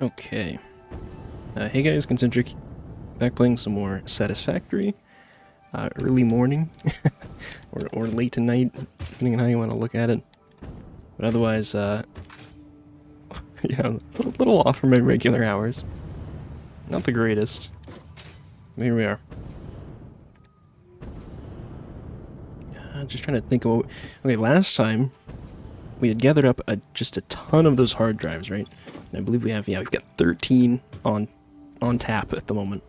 Okay. Hey guys, Concentric. Back playing some more Satisfactory. Early morning. or late at night, depending on how you want to look at it. But otherwise, yeah, a little off from my regular hours. Not the greatest. But here we are. Just trying to think of what... Okay, last time, we had gathered up just a ton of those hard drives, right? And I believe we have, yeah, we've got 13 on tap at the moment.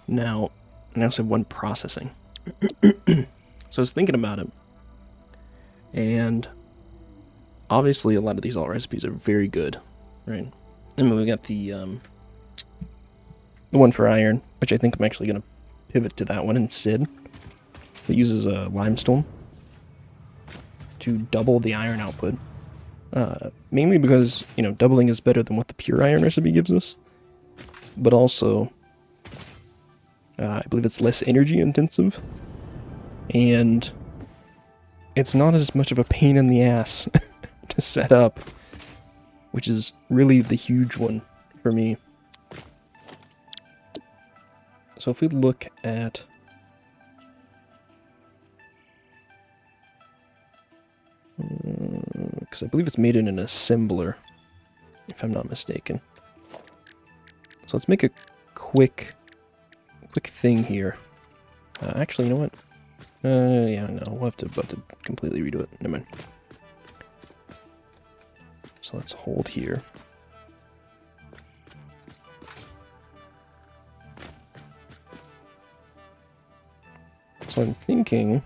Now, I also have one processing. So I was thinking about it. And obviously a lot of these alt recipes are very good, right? And we got the one for iron, which I think I'm actually going to pivot to that one instead. It uses limestone to double the iron output. Mainly because, you know, doubling is better than what the pure iron recipe gives us. But also, I believe it's less energy intensive. And it's not as much of a pain in the ass to set up, which is really the huge one for me. So if we look at... because I believe it's made in an assembler, if I'm not mistaken. So let's make a quick thing here. Actually, you know what? Yeah, no, we'll have to completely redo it. Never mind. So let's hold here. So I'm thinking...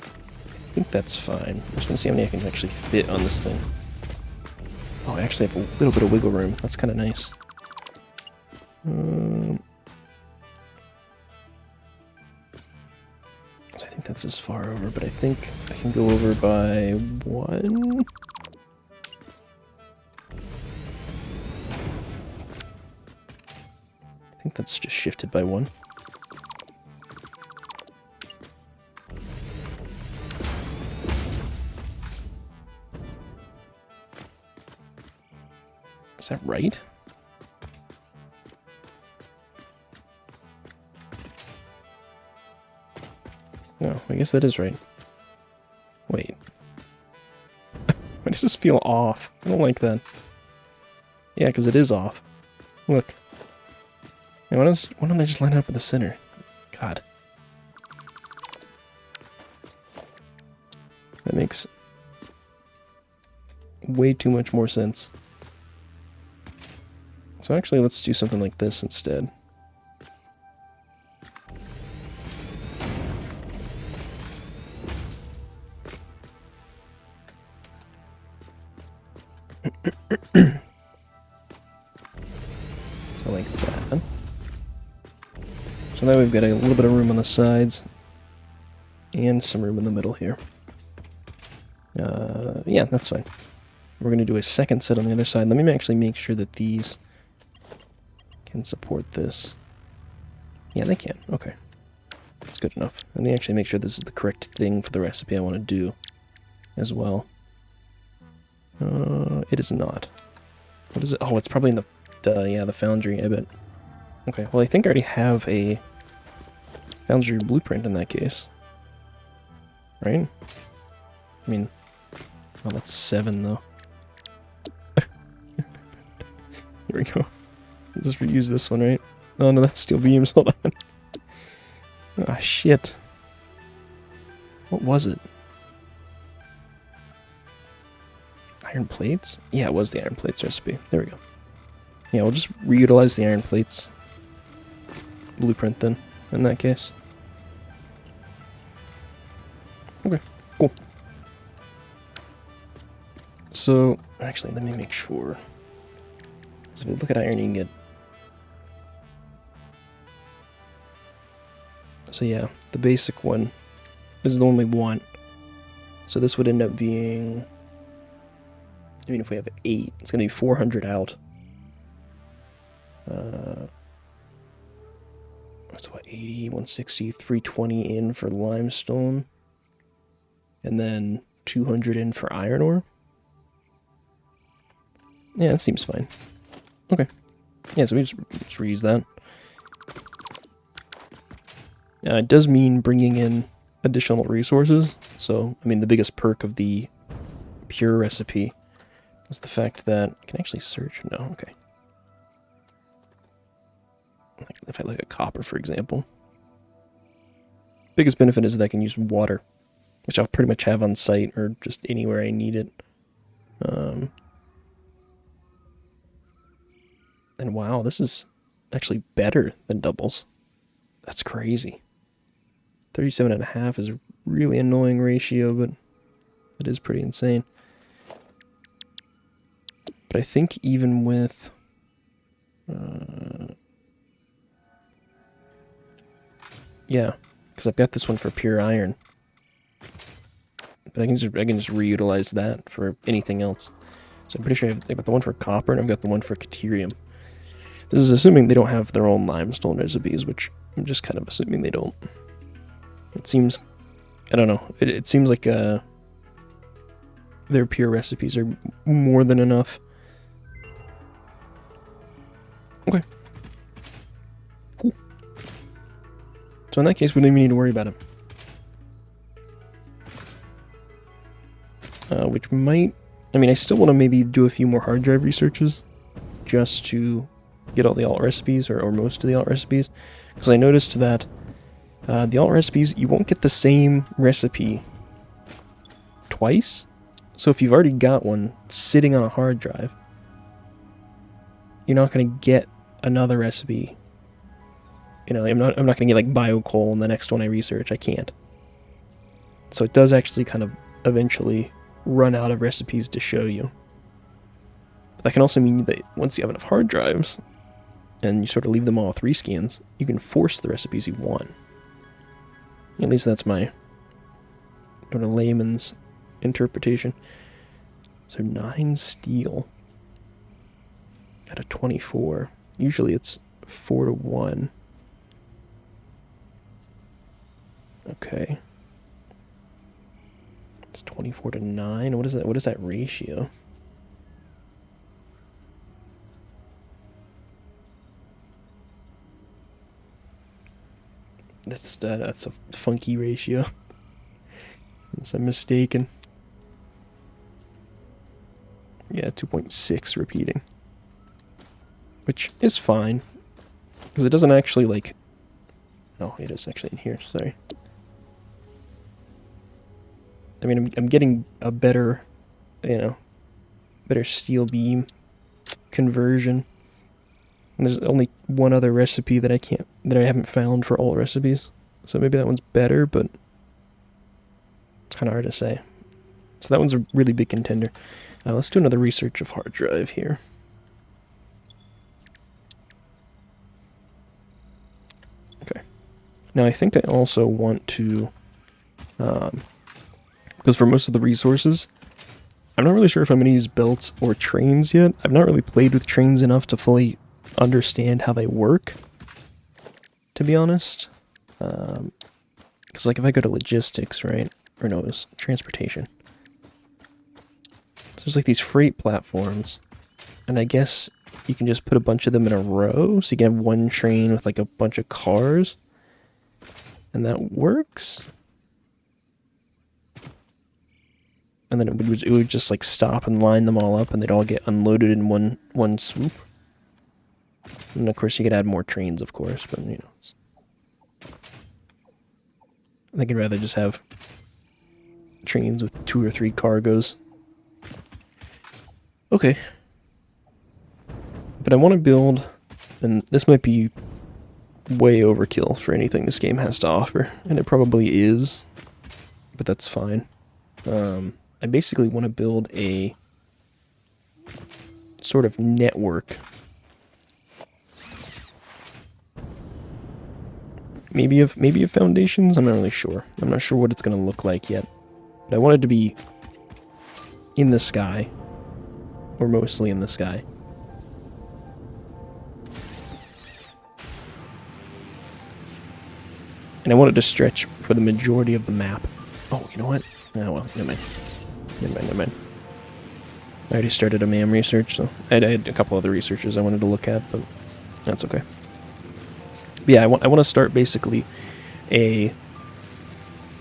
I think that's fine. I'm just gonna see how many I can actually fit on this thing. Oh, I actually have a little bit of wiggle room. That's kind of nice. So I think that's as far over, but I think I can go over by one. I think that's just shifted by one. Is that right? No, I guess that is right. Wait. Why does this feel off? I don't like that. Yeah, because it is off. Look. Hey, why don't I just line it up in the center? God. That makes way too much more sense. So actually, let's do something like this instead. So like that. So now we've got a little bit of room on the sides and some room in the middle here. Yeah, that's fine. We're going to do a second set on the other side. Let me actually make sure that these can support this. Yeah, they can. Okay. That's good enough. Let me actually make sure this is the correct thing for the recipe I want to do as well. It is not. What is it? Oh, it's probably in the, yeah, the foundry, I bet. Okay, well, I think I already have a foundry blueprint in that case. Right? I mean, oh, that's 7, though. Here we go. I'll just reuse this one, right? Oh, no, that's steel beams. Hold on. Ah, shit. What was it? Iron plates? Yeah, it was the iron plates recipe. There we go. Yeah, we'll just reutilize the iron plates blueprint then, in that case. Okay, cool. So, actually, let me make sure. So if we look at iron ingot. So yeah, the basic one is the one we want. So this would end up being... I mean, if we have 8, it's going to be 400 out. That's what, 80, 160, 320 in for limestone. And then 200 in for iron ore. Yeah, it seems fine. Okay. Yeah, so we just reuse that. It does mean bringing in additional resources. So, I mean, the biggest perk of the pure recipe is the fact that I can actually search. No, okay. If I look at copper, for example, biggest benefit is that I can use water, which I'll pretty much have on site or just anywhere I need it. And wow, this is actually better than doubles. That's crazy. 37.5 is a really annoying ratio, but it is pretty insane. But I think even with... yeah, because I've got this one for pure iron. But I can just reutilize that for anything else. So I'm pretty sure I've got the one for copper and I've got the one for caterium. This is assuming they don't have their own limestone recipes, which I'm just kind of assuming they don't. It seems... I don't know. It seems like their pure recipes are more than enough. Okay. Cool. So in that case, we don't even need to worry about it. Which might... I mean, I still want to maybe do a few more hard drive researches just to get all the alt recipes, or most of the alt recipes. Because I noticed that the alt recipes, you won't get the same recipe twice. So if you've already got one sitting on a hard drive, you're not going to get another recipe. You know, I'm not going to get like biocoal in the next one I research. I can't. So it does actually kind of eventually run out of recipes to show you. But that can also mean that once you have enough hard drives, and you sort of leave them all with rescans, you can force the recipes you want. At least that's my sort of layman's interpretation. So 9 steel out of 24. Usually it's 4 to 1. Okay. It's 24 to 9. What is that? What is that ratio? That's a funky ratio. Unless I'm mistaken. Yeah, 2.6 repeating. Which is fine. Because it doesn't actually, like... Oh, it is actually in here, sorry. I mean, I'm getting a better, you know, better steel beam conversion. And there's only one other recipe that I haven't found for all recipes. So maybe that one's better, but it's kind of hard to say. So that one's a really big contender. Let's do another research of hard drive here. Okay. Now I think I also want to, because for most of the resources, I'm not really sure if I'm going to use belts or trains yet. I've not really played with trains enough to fully understand how they work, to be honest. Because like if I go to logistics, right? Or no, it's transportation. So there's like these freight platforms, and I guess you can just put a bunch of them in a row, so you can have one train with like a bunch of cars, and that works. And then it would just like stop and line them all up, and they'd all get unloaded in one swoop. And of course, you could add more trains, of course, but you know, I think I'd rather just have trains with 2 or 3 cargoes. Okay. But I want to build, and this might be way overkill for anything this game has to offer, and it probably is, but that's fine. I basically want to build a sort of network. Maybe of foundations? I'm not really sure. I'm not sure what it's going to look like yet. But I want it to be in the sky. Or mostly in the sky. And I want it to stretch for the majority of the map. Oh, you know what? Oh, well, never mind. Never mind. I already started a MAM research, so I had a couple other researches I wanted to look at, but that's okay. But yeah, I want to start basically a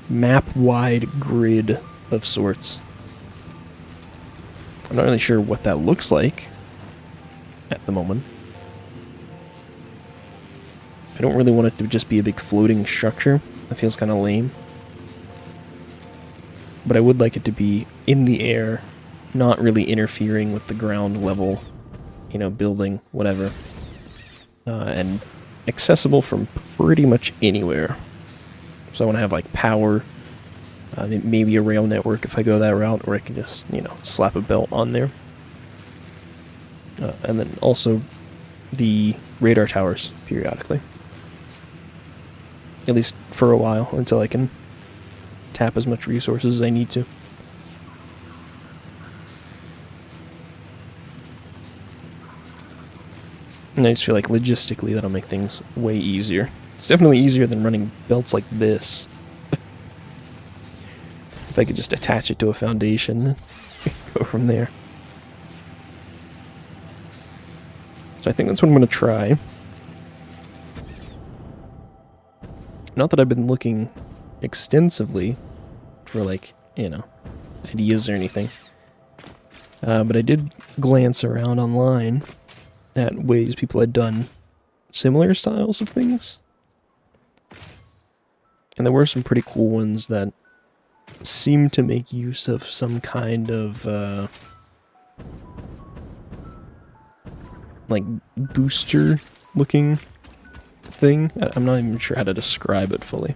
map-wide grid of sorts. I'm not really sure what that looks like at the moment. I don't really want it to just be a big floating structure. That feels kind of lame. But I would like it to be in the air, not really interfering with the ground level, you know, building, whatever. And accessible from pretty much anywhere. So I want to have, like, power, maybe a rail network if I go that route, or I can just, you know, slap a belt on there. And then also the radar towers, periodically. At least for a while, until I can tap as much resources as I need to. And I just feel like logistically that'll make things way easier. It's definitely easier than running belts like this. If I could just attach it to a foundation and go from there. So I think that's what I'm going to try. Not that I've been looking extensively for, like, you know, ideas or anything. But I did glance around online at ways people had done similar styles of things. And there were some pretty cool ones that seemed to make use of some kind of, like, booster-looking thing. I'm not even sure how to describe it fully.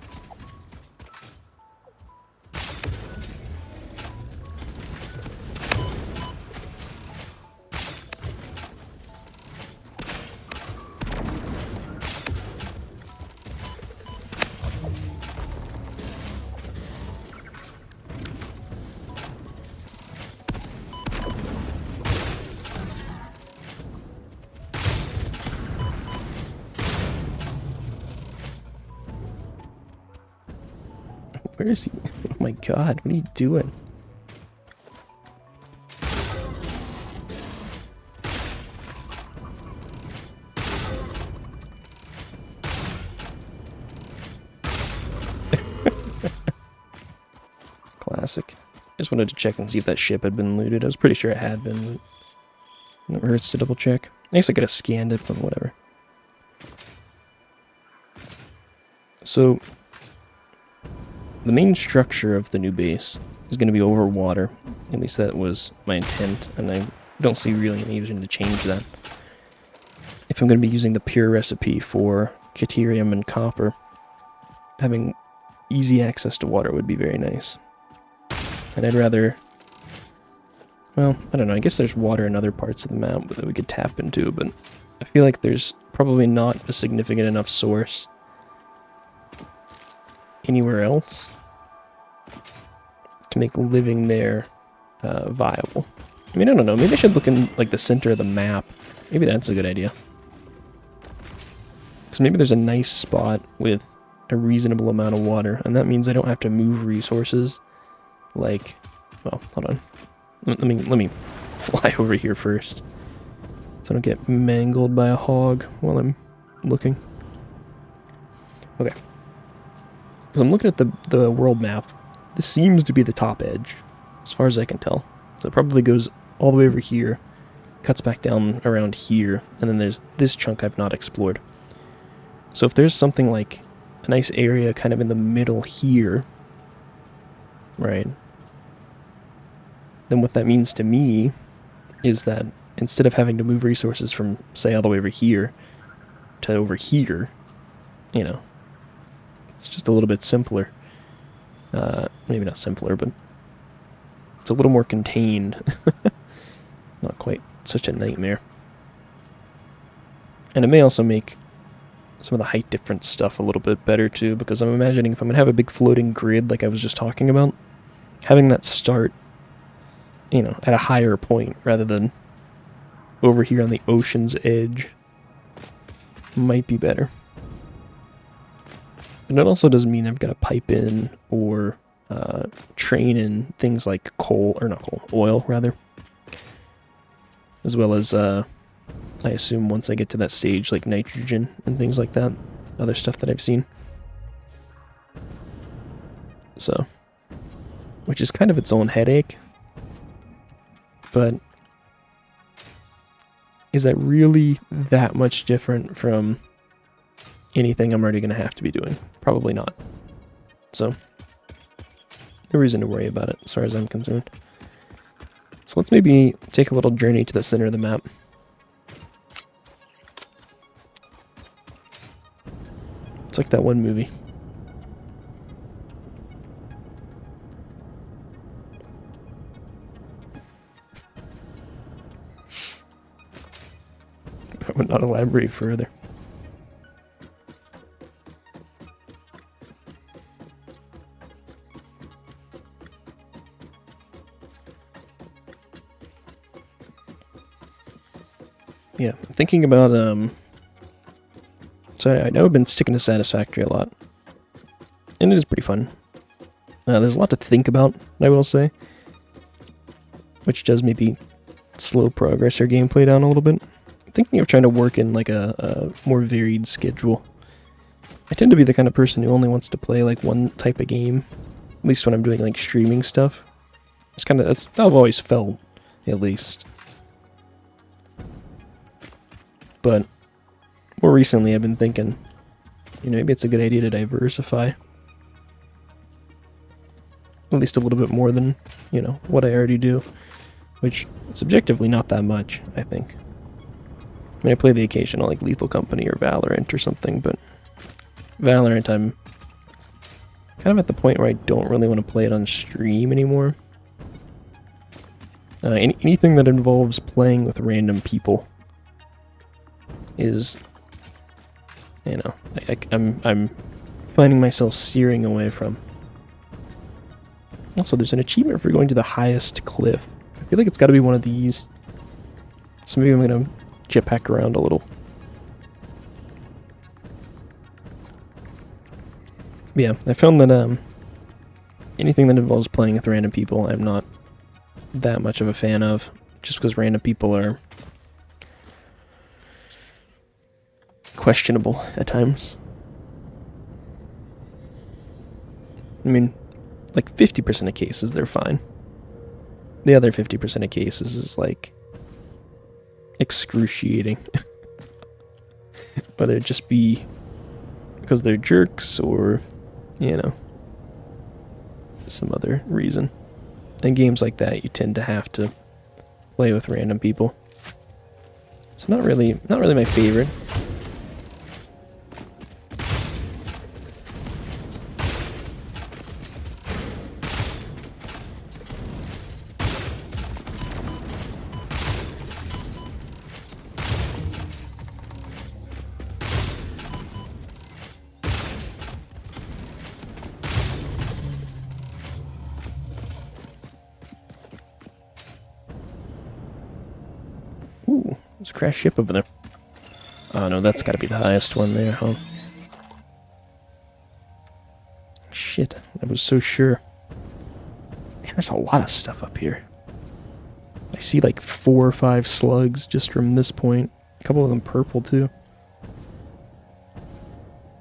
Where is he? Oh my god, what are you doing? Classic. Just wanted to check and see if that ship had been looted. I was pretty sure it had been. Never hurts to double check. I guess I could have scanned it, but whatever. So, the main structure of the new base is going to be over water. At least that was my intent, and I don't see really any reason to change that. If I'm going to be using the pure recipe for Caterium and copper, having easy access to water would be very nice. And I'd rather... Well, I don't know, I guess there's water in other parts of the map that we could tap into, but I feel like there's probably not a significant enough source anywhere else to make living there viable. I mean, I don't know, maybe I should look in, like, the center of the map. Maybe that's a good idea. Because maybe there's a nice spot with a reasonable amount of water, and that means I don't have to move resources. Like, well, hold on. Let me fly over here first, so I don't get mangled by a hog while I'm looking. Okay. Because I'm looking at the world map. This seems to be the top edge, as far as I can tell. So it probably goes all the way over here, cuts back down around here, and then there's this chunk I've not explored. So if there's something like a nice area kind of in the middle here, right, then what that means to me is that instead of having to move resources from, say, all the way over here to over here, you know, it's just a little bit simpler. Maybe not simpler, but it's a little more contained. Not quite such a nightmare. And it may also make some of the height difference stuff a little bit better too, because I'm imagining if I'm going to have a big floating grid like I was just talking about, having that start, you know, at a higher point rather than over here on the ocean's edge might be better. And it also doesn't mean I've got to pipe in or train in things like coal, or not coal, oil rather. as well as I assume once I get to that stage, like nitrogen and things like that, other stuff that I've seen. So, which is kind of its own headache, but is that really that much different from anything I'm already going to have to be doing? Probably not. So, no reason to worry about it as far as I'm concerned. So let's maybe take a little journey to the center of the map. It's like that one movie. I would not elaborate further. Yeah, I'm thinking about, so I know I've been sticking to Satisfactory a lot, and it is pretty fun. There's a lot to think about, I will say, which does maybe slow progress or gameplay down a little bit. I'm thinking of trying to work in like a more varied schedule. I tend to be the kind of person who only wants to play like one type of game, at least when I'm doing like streaming stuff. That's how I've always felt, at least. But more recently I've been thinking, maybe it's a good idea to diversify. At least a little bit more than, what I already do. Which is objectively not that much, I think. I mean, I play the occasional, like, Lethal Company or Valorant or something, but Valorant, I'm kind of at the point where I don't really want to play it on stream anymore. Anything that involves playing with random people is, I'm finding myself steering away from. Also, there's an achievement for going to the highest cliff. I feel like it's got to be one of these. So maybe I'm going to jetpack around a little. But yeah, I found that anything that involves playing with random people, I'm not that much of a fan of. Just because random people are questionable at times. I mean, like 50% of cases, they're fine. The other 50% of cases is like excruciating. Whether it just be because they're jerks or, some other reason. In games like that, you tend to have to play with random people. So not really my favorite. Ooh, there's a crashed ship over there. Oh no, that's gotta be the highest one there, huh? Shit, I was so sure. Man, there's a lot of stuff up here. I see like 4 or 5 slugs just from this point. A couple of them purple too.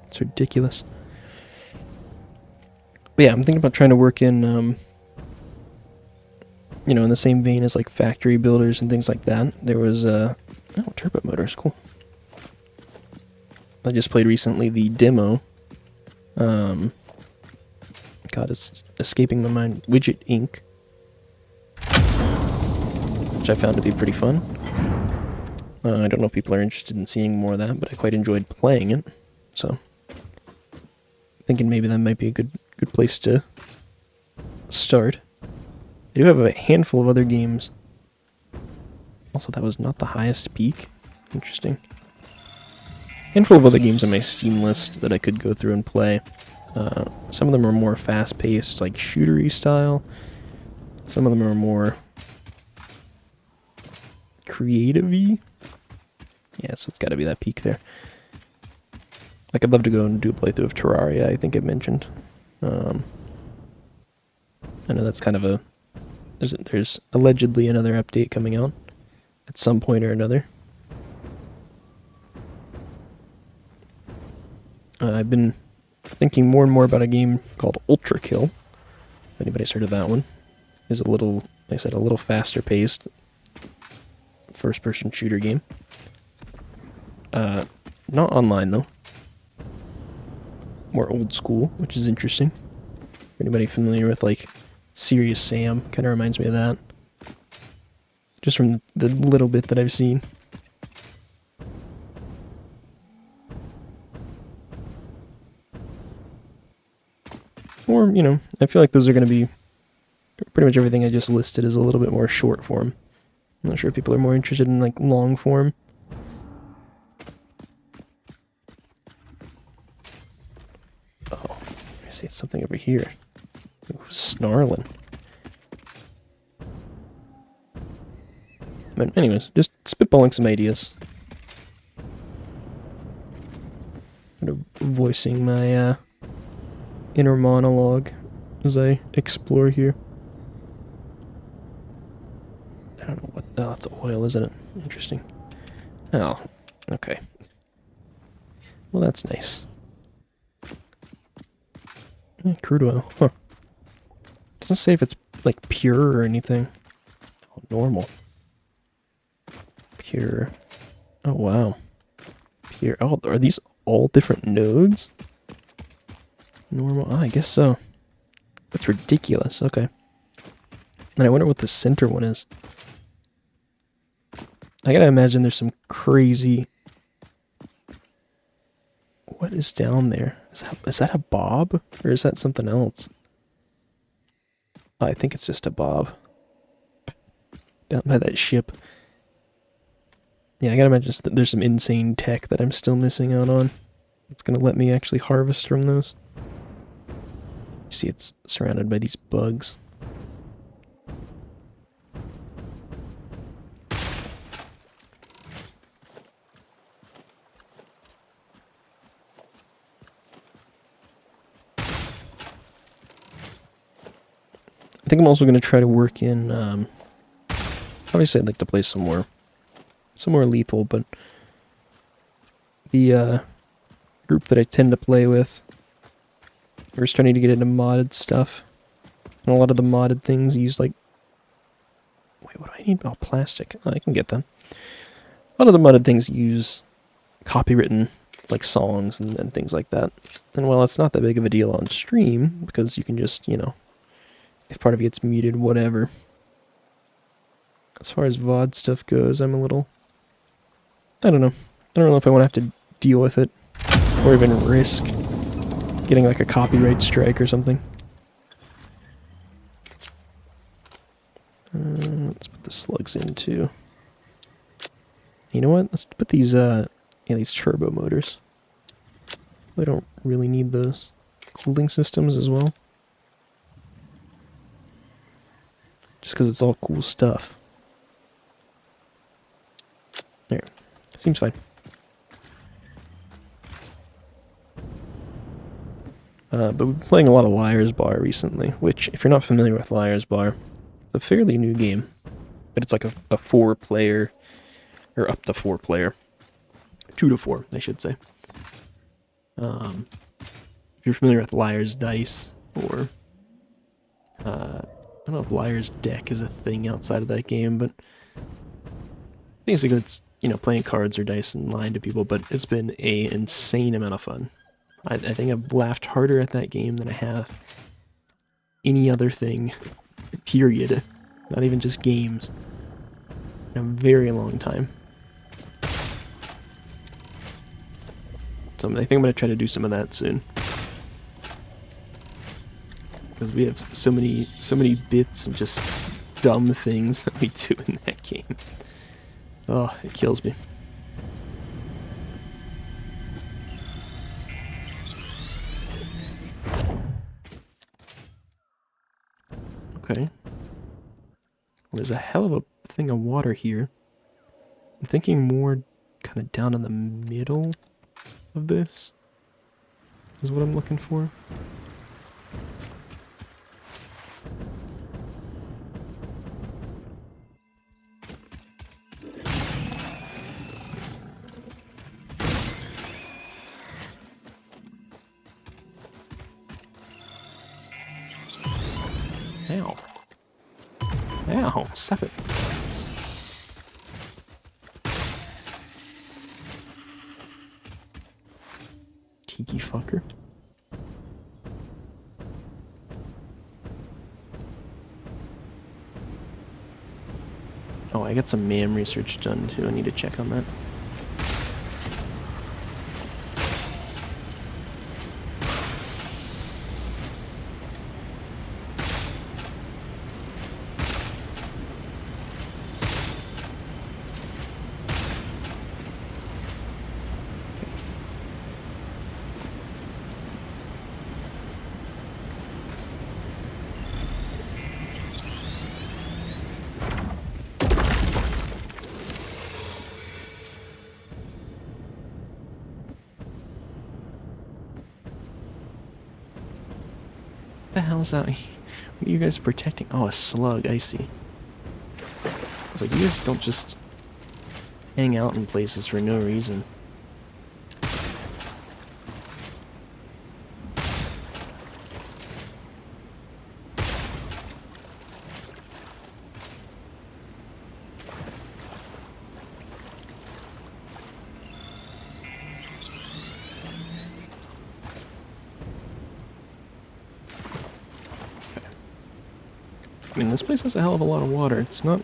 It's ridiculous. But yeah, I'm thinking about trying to work in, in the same vein as like factory builders and things like that. There was turbo motors, cool. I just played recently the demo. God, it's escaping my mind. Widget Inc., which I found to be pretty fun. I don't know if people are interested in seeing more of that, but I quite enjoyed playing it. So, thinking maybe that might be a good place to start. I do have a handful of other games. Also, that was not the highest peak. Interesting. Handful of other games on my Steam list that I could go through and play. Some of them are more fast-paced, like shootery style. Some of them are more creative-y. Yeah, so it's got to be that peak there. Like, I'd love to go and do a playthrough of Terraria, I think I mentioned. I know that's kind of a... There's allegedly another update coming out. at some point or another. I've been thinking more and more about a game called Ultra Kill. If anybody's heard of that one. It's a little, like I said, a little faster paced first-person shooter game. Not online though. More old school, which is interesting. Anybody familiar with like Serious Sam? Kind of reminds me of that. Just from the little bit that I've seen. Or, you know, I feel like those are going to be pretty much everything I just listed is a little bit more short form. I'm not sure if people are more interested in like long form. Oh, I see something over here. Ooh, snarling. But anyways, just spitballing some ideas. Kind of voicing my inner monologue as I explore here. I don't know what... Oh, it's oil, isn't it? Interesting. Oh, okay. Well, that's nice. Crude oil. Huh. Doesn't say if it's, like, pure or anything. Oh, normal. Pure. Oh, wow. Pure. Oh, are these all different nodes? Normal. Oh, I guess so. That's ridiculous. Okay. And I wonder what the center one is. I gotta imagine there's some crazy... What is down there? Is that a bob? Or is that something else? Oh, I think it's just a bob. Down by that ship. Yeah, I gotta imagine that there's some insane tech that I'm still missing out on. It's gonna let me actually harvest from those. You see it's surrounded by these bugs. I think I'm also going to try to work in, obviously I'd like to play some more lethal, but the group that I tend to play with, we're starting to get into modded stuff, and a lot of the modded things use like, wait, what do I need? Oh, plastic. Oh, I can get them. A lot of the modded things use copywritten, like songs and things like that, and while it's not that big of a deal on stream, because you can just, you know, if part of it gets muted, whatever. As far as VOD stuff goes, I'm a little... I don't know. I don't know if I want to have to deal with it. Or even risk getting like a copyright strike or something. Let's put the slugs in too. You know what? Let's put these, these turbo motors. We don't really need those. Cooling systems as well. Just because it's all cool stuff. There. Seems fine. But we've been playing a lot of Liar's Bar recently, which, if you're not familiar with Liar's Bar, it's a fairly new game. But it's like a 4-player, or up to 4-player. 2 to 4, I should say. If you're familiar with Liar's Dice, or... I don't know if Liar's Deck is a thing outside of that game, but basically it's, you know, playing cards or dice and lying to people, but it's been an insane amount of fun. I think I've laughed harder at that game than I have any other thing, period. Not even just games. In a very long time. So I think I'm going to try to do some of that soon. Because we have so many bits and just dumb things that we do in that game. Oh, it kills me. Okay. Well, there's a hell of a thing of water here. I'm thinking more kind of down in the middle of this is what I'm looking for. Oh, stop it. Tiki fucker. Oh, I got some MAM research done too. I need to check on that. What the hell's out here? What are you guys protecting? Oh, a slug, I see. It's like, you guys don't just hang out in places for no reason. I mean, this place has a hell of a lot of water. It's not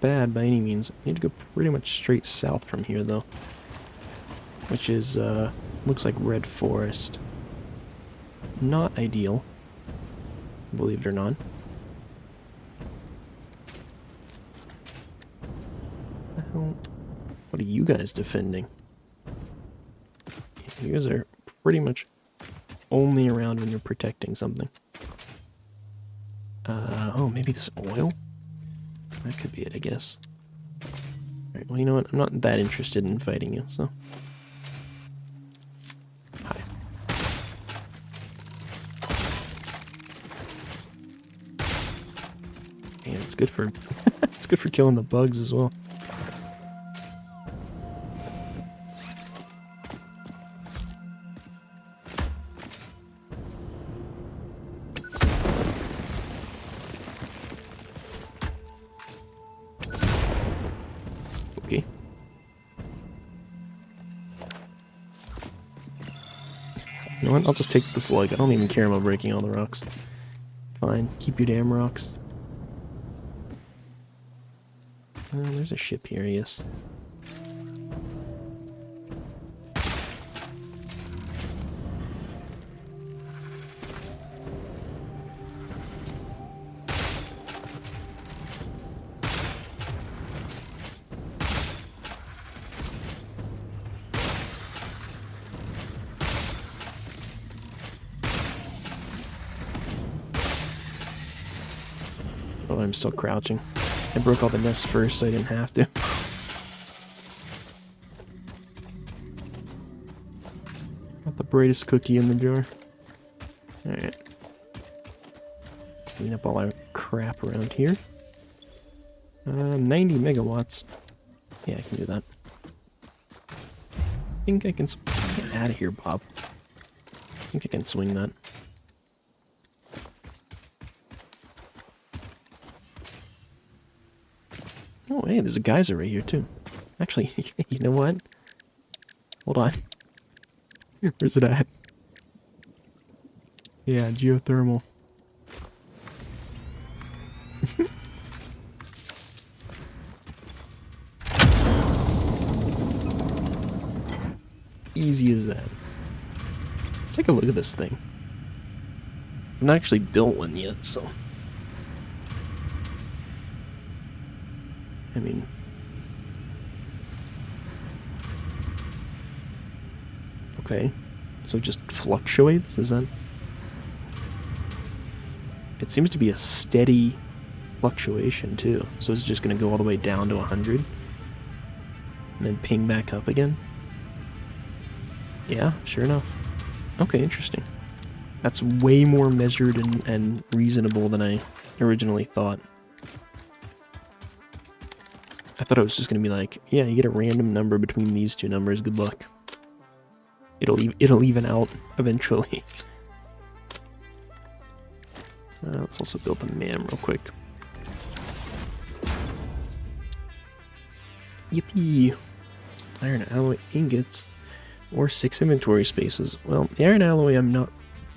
bad by any means. I need to go pretty much straight south from here, though. Which is, looks like red forest. Not ideal, believe it or not. What the hell? What are you guys defending? You guys are pretty much only around when you're protecting something. Oh, maybe this oil? That could be it, I guess. Alright, well, you know what? I'm not that interested in fighting you, so... Hi. And it's good for... it's good for killing the bugs as well. Okay. You know what? I'll just take the slug. I don't even care about breaking all the rocks. Fine. Keep your damn rocks. There's a ship here, yes. Oh, I'm still crouching. I broke all the nests first, so I didn't have to. Not the brightest cookie in the jar. Alright. Clean up all our crap around here. 90 megawatts. Yeah, I can do that. I think I can get out of here, Bob. I think I can swing that. Oh, hey, there's a geyser right here, too. Actually, you know what? Hold on. Where's it at? Yeah, geothermal. Easy as that. Let's take a look at this thing. I've not actually built one yet, so... I mean... Okay. So it just fluctuates, is that... It seems to be a steady fluctuation, too. So it's just going to go all the way down to 100? And then ping back up again? Yeah, sure enough. Okay, interesting. That's way more measured and reasonable than I originally thought. I thought it was just gonna be like, yeah, you get a random number between these two numbers, good luck. It'll even out eventually. Let's also build the MAM real quick. Yippee! Iron alloy ingots. Or 6 inventory spaces. Well, the iron alloy I'm not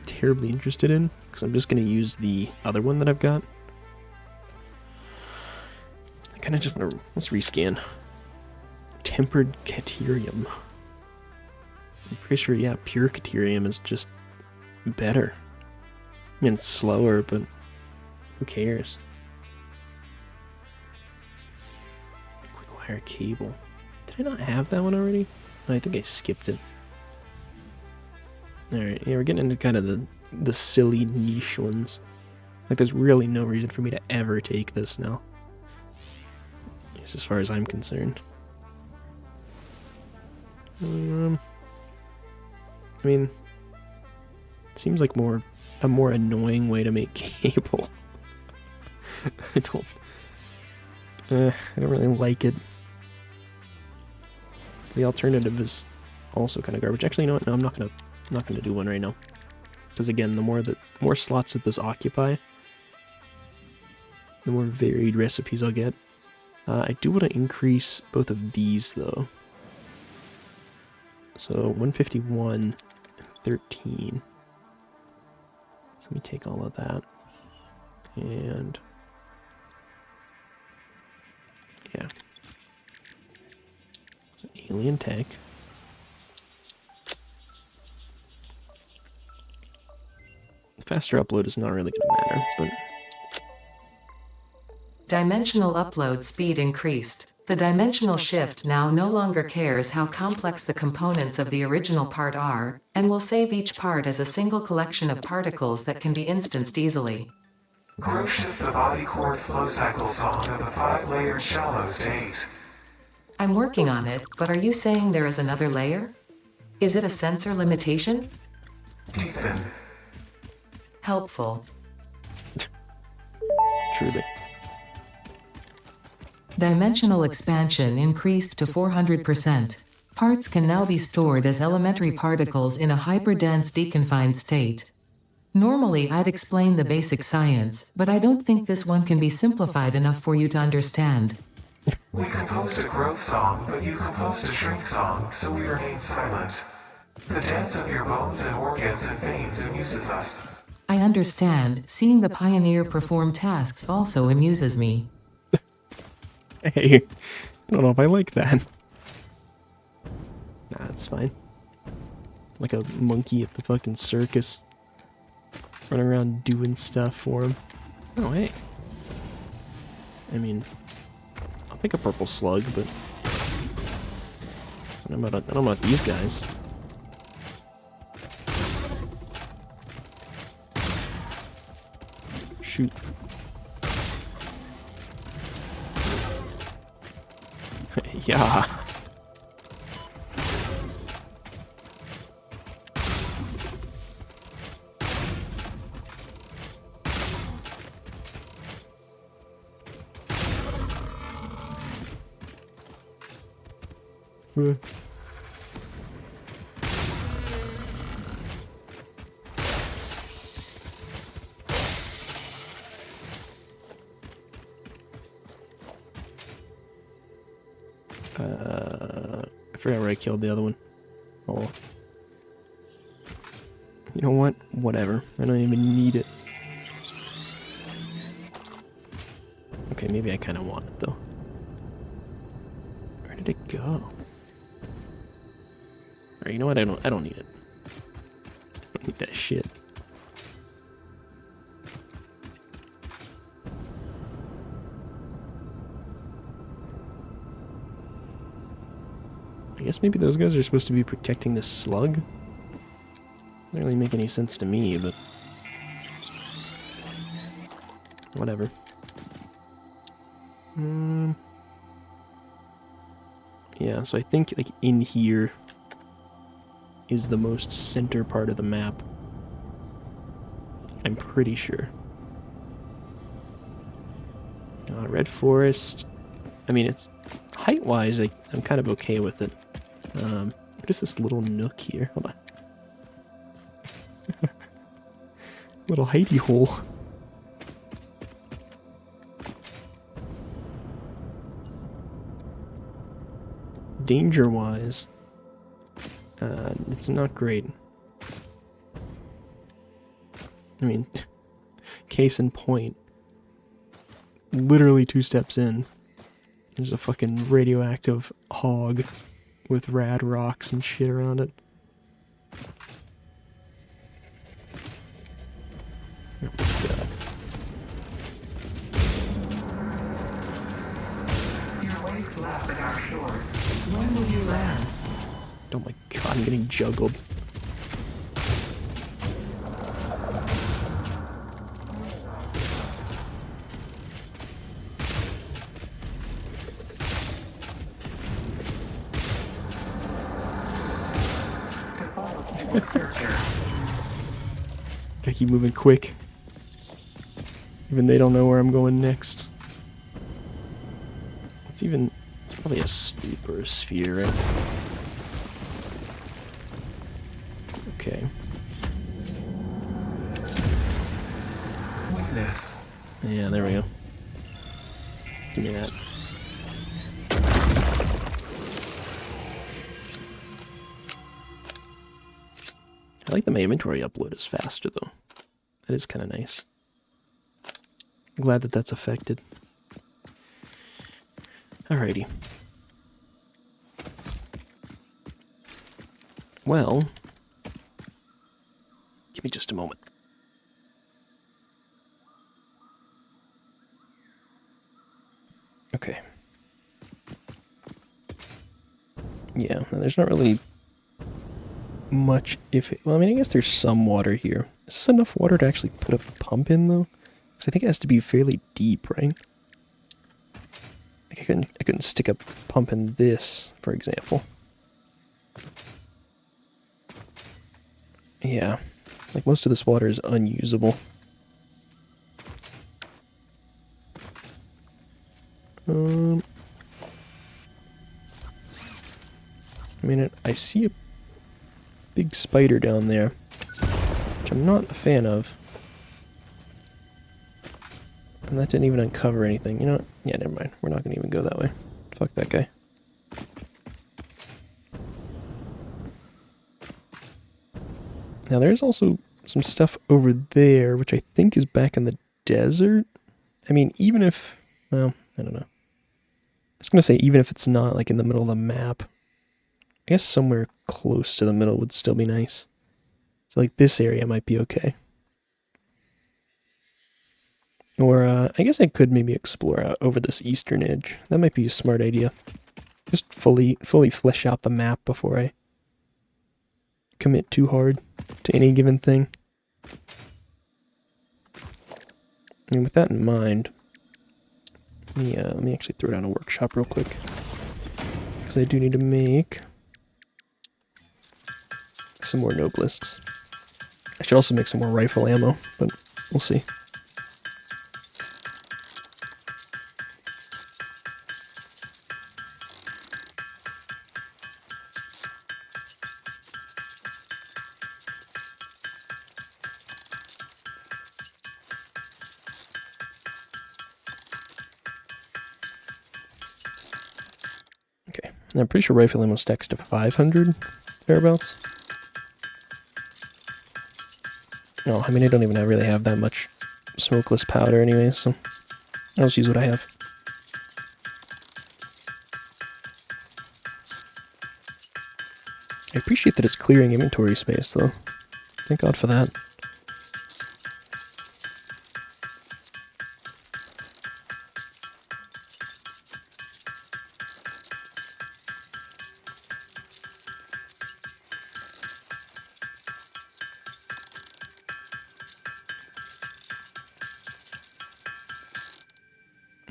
terribly interested in, because I'm just going to use the other one that I've got. I kind of just want to... Let's rescan. Tempered Caterium. I'm pretty sure, yeah, pure Caterium is just better. I mean, it's slower, but who cares? Quick wire cable. Did I not have that one already? I think I skipped it. Alright, yeah, we're getting into kind of the silly niche ones. Like, there's really no reason for me to ever take this now. At least as far as I'm concerned. I mean, it seems like a more annoying way to make cable. I don't really like it. The alternative is also kind of garbage. Actually, you know what? No, I'm not gonna do one right now. Because again, the more slots that this occupy, the more varied recipes I'll get. I do want to increase both of these though. So 151 and 13. So let me take all of that. And yeah. So alien tech. Faster upload is not really going to matter, but... Dimensional upload speed increased. The dimensional shift now no longer cares how complex the components of the original part are, and will save each part as a single collection of particles that can be instanced easily. Grow shift the body core flow cycle song of the 5-layered shallow state. I'm working on it, but are you saying there is another layer? Is it a sensor limitation? Deepen. Helpful. Truly. Dimensional expansion increased to 400%. Parts can now be stored as elementary particles in a hyperdense deconfined state. Normally I'd explain the basic science, but I don't think this one can be simplified enough for you to understand. We composed a growth song, but you composed a shrink song, so we remain silent. The dance of your bones and organs and veins amuses us. I understand. Seeing the pioneer perform tasks also amuses me. Hey, I don't know if I like that. Nah, it's fine. Like a monkey at the fucking circus. Running around doing stuff for him. Oh, hey. I mean, I'll take a purple slug, but... I don't know about these guys. Shoot. Yeah. I forgot where I killed the other one. Oh. You know what? Whatever. I don't even need it. Okay, maybe I kind of want it, though. Where did it go? Alright, you know what? I don't need it. I don't need that shit. I guess maybe those guys are supposed to be protecting this slug? Doesn't really make any sense to me, but... whatever. Yeah, so I think, like, in here is the most center part of the map. I'm pretty sure. Red Forest. I mean, it's... height-wise, I'm kind of okay with it. What is this little nook here? Hold on. Little hidey hole. danger-wise, it's not great. I mean, case in point, literally 2 steps in, there's a fucking radioactive hog with rad rocks and shit around it. Oh my god. Your waves lap at our shores. When will you land? Oh my god, I'm getting juggled. Gotta keep moving quick. Even they don't know where I'm going next. It's probably a sloop or a sphere, right? Okay. Witness. Yeah, there we go. Give me that. I like that my inventory upload is faster, though. That is kind of nice. I'm glad that that's affected. Alrighty. Well, give me just a moment. Okay. Yeah, there's not really much well, I mean, I guess there's some water here. Is this enough water to actually put a pump in, though? Because I think it has to be fairly deep, right? Like I couldn't stick a pump in this, for example. Yeah, like most of this water is unusable. I mean, I see a big spider down there, which I'm not a fan of. And that didn't even uncover anything. You know what? Yeah, never mind. We're not going to even go that way. Fuck that guy. Now, there's also some stuff over there, which I think is back in the desert. I mean, even if... Well, I don't know. I was going to say, even if it's not, like, in the middle of the map, I guess somewhere close to the middle would still be nice. So, like, this area might be okay. Or, I guess I could maybe explore out over this eastern edge. That might be a smart idea. Just fully flesh out the map before I commit too hard to any given thing. And with that in mind, let me actually throw down a workshop real quick. Because I do need to make some more nobelisks. I should also make some more rifle ammo, but we'll see. Okay, and I'm pretty sure rifle ammo stacks to 500 thereabouts. No, I mean, I don't even really have that much smokeless powder anyway, so I'll just use what I have. I appreciate that it's clearing inventory space, though. Thank God for that.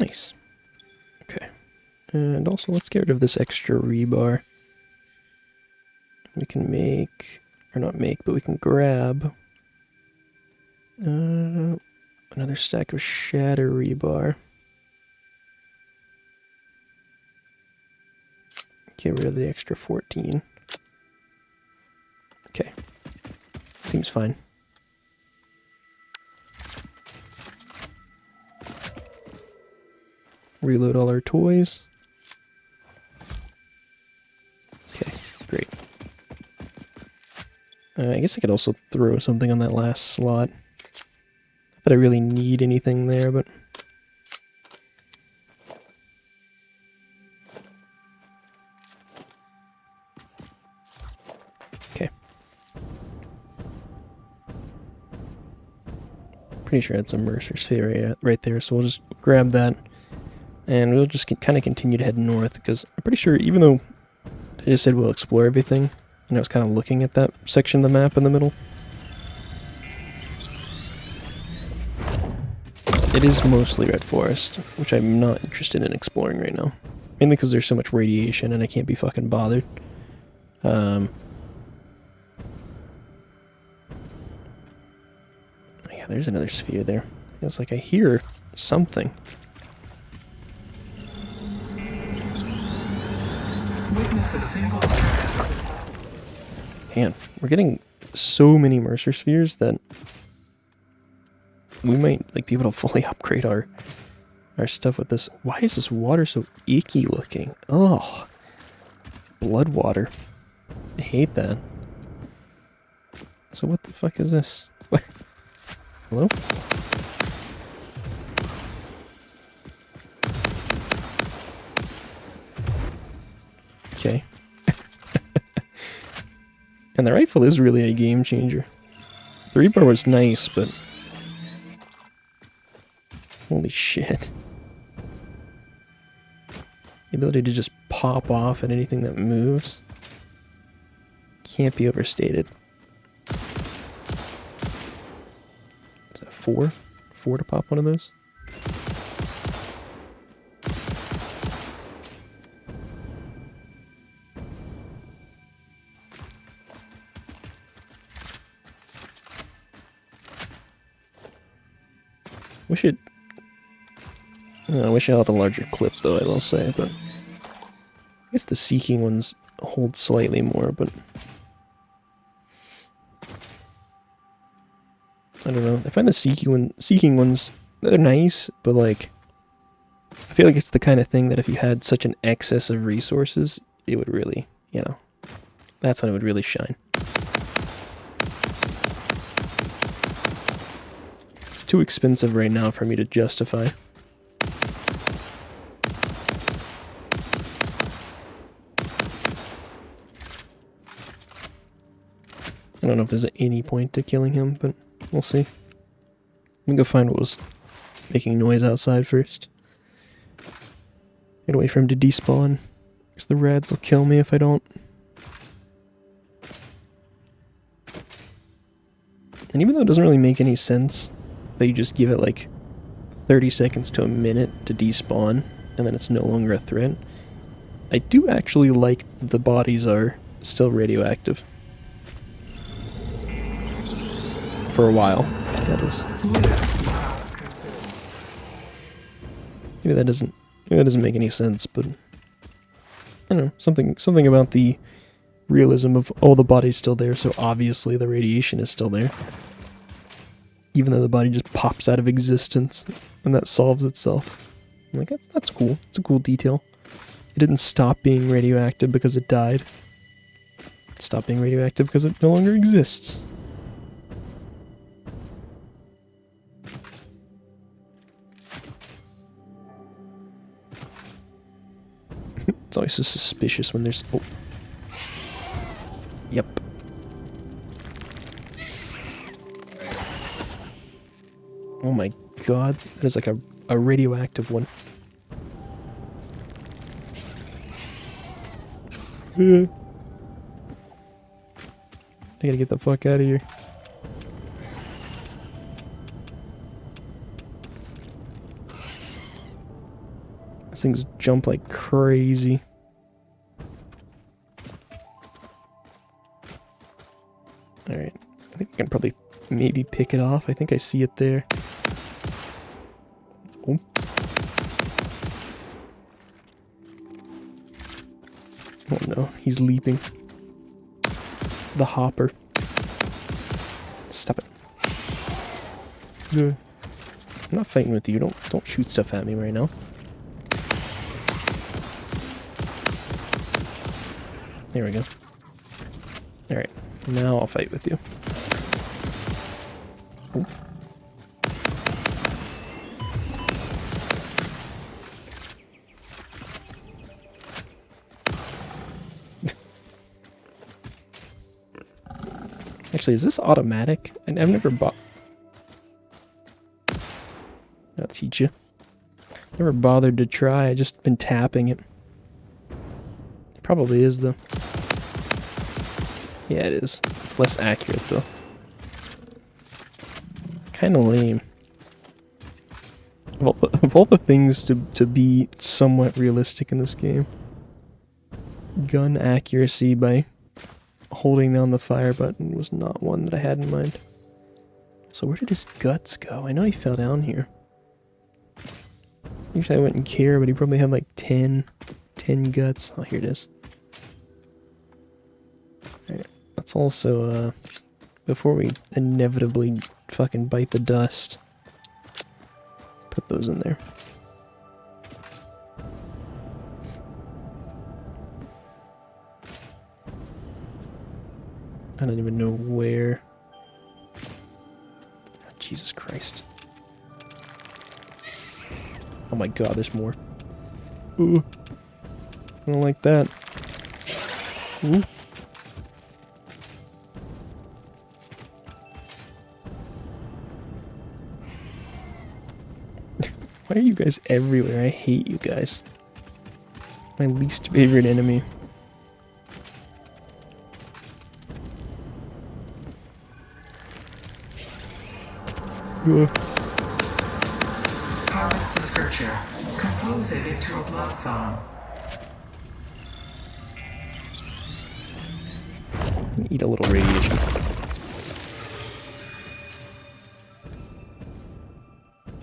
Nice. Okay. And also, let's get rid of this extra rebar. We can make, or not make, but we can grab another stack of shatter rebar. Get rid of the extra 14. Okay. Seems fine. Reload all our toys. Great. I guess I could also throw something on that last slot. Not that I really need anything there, but... Okay. Pretty sure I had some Mercer Sphere right there, so we'll just grab that. And we'll just kind of continue to head north, because I'm pretty sure, even though I just said we'll explore everything, and I was kind of looking at that section of the map in the middle, it is mostly red forest, which I'm not interested in exploring right now. Mainly because there's so much radiation and I can't be fucking bothered. Yeah, there's another sphere there. It's like I hear something. Witness a single Man, we're getting so many Mercer spheres that we might like be able to fully upgrade our stuff with this. Why is this water so icky looking? Oh, blood water. I hate that. So what the fuck is this? What? Hello? Okay. And the rifle is really a game changer. The rebar was nice, but... Holy shit. The ability to just pop off at anything that moves can't be overstated. Is that 4? 4 to pop one of those? Wish it... I wish I had a larger clip, though, I will say, but... I guess the seeking ones hold slightly more, but... I don't know. I find the seeking ones, they're nice, but like... I feel like it's the kind of thing that if you had such an excess of resources, it would really, you know... That's when it would really shine. It's too expensive right now for me to justify. I don't know if there's any point to killing him, but we'll see. Let me go find what was making noise outside first. Get away for him to despawn, because the rads will kill me if I don't. And even though it doesn't really make any sense that you just give it like 30 seconds to a minute to despawn, and then it's no longer a threat, I do actually like that the bodies are still radioactive. For a while, that is. Maybe that doesn't make any sense, but I don't know, something about the realism of, oh, the body's still there, so obviously the radiation is still there. Even though the body just pops out of existence, and that solves itself. I'm like, that's cool. It's a cool detail. It didn't stop being radioactive because it died. It stopped being radioactive because it no longer exists. It's always so suspicious when there's... Oh. Yep. Oh my god, that is like a radioactive one. I gotta get the fuck out of here. These things jump like crazy. Alright, I think I can probably maybe pick it off. I think I see it there. Oh. Oh no, he's leaping. The hopper. Stop it. I'm not fighting with you. Don't shoot stuff at me right now. There we go. Alright, now I'll fight with you. Ooh. Actually, is this automatic? I've never bought... I'll teach you. Never bothered to try, I just been tapping it. It probably is, though. Yeah, it is. It's less accurate, though. Kinda lame. Of all the things to be somewhat realistic in this game, gun accuracy by holding down the fire button was not one that I had in mind. So where did his guts go? I know he fell down here. Usually I wouldn't care, but he probably had like 10 guts. Oh, here it is. Alright, let's also, before we inevitably fucking bite the dust, put those in there. I don't even know where. Oh, Jesus Christ. Oh my god, there's more. Ooh. I don't like that. Ooh. Why are you guys everywhere? I hate you guys. My least favorite enemy. Harvest the scripture. Compose it into a blood song. Eat a little radiation.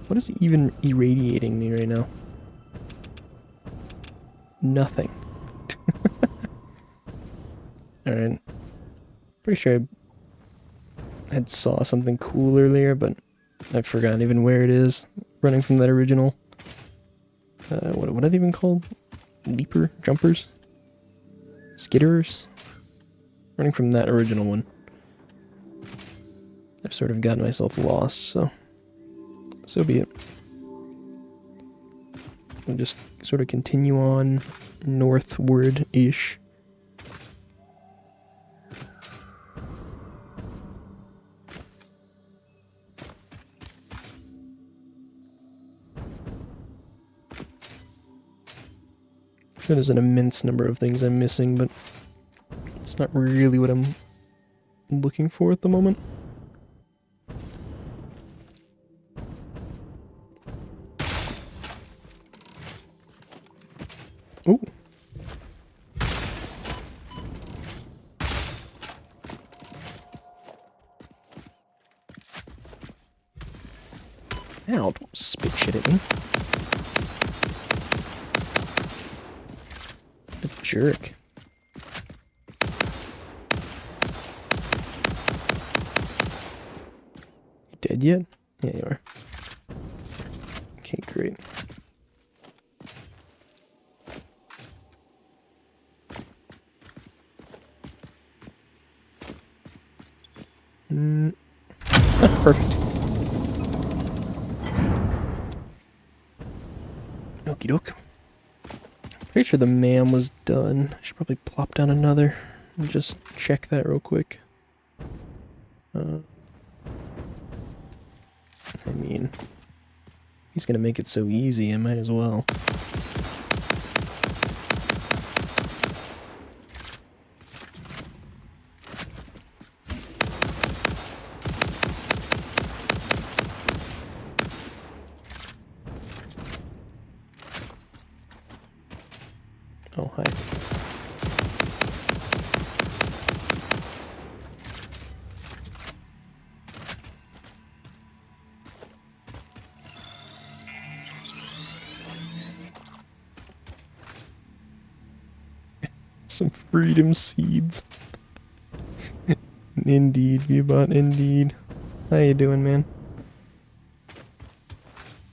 What is even irradiating me right now? Nothing. Alright. Pretty sure I had saw something cool earlier, but I've forgotten even where it is. Running from that original. What are they even called? Leaper? Jumpers? Skitterers? Running from that original one. I've sort of gotten myself lost, so be it. We'll just sort of continue on northward-ish. Sure, there's an immense number of things I'm missing, but it's not really what I'm looking for at the moment. Ooh. Ow, don't spit shit at me. What a jerk. You dead yet? Yeah, you are. Okay, great. Perfect. Okie doke. Pretty sure the mam was done. I should probably plop down another and just check that real quick. I mean, he's gonna make it so easy, I might as well. Oh, hi. Some freedom seeds. Indeed, Viewbot, indeed. How you doing, man?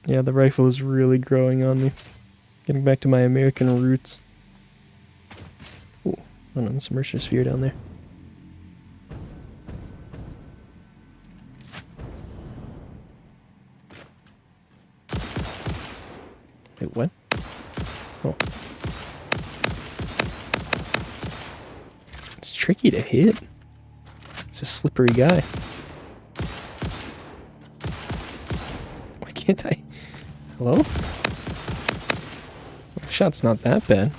Yeah, the rifle is really growing on me. Getting back to my American roots. Ooh, oh no, there's a Mercer sphere down there. Wait, what? Oh. It's tricky to hit. It's a slippery guy. Why can't I? Hello? My shot's not that bad.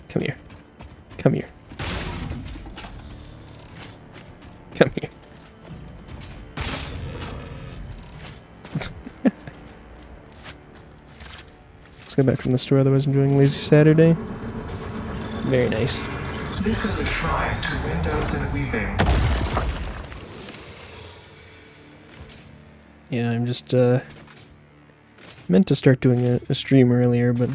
Come here. Come here. Come here. Let's go back from the store, otherwise I'm enjoying Lazy Saturday. Very nice. This is a shrine to windows and weaving. Yeah, I'm just, meant to start doing a stream earlier, but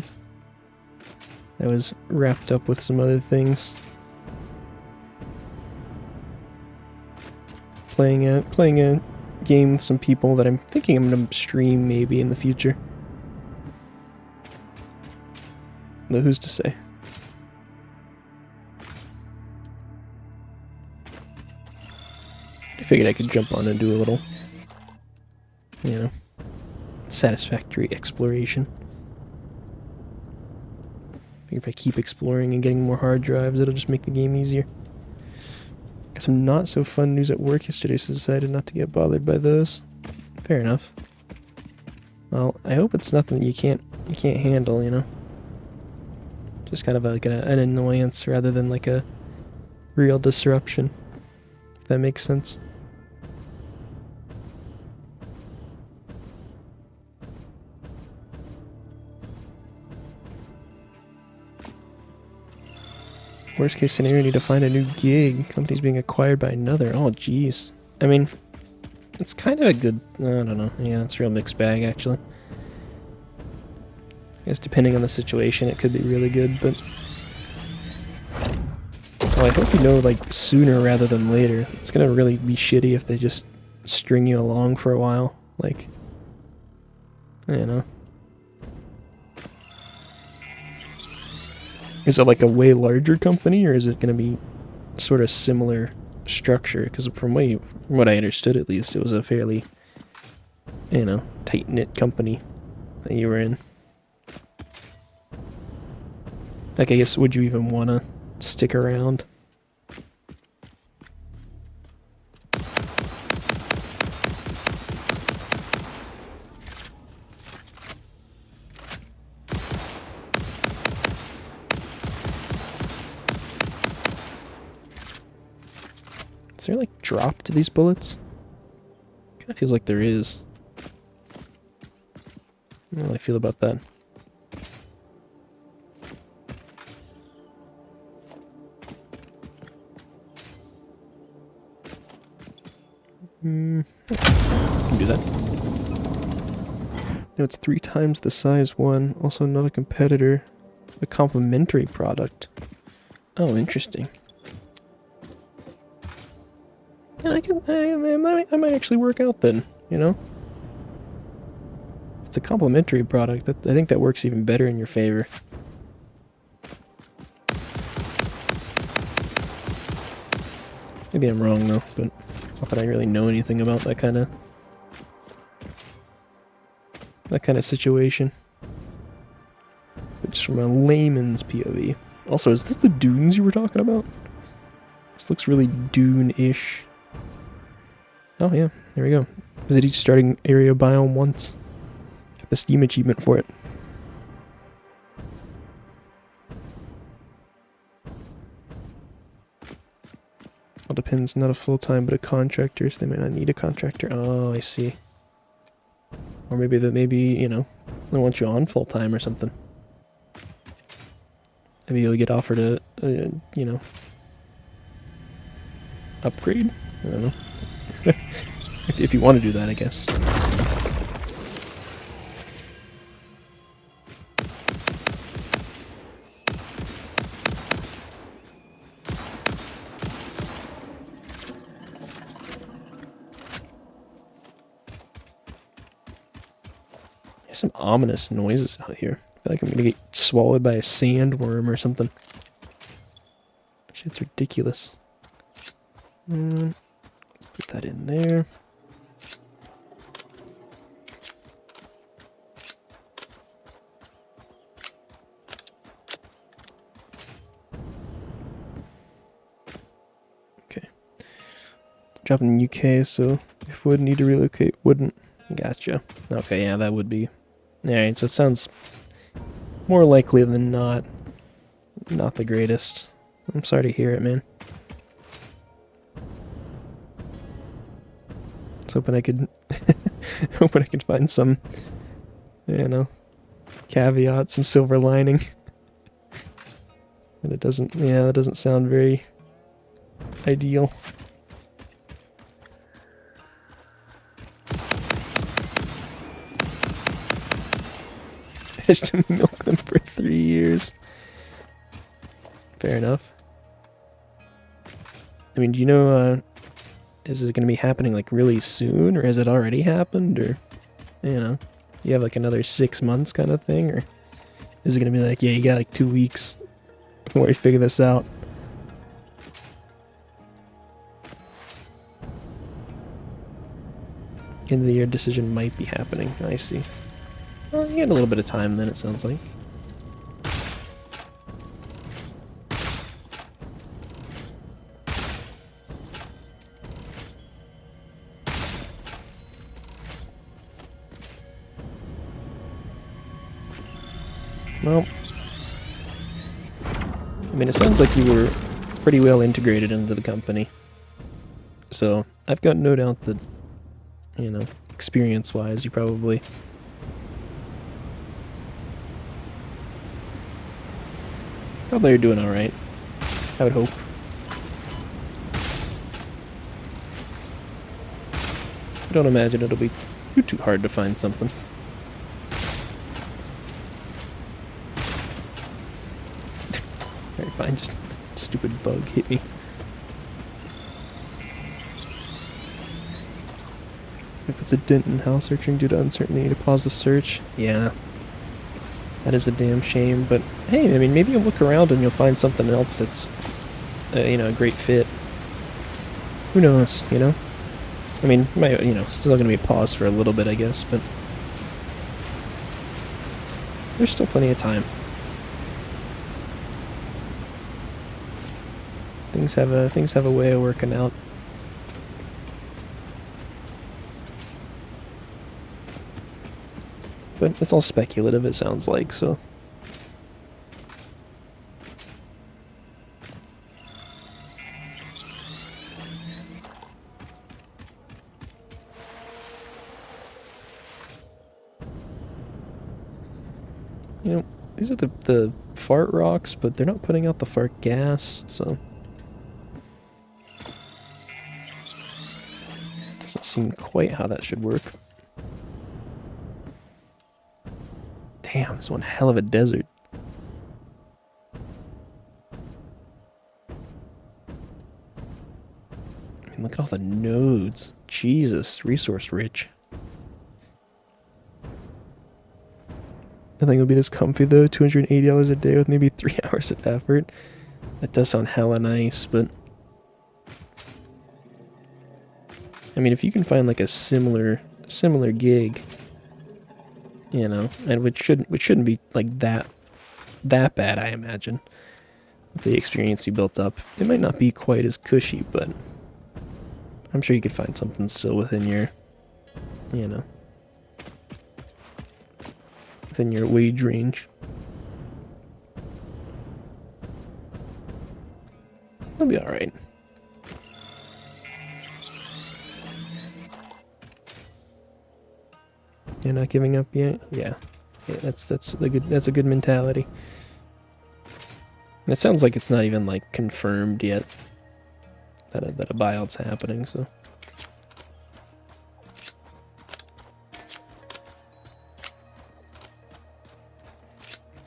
I was wrapped up with some other things. Playing a game with some people that I'm thinking I'm gonna stream maybe in the future. Though who's to say? I figured I could jump on and do a little, you know, satisfactory exploration. I think if I keep exploring and getting more hard drives, it'll just make the game easier. Got some not so fun news at work yesterday, so decided not to get bothered by those. Fair enough. Well, I hope it's nothing you can't handle, you know. Just kind of like an annoyance rather than like a real disruption. If that makes sense. Worst case scenario, need to find a new gig. Company's being acquired by another. Oh, jeez. I mean, it's kind of a good... I don't know. Yeah, it's a real mixed bag, actually. I guess depending on the situation, it could be really good, but... Well, I hope you know, like, sooner rather than later. It's gonna really be shitty if they just string you along for a while. Like... I don't know. Is it like a way larger company, or is it going to be sort of similar structure? Because from what I understood, at least, it was a fairly, you know, tight-knit company that you were in. Like, I guess, would you even want to stick around? Is there, like, drop to these bullets? Kinda feels like there is. I don't know how I feel about that. Can do that. No, it's 3 times the size one. Also not a competitor. A complementary product. Oh, interesting. Yeah, I might actually work out then, you know? It's a complementary product. I think that works even better in your favor. Maybe I'm wrong though, but not that I really know anything about that kind of situation. But just from a layman's POV. Also, is this the dunes you were talking about? This looks really Dune-ish. Oh yeah, there we go. Visit each starting area biome once. Get the Steam achievement for it. All depends, not a full-time, but a contractor, so they might not need a contractor. Oh, I see. Or maybe, you know, they want you on full-time or something. Maybe you'll get offered a you know, upgrade? I don't know. If you want to do that, I guess. There's some ominous noises out here. I feel like I'm gonna get swallowed by a sandworm or something. Shit's ridiculous. Let's put that in there. Okay. Job in the UK, so if would need to relocate, wouldn't. Gotcha. Okay, yeah, that would be. Alright, so it sounds more likely than not the greatest. I'm sorry to hear it, man. I was hoping I could hoping I could find some, you know, caveat, some silver lining. And it doesn't, yeah, that doesn't sound very ideal. I just milk them for 3 years. Fair enough. I mean, do you know, is it going to be happening like really soon, or has it already happened, or, you know, you have like another 6 months kind of thing, or is it going to be like, yeah, you got like 2 weeks before you figure this out? End of the year decision might be happening. I see. Well, you get a little bit of time then, it sounds like. Well, I mean, it sounds like you were pretty well integrated into the company. So, I've got no doubt that, you know, experience-wise, you probably are doing alright. I would hope. I don't imagine it'll be too hard to find something. Alright, fine, just stupid bug hit me. If it's a dent in house searching due to uncertainty to pause the search, yeah. That is a damn shame, but hey, I mean, maybe you'll look around and you'll find something else that's, you know, a great fit. Who knows, you know? I mean, might, you know, still gonna be a pause for a little bit, I guess, but there's still plenty of time. Things have a way of working out. But it's all speculative, it sounds like, so. You know, these are the fart rocks, but they're not putting out the fart gas, so. Doesn't seem quite how that should work. Damn, this is one hell of a desert. I mean, look at all the nodes. Jesus, resource rich. Nothing will be this comfy though. $280 a day with maybe 3 hours of effort. That does sound hella nice, but I mean, if you can find like a similar gig, you know, and which shouldn't be like that bad, I imagine. With the experience you built up, it might not be quite as cushy, but I'm sure you could find something still within your, you know, within your wage range. It'll be all right. You're not giving up yet? Yeah. Yeah, that's a good mentality. And it sounds like it's not even like confirmed yet that a buyout's happening, so.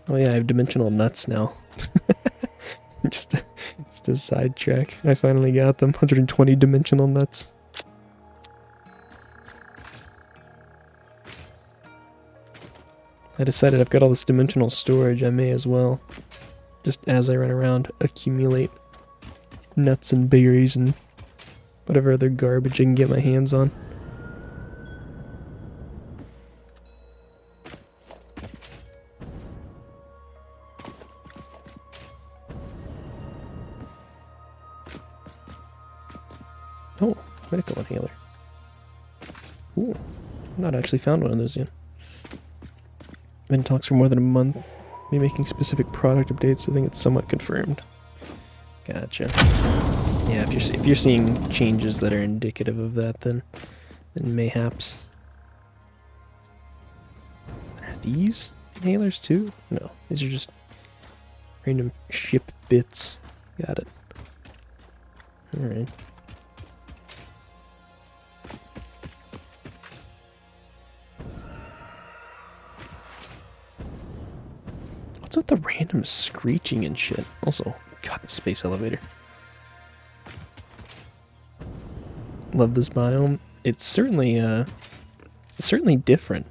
Oh yeah, I have dimensional nuts now. just a sidetrack. I finally got them. 120 dimensional nuts. I decided I've got all this dimensional storage, I may as well, just as I run around, accumulate nuts and berries and whatever other garbage I can get my hands on. Oh, medical inhaler. Ooh, I've not actually found one of those yet. Been in talks for more than a month. Be making specific product updates. I think it's somewhat confirmed. Gotcha. Yeah, if you're seeing changes that are indicative of that, then mayhaps. Are these inhalers too? No, these are just random ship bits. Got it. All right. What's with the random screeching and shit? Also, God, the space elevator. Love this biome. It's certainly different.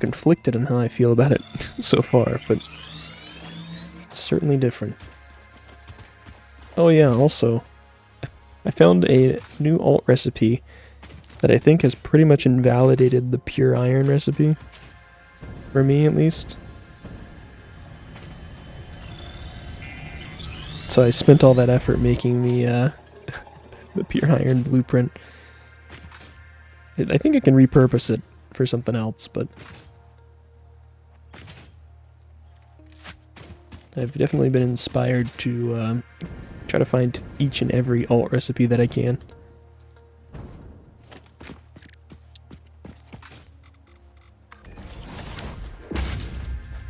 Conflicted on how I feel about it so far, but it's certainly different. Oh yeah, also, I found a new alt recipe that I think has pretty much invalidated the pure iron recipe. For me, at least. So I spent all that effort making the the pure iron blueprint. I think I can repurpose it for something else, but I've definitely been inspired to try to find each and every alt recipe that I can.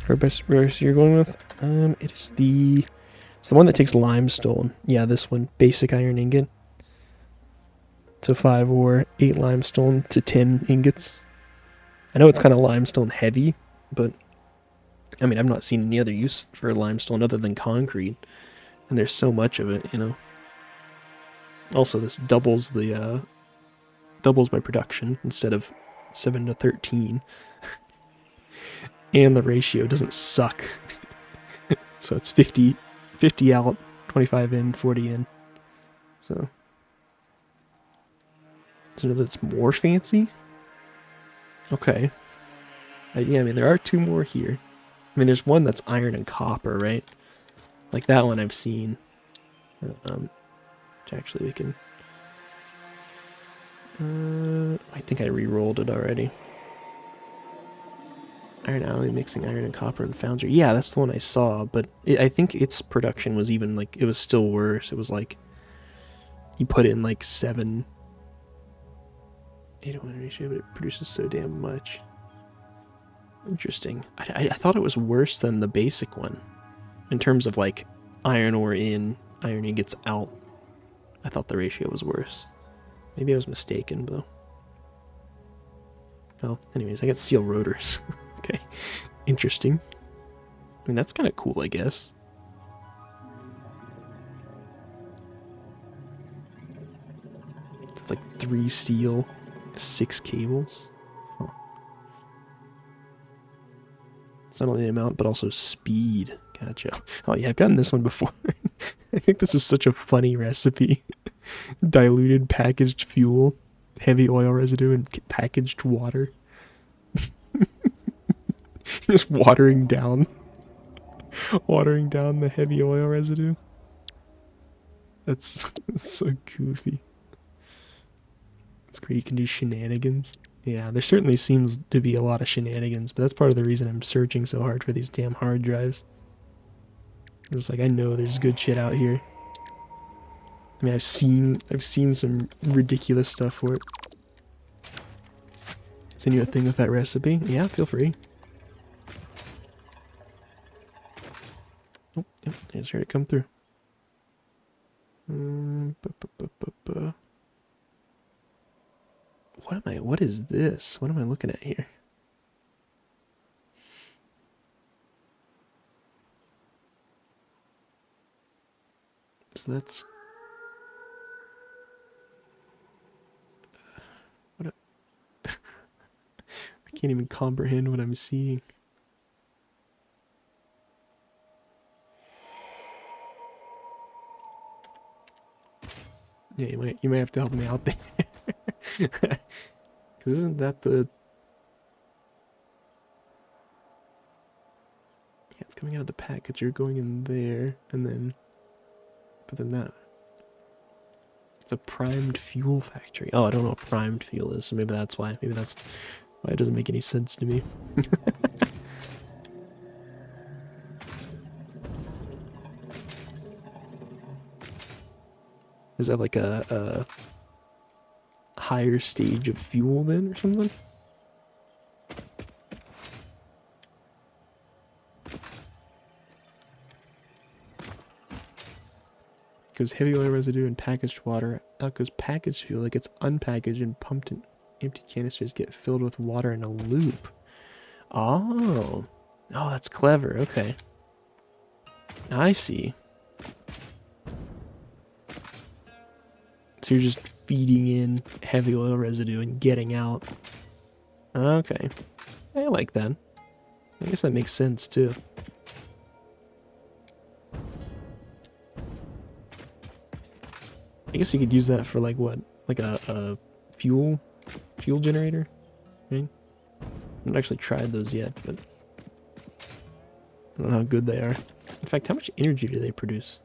Herbis you're going with? It's the one that takes limestone. Yeah, this one, basic iron ingot. So 5 ore, 8 limestone to 10 ingots. I know it's kind of limestone heavy, but I mean, I've not seen any other use for limestone other than concrete, and there's so much of it, you know. Also, this doubles the doubles my production instead of 7 to 13, and the ratio doesn't suck. So it's 50 out, 25 in, 40 in. So that's more fancy. Okay. Yeah, I mean, there are 2 more here. I mean, there's one that's iron and copper, right? Like that one I've seen. Which actually we can... I think I re-rolled it already. Iron Alley mixing iron and copper and foundry. Yeah, that's the one I saw, but I think its production was even, like, it was still worse. It was like, you put in like 7... 8-1 ratio, but it produces so damn much. Interesting. I thought it was worse than the basic one. In terms of, like, iron ore in, iron ingots out. I thought the ratio was worse. Maybe I was mistaken, though. Oh, anyways, I got steel rotors. Okay. Interesting. I mean, that's kind of cool, I guess. It's like 3 steel, 6 cables. Huh. It's not only the amount, but also speed. Gotcha. Oh yeah, I've gotten this one before. I think this is such a funny recipe. Diluted packaged fuel, heavy oil residue, and packaged water. Just watering down the heavy oil residue. That's so goofy. It's great. You can do shenanigans. Yeah, there certainly seems to be a lot of shenanigans, but that's part of the reason I'm searching so hard for these damn hard drives. I'm just like, I know there's good shit out here. I mean, I've seen some ridiculous stuff for it. Send you a thing with that recipe? Yeah, feel free. Oh, yep, I just heard it come through. What is this? What am I looking at here? So that's... I can't even comprehend what I'm seeing. Yeah, you might have to help me out there. Because isn't that the... Yeah, it's coming out of the package. You're going in there, and then... But then that... It's a primed fuel factory. Oh, I don't know what primed fuel is, so maybe that's why. Maybe that's why it doesn't make any sense to me. Is that like a higher stage of fuel then, or something? Goes heavy oil residue and packaged water. Out goes packaged fuel that gets unpackaged and pumped in empty canisters get filled with water in a loop. Oh. Oh, that's clever. Okay. I see. So you're just feeding in heavy oil residue and getting out. Okay. I like that. I guess that makes sense too. I guess you could use that for like what? Like a fuel generator, right? I haven't actually tried those yet, but I don't know how good they are. In fact, how much energy do they produce?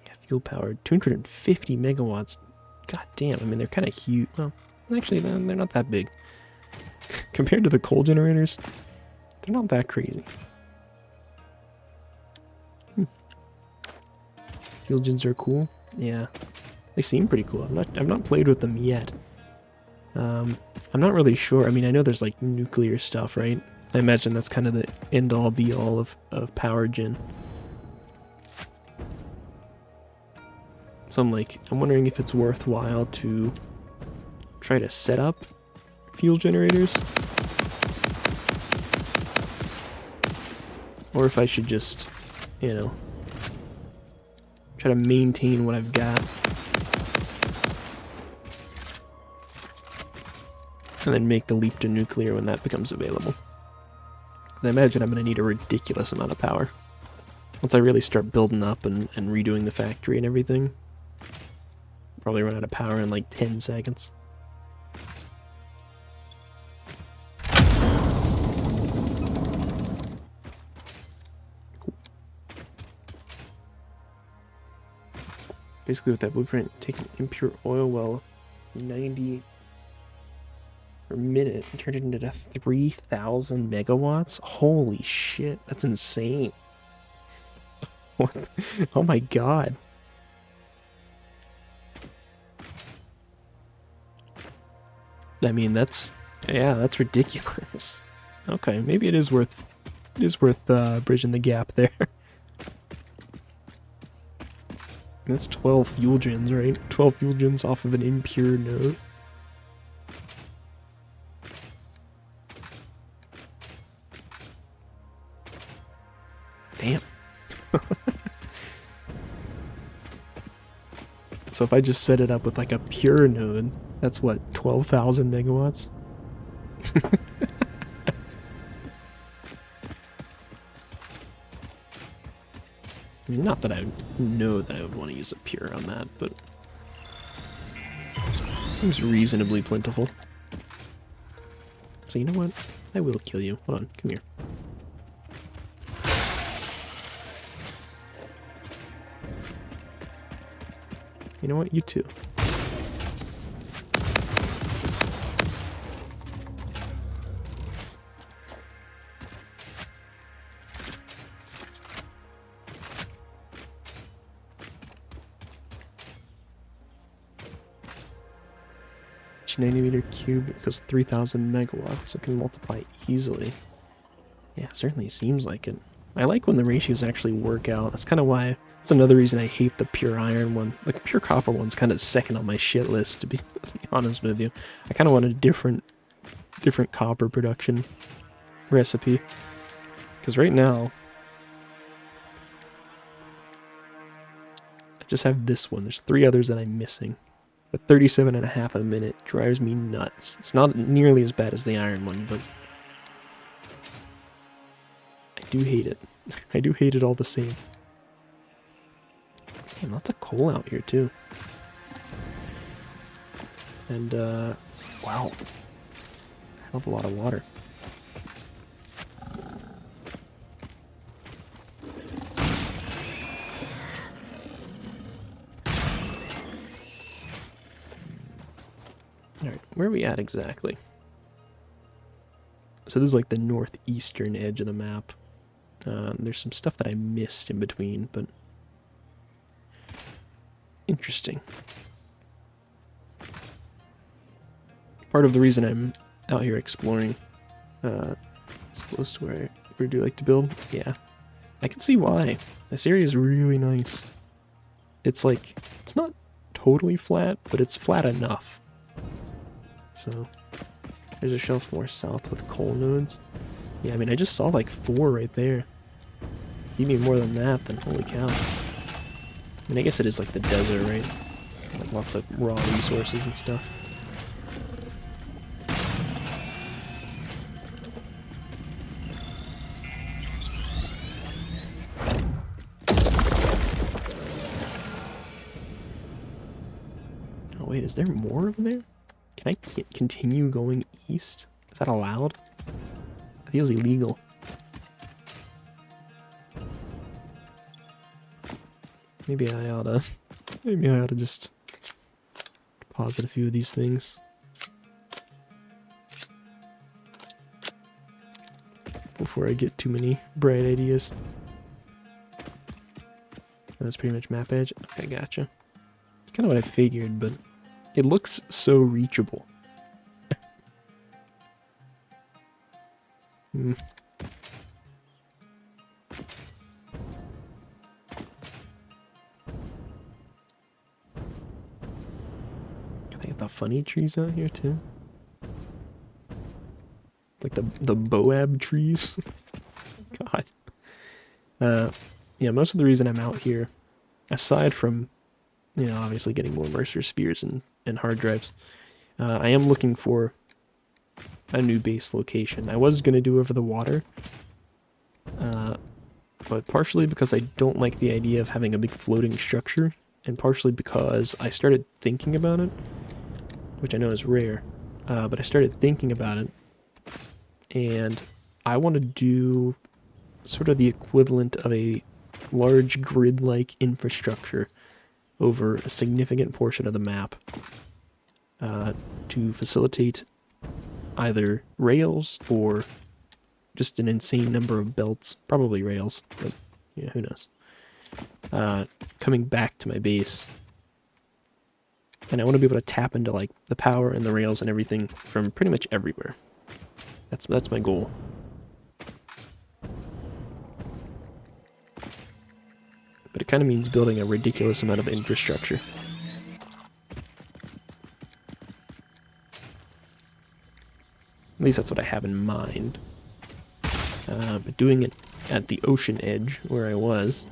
Yeah, fuel powered, 250 megawatts. God damn, I mean, they're kind of huge. Well, actually, they're not that big. Compared to the coal generators, they're not that crazy. Fuel gens are cool. Yeah, they seem pretty cool. I've not played with them yet. I'm not really sure. I mean, I know there's like nuclear stuff, right? I imagine that's kind of the end-all be-all of power gen. So I'm wondering if it's worthwhile to try to set up fuel generators, or if I should just, you know, try to maintain what I've got. And then make the leap to nuclear when that becomes available. I imagine I'm going to need a ridiculous amount of power. Once I really start building up and redoing the factory and everything. Probably run out of power in like 10 seconds. Cool. Basically with that blueprint, taking impure oil well 90 per minute and turn it into 3,000 megawatts. Holy shit, that's insane. What? Oh my god. I mean, that's ridiculous. Okay, maybe it is worth bridging the gap there. That's 12 fuel gens, right? 12 fuel gens off of an impure node. Damn. So if I just set it up with like a pure node, that's what, 12,000 megawatts? I mean, not that I know that I would want to use a pure on that, but seems reasonably plentiful. So you know what? I will kill you. Hold on, come here. You know what? You too. Each 90-meter cube equals 3,000 megawatts, so it can multiply easily. Yeah, certainly seems like it. I like when the ratios actually work out. That's kind of why. That's another reason I hate the pure iron one. The pure copper one's kind of second on my shit list, to be honest with you. I kind of want a different copper production recipe. Because right now, I just have this one. There's 3 others that I'm missing. But 37.5 a minute drives me nuts. It's not nearly as bad as the iron one, but I do hate it. I do hate it all the same. Damn, lots of coal out here too. And, wow. Hell of a lot of water. Alright, where are we at exactly? So this is like the northeastern edge of the map. There's some stuff that I missed in between, but interesting. Part of the reason I'm out here exploring is close to where I do like to build. Yeah, I can see why. This area is really nice. It's like, it's not totally flat, but it's flat enough. So, there's a shelf more south with coal nodes. Yeah, I mean, I just saw like 4 right there. You need more than that, then holy cow. I mean, I guess it is like the desert, right? Like lots of raw resources and stuff. Oh wait, is there more over there? Can I continue going east? Is that allowed? It feels illegal. Maybe I oughta just deposit a few of these things. Before I get too many bright ideas. That's pretty much map edge. Okay, gotcha. It's kind of what I figured, but it looks so reachable. Hmm. Can I get the funny trees out here too? Like the Boab trees? God. Yeah, most of the reason I'm out here, aside from, you know, obviously getting more Mercer spheres and hard drives, I am looking for a new base location. I was going to do over the water, but partially because I don't like the idea of having a big floating structure, and partially because I started thinking about it, which I know is rare, but I started thinking about it, and I want to do sort of the equivalent of a large grid-like infrastructure over a significant portion of the map to facilitate either rails or just an insane number of belts, probably rails, but yeah, who knows, coming back to my base. And I want to be able to tap into like the power and the rails and everything from pretty much everywhere. That's my goal. But it kind of means building a ridiculous amount of infrastructure. At least that's what I have in mind. But doing it at the ocean edge, where I was,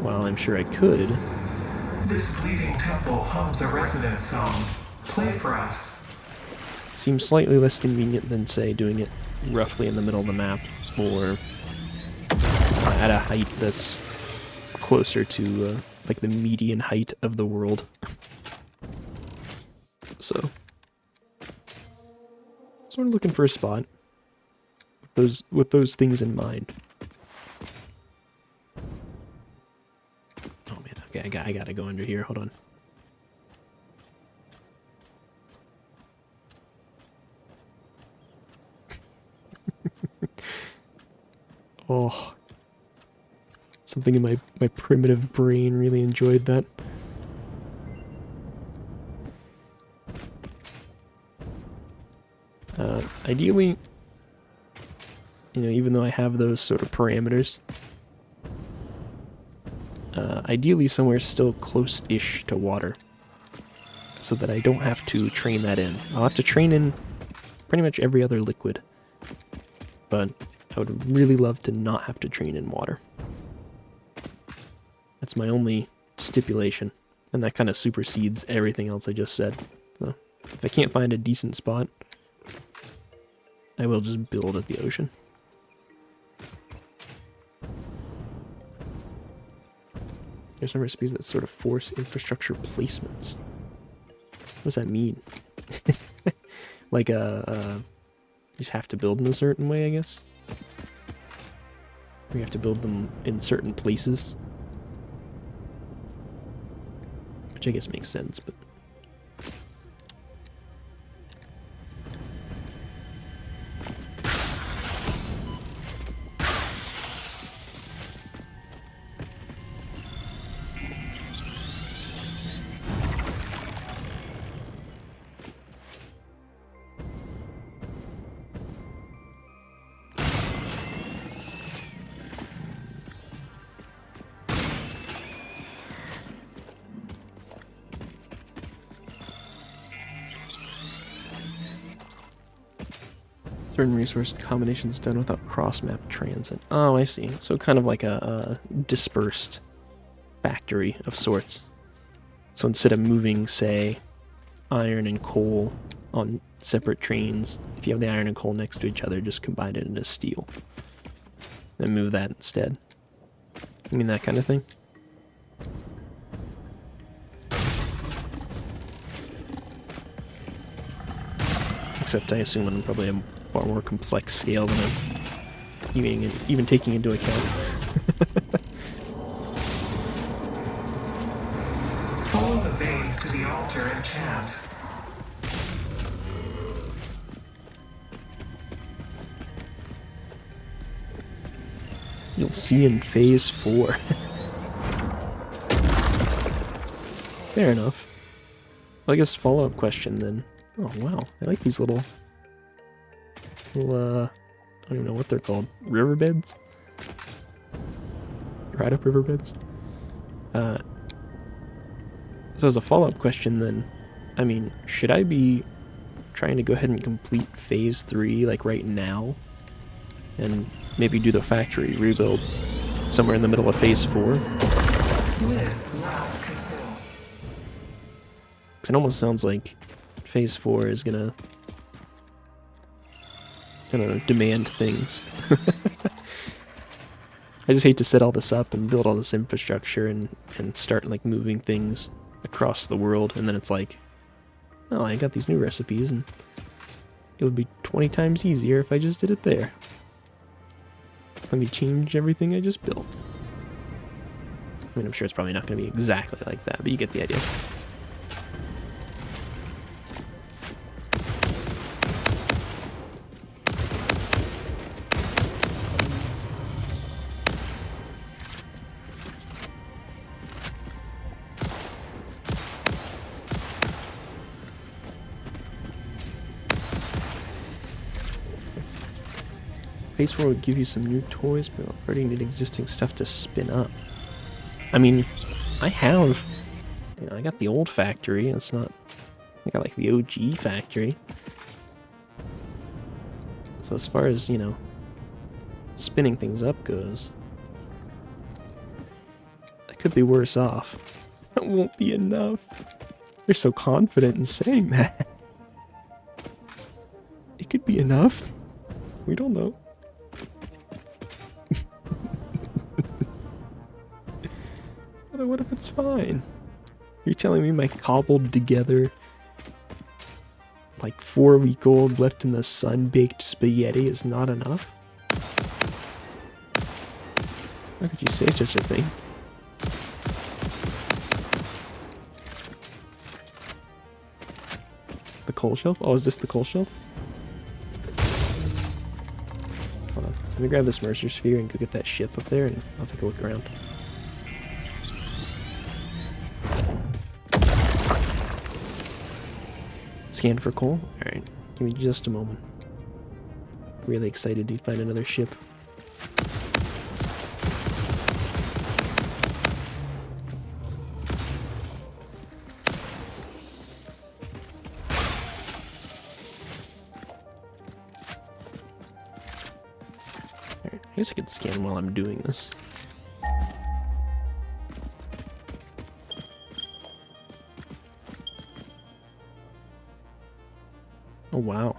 while I'm sure I could... This bleeding temple hums a resonance song. Play for us. Seems slightly less convenient than, say, doing it roughly in the middle of the map, or at a height that's closer to, like, the median height of the world. So, sort of looking for a spot with those things in mind. Oh man, okay, I gotta go under here. Hold on. Oh, something in my primitive brain really enjoyed that. Ideally, you know, even though I have those sort of parameters, ideally somewhere still close-ish to water, so that I don't have to train that in. I'll have to train in pretty much every other liquid, but I would really love to not have to train in water. That's my only stipulation, and that kind of supersedes everything else I just said. So, if I can't find a decent spot, I will just build at the ocean. There's some recipes that sort of force infrastructure placements. What does that mean? Like you just have to build in a certain way, I guess. Or you have to build them in certain places. Which I guess makes sense, but... Certain resource combinations done without cross-map transit. Oh, I see. So kind of like a dispersed factory of sorts. So instead of moving, say, iron and coal on separate trains, if you have the iron and coal next to each other, just combine it into steel. And move that instead. I mean, that kind of thing. Except I assume on probably a far more complex scale than I'm even taking into account. Follow the veins to the altar and chant. You'll see in Phase 4. Fair enough. Well, I guess follow-up question then. Oh wow, I like these little, I don't even know what they're called. Riverbeds? Dried up riverbeds? So as a follow-up question then, I mean, should I be trying to go ahead and complete Phase 3 like right now? And maybe do the factory rebuild somewhere in the middle of Phase 4? Because it almost sounds like Phase 4 is gonna demand things. I just hate to set all this up and build all this infrastructure and start like moving things across the world, and then it's like, oh, I got these new recipes and it would be 20 times easier if I just did it there. Let me change everything I just built. I mean, I'm sure it's probably not going to be exactly like that, but you get the idea. Phase 4 would give you some new toys, but already need existing stuff to spin up. I mean, I have... You know, I got the old factory, it's not... I got like the OG factory. So as far as, you know, spinning things up goes, I could be worse off. That won't be enough. You're so confident in saying that. It could be enough. We don't know. What if it's fine? You're telling me my cobbled together, like 4-week-old left in the sun baked spaghetti is not enough? How could you say such a thing? The coal shelf? Oh, is this the coal shelf? Hold on. Let me grab this Mercer Sphere and go get that ship up there and I'll take a look around. Scan for coal? Alright, give me just a moment. Really excited to find another ship. Alright, I guess I could scan while I'm doing this. Oh, wow.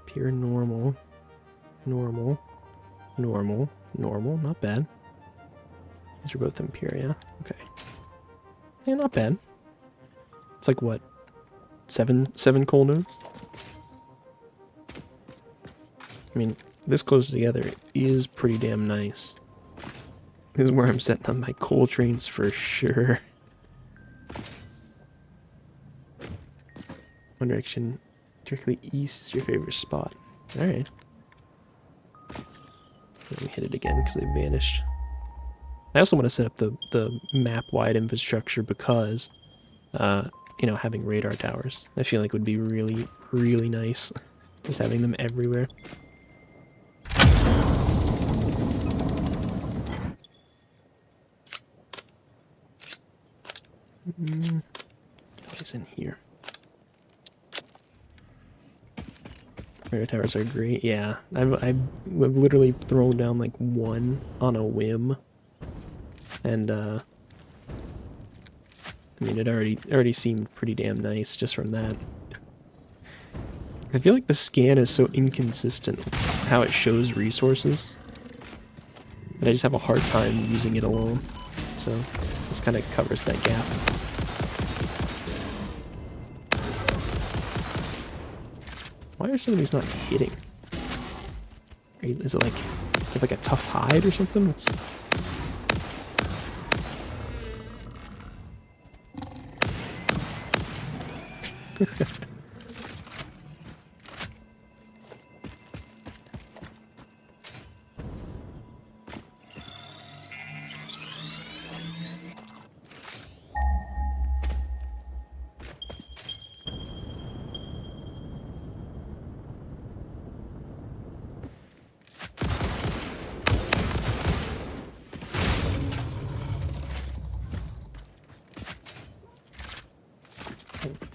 Pure normal. Normal. Normal. Normal. Not bad. These are both impure, yeah? Okay. Yeah, not bad. It's like what? Seven coal nodes? I mean, this close together is pretty damn nice. This is where I'm setting up my coal trains for sure. One direction, directly east is your favorite spot. Alright. Let me hit it again because they vanished. I also want to set up the map-wide infrastructure because, you know, having radar towers, I feel like would be really, really nice. Just having them everywhere. What's in here? Radar towers are great. Yeah, I've literally thrown down like one on a whim, and I mean it already seemed pretty damn nice just from that. I feel like the scan is so inconsistent how it shows resources that I just have a hard time using it alone. So this kind of covers that gap. Why are some of these not hitting? Is it like, you have like a tough hide or something? It's...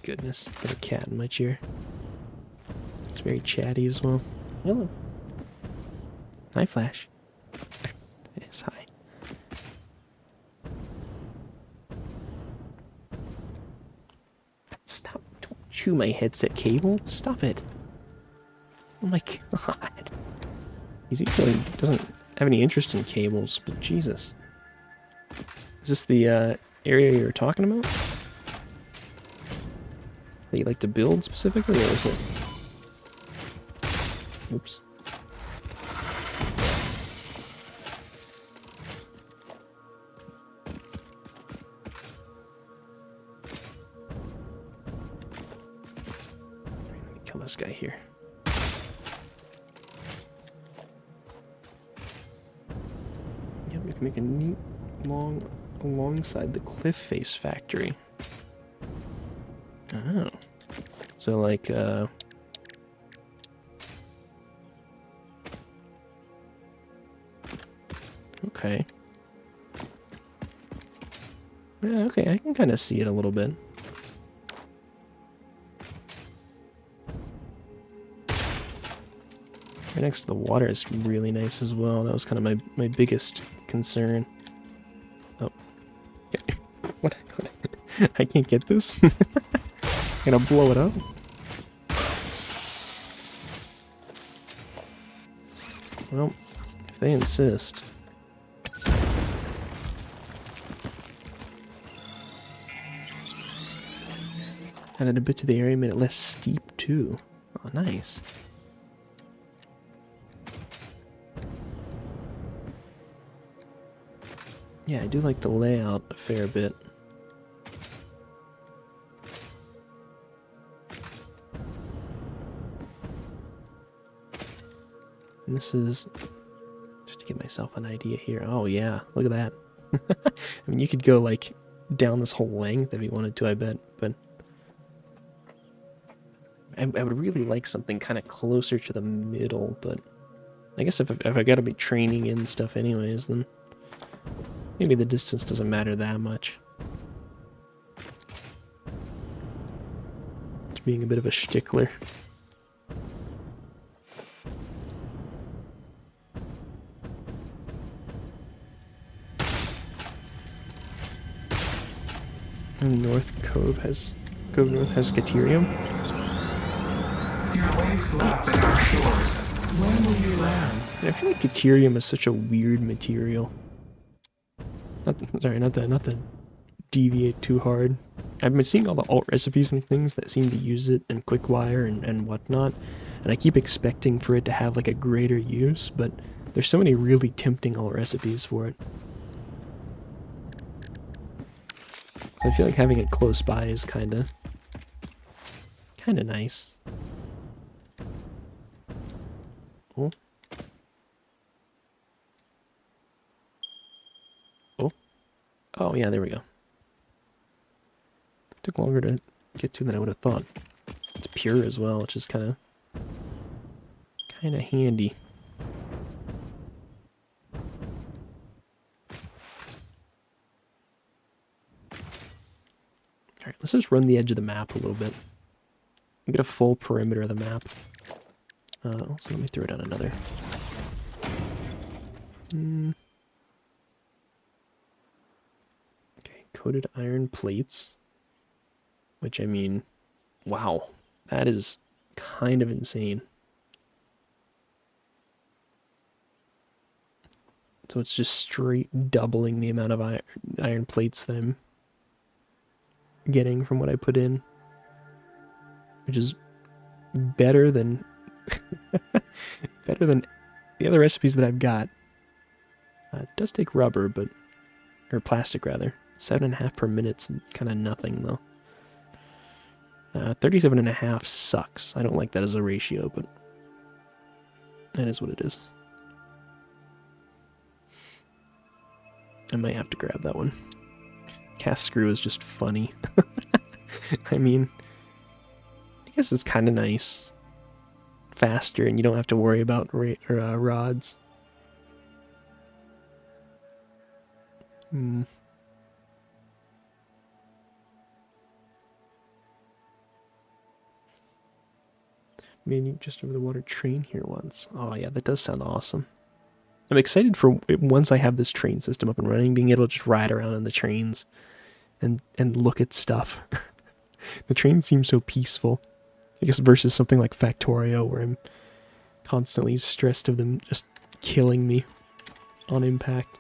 Goodness, got a cat in my chair. It's very chatty as well. Hello. Hi, Flash. Yes, hi. Stop. Don't chew my headset cable. Stop it. Oh my god. He usually doesn't have any interest in cables, but Jesus. Is this the area you were talking about? That you like to build specifically, or is it? Oops. Let me kill this guy here. Yeah, we can make a neat long alongside the cliff face factory. Oh. So like okay. Yeah, okay, I can kind of see it a little bit. Right next to the water is really nice as well. That was kind of my biggest concern. Oh. Okay. What? I can't get this? I'm gonna blow it up? Well, if they insist. Added a bit to the area, made it less steep too. Oh, nice. Yeah, I do like the layout a fair bit. And this is just to give myself an idea here. Oh yeah, look at that. I mean, you could go like down this whole length if you wanted to, I bet, but I would really like something kind of closer to the middle, but I guess if I gotta be training in stuff anyways, then maybe the distance doesn't matter that much. It's being a bit of a stickler. And Cove North has Skaterium. Your waves lap at our shores. When will you land? I feel like Skaterium is such a weird material. Not to deviate too hard. I've been seeing all the alt recipes and things that seem to use it and quick-wire and whatnot, and I keep expecting for it to have like a greater use, but there's so many really tempting alt recipes for it. So I feel like having it close by is kinda nice. Oh. Oh. Oh yeah, there we go. Took longer to get to than I would have thought. It's pure as well, which is kinda handy. Alright, let's just run the edge of the map a little bit. Get a full perimeter of the map. Also, let me throw down another. Okay, coated iron plates. Which, I mean, wow. That is kind of insane. So it's just straight doubling the amount of iron plates that I'm getting from what I put in. Which is better than better than the other recipes that I've got. It does take rubber, but or plastic rather. 7.5 per minute's kind of nothing though. 37.5 sucks. I don't like that as a ratio, but that is what it is. I might have to grab that one. Cast screw is just funny. I mean, I guess it's kind of nice. Faster, and you don't have to worry about rods. Maybe just over the water train here once. Oh yeah, that does sound awesome. I'm excited for once I have this train system up and running, being able to just ride around on the trains and look at stuff. The trains seem so peaceful. I guess versus something like Factorio where I'm constantly stressed of them just killing me on impact.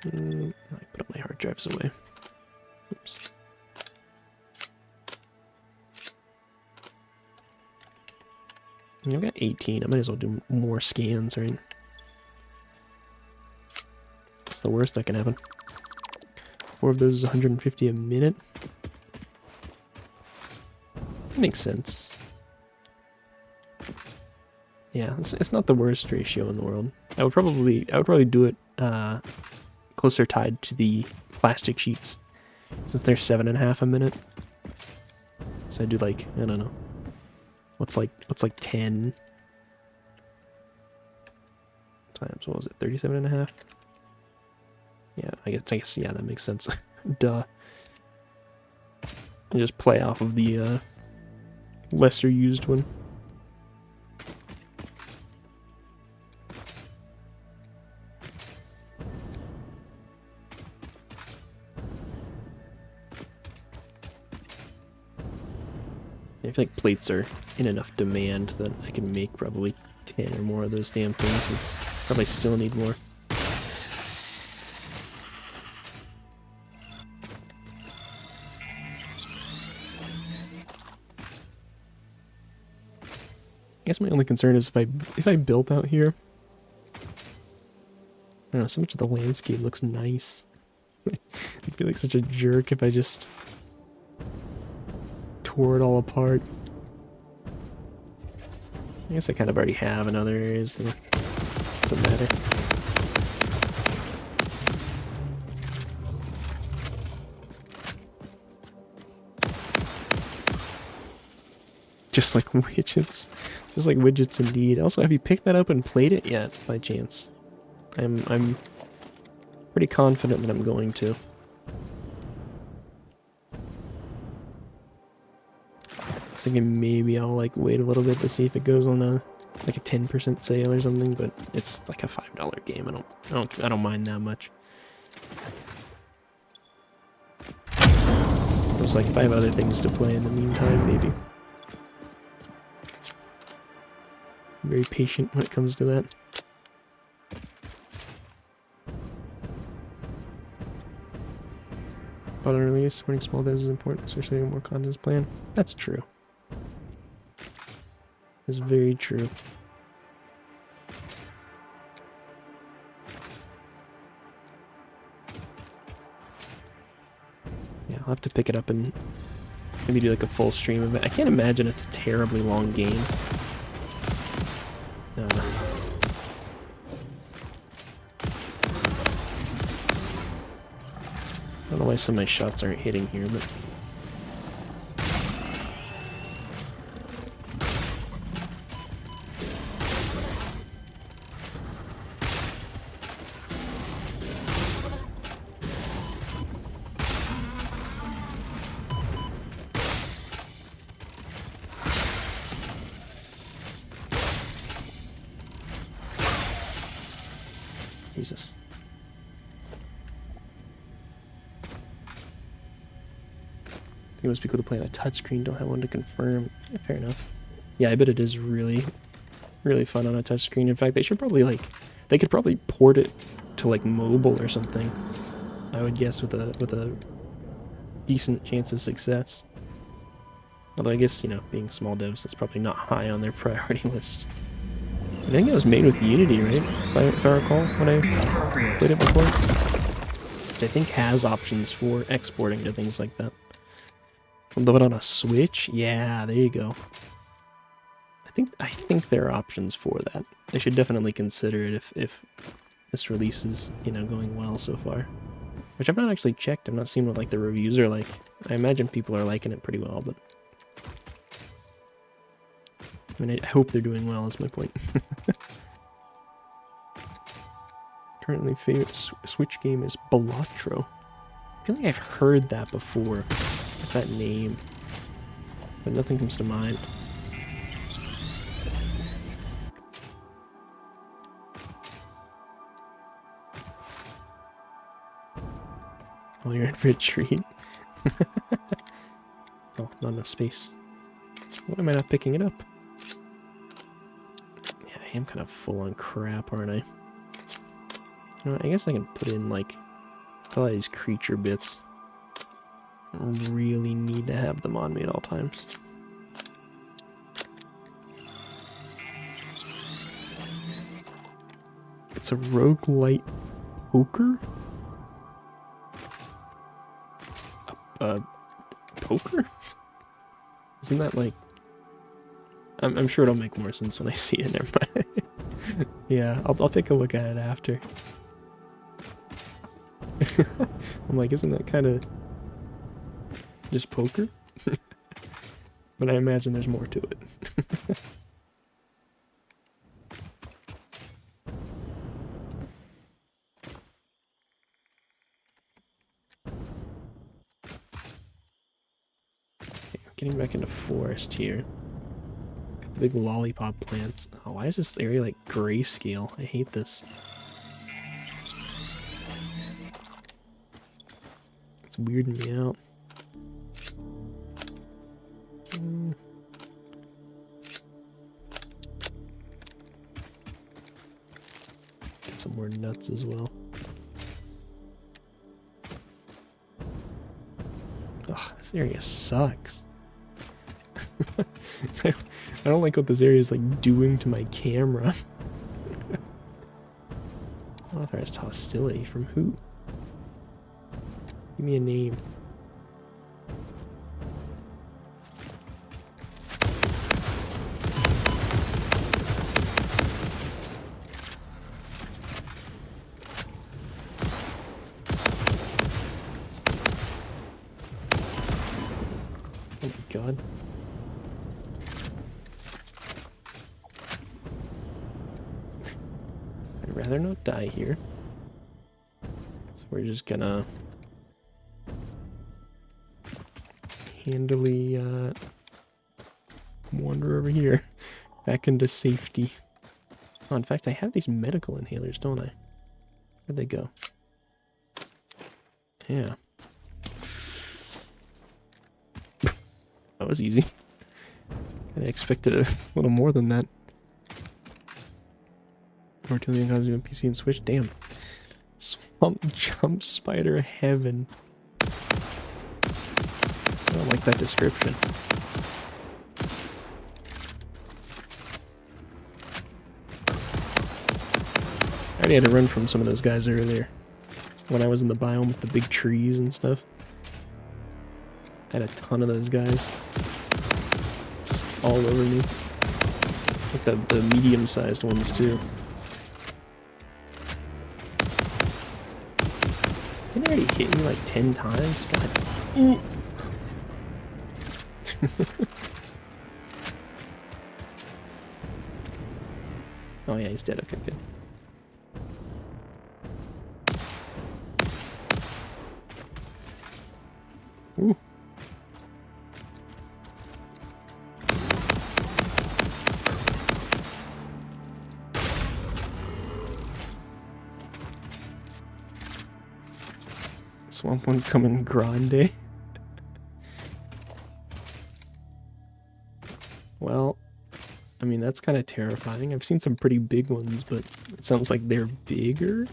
I put up my hard drives away. Oops. I've got 18. I might as well do more scans, right? That's the worst that can happen. 4 of those is 150 a minute. That makes sense. Yeah, it's not the worst ratio in the world. I would probably do it closer tied to the plastic sheets, since they're 7.5 a minute. So I do like, I don't know. What's like 10 times, what was it, 37.5? Yeah, I guess yeah, that makes sense. Duh. And just play off of the lesser used one. I feel like plates are in enough demand that I can make probably 10 or more of those damn things and probably still need more. I guess my only concern is if I built out here, I don't know, so much of the landscape looks nice. I'd feel like such a jerk if I just tore it all apart. I guess I kind of already have in other areas, so it doesn't matter. Just like widgets. Just like widgets indeed. Also, have you picked that up and played it yet, by chance? I'm pretty confident that I'm going to. I was thinking maybe I'll like wait a little bit to see if it goes on a 10% sale or something, but it's like a $5 game. I don't mind that much. There's like 5 other things to play in the meantime, maybe. I'm very patient when it comes to that. Product release, supporting small devs is important, especially when more content is planned. That's true. That's very true. Yeah, I'll have to pick it up and maybe do like a full stream of it. I can't imagine it's a terribly long game. I don't know why some of my shots aren't hitting here, but... Jesus. I think most people who play on a touchscreen don't have one to confirm. Yeah, fair enough. Yeah, I bet it is really, really fun on a touchscreen. In fact, they should probably they could probably port it to like mobile or something. I would guess with a decent chance of success. Although I guess, you know, being small devs, that's probably not high on their priority list. I think it was made with Unity, right? If I recall, when I played it before. Which I think has options for exporting to things like that. But on a Switch? Yeah, there you go. I think there are options for that. They should definitely consider it if this release is, you know, going well so far. Which I've not actually checked. I've not seen what like the reviews are like. I imagine people are liking it pretty well, but I mean, I hope they're doing well, is my point. Currently favorite Switch game is Balatro. I feel like I've heard that before. What's that name? But nothing comes to mind. Oh, you're in for a treat. Oh, not enough space. Why am I not picking it up? Yeah, I am kind of full on crap, aren't I? You know what, I guess I can put in, like, a lot of these creature bits. I don't really need to have them on me at all times. It's a roguelite poker? Poker? Isn't that like... I'm sure it'll make more sense when I see it, never mind. Yeah, I'll take a look at it after. I'm like, isn't that kind of just poker? But I imagine there's more to it. Okay, getting back into forest here. Got the big lollipop plants. Oh, why is this area like grayscale? I hate this. It's weirding me out. Get some more nuts as well. Ugh, this area sucks. I don't like what this area is like doing to my camera. Unauthorized hostility from who? Give me a name. Oh my god. I'd rather not die here. So we're just gonna handily wander over here back into safety. Oh, in fact, I have these medical inhalers, don't I? Where'd they go? Yeah. That was easy. I expected a little more than that. Or 2 million copies on PC and Switch. Damn. Swamp jump spider heaven. don't like that description. I already had to run from some of those guys earlier. When I was in the biome with the big trees and stuff. I had a ton of those guys. Just all over me. Like the medium-sized ones, too. Didn't it already hit me like 10 times? God. Oh yeah, he's dead. Okay, good. Ooh. Swamp one's coming grande. Well, I mean, that's kind of terrifying. I've seen some pretty big ones, but it sounds like they're bigger.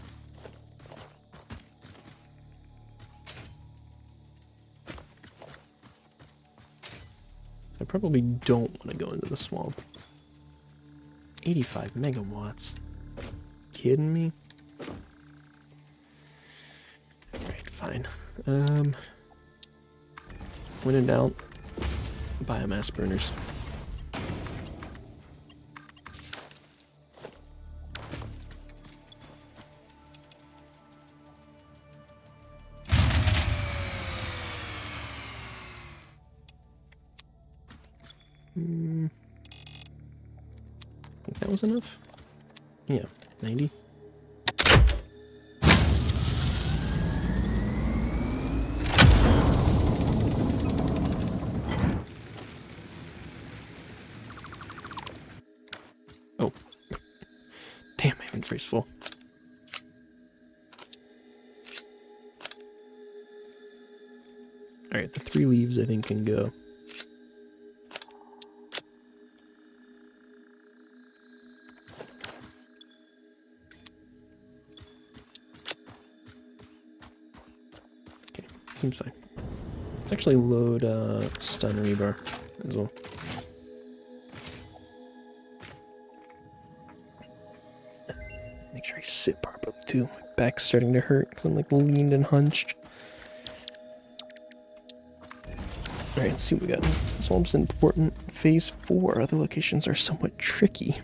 So I probably don't want to go into the swamp. 85 megawatts. Kidding me? Alright, fine. When in doubt, biomass burners. I think that was enough? Yeah, 90. Oh. Damn, my inventory's full. Alright, the 3 leaves I think can go. Seems fine. Let's actually load stun rebar as well. Make sure I sit properly too. My back's starting to hurt because I'm like leaned and hunched. Alright, let's see what we got. Swamp's important. Phase 4. Other locations are somewhat tricky.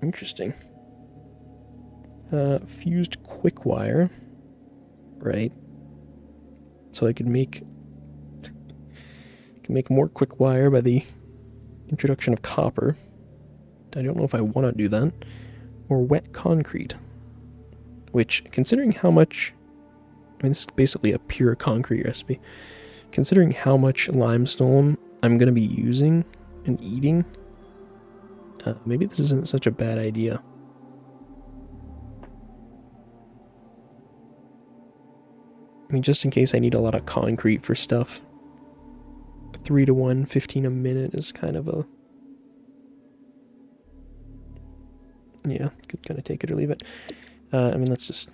Interesting. Fused quick wire. Right. So I could make more quick wire by the introduction of copper. I don't know if I want to do that. Or wet concrete. Which, considering how much... I mean, this is basically a pure concrete recipe. Considering how much limestone I'm going to be using and eating, maybe this isn't such a bad idea. I mean, just in case I need a lot of concrete for stuff. 3 to 1, 15 a minute is kind of a... Yeah, could kind of take it or leave it. I mean, let's just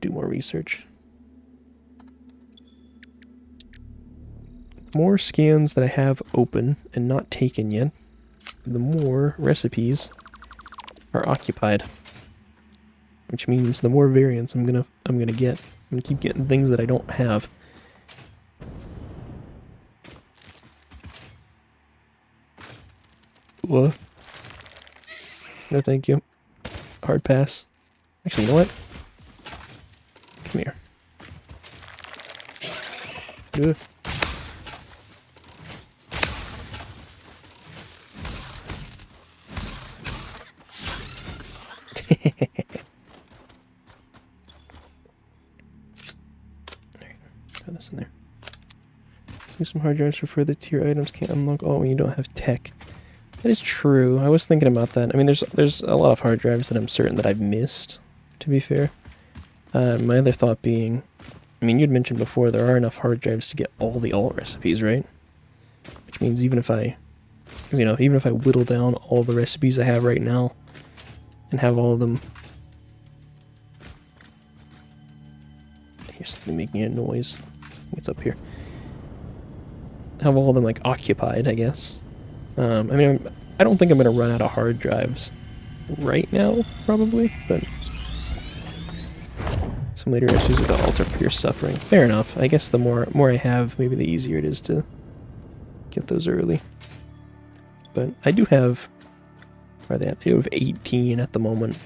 do more research. The more scans that I have open and not taken yet, the more recipes are occupied. Which means the more variants I'm gonna get. I'm gonna keep getting things that I don't have. What? No, thank you. Hard pass. Actually, you know what? Come here. Ugh. Throw this in there. Use some hard drives for further tier items. Can't unlock all when you don't have tech. That is true. I was thinking about that. I mean, there's a lot of hard drives that I'm certain that I've missed, to be fair. My other thought being, I mean, you'd mentioned before there are enough hard drives to get all the alt recipes, right? Which means even if I, you know, even if I whittle down all the recipes I have right now and have all of them. Here's something making a noise. it's up here. Have all of them like occupied, I guess. I mean, I don't think I'm gonna run out of hard drives right now, probably, but some later issues with the alts are pure suffering. Fair enough. I guess the more I have, maybe the easier it is to get those early. But I do have, what are they at? I do have 18 at the moment.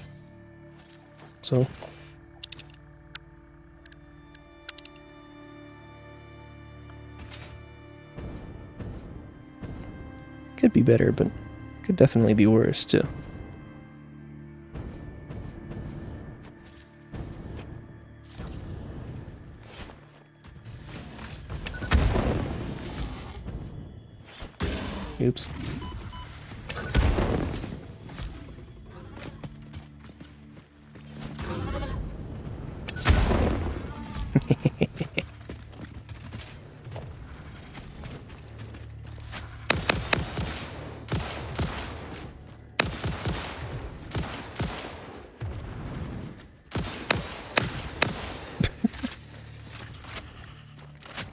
So could be better, but could definitely be worse too. Oops.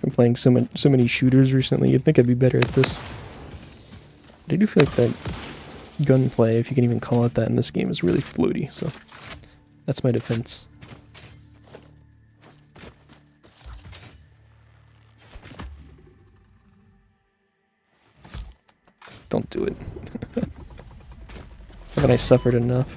I'm playing so many shooters recently. You'd think I'd be better at this. But I do feel like that gunplay, if you can even call it that in this game, is really floaty, so that's my defense. Don't do it. Haven't I suffered enough?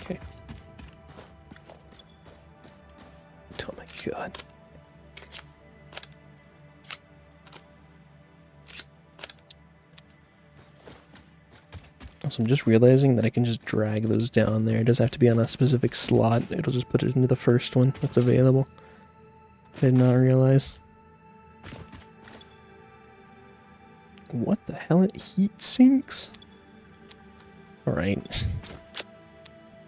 Okay. Oh my god. Also, I'm just realizing that I can just drag those down there. It doesn't have to be on a specific slot. It'll just put it into the first one that's available. I did not realize. What the hell? It heat sinks? Alright.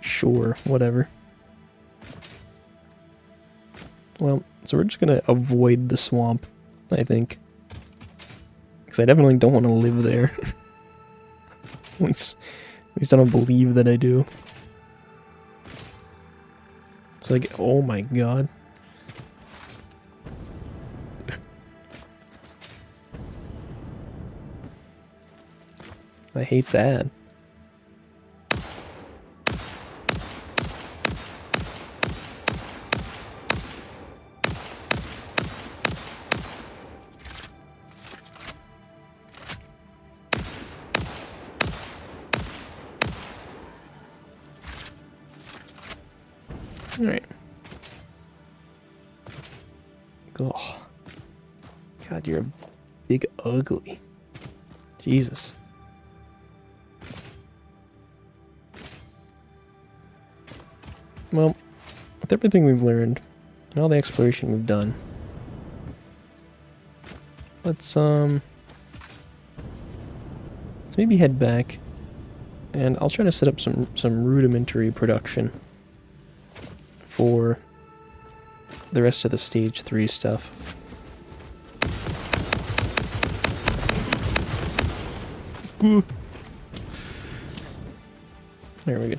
Sure, whatever. Well, so we're just gonna avoid the swamp, I think. Because I definitely don't want to live there. At least I don't believe that I do. It's like, oh my god. I hate that. Alright. Oh. God, you're a big ugly. Jesus. Well, with everything we've learned, and all the exploration we've done, let's maybe head back, and I'll try to set up some rudimentary production for the rest of the stage 3 stuff. Ooh. There we go.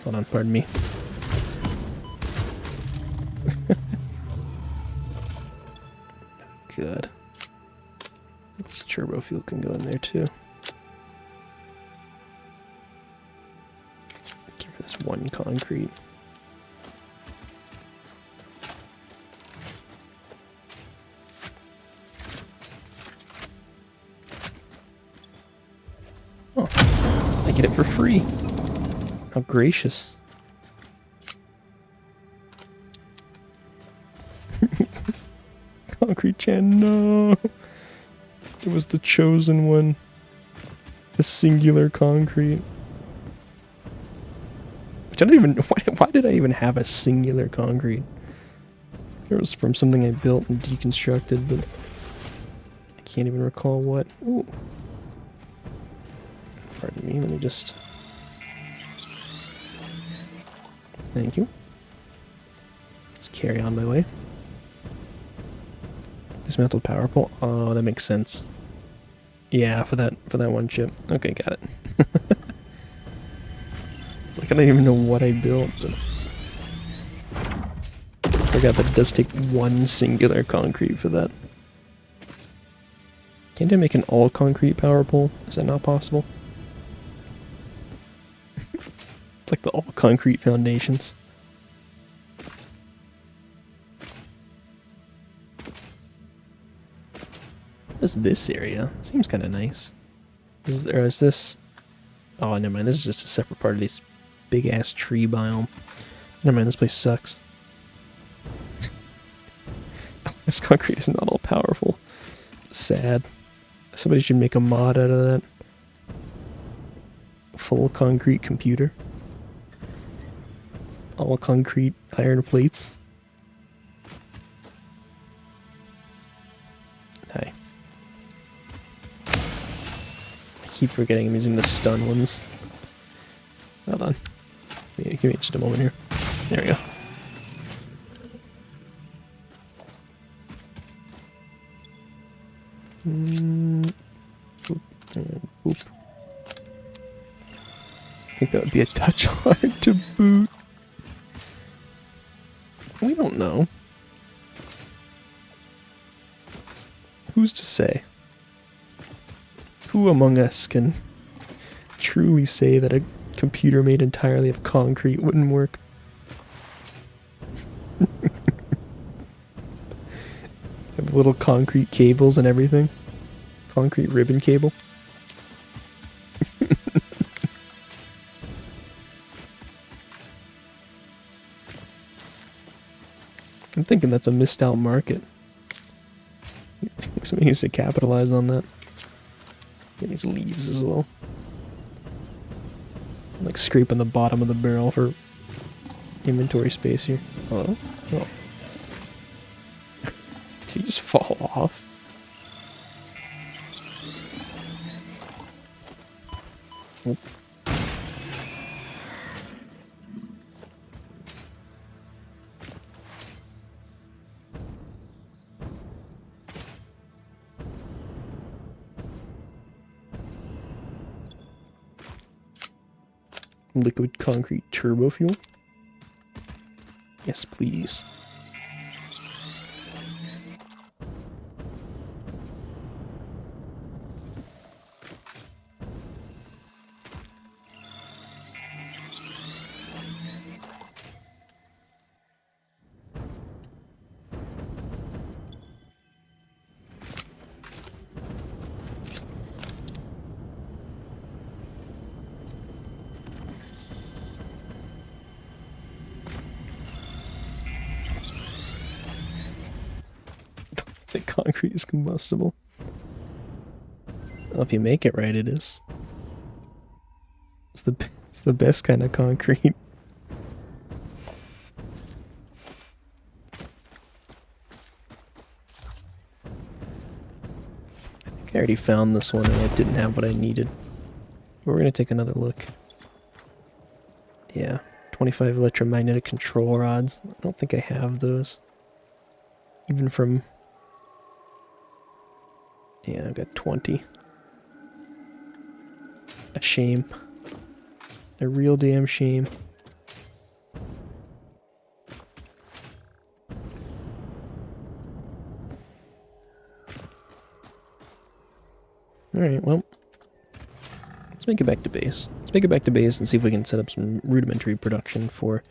Hold on, pardon me. Good. This turbo fuel can go in there too. Give her this one concrete. Oh, I get it for free. How gracious. Concrete Chan, no. It was the chosen one. The singular concrete. Which I don't even... Why did I even have a singular concrete? It was from something I built and deconstructed, but... I can't even recall what. Ooh. Pardon me, let me just... Thank you. Just carry on my way. Dismantled power pole. Oh, that makes sense. Yeah, for that one chip. Okay, got it. It's like I don't even know what I built, but I forgot that it does take one singular concrete for that. Can't I make an all concrete power pole? Is that not possible? It's like the all concrete foundations. What's this area? Seems kind of nice. Is this... Oh, never mind. This is just a separate part of this big-ass tree biome. Never mind. This place sucks. This concrete is not all powerful. Sad. Somebody should make a mod out of that. Full concrete computer. All concrete iron plates. Hi. I keep forgetting I'm using the stun ones. Hold on. Give me just a moment here. There we go. Boop, and boop. I think that would be a touch hard to boot. We don't know. Who's to say? Who among us can truly say that a computer made entirely of concrete wouldn't work? Have little concrete cables and everything. Concrete ribbon cable. I'm thinking that's a missed out market. Somebody needs to capitalize on that. Get these leaves as well. I'm like scraping the bottom of the barrel for inventory space here. Hello? Oh. Did he just fall off? Oh. Liquid concrete turbo fuel? Yes, please. The concrete is combustible. Well, if you make it right, it is. It's the best kind of concrete. I think I already found this one and I didn't have what I needed. But we're gonna take another look. Yeah, 25 electromagnetic control rods. I don't think I have those. Even from... Yeah, I've got 20. A shame. A real damn shame. Alright, well. Let's make it back to base. Let's make it back to base and see if we can set up some rudimentary production for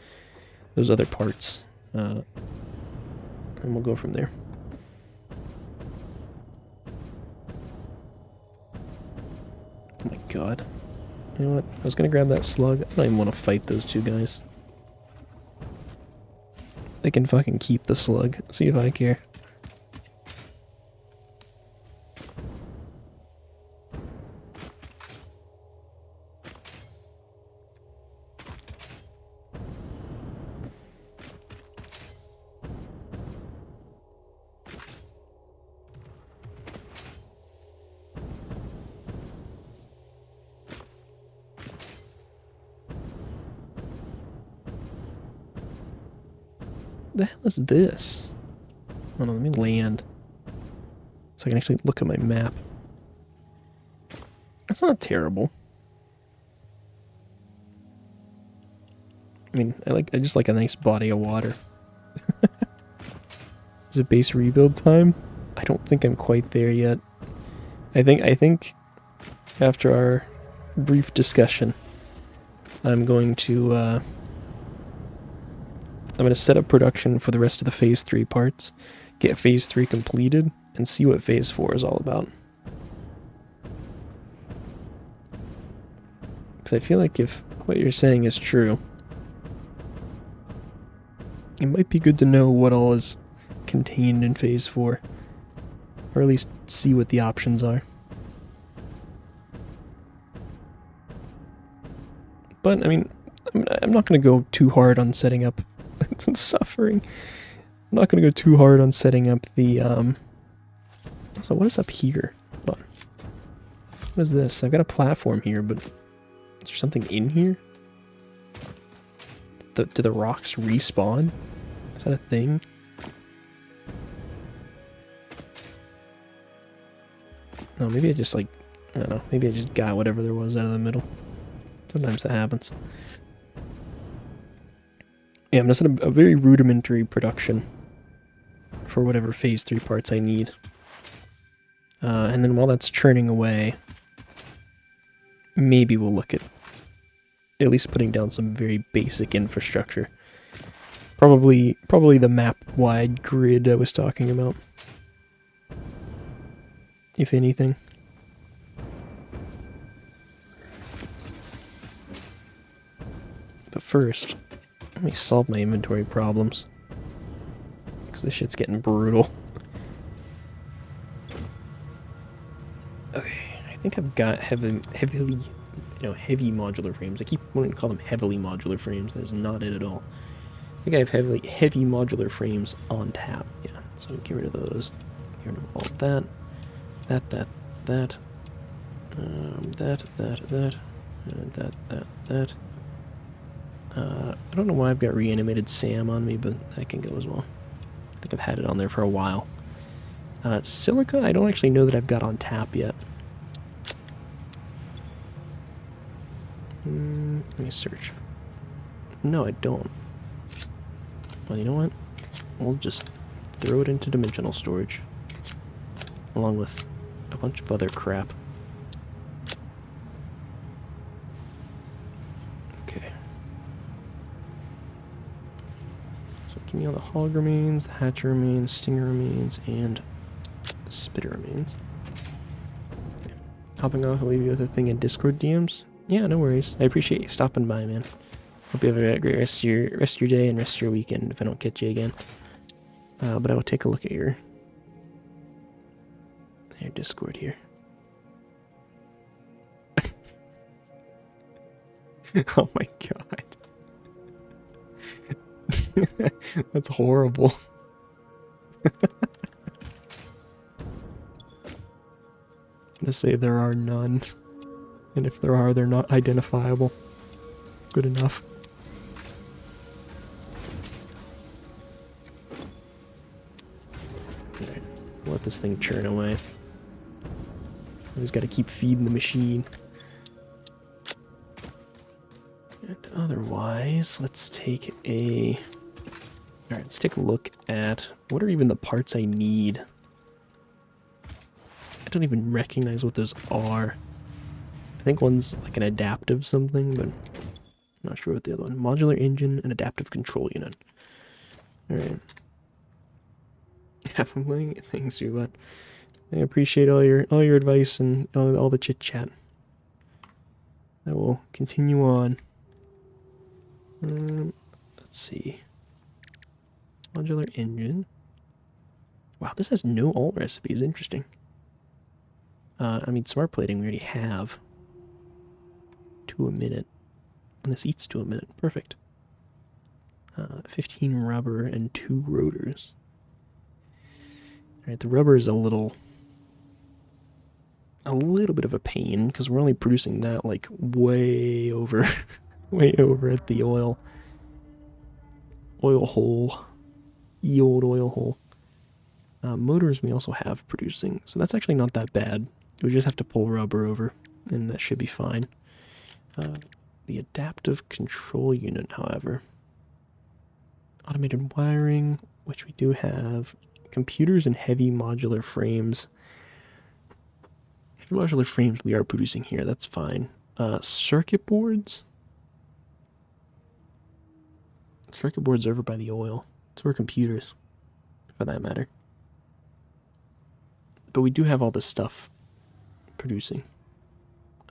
those other parts. And we'll go from there. Oh my god. You know what? I was gonna grab that slug. I don't even want to fight those two guys. They can fucking keep the slug. See if I care. the hell is this? Hold on, let me land. So I can actually look at my map. That's not terrible. I mean, I just like a nice body of water. Is it base rebuild time? I don't think I'm quite there yet. I think after our brief discussion, I'm going to set up production for the rest of the Phase 3 parts, get Phase 3 completed, and see what Phase 4 is all about. Because I feel like if what you're saying is true, it might be good to know what all is contained in Phase 4. Or at least see what the options are. But, I mean, I'm not going to go too hard on setting up... it's suffering. I'm not going to go too hard on setting up the... So what is up here? Hold on. What is this? I've got a platform here, but... is there something in here? Do the rocks respawn? Is that a thing? No, maybe I just I don't know, maybe I just got whatever there was out of the middle. Sometimes that happens. Yeah, I'm just in a very rudimentary production for whatever Phase 3 parts I need. And then while that's churning away, maybe we'll look at least putting down some very basic infrastructure. Probably the map-wide grid I was talking about. If anything. But first, let me solve my inventory problems. Because this shit's getting brutal. Okay, I think I've got heavy modular frames. I keep wanting to call them heavily modular frames. That is not it at all. I think I have heavy modular frames on tap. Yeah, so get rid of those. Get rid of all that. That. I don't know why I've got reanimated Sam on me, but that can go as well. I think I've had it on there for a while. Silica, I don't actually know that I've got on tap yet. Let me search. No, I don't. Well, you know what? We'll just throw it into dimensional storage. Along with a bunch of other crap. Okay. So give me all the hog remains, the hatcher remains, stinger remains, and spitter remains. Okay. Hopping off, I'll leave you with a thing in Discord DMs. Yeah, no worries. I appreciate you stopping by, man. Hope you have a great rest of your day and rest of your weekend if I don't catch you again. But I will take a look at your Discord here. Oh my god. That's horrible. I'm gonna say there are none. And if there are, they're not identifiable. Good enough. Alright, let this thing churn away. Always gotta keep feeding the machine. And otherwise, let's take a... Alright, let's take a look at what are even the parts I need. I don't even recognize what those are. I think one's like an adaptive something, but I'm not sure what the other one. Modular engine and adaptive control unit. Alright. Have I'm laying things through, but I appreciate all your advice and all the chit chat. I will continue on. Let's see. Modular engine. Wow, this has no alt recipes. Interesting. I mean, smart plating we already have. 2 a minute. And this eats 2 a minute. Perfect. 15 rubber and 2 rotors. Alright, the rubber is a little bit of a pain because we're only producing that like way over way over at the oil hole. Ye old oil hole. Motors we also have producing, so that's actually not that bad. We just have to pull rubber over, and that should be fine. The adaptive control unit, however. Automated wiring, which we do have. Computers and heavy modular frames. Heavy modular frames we are producing here, that's fine. Circuit boards. Circuit boards over by the oil. So are computers, for that matter. But we do have all this stuff producing.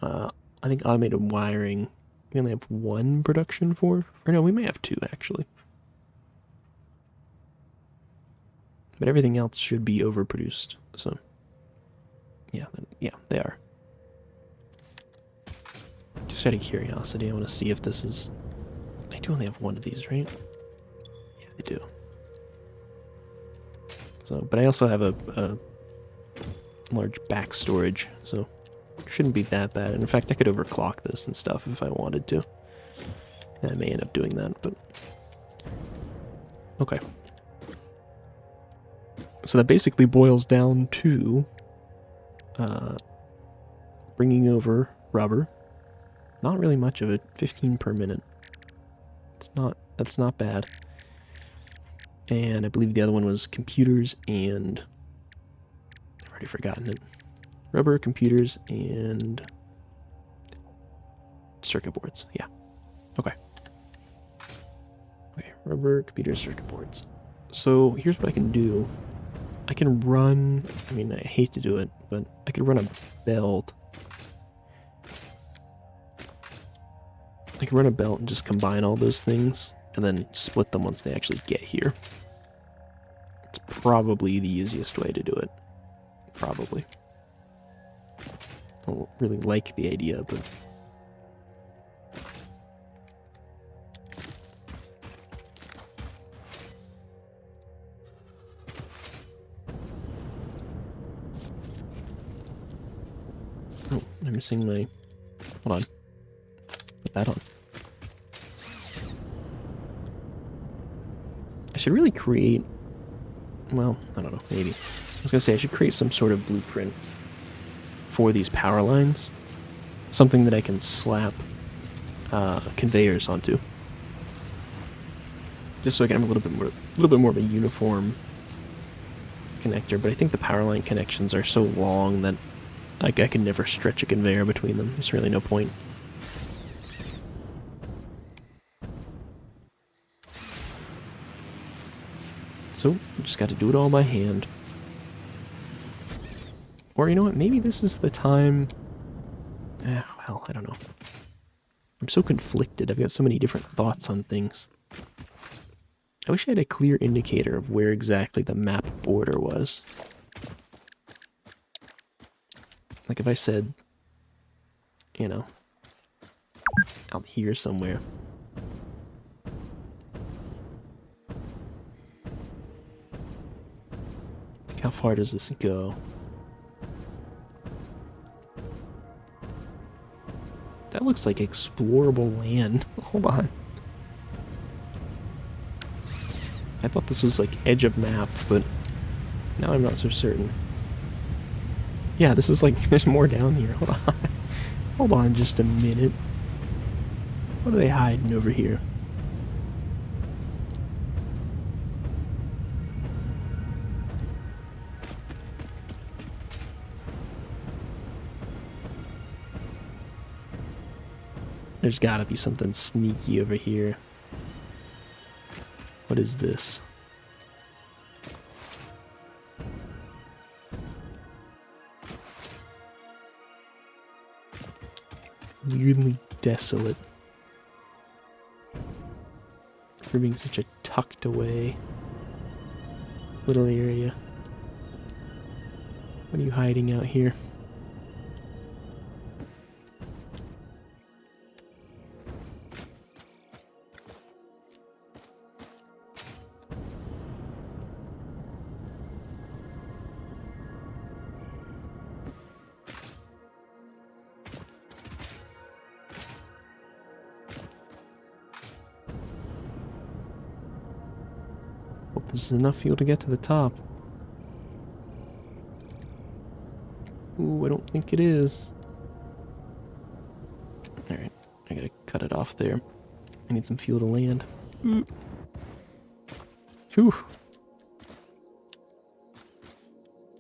I think automated wiring, we only have one production for. Or no, we may have two, actually. But everything else should be overproduced, so... Yeah, they are. Just out of curiosity, I want to see if this is... I do only have one of these, right? Yeah, I do. So, but I also have a large back storage, so it shouldn't be that bad. And in fact, I could overclock this and stuff if I wanted to. And I may end up doing that, but... Okay. So that basically boils down to bringing over rubber. Not really much of it, 15 per minute. That's not bad. And I believe the other one was computers and... I've already forgotten it. Rubber, computers, and... circuit boards, yeah. Okay. Okay, rubber, computers, circuit boards. So here's what I can do. I can run... I mean, I hate to do it, but I could run a belt. I can run a belt and just combine all those things, and then split them once they actually get here. It's probably the easiest way to do it. Probably. I don't really like the idea, but... Oh, I'm missing my... Hold on. Put that on. I should really create... Well, I don't know, maybe. I was gonna say, I should create some sort of blueprint for these power lines. Something that I can slap conveyors onto. Just so I can have a little bit more of a uniform connector. But I think the power line connections are so long that like I can never stretch a conveyor between them. There's really no point. So, just got to do it all by hand. Or, you know what, maybe this is the time... well, I don't know. I'm so conflicted. I've got so many different thoughts on things. I wish I had a clear indicator of where exactly the map border was. Like if I said, you know, out here somewhere. Like how far does this go? That looks like explorable land. Hold on. I thought this was like edge of map, but now I'm not so certain. Yeah, this is like, there's more down here. Hold on. Hold on just a minute. What are they hiding over here? There's gotta be something sneaky over here. What is this? Weirdly desolate. For being such a tucked away little area. What are you hiding out here? this is enough fuel to get to the top. Ooh, I don't think it is. Alright, I gotta cut it off there. I need some fuel to land. Whew.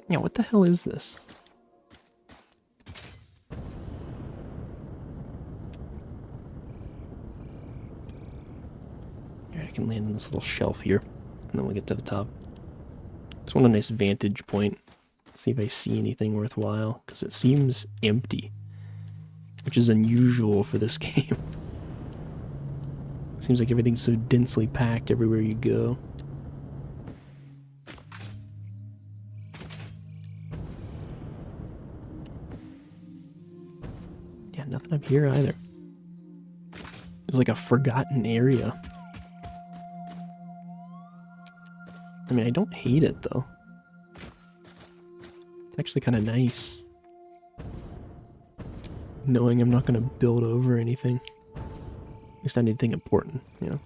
Yeah, what the hell is this? Alright, I can land on this little shelf here, and then we'll get to the top. Just want a nice vantage point. See if I see anything worthwhile, because it seems empty, which is unusual for this game. Seems like everything's so densely packed everywhere you go. Yeah, nothing up here either. It's like a forgotten area. I mean, I don't hate it though. It's actually kind of nice, knowing I'm not going to build over anything. At least not anything important, you know.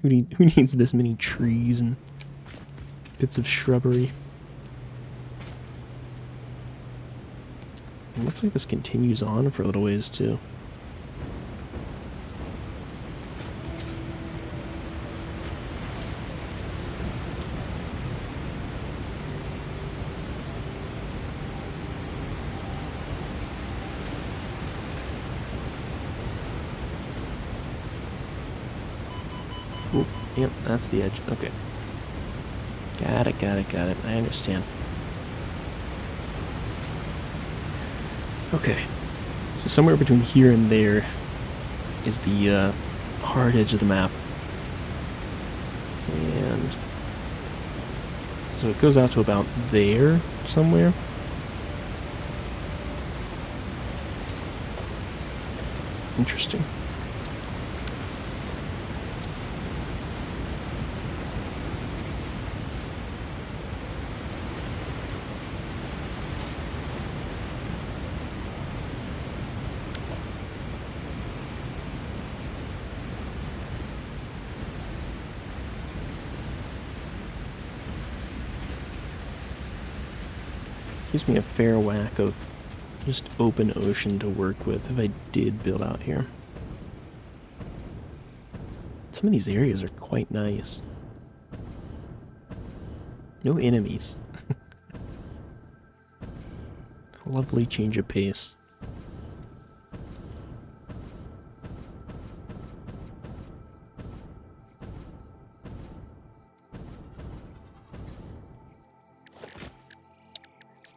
Who needs this many trees and bits of shrubbery? It looks like this continues on for a little ways too. Oop, yep, that's the edge. Okay. Got it. I understand. Okay. So somewhere between here and there is the hard edge of the map. And so it goes out to about there somewhere. Interesting. Gives me a fair whack of just open ocean to work with if I did build out here. Some of these areas are quite nice. No enemies. Lovely change of pace.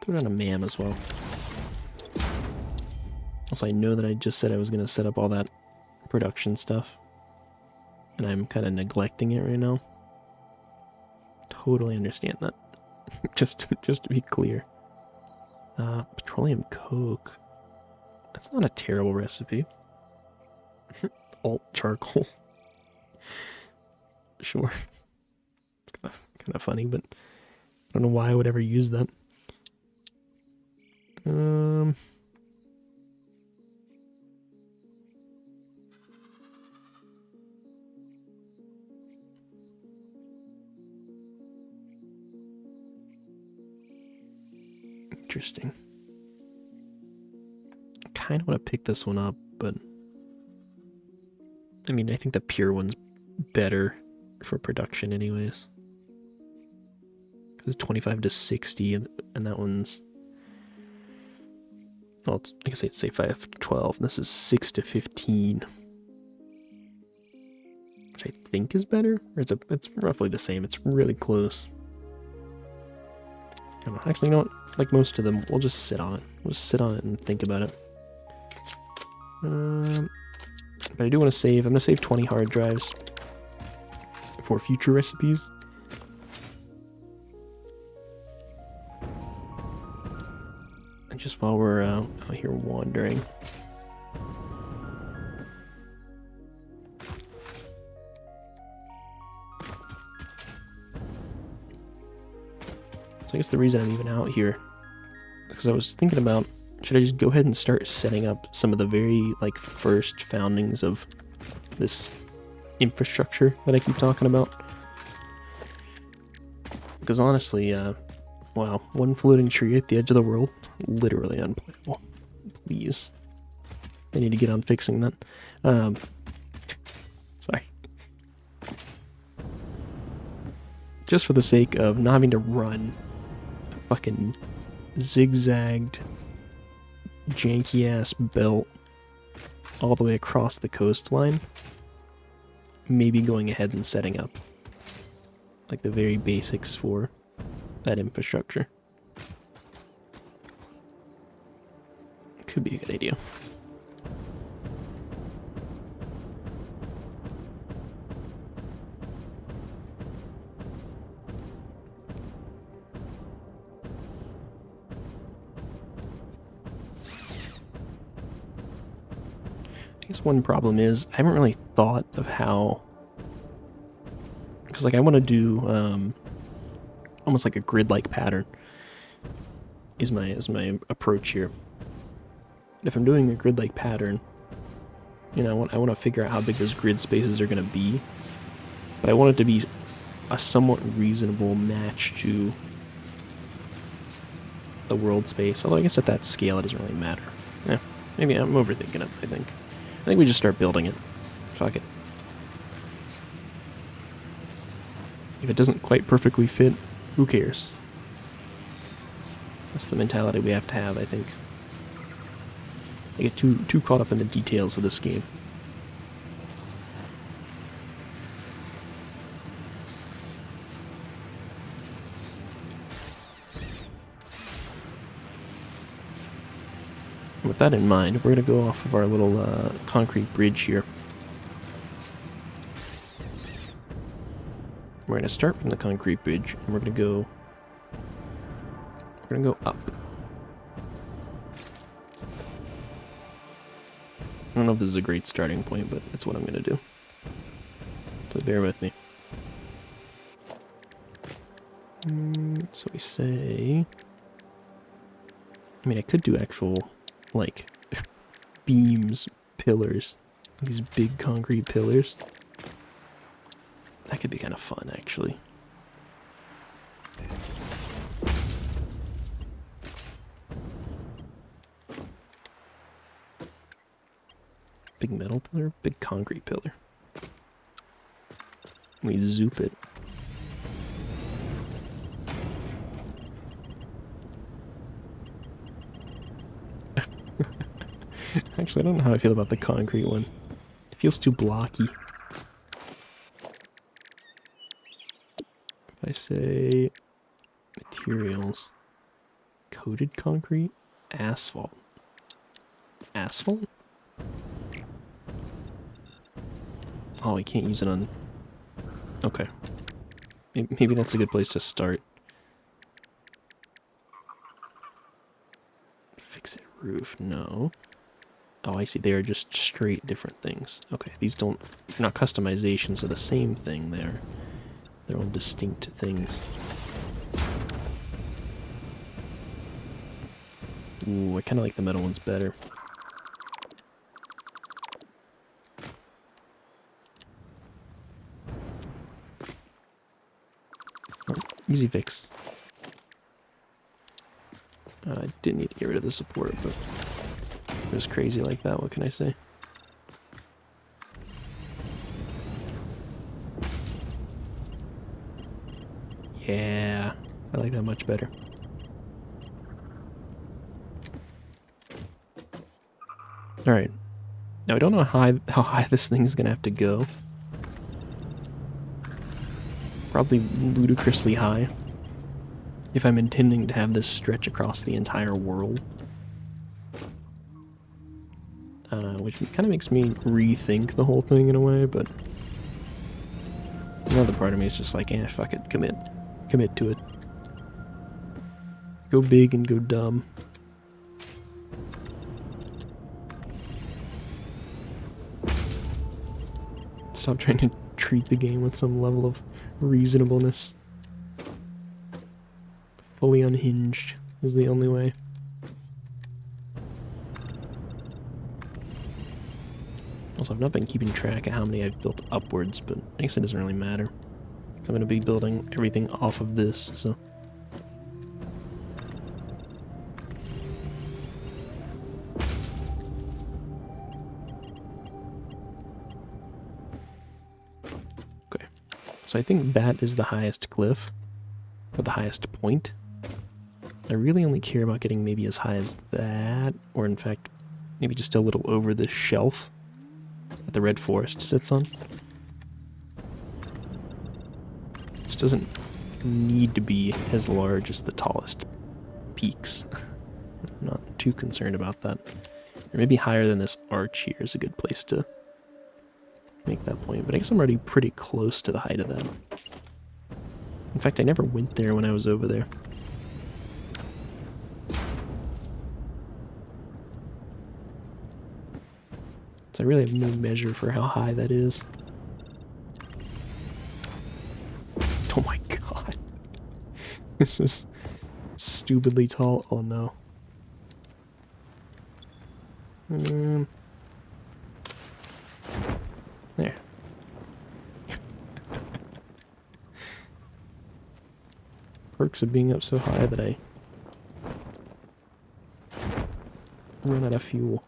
Throw down a man as well. Also, I know that I just said I was going to set up all that production stuff, and I'm kind of neglecting it right now. Totally understand that. just to be clear. Petroleum coke. That's not a terrible recipe. Alt charcoal. Sure. It's kind of funny, but I don't know why I would ever use that. Interesting. I kind of want to pick this one up, but I mean, I think the pure one's better for production anyways. It's 25 to 60, and that one's, well, it's, like I say, it's say 5 to 12, and this is 6 to 15. Which I think is better, or it's roughly the same. It's really close. I don't know. Actually, you know what? Like most of them, we'll just sit on it. We'll just sit on it and think about it. But I do want to save. I'm going to save 20 hard drives for future recipes. And just while we're out here wandering. So I guess the reason I'm even out here is because I was thinking about, should I just go ahead and start setting up some of the very, like, first foundings of this infrastructure that I keep talking about? Because honestly, wow, one floating tree at the edge of the world, literally unplayable. Please. I need to get on fixing that. Sorry. Just for the sake of not having to run a fucking zigzagged, janky-ass belt all the way across the coastline, maybe going ahead and setting up like the very basics for that infrastructure. Could be a good idea. I guess one problem is I haven't really thought of how, because like I want to do almost like a grid-like pattern is my approach here. If I'm doing a grid-like pattern, you know, I want to figure out how big those grid spaces are going to be, but I want it to be a somewhat reasonable match to the world space. Although I guess at that scale it doesn't really matter. Yeah, maybe I'm overthinking it. I think we just start building it. Fuck it. If it doesn't quite perfectly fit, who cares? That's the mentality we have to have, I think. I get too caught up in the details of this game. With that in mind, we're going to go off of our little concrete bridge here. We're going to start from the concrete bridge, and we're going to go up. I don't know if this is a great starting point, but that's what I'm going to do. So bear with me. So we say... I mean, I could do actual, like, beams, pillars. These big concrete pillars. That could be kind of fun, actually. Big metal pillar, big concrete pillar. We zoop it. Actually, I don't know how I feel about the concrete one. It feels too blocky. If I say materials, coated concrete, asphalt. Asphalt? Oh, I can't use it on... Okay. Maybe that's a good place to start. Fix it roof, no. Oh, I see, they are just straight different things. Okay, these don't... They're not customizations of the same thing there. They're all distinct things. Ooh, I kind of like the metal ones better. Oh, easy fix. I did need to get rid of the support, but it was crazy like that, what can I say? Yeah, I like that much better. Alright. Now I don't know how high this thing is going to have to go. Probably ludicrously high. If I'm intending to have this stretch across the entire world. Which kind of makes me rethink the whole thing in a way, but... Another part of me is just like, eh, fuck it, commit. Commit to it. Go big and go dumb. Stop trying to treat the game with some level of reasonableness. Fully unhinged is the only way. Also, I've not been keeping track of how many I've built upwards, but I guess it doesn't really matter. I'm going to be building everything off of this, so... Okay, so I think that is the highest cliff, or the highest point. I really only care about getting maybe as high as that, or in fact, maybe just a little over this shelf that the red forest sits on. This doesn't need to be as large as the tallest peaks. I'm not too concerned about that. Or maybe higher than this arch here is a good place to make that point, but I guess I'm already pretty close to the height of that. In fact, I never went there when I was over there. So I really have no measure for how high that is. Oh my god. This is stupidly tall. Oh no. There. Perks of being up so high that I run out of fuel.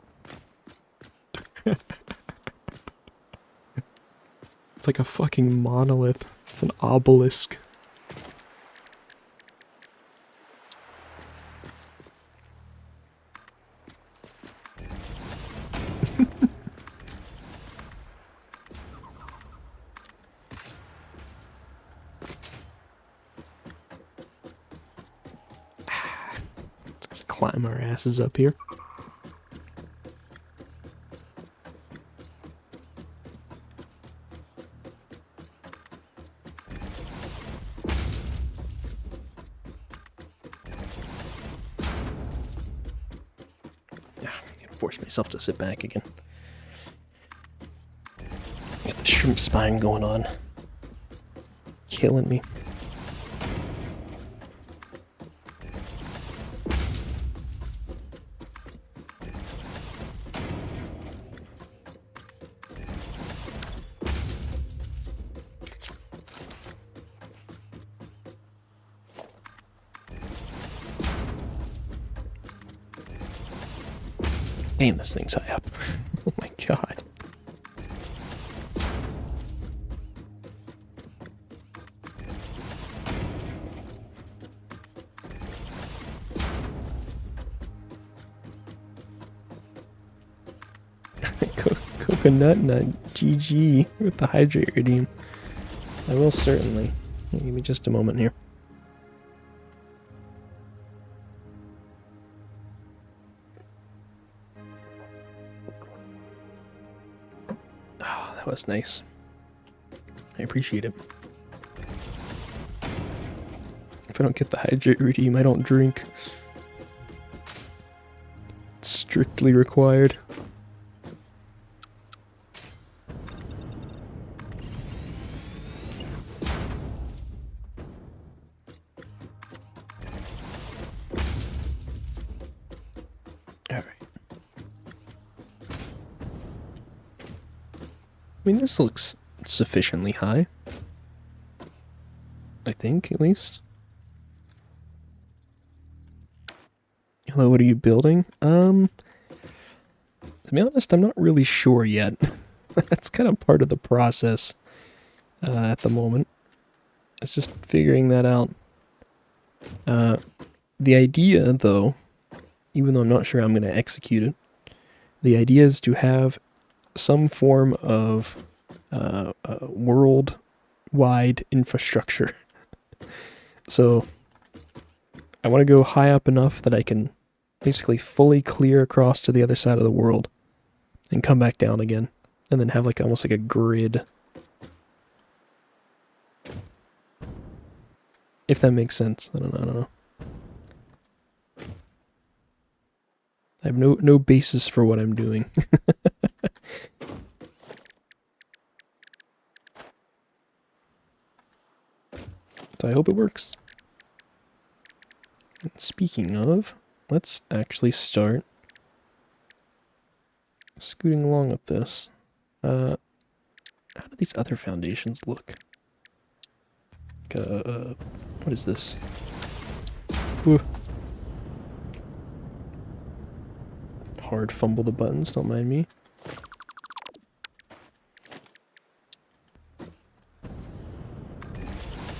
It's like a fucking monolith. It's an obelisk. Just climb our asses up here. Force myself to sit back again. Got the shrimp spine going on. Killing me. Damn, this thing's high up. Oh my god. Coconut nut, GG, with the hydrate redeem. I will certainly. Give me just a moment here. Oh, that was nice. I appreciate it. If I don't get the hydrate redeem, I don't drink. It's strictly required. Alright. I mean, this looks sufficiently high. I think, at least. Hello, what are you building? To be honest, I'm not really sure yet. That's kind of part of the process at the moment. It's just figuring that out. The idea, though, even though I'm not sure I'm going to execute it, the idea is to have some form of worldwide infrastructure. So I want to go high up enough that I can basically fully clear across to the other side of the world and come back down again, and then have like almost like a grid. If that makes sense. I don't know. I have no basis for what I'm doing. So I hope it works. And speaking of, let's actually start scooting along with this. How do these other foundations look? what is this? Ooh. Hard fumble the buttons, don't mind me.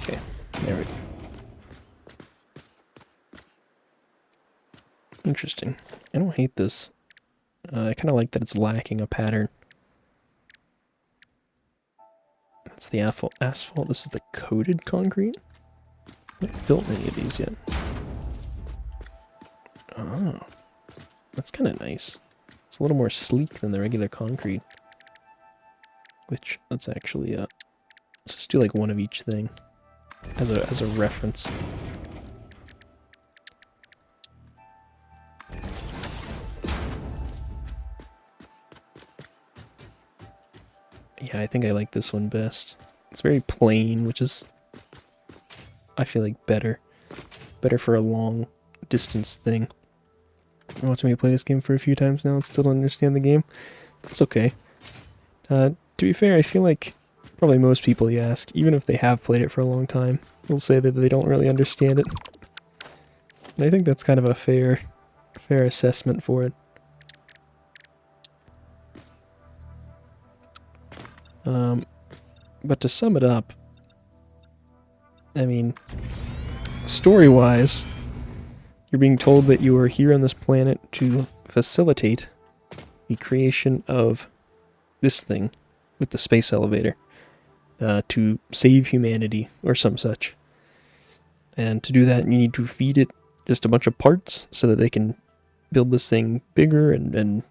Okay, there we go. Interesting. I don't hate this. I kind of like that it's lacking a pattern. That's the asphalt. This is the coated concrete? I haven't built any of these yet. Oh. That's kind of nice. It's a little more sleek than the regular concrete. Which, let's actually, let's just do like one of each thing as a reference. Yeah, I think I like this one best. It's very plain, which is, I feel like, better. Better for a long distance thing. I'm watching me play this game for a few times now and still don't understand the game. That's okay. To be fair, I feel like probably most people you ask, even if they have played it for a long time, will say that they don't really understand it. And I think that's kind of a fair assessment for it. But to sum it up, I mean, story-wise, you're being told that you are here on this planet to facilitate the creation of this thing with the space elevator, to save humanity or some such. And to do that, you need to feed it just a bunch of parts so that they can build this thing bigger and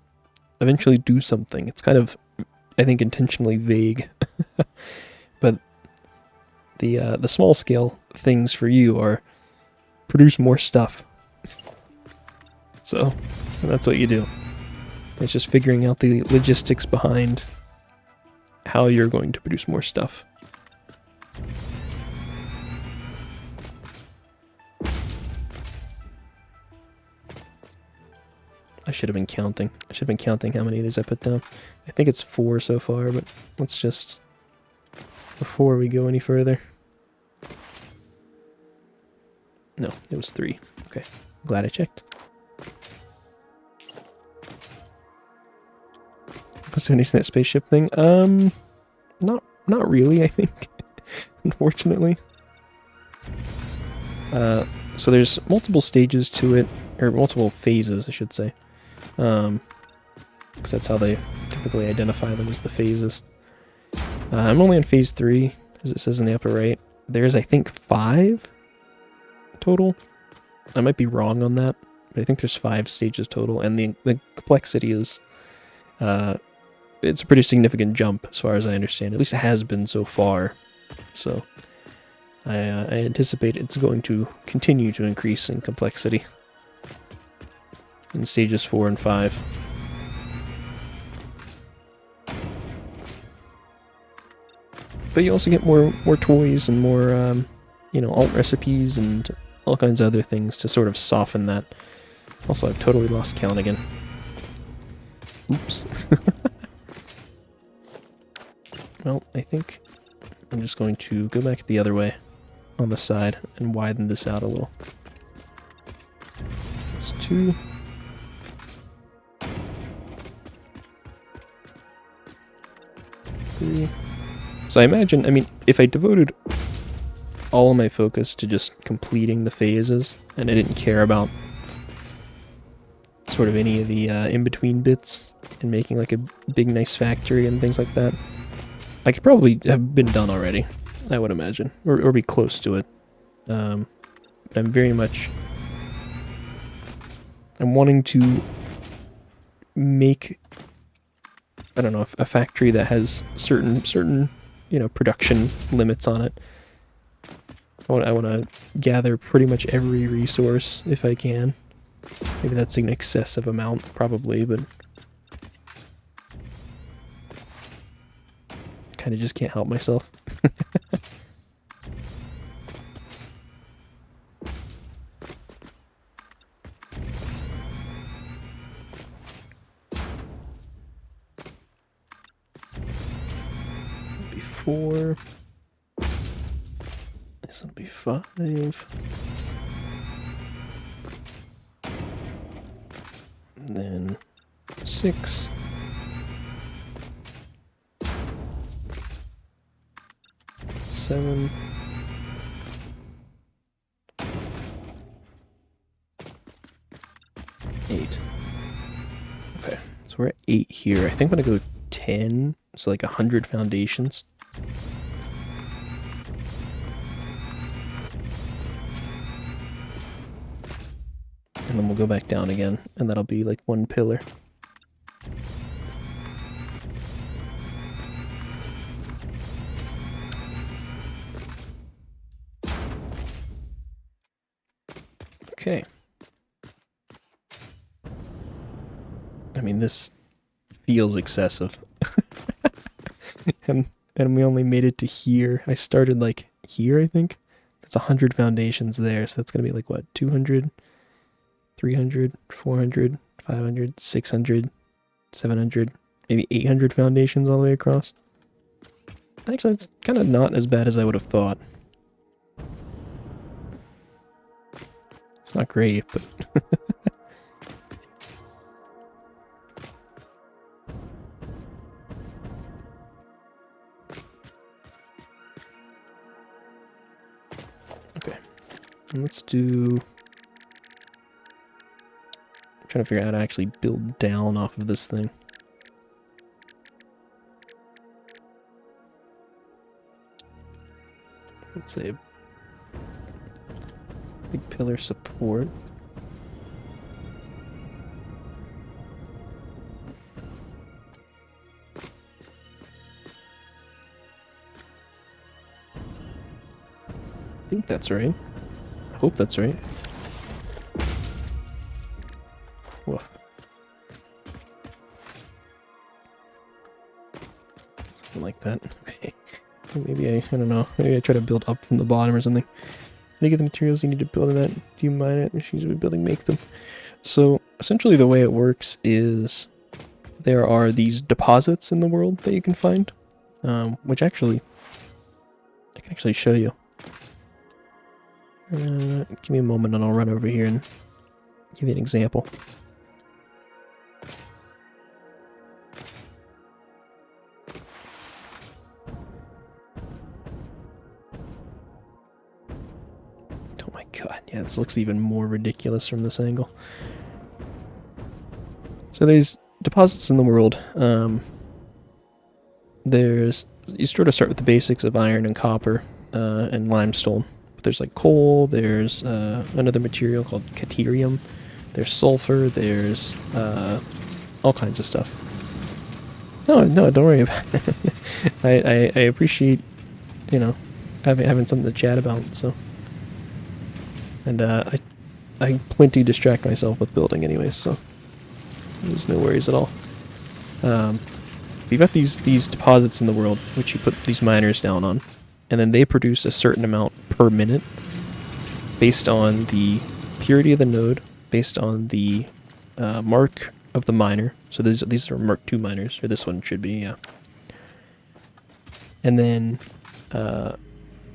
eventually do something. It's kind of, I think, intentionally vague. But the small scale things for you are produce more stuff. So that's what you do. It's just figuring out the logistics behind how you're going to produce more stuff. I should have been counting. I should have been counting how many of these I put down. I think it's 4 so far, but let's just, before we go any further. No, it was 3. Okay, glad I checked. Let's finish that spaceship thing. Not really, I think. Unfortunately. So there's multiple stages to it, or multiple phases, I should say. Because that's how they typically identify them, as the phases. I'm only on phase 3, as it says in the upper right. There's, I think, 5 total. I might be wrong on that, but I think there's 5 stages total, and the complexity is, it's a pretty significant jump, as far as I understand. At least it has been so far. So, I anticipate it's going to continue to increase in complexity in stages 4 and 5. But you also get more toys and more, alt recipes and all kinds of other things to sort of soften that. Also, I've totally lost count again. Oops. Well, I think I'm just going to go back the other way on the side and widen this out a little. That's 2. So I imagine, I mean, if I devoted all of my focus to just completing the phases, and I didn't care about sort of any of the in-between bits, and making like a big nice factory and things like that, I could probably have been done already, I would imagine, or be close to it. But I'm very much, I'm wanting to make, I don't know, a factory that has certain production limits on it. I want to gather pretty much every resource if I can. Maybe that's an excessive amount, probably, but kind of just can't help myself. Before So it'll be 5. And then 6. 7. 8. Okay, so we're at 8 here. I think I'm gonna go 10, so like 100 foundations. And then we'll go back down again, and that'll be like 1 pillar. Okay. I mean, this feels excessive. and we only made it to here. I started like here, I think. That's 100 foundations there, so that's gonna be like what, 200, 300, 400, 500, 600, 700, maybe 800 foundations all the way across. Actually, it's kind of not as bad as I would have thought. It's not great, but... Okay. And let's do... I'm trying to figure out how to actually build down off of this thing. Let's say big pillar support. I think that's right. I hope that's right. Woof. Something like that. Okay. Maybe I don't know. Maybe I try to build up from the bottom or something. How do you get the materials you need to build that? Do you mine it? Machines of building make them. So essentially the way it works is there are these deposits in the world that you can find, which actually I can actually show you. Give me a moment and I'll run over here and give you an example. Oh my god, yeah, this looks even more ridiculous from this angle. So there's deposits in the world. You sort of start with the basics of iron and copper and limestone. But there's like coal, there's another material called caterium, there's sulfur, there's all kinds of stuff. No, don't worry about it. I appreciate, you know, having something to chat about, so. And I plenty distract myself with building anyways, so there's no worries at all. You've got these deposits in the world, which you put these miners down on, and then they produce a certain amount per minute based on the purity of the node, based on the mark of the miner. So these are Mark II miners, or this one should be, yeah. And then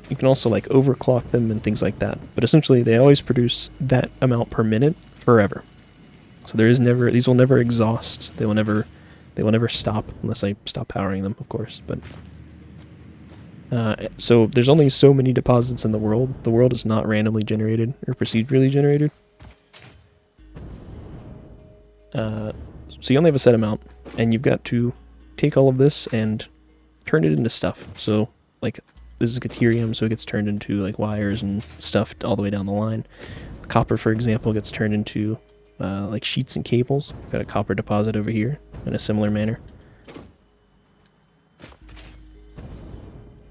you can also like overclock them and things like that. But essentially, they always produce that amount per minute forever. So there is never, these will never exhaust. They will never stop unless I stop powering them, of course. But so there's only so many deposits in the world. The world is not randomly generated or procedurally generated. So you only have a set amount, and you've got to take all of this and turn it into stuff. So like this is caterium, so it gets turned into like wires and stuff all the way down the line. Copper, for example, gets turned into like sheets and cables. Got a copper deposit over here in a similar manner.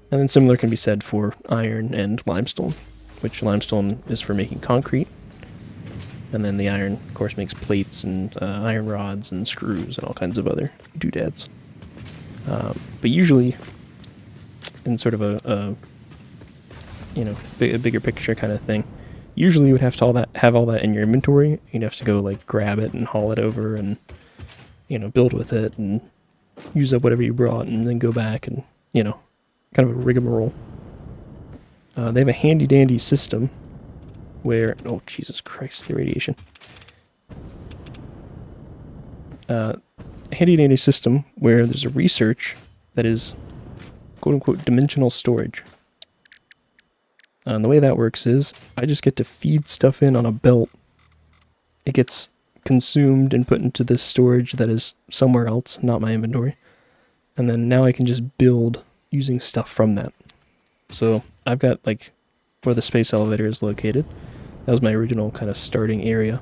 And then similar can be said for iron and limestone, which limestone is for making concrete. And then the iron, of course, makes plates and iron rods and screws and all kinds of other doodads. But usually, in sort of a bigger picture kind of thing, usually you would have to have all that in your inventory. You'd have to go like grab it and haul it over and build with it and use up whatever you brought and then go back and kind of a rigmarole. They have a handy dandy system where, oh Jesus Christ, the radiation. A handy dandy system where there's a research that is quote unquote dimensional storage. And the way that works is I just get to feed stuff in on a belt. It gets consumed and put into this storage that is somewhere else, not my inventory. And then now I can just build using stuff from that. So I've got like where the space elevator is located. That was my original kind of starting area.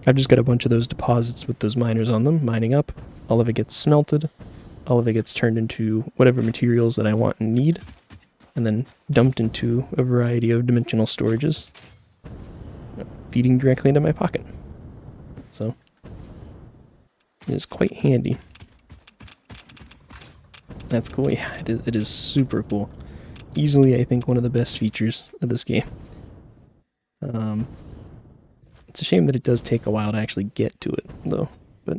I've just got a bunch of those deposits with those miners on them, mining up. All of it gets smelted. All of it gets turned into whatever materials that I want and need, and then dumped into a variety of dimensional storages, feeding directly into my pocket. So it is quite handy. That's cool. Yeah, it is super cool. Easily, I think, one of the best features of this game. It's a shame that it does take a while to actually get to it, though, but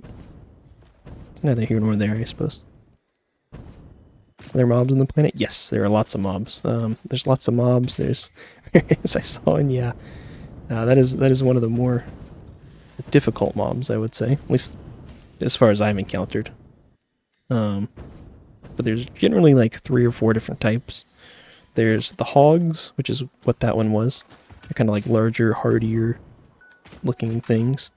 it's neither here nor there, I suppose. Are there mobs on the planet? Yes, there are lots of mobs. There's lots of mobs. There's, as I saw, and yeah, that is one of the more difficult mobs, I would say, at least as far as I've encountered. But there's generally like 3 or 4 different types. There's the hogs, which is what that one was. They're kind of like larger, hardier looking things.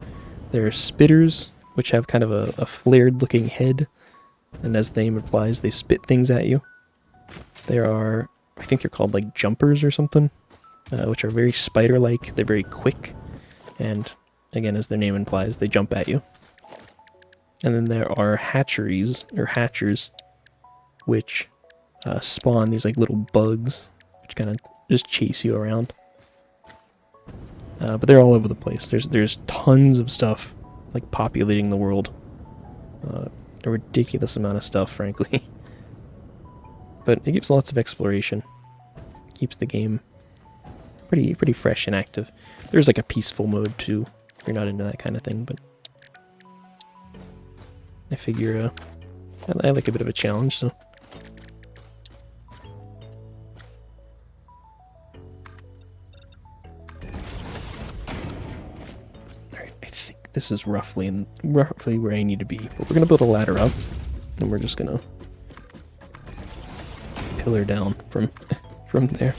There are spitters, which have kind of a flared looking head, and as the name implies, they spit things at you. There are, I think they're called like jumpers or something, which are very spider-like. They're very quick, and again, as their name implies, they jump at you. And then there are hatcheries, or hatchers, which spawn these like little bugs, which kind of just chase you around. But they're all over the place. There's tons of stuff like populating the world. A ridiculous amount of stuff, frankly. But it gives lots of exploration. Keeps the game pretty fresh and active. There's like a peaceful mode too, if you're not into that kind of thing, but I figure I like a bit of a challenge, so. This is roughly where I need to be, but we're gonna build a ladder up, and we're just gonna pillar down from there.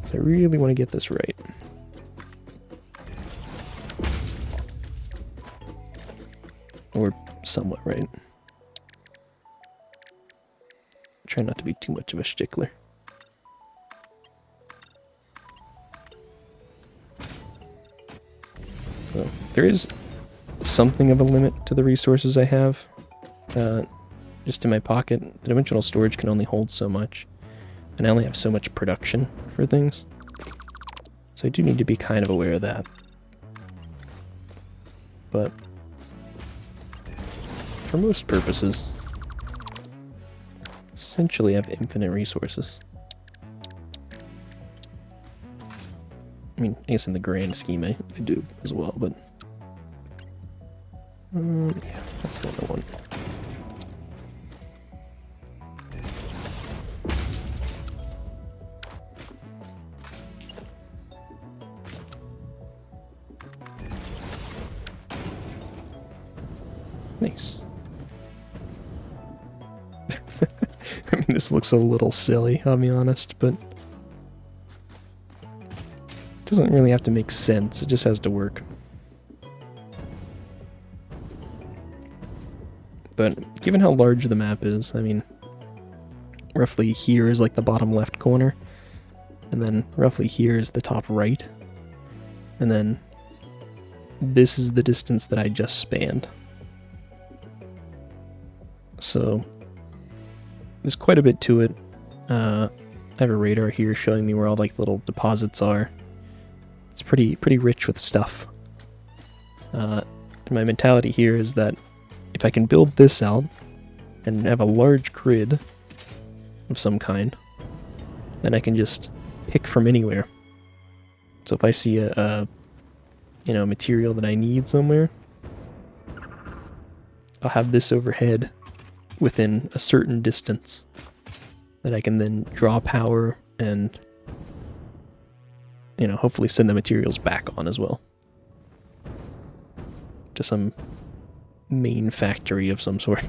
So I really want to get this right. Or somewhat right. Try not to be too much of a stickler. So, there is something of a limit to the resources I have. Just in my pocket, the dimensional storage can only hold so much, and I only have so much production for things. So I do need to be kind of aware of that. But for most purposes, essentially I have infinite resources. I mean, I guess in the grand scheme I do as well, but yeah, that's the other one. Nice. I mean, this looks a little silly, I'll be honest, but doesn't really have to make sense, it just has to work. But given how large the map is, I mean, roughly here is like the bottom left corner, and then roughly here is the top right, and then this is the distance that I just spanned. So there's quite a bit to it. I have a radar here showing me where all like little deposits are. It's pretty rich with stuff. And my mentality here is that if I can build this out and have a large grid of some kind, then I can just pick from anywhere. So if I see a material that I need somewhere, I'll have this overhead within a certain distance. that I can then draw power and, you know, hopefully send the materials back on as well. To some main factory of some sort.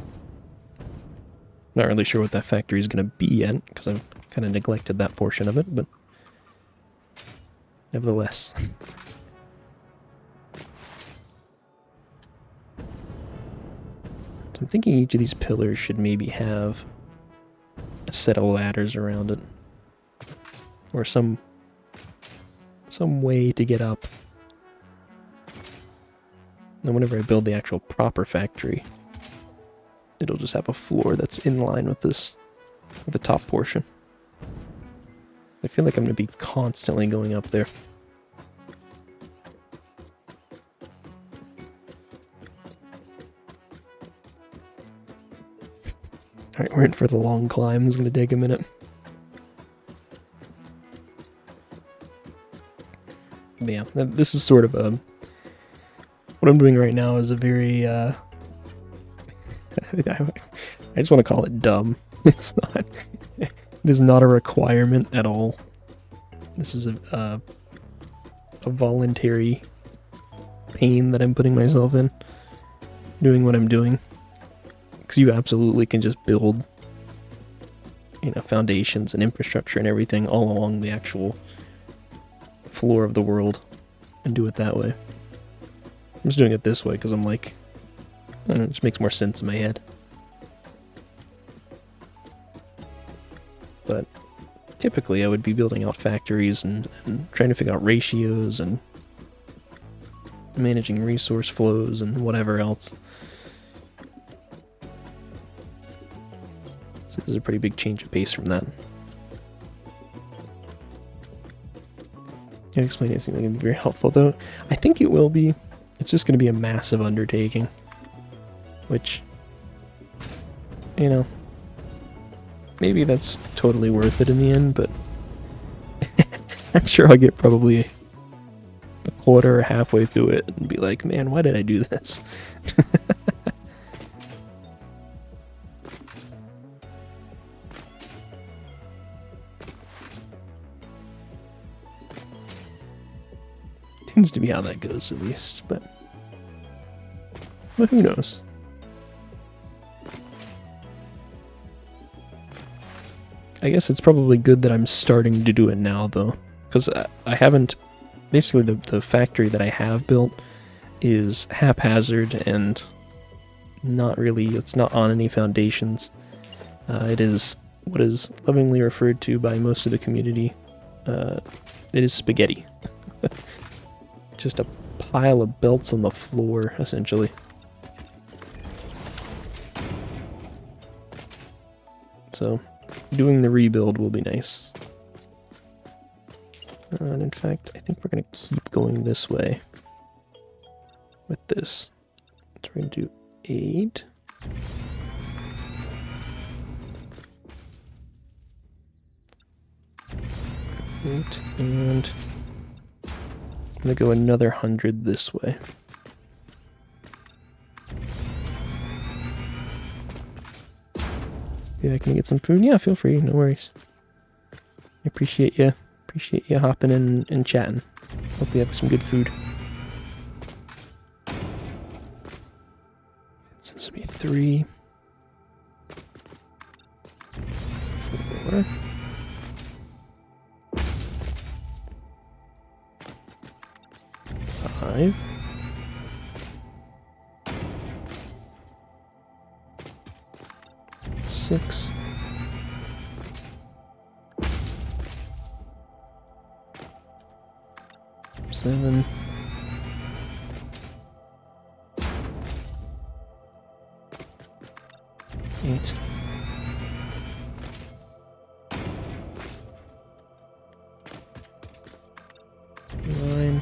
Not really sure what that factory is going to be yet, because I've kind of neglected that portion of it, but nevertheless. So I'm thinking each of these pillars should maybe have a set of ladders around it. Or some way to get up. And whenever I build the actual proper factory, it'll just have a floor that's in line with this, with the top portion. I feel like I'm going to be constantly going up there. Alright, we're in for the long climb. It's going to take a minute. But yeah, this is sort of a... What I'm doing right now is a very, I just want to call it dumb. It's not... It is not a requirement at all. This is a voluntary pain that I'm putting myself in. Doing what I'm doing. Because you absolutely can just build, you know, foundations and infrastructure and everything all along the actual floor of the world and do it that way. I'm just doing it this way because I'm like, I don't know, it just makes more sense in my head. But typically I would be building out factories and trying to figure out ratios and managing resource flows and whatever else. So this is a pretty big change of pace from that. Yeah, explaining it seems like it'd be very helpful, though I think it will be. It's just going to be a massive undertaking, which, you know, maybe that's totally worth it in the end, but I'm sure I'll get probably a quarter or halfway through it and be like, man, why did I do this? Tends to be how that goes, at least, but who knows? I guess it's probably good that I'm starting to do it now, though, because I haven't... Basically, the factory that I have built is haphazard and not really... It's not on any foundations. It is what is lovingly referred to by most of the community. It is spaghetti. Just a pile of belts on the floor, essentially. So, doing the rebuild will be nice. And in fact, I think we're going to keep going this way with this. So we're going to do 8. And I'm going to go another 100 this way. Maybe I can get some food? Yeah, feel free, no worries. I appreciate you hopping in and chatting. Hope you have some good food. So this will be 3, 4. 5. 6. 7. 8. 9.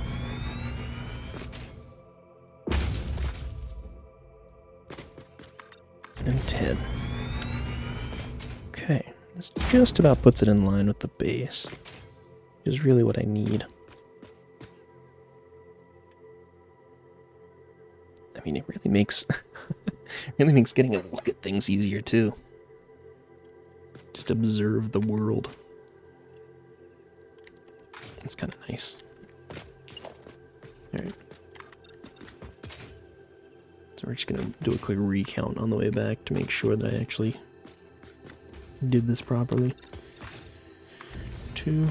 And 10. Okay, this just about puts it in line with the base, which is really what I need. I mean, it really makes getting a look at things easier too. Just observe the world. It's kind of nice. Alright. So we're just gonna do a quick recount on the way back to make sure that I actually did this properly. 2.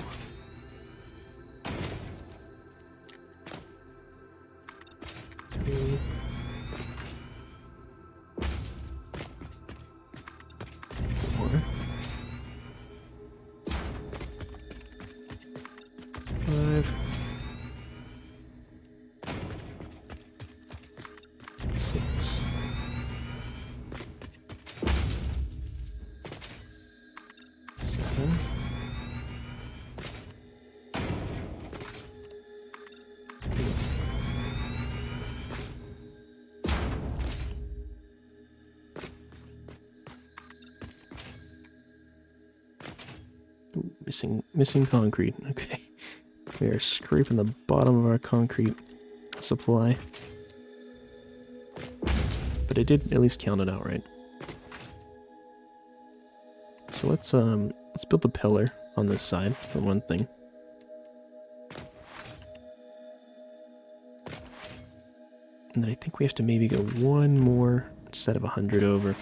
3. 4. 5. 6. 7. 8. Ooh, missing concrete. Okay. We are scraping the bottom of our concrete supply. But I did at least count it out right. So let's build the pillar on this side for one thing. And then I think we have to maybe go one more set of 100 over.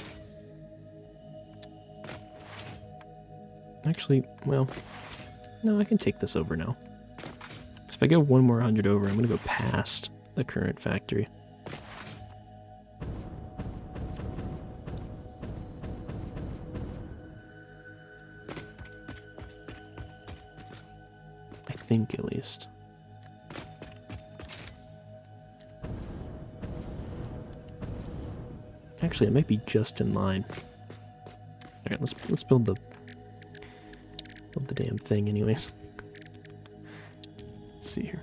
Actually, well, no, I can take this over now. So if I go one more 100 over, I'm going to go past the current factory. I think, at least. Actually, it might be just in line. Alright, let's build the damn thing anyways. Let's see here.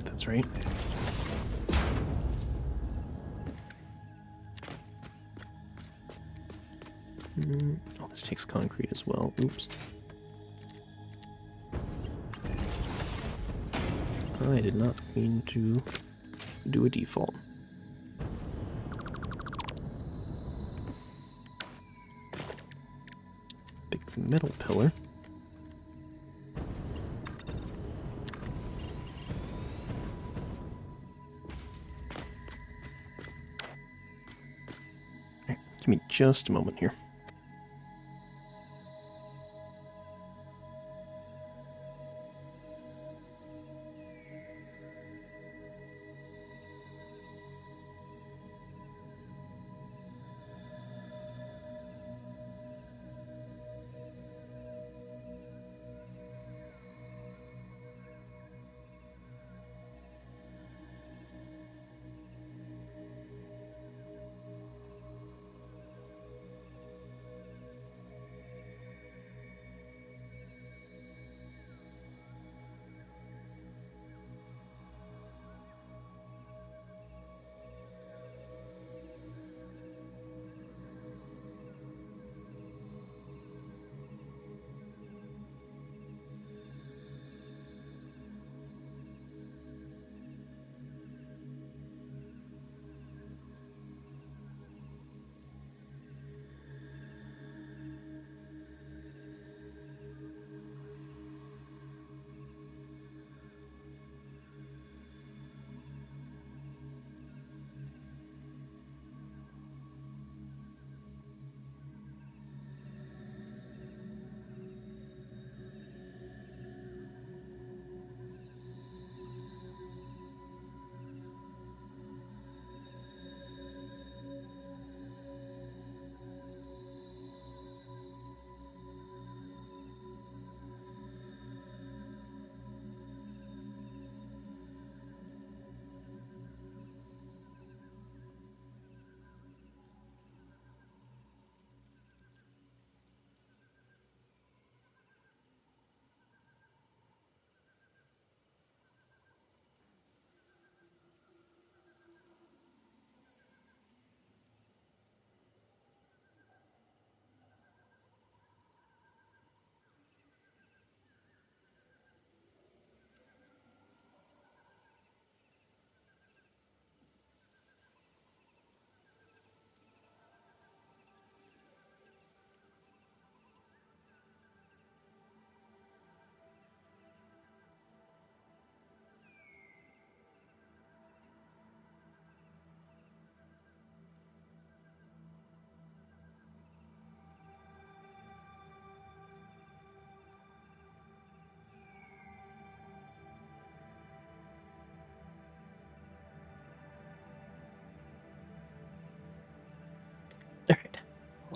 That's right. Oh, this takes concrete as well. Oops. I did not mean to do a default. Big metal pillar. Alright, give me just a moment here.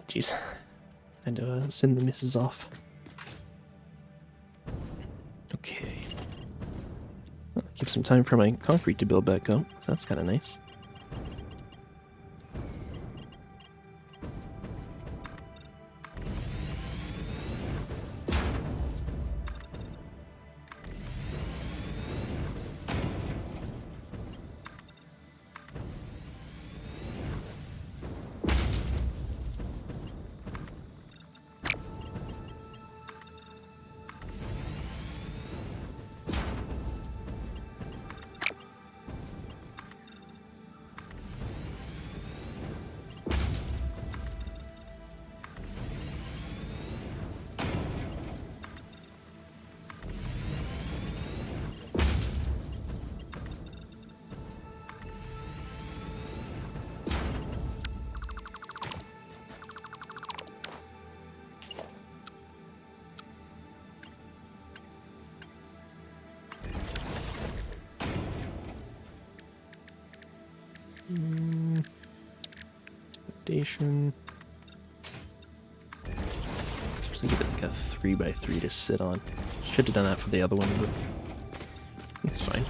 Jeez. Had to send the missus off. Okay. Well, give some time for my concrete to build back up, so that's kind of nice. Foundation. Especially give it like a 3x3 to sit on. Should have done that for the other one, but it's fine.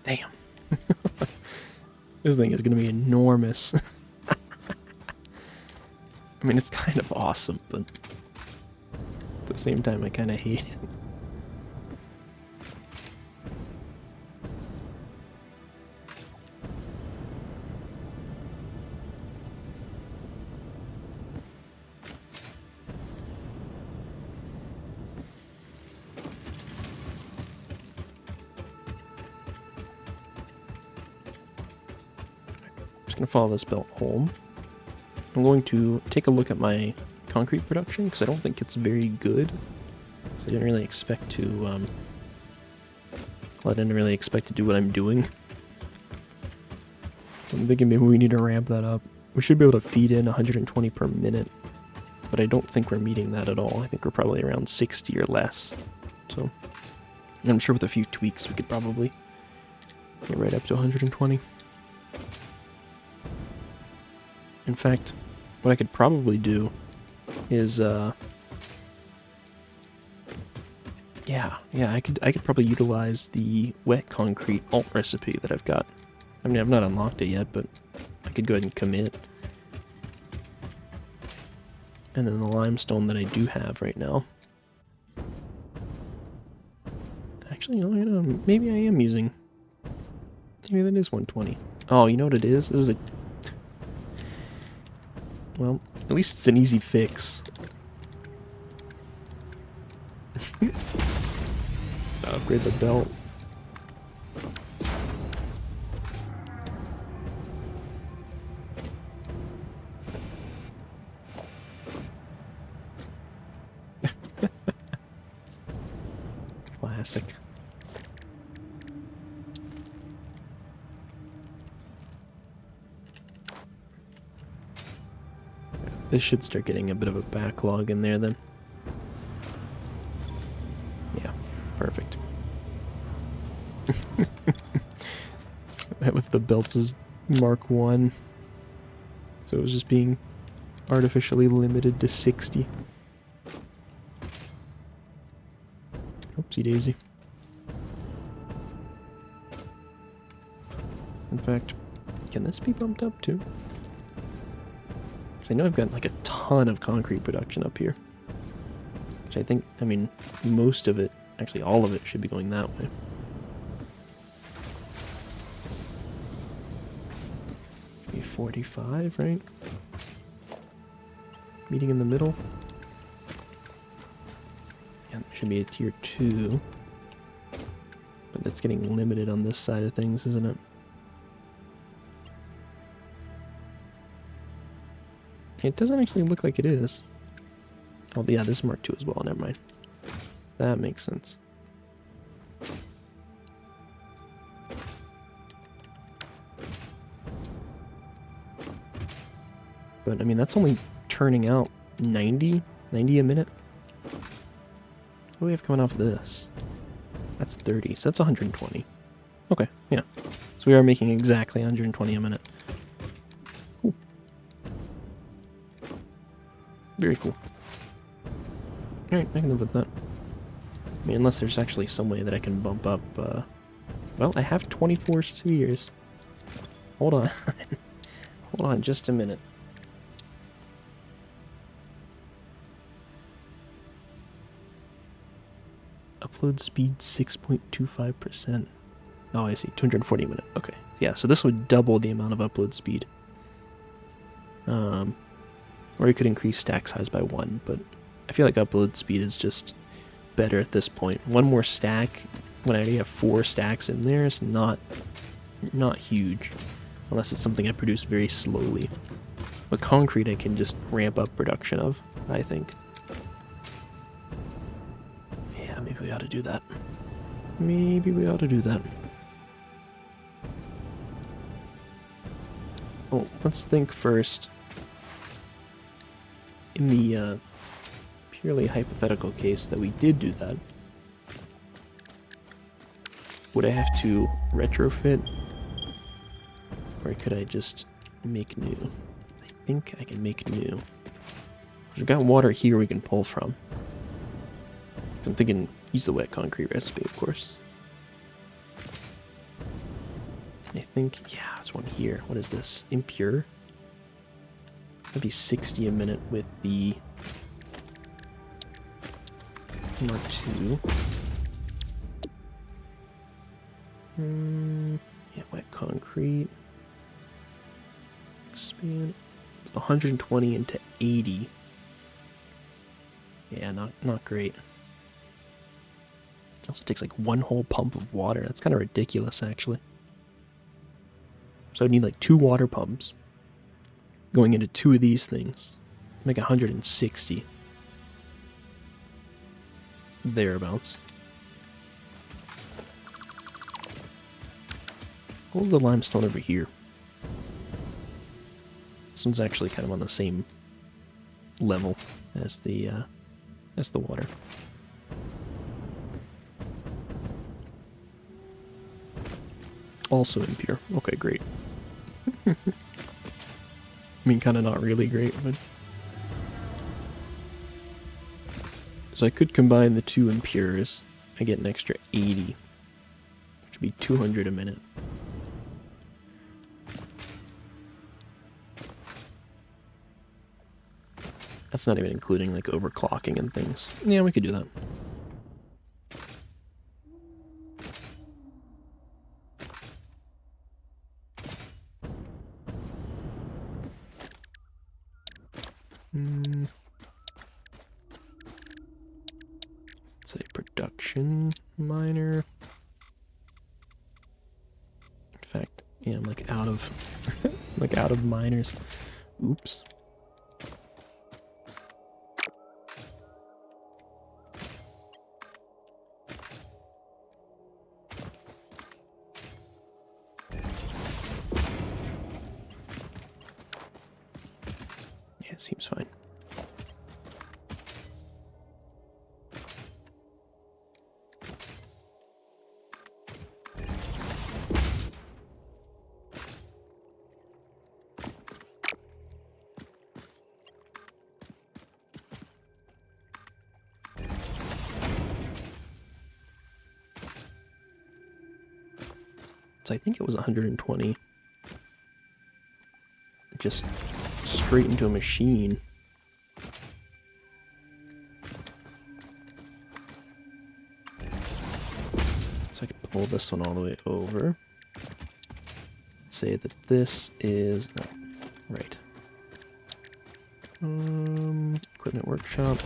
Damn. This thing is going to be enormous. I mean, it's kind of awesome, but at the same time, I kind of hate it. I'm just going to follow this belt home. I'm going to take a look at my concrete production because I don't think it's very good. So I didn't really expect to, I didn't really expect to do what I'm doing. I'm thinking maybe we need to ramp that up. We should be able to feed in 120 per minute, but I don't think we're meeting that at all. I think we're probably around 60 or less. So I'm sure with a few tweaks we could probably get right up to 120. In fact, what I could probably do is, yeah, I could probably utilize the wet concrete alt recipe that I've got. I mean, I've not unlocked it yet, but I could go ahead and commit. And then the limestone that I do have right now. Actually, you know, maybe I am using. Maybe that is 120. Oh, you know what it is? This is a. Well, at least it's an easy fix. Upgrade the belt. Classic. This should start getting a bit of a backlog in there then. Yeah, perfect. I left the belts as Mark 1. So it was just being artificially limited to 60. Oopsie daisy. In fact, can this be bumped up too? Because I know I've got like a ton of concrete production up here. Which I think, I mean, most of it, actually all of it should be going that way. Maybe 45, right? Meeting in the middle. Yeah, there should be a tier 2. But that's getting limited on this side of things, isn't it? It doesn't actually look like it is. Oh, yeah, this is Mark 2 as well. Never mind. That makes sense. But, I mean, that's only turning out 90 a minute. do we have coming off of this? That's 30, so that's 120. Okay, yeah. So we are making exactly 120 a minute. Cool. Very cool. Alright, I can live with that. I mean, unless there's actually some way that I can bump up, well, I have 24 spheres. Hold on. Hold on just a minute. Upload speed 6.25%. Oh, I see. 240 a minute. Okay. Yeah, so this would double the amount of upload speed. Or you could increase stack size by 1, but I feel like upload speed is just better at this point. One more stack, when I already have 4 stacks in there, is not huge. Unless it's something I produce very slowly. But concrete I can just ramp up production of, I think. Yeah, maybe we ought to do that. Maybe we ought to do that. Well, let's think first. In the purely hypothetical case that we did do that, would I have to retrofit? Or could I just make new? I think I can make new. We've got water here we can pull from. So I'm thinking use the wet concrete recipe, of course. I think, yeah, there's one here. What is this? Impure? That'd be 60 a minute with the Mark II. Yeah, wet concrete. Expand. 120 into 80. Yeah, not great. Also takes like one whole pump of water. That's kind of ridiculous, actually. So I'd need like 2 water pumps going into 2 of these things. Make 160. Thereabouts. What was the limestone over here? This one's actually kind of on the same level as the water. Also impure. Okay, great. I mean, kind of not really great, but... So I could combine the 2 impures. I get an extra 80, which would be 200 a minute. That's not even including, like, overclocking and things. Yeah, we could do that. Let's say production miner. In fact, yeah, I'm like out of like out of miners. Oops. Yeah, seems fine. So I think it was 120. Just straight into a machine. So I can pull this one all the way over. Let's say that this is right. Equipment workshop.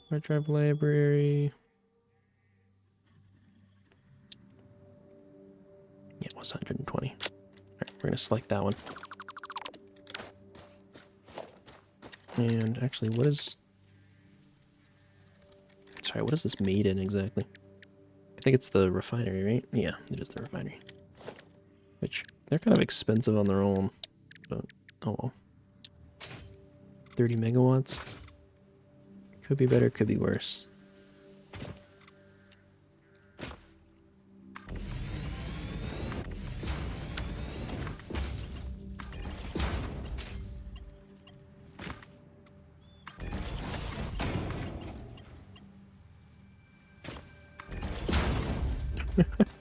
Hard drive library. Yeah, it was 120. Alright, we're gonna select that one. And actually, what is... Sorry, what is this made in exactly? I think it's the refinery, right? Yeah, it is the refinery. Which, they're kind of expensive on their own, but oh well. 30 megawatts? Could be better, could be worse.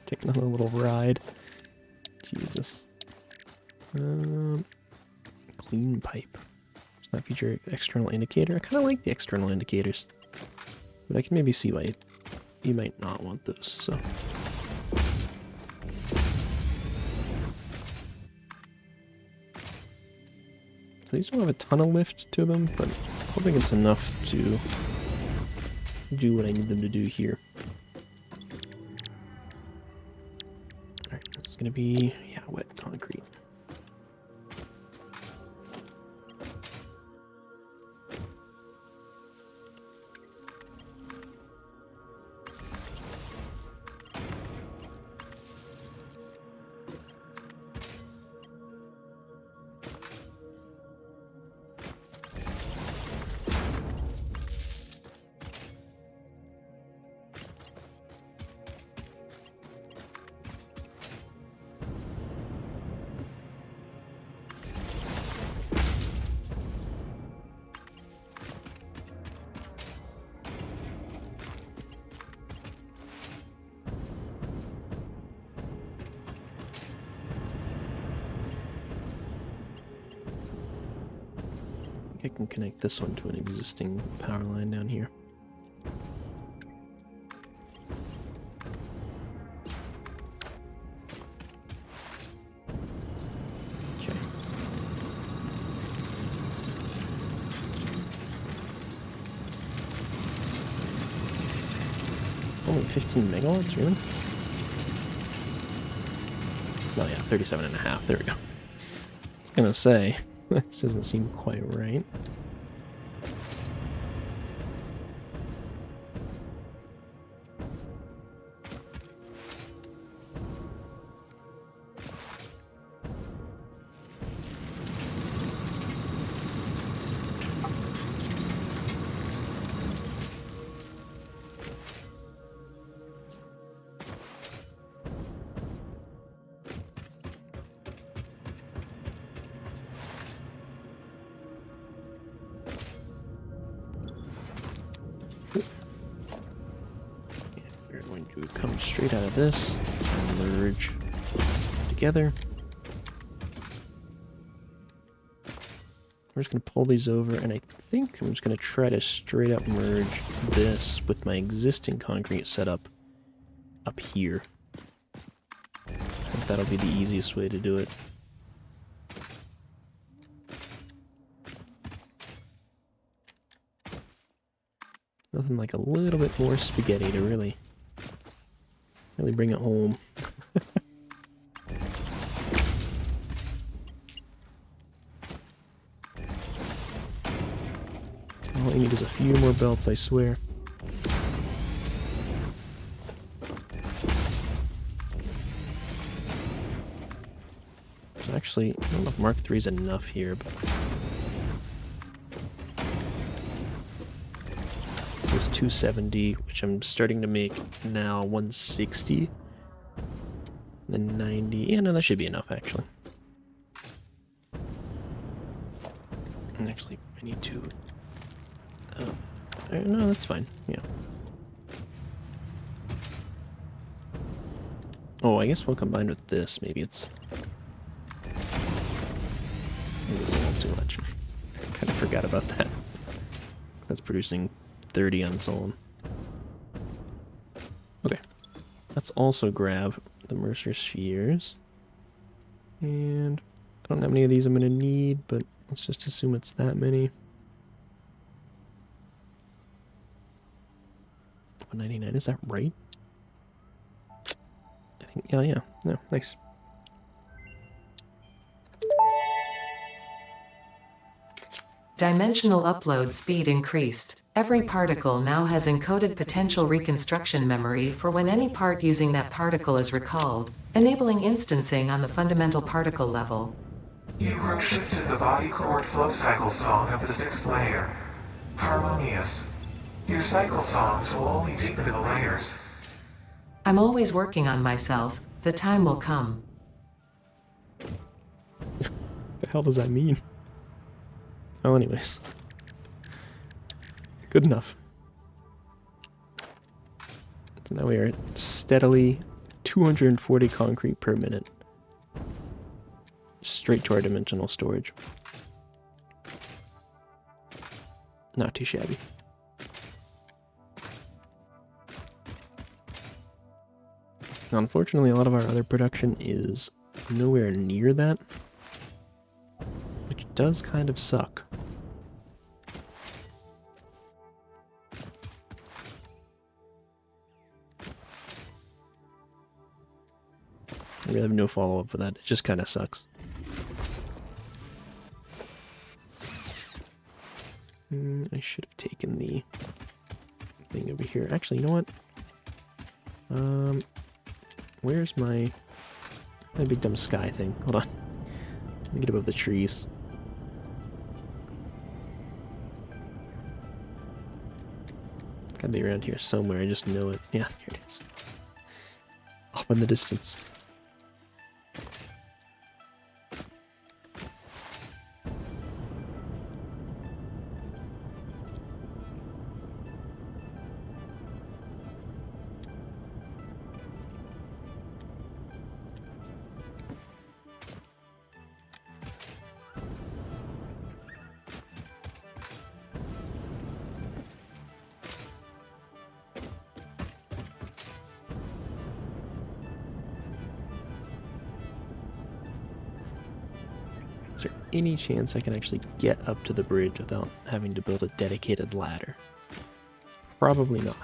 Taking a little ride. Jesus. Clean pipe. Does not feature external indicator. I kind of like the external indicators, but I can maybe see why you might not want those. So. So these don't have a ton of lift to them, but I'm hoping it's enough to do what I need them to do here. Alright, this is gonna be, yeah, wet concrete. I can connect this one to an existing power line down here. Okay. Only 15 megawatts, really? Oh yeah, 37.5. There we go. I was gonna say, that doesn't seem quite right. We're going to come straight out of this and merge together. We're just going to pull these over, and I think I'm just going to try to straight up merge this with my existing concrete setup up here. I think that'll be the easiest way to do it. Nothing like a little bit more spaghetti to really bring it home. All I need is a few more belts, I swear. So actually, I don't know if Mark III is enough here, but this 270, which I'm starting to make now 160. Then 90. Yeah, no, that should be enough, actually. And actually, I need to... no, that's fine. Yeah. Oh, I guess we'll combine with this. Maybe it's a little too much. I kind of forgot about that. That's producing 30 on its own. Okay. Let's also grab the Mercer spheres. And I don't know how many of these I'm going to need, but let's just assume it's that many. 199, is that right? I think, yeah, no, nice. Dimensional upload speed increased. Every particle now has encoded potential reconstruction memory for when any part using that particle is recalled, enabling instancing on the fundamental particle level. You grow shifted the body chord flow cycle song of the 6th layer. Harmonious. Your cycle songs will only deepen the layers. I'm always working on myself. The time will come. The hell does that mean? Oh, anyways. Good enough. So now we are at steadily 240 concrete per minute. Straight to our dimensional storage. Not too shabby. Now, unfortunately, a lot of our other production is nowhere near that, which does kind of suck. I really have no follow-up for that. It just kind of sucks. I should have taken the thing over here. Actually, you know what? Where's my big dumb sky thing? Hold on. Let me get above the trees. It's gotta be around here somewhere. I just know it. Yeah, here it is. Off in the distance. Is there any chance I can actually get up to the bridge without having to build a dedicated ladder? Probably not.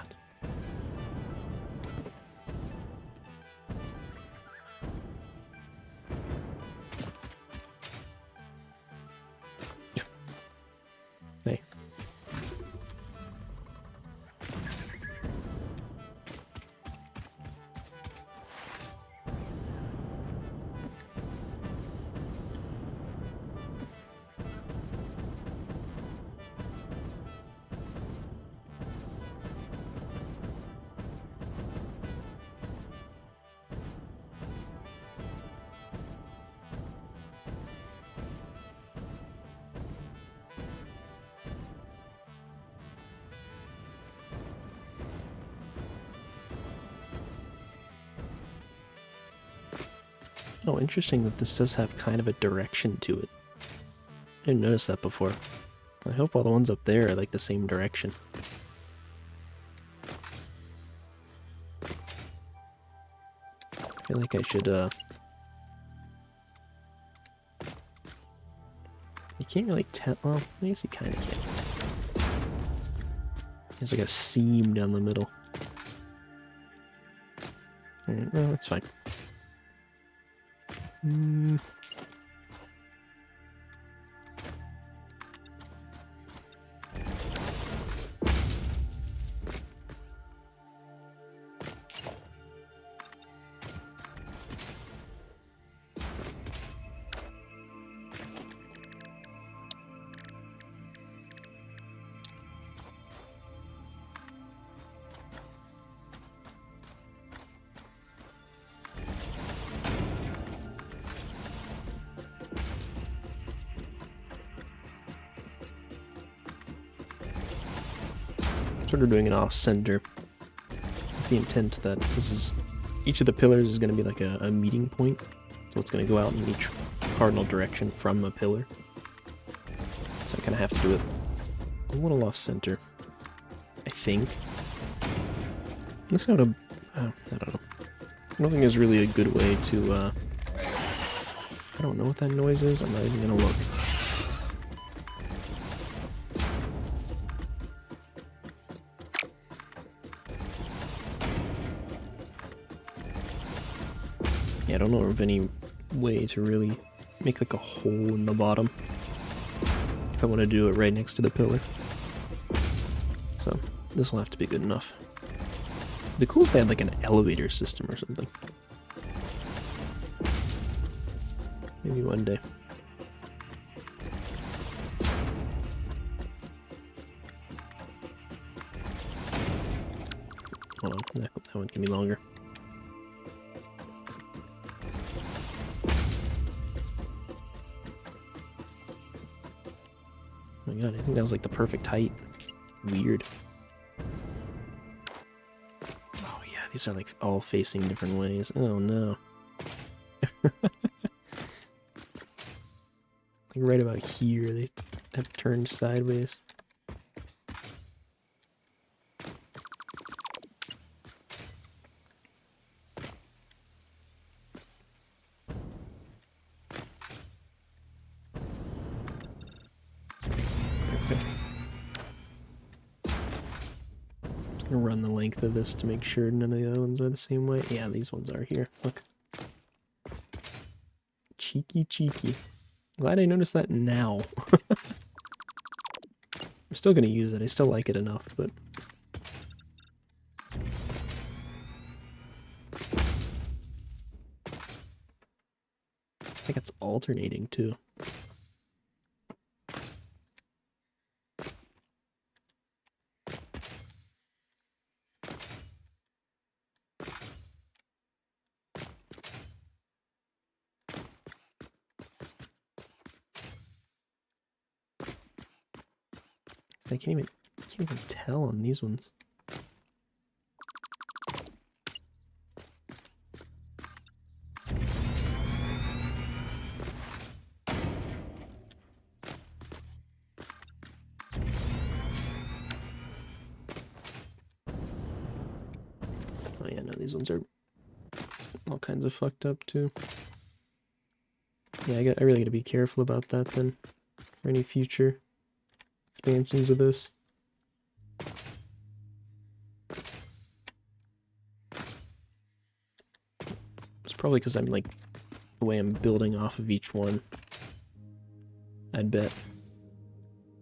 Hey. Oh, interesting that this does have kind of a direction to it. I didn't notice that before. I hope all the ones up there are like the same direction. I feel like I should, you can't really tell, well, I guess you kind of can. There's like a seam down the middle. Alright, no, that's fine. Sort of doing it off center with the intent that this is, each of the pillars is going to be like a meeting point, so it's going to go out in each cardinal direction from a pillar, so I kind of have to do it a little off center, I think. Let's go to, I don't know, I don't think there's really a good way to, I don't know what that noise is, I'm not even going to look. Yeah, I don't know of any way to really make like a hole in the bottom if I want to do it right next to the pillar. So this will have to be good enough. It'd be cool if they had like an elevator system or something. Maybe one day. Hold on, that one can be longer. Oh my god, I think that was like the perfect height. Weird. Oh yeah, these are like all facing different ways. Oh no. Like right about here, they have turned sideways. Run the length of this to make sure none of the other ones are the same way. Yeah, these ones are here. Look. Cheeky, cheeky. Glad I noticed that now. I'm still going to use it. I still like it enough, but... It's like it's alternating, too. I can't even tell on these ones. Oh yeah, no, these ones are all kinds of fucked up too. Yeah, I really gotta be careful about that then, for any future expansions of this. It's probably because I'm like, the way I'm building off of each one, I'd bet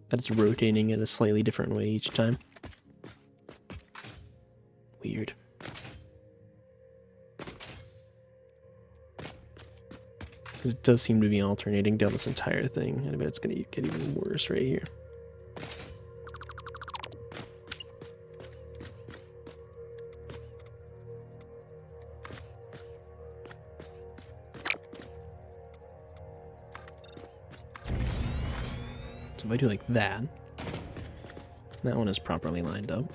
that it's rotating in a slightly different way each time. Weird. Because it does seem to be alternating down this entire thing, and I bet it's going to get even worse right here. So if I do like that one is properly lined up.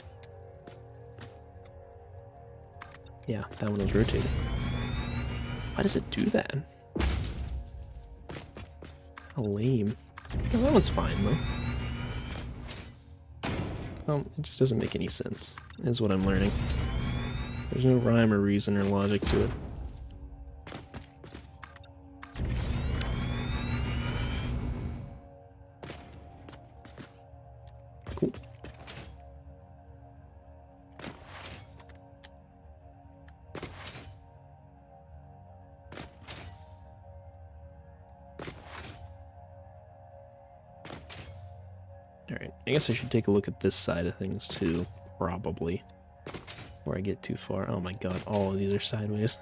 Yeah, that one was rotated. Why does it do that? How lame. No, that one's fine, though. Well, it just doesn't make any sense, is what I'm learning. There's no rhyme or reason or logic to it. Cool. Alright, I guess I should take a look at this side of things too, probably. Before I get too far. Oh my god, all of these are sideways.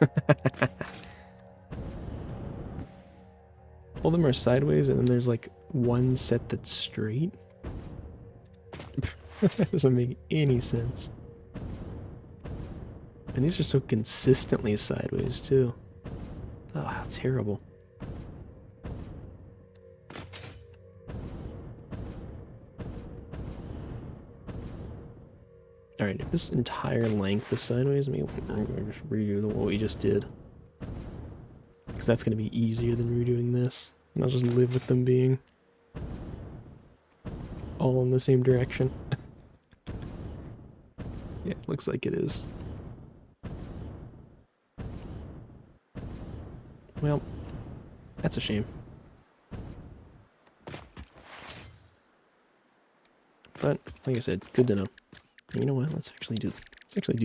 All of them are sideways, and then there's like one set that's straight. That doesn't make any sense. And these are so consistently sideways too. Oh, how terrible. Alright, if this entire length is sideways, maybe I'm going to just redo what we just did. Because that's going to be easier than redoing this. And I'll just live with them being all in the same direction. Yeah, it looks like it is. Well, that's a shame. But, like I said, good to know. And you know what? Let's actually do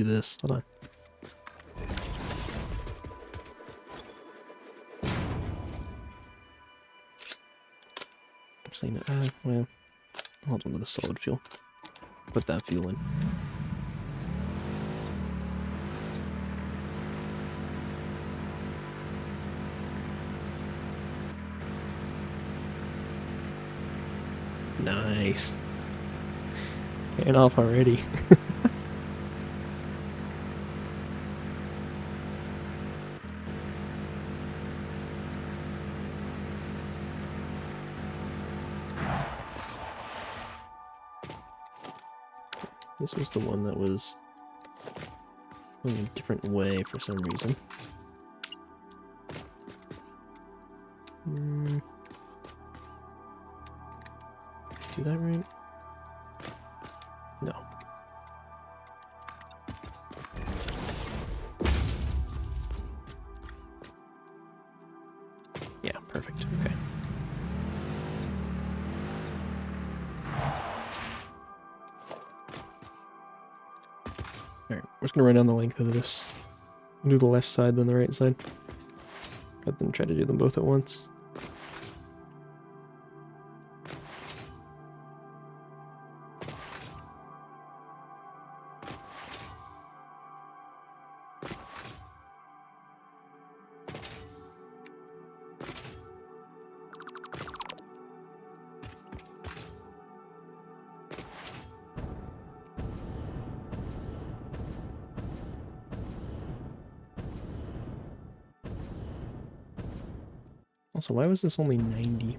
this. Hold on. Actually, no, well, hold on to the solid fuel. Put that fuel in. Nice. Getting off already. This was the one that was going a different way for some reason. Do that right? No. Yeah, perfect. Okay. Alright, we're just gonna run down the length of this. Do the left side, then the right side. Rather than try to do them both at once. Also, why was this only 90?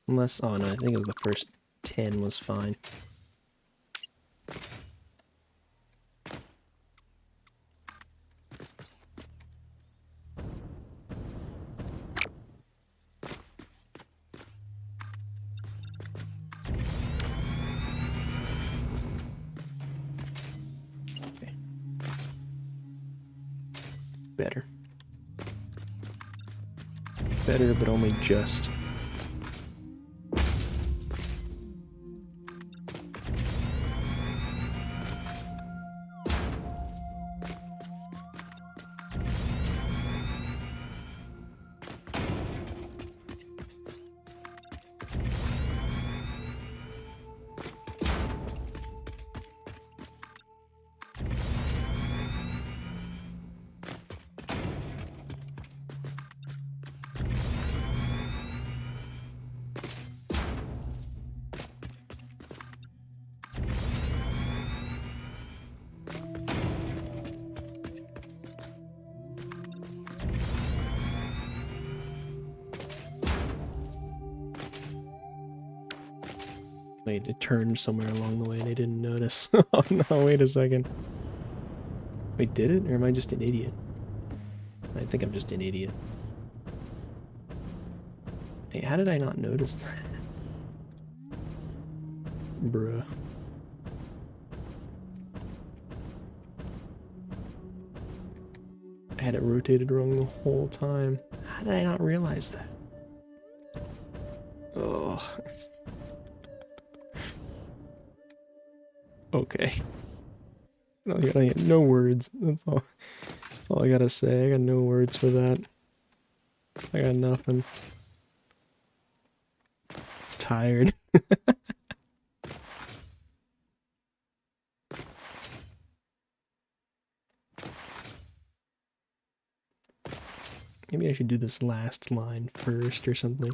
Unless, oh no, I think it was the first 10 was fine. Okay. Better. Better, but only just. Wait, it turned somewhere along the way and I didn't notice. Oh no, wait a second. Wait, did it? Or am I just an idiot? I think I'm just an idiot. Hey, how did I not notice that? Bruh. I had it rotated wrong the whole time. How did I not realize that? Ugh. Okay. I got no words. That's all I gotta say. I got no words for that. I got nothing. Tired. Maybe I should do this last line first or something.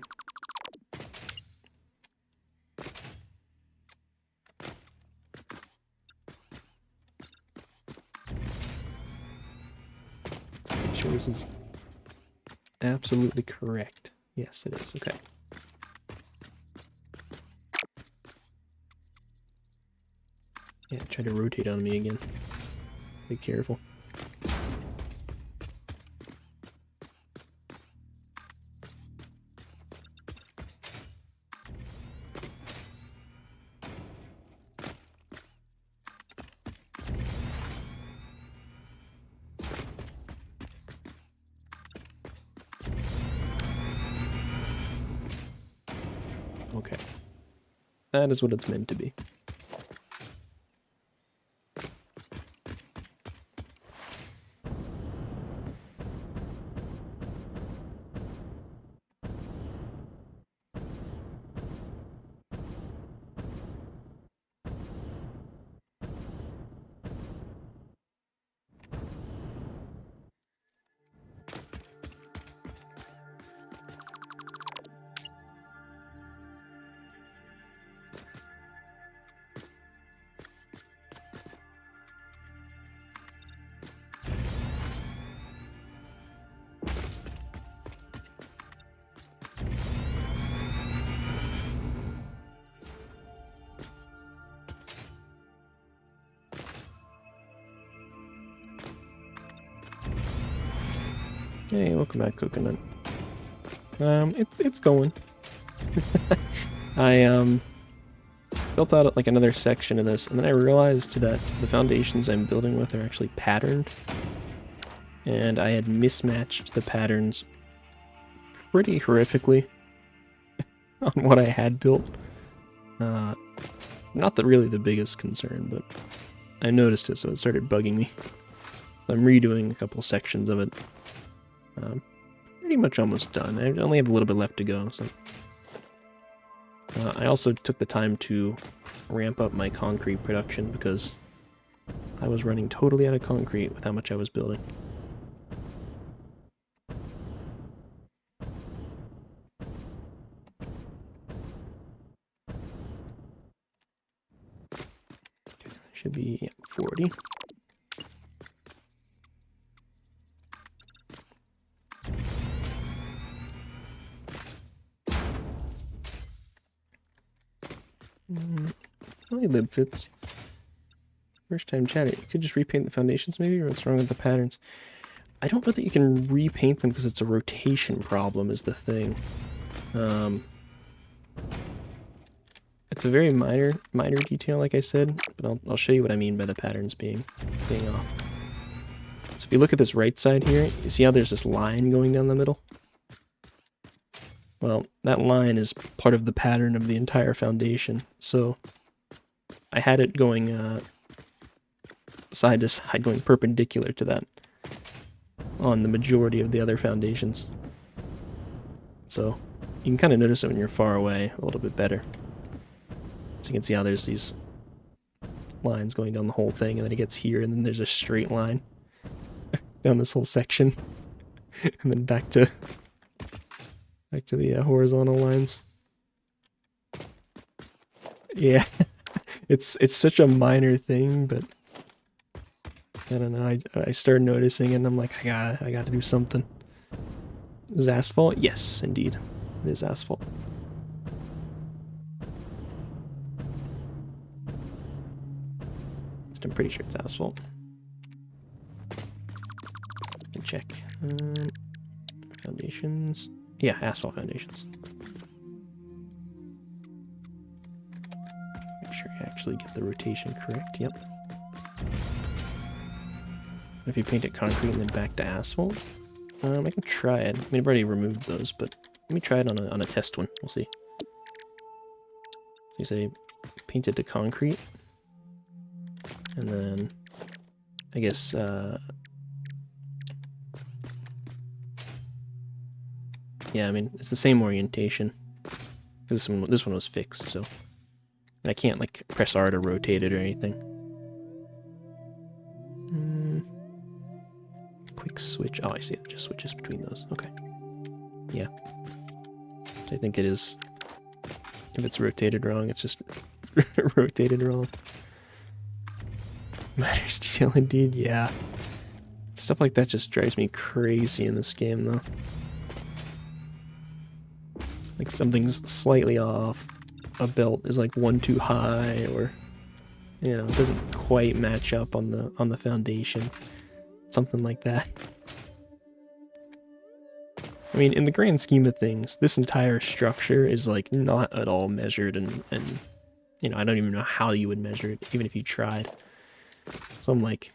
Make sure this is absolutely correct. Yes, it is. Okay. Yeah, try to rotate on me again. Be careful. Okay. That is what it's meant to be. Hey, welcome back, Coconut. It's going. I built out like another section of this, and then I realized that the foundations I'm building with are actually patterned, and I had mismatched the patterns pretty horrifically on what I had built. Not really the biggest concern, but I noticed it, so it started bugging me. I'm redoing a couple sections of it. Pretty much almost done. I only have a little bit left to go. So I also took the time to ramp up my concrete production because I was running totally out of concrete with how much I was building. Should be 40. Only lib fits. First time chatting. You could just repaint the foundations maybe, or what's wrong with the patterns? I don't know that you can repaint them because it's a rotation problem is the thing. It's a very minor detail, like I said, but I'll show you what I mean by the patterns being off. So if you look at this right side here, you see how there's this line going down the middle? Well, that line is part of the pattern of the entire foundation, so I had it going side to side, going perpendicular to that on the majority of the other foundations. So you can kind of notice it when you're far away a little bit better. So you can see how there's these lines going down the whole thing, and then it gets here, and then there's a straight line down this whole section, and then back to the horizontal lines. Yeah, it's such a minor thing, but I don't know. I started noticing it, and I'm like, I gotta do something. Is it asphalt? Yes, indeed, it is asphalt. I'm pretty sure it's asphalt. I can check. Foundations. Yeah, asphalt foundations. Make sure you actually get the rotation correct. Yep. If you paint it concrete and then back to asphalt, I can try it. I mean, I've already removed those, but let me try it on a test one. We'll see. So you say paint it to concrete, and then I guess yeah, I mean, it's the same orientation, because this one was fixed, so and I can't like press R to rotate it or anything. Quick switch. Oh, I see. It just switches between those. Okay. Yeah. I think it is. If it's rotated wrong, it's just rotated wrong. Matters detail indeed. Yeah. Stuff like that just drives me crazy in this game, though. Like something's slightly off. A belt is like one too high, or you know, it doesn't quite match up on the foundation. Something like that. I mean, in the grand scheme of things, this entire structure is like not at all measured, and you know, I don't even know how you would measure it, even if you tried. So I'm like,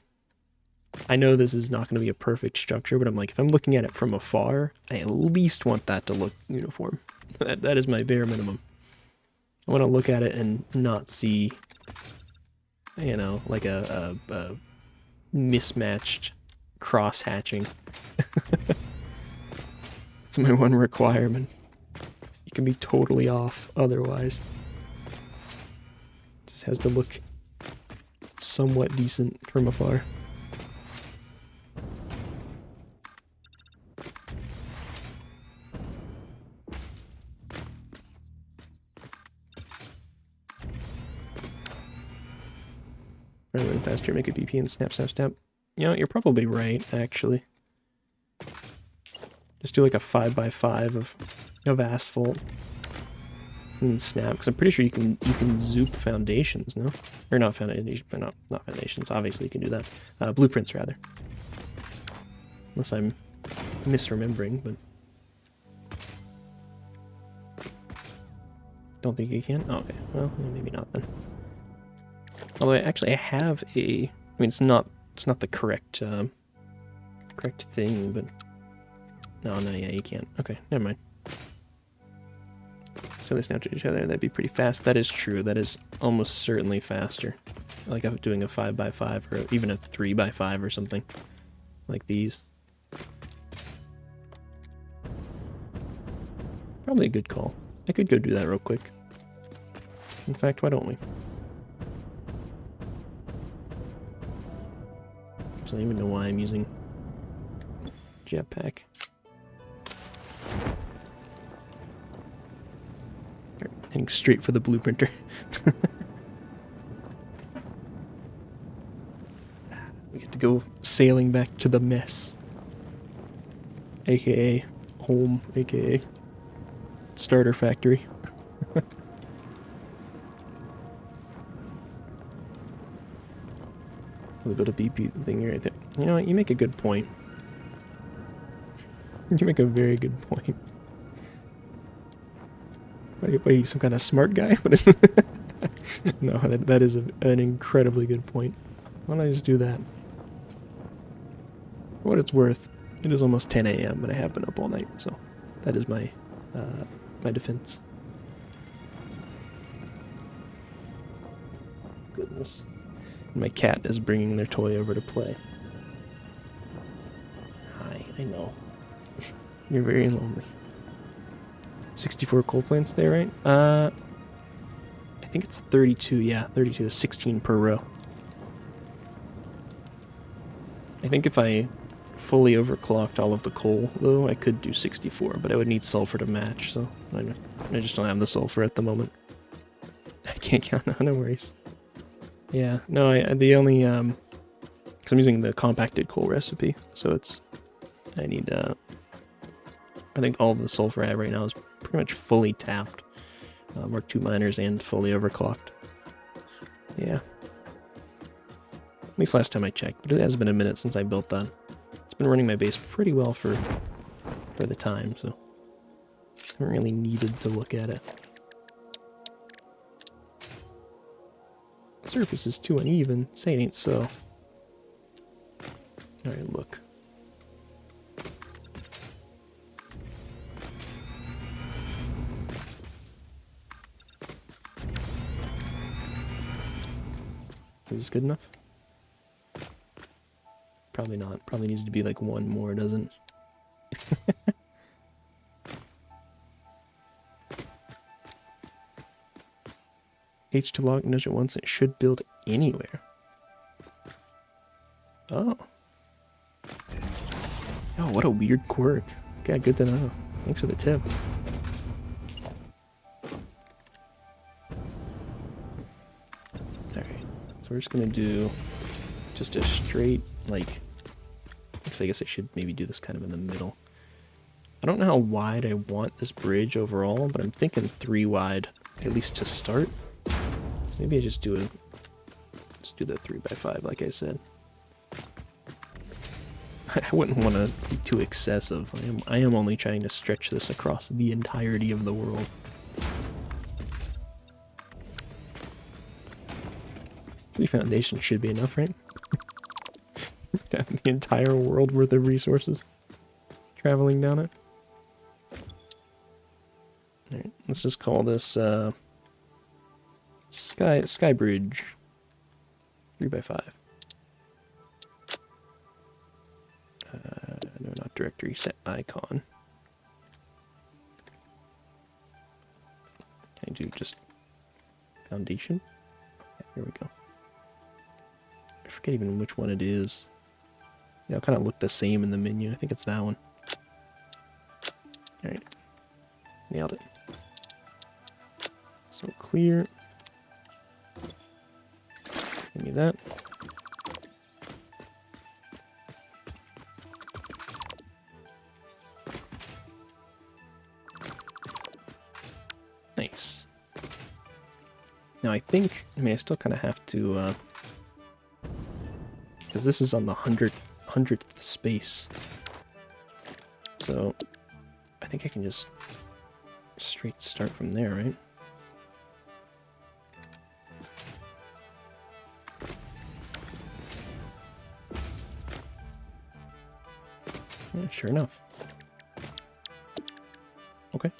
I know this is not going to be a perfect structure, but I'm like, if I'm looking at it from afar, I at least want that to look uniform. That is my bare minimum. I want to look at it and not see, you know, like a mismatched cross hatching. It's my one requirement. You can be totally off otherwise. Just has to look somewhat decent from afar. Rather than faster, make a BP and snap, snap, snap. You know, you're probably right, actually. Just do like a 5x5 of asphalt. And then snap, because I'm pretty sure you can zoop foundations, no? Or not foundations, but not foundations. Obviously you can do that. Blueprints, rather. Unless I'm misremembering, but don't think you can. Oh, okay, well, maybe not then. Although I have a. I mean, it's not the correct correct thing, but no, yeah, you can't. Okay, never mind. So they snap to each other. That'd be pretty fast. That is true. That is almost certainly faster. Like I'm doing a 5x5 or even a 3x5 or something like these. Probably a good call. I could go do that real quick. In fact, why don't we? I don't even know why I'm using jetpack. Heading straight for the blueprinter. We get to go sailing back to the mess. AKA home, AKA starter factory. A little bit of BP thing right there. You know what? You make a good point. You make a very good point. What are you, some kind of smart guy? What is that? No, that is an incredibly good point. Why don't I just do that? For what it's worth, it is almost 10 a.m. and I have been up all night, so that is my my defense. Goodness. My cat is bringing their toy over to play. Hi, I know. You're very lonely. 64 coal plants there, right? I think it's 32, yeah, 32, 16 per row. I think if I fully overclocked all of the coal, though, I could do 64, but I would need sulfur to match, so I just don't have the sulfur at the moment. I can't count, no worries. Yeah, no, the only, because I'm using the compacted coal recipe, so I need, I think all of the sulfur I have right now is pretty much fully tapped. Or 2 miners and fully overclocked. Yeah. At least last time I checked, but it has been a minute since I built that. It's been running my base pretty well for the time, so I haven't really needed to look at it. The surface is too uneven. Say it ain't so. Alright, look. Is this good enough? Probably not. Probably needs to be like one more, doesn't it? H to log nudge it once, it should build anywhere. Oh. Oh, what a weird quirk. Okay, good to know. Thanks for the tip. Alright, so we're just gonna do just a straight, like, I guess I should maybe do this kind of in the middle. I don't know how wide I want this bridge overall, but I'm thinking 3 wide, at least to start. So maybe I just do the 3x5 like I said. I wouldn't want to be too excessive. I am only trying to stretch this across the entirety of the world. 3 foundations should be enough, right? The entire world worth of resources traveling down it. Alright, let's just call this Sky Bridge 3x5. No, not directory, set icon. Can I do just foundation? Yeah, here we go. I forget even which one it is. They all kind of look the same in the menu. I think it's that one. Alright. Nailed it. So clear. Give me that. Nice. Now I think, I still kind of have to, because this is on the 100th space. So, I think I can just straight start from there, right? Yeah, sure enough. Okay.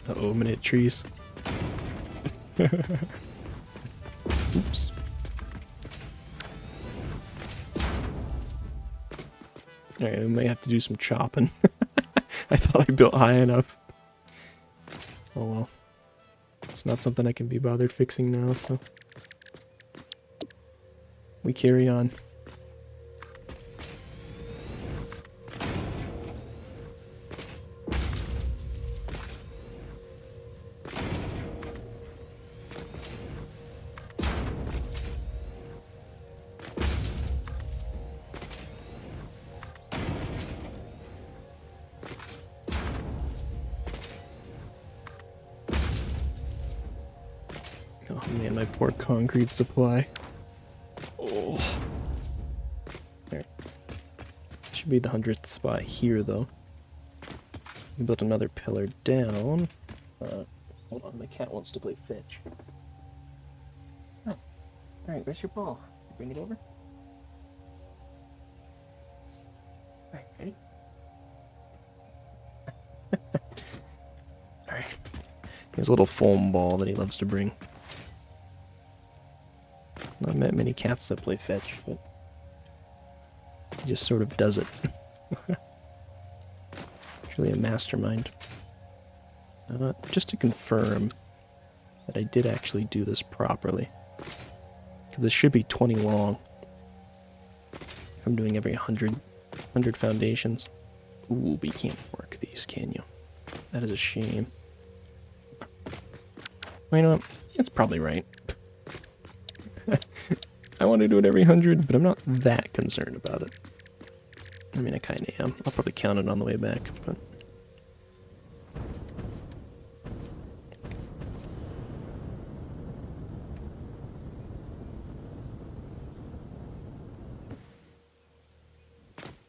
Uh-oh, I'm gonna hit trees. Oops. Alright, I might have to do some chopping. I thought I built high enough. Oh well. It's not something I can be bothered fixing now, so... we carry on. Oh man, my poor concrete supply. Oh. There. Should be the 100th spot here, though. We built another pillar down. Hold on, my cat wants to play fetch. Oh. Alright, where's your ball? Bring it over. Alright, ready? Alright. He has a little foam ball that he loves to bring. Not met many cats that play fetch, but he just sort of does it. He's really a mastermind. Just to confirm that I did actually do this properly, because this should be 20 long. I'm doing every 100 foundations. Ooh, but you can't work these, can you? That is a shame. Well, you know what? It's probably right. I want to do it every 100, but I'm not that concerned about it. I mean, I kind of am. I'll probably count it on the way back, but...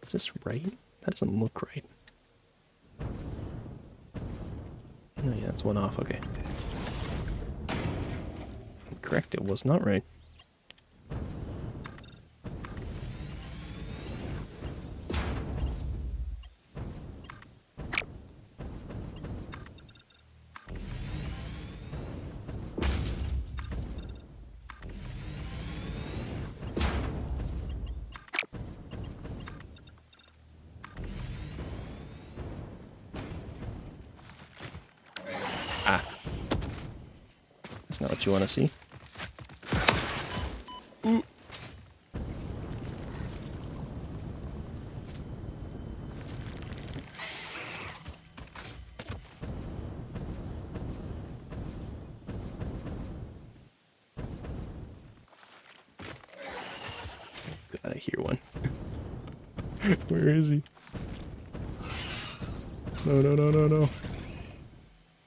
is this right? That doesn't look right. Oh yeah, it's one off, okay. Correct, it was not right. Ah. That's not what you want to see. Ooh. God, I hear one. Where is he? No, no, no, no, no.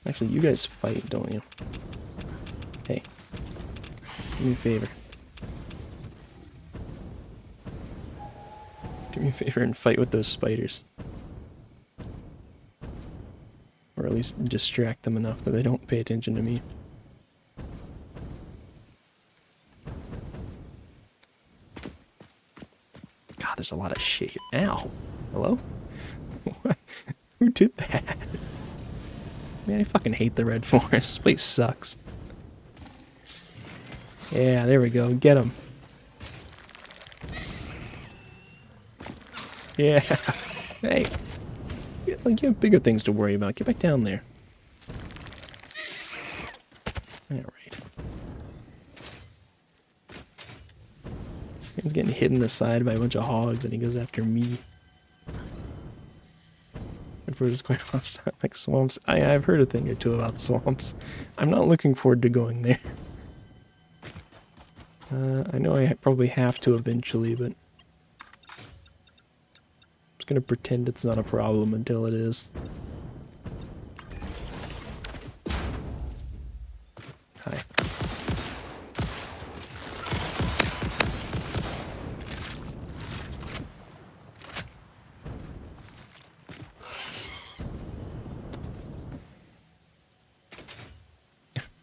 Actually, you guys fight, don't you? Hey. Do me a favor. Do me a favor and fight with those spiders. Or at least distract them enough that they don't pay attention to me. God, there's a lot of shit here. Ow. Hello? What? Who did that? Man, I fucking hate the red forest. This place sucks. Yeah, there we go. Get him. Yeah. Hey. Like, you have bigger things to worry about. Get back down there. Alright. He's getting hit in the side by a bunch of hogs and he goes after me. And for just quite hostile, like swamps. I've heard a thing or two about swamps. I'm not looking forward to going there. I know I probably have to eventually, but... I'm just gonna pretend it's not a problem until it is. Hi.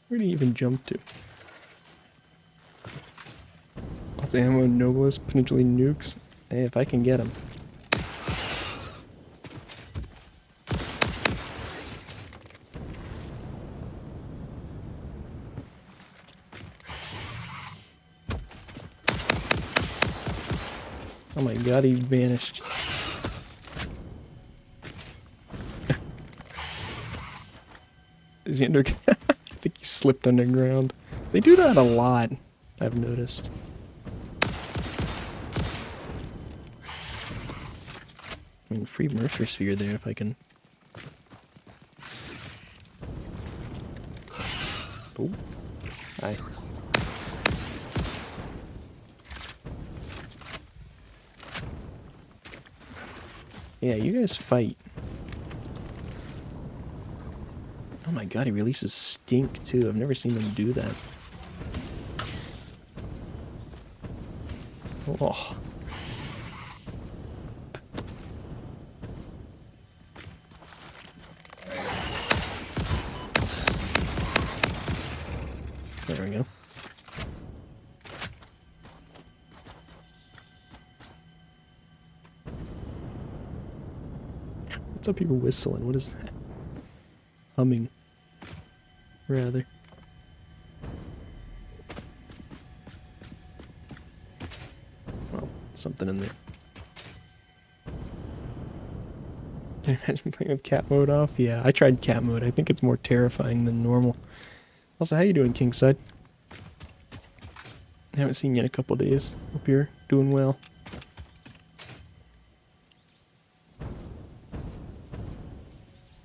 Where did he even jump to? Lots of ammo, Noblest, potentially nukes. Hey, if I can get him. Oh my god, he vanished. Is he under... I think he slipped underground. They do that a lot, I've noticed. I mean, free Mercer Sphere there if I can... Oh. Hi. Yeah, you guys fight. Oh my god, he releases stink too. I've never seen him do that. Oh. There we go. What's up here whistling? What is that? Humming. Rather. Well, something in there. Can you imagine playing with cat mode off? Yeah, I tried cat mode. I think it's more terrifying than normal. Also, how you doing, Kingside? I haven't seen you in a couple days. Hope you're doing well.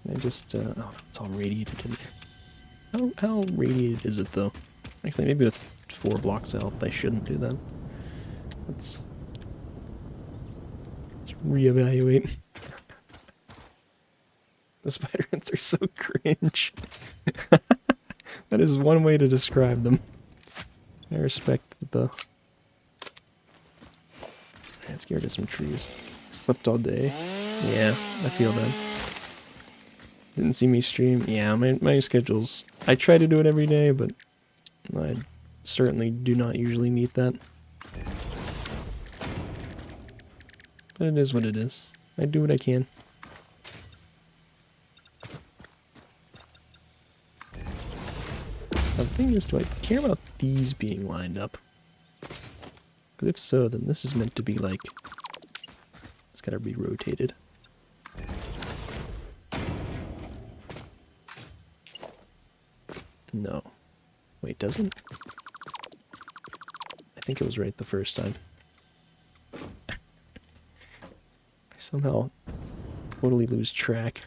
I just, oh, it's all radiated in there. How radiated is it, though? Actually, maybe with 4 blocks of health, I shouldn't do that. Let's reevaluate. The spider ants are so cringe. That is one way to describe them. I respect it, though. I'm scared of some trees. Slept all day. Yeah, I feel that. Didn't see me stream. Yeah, my schedule's... I try to do it every day, but I certainly do not usually meet that. But it is what it is. I do what I can. Now, the thing is, do I care about these being lined up? Because if so, then this is meant to be like... It's gotta be rotated. No. Wait, doesn't? I think it was right the first time. I somehow totally lose track.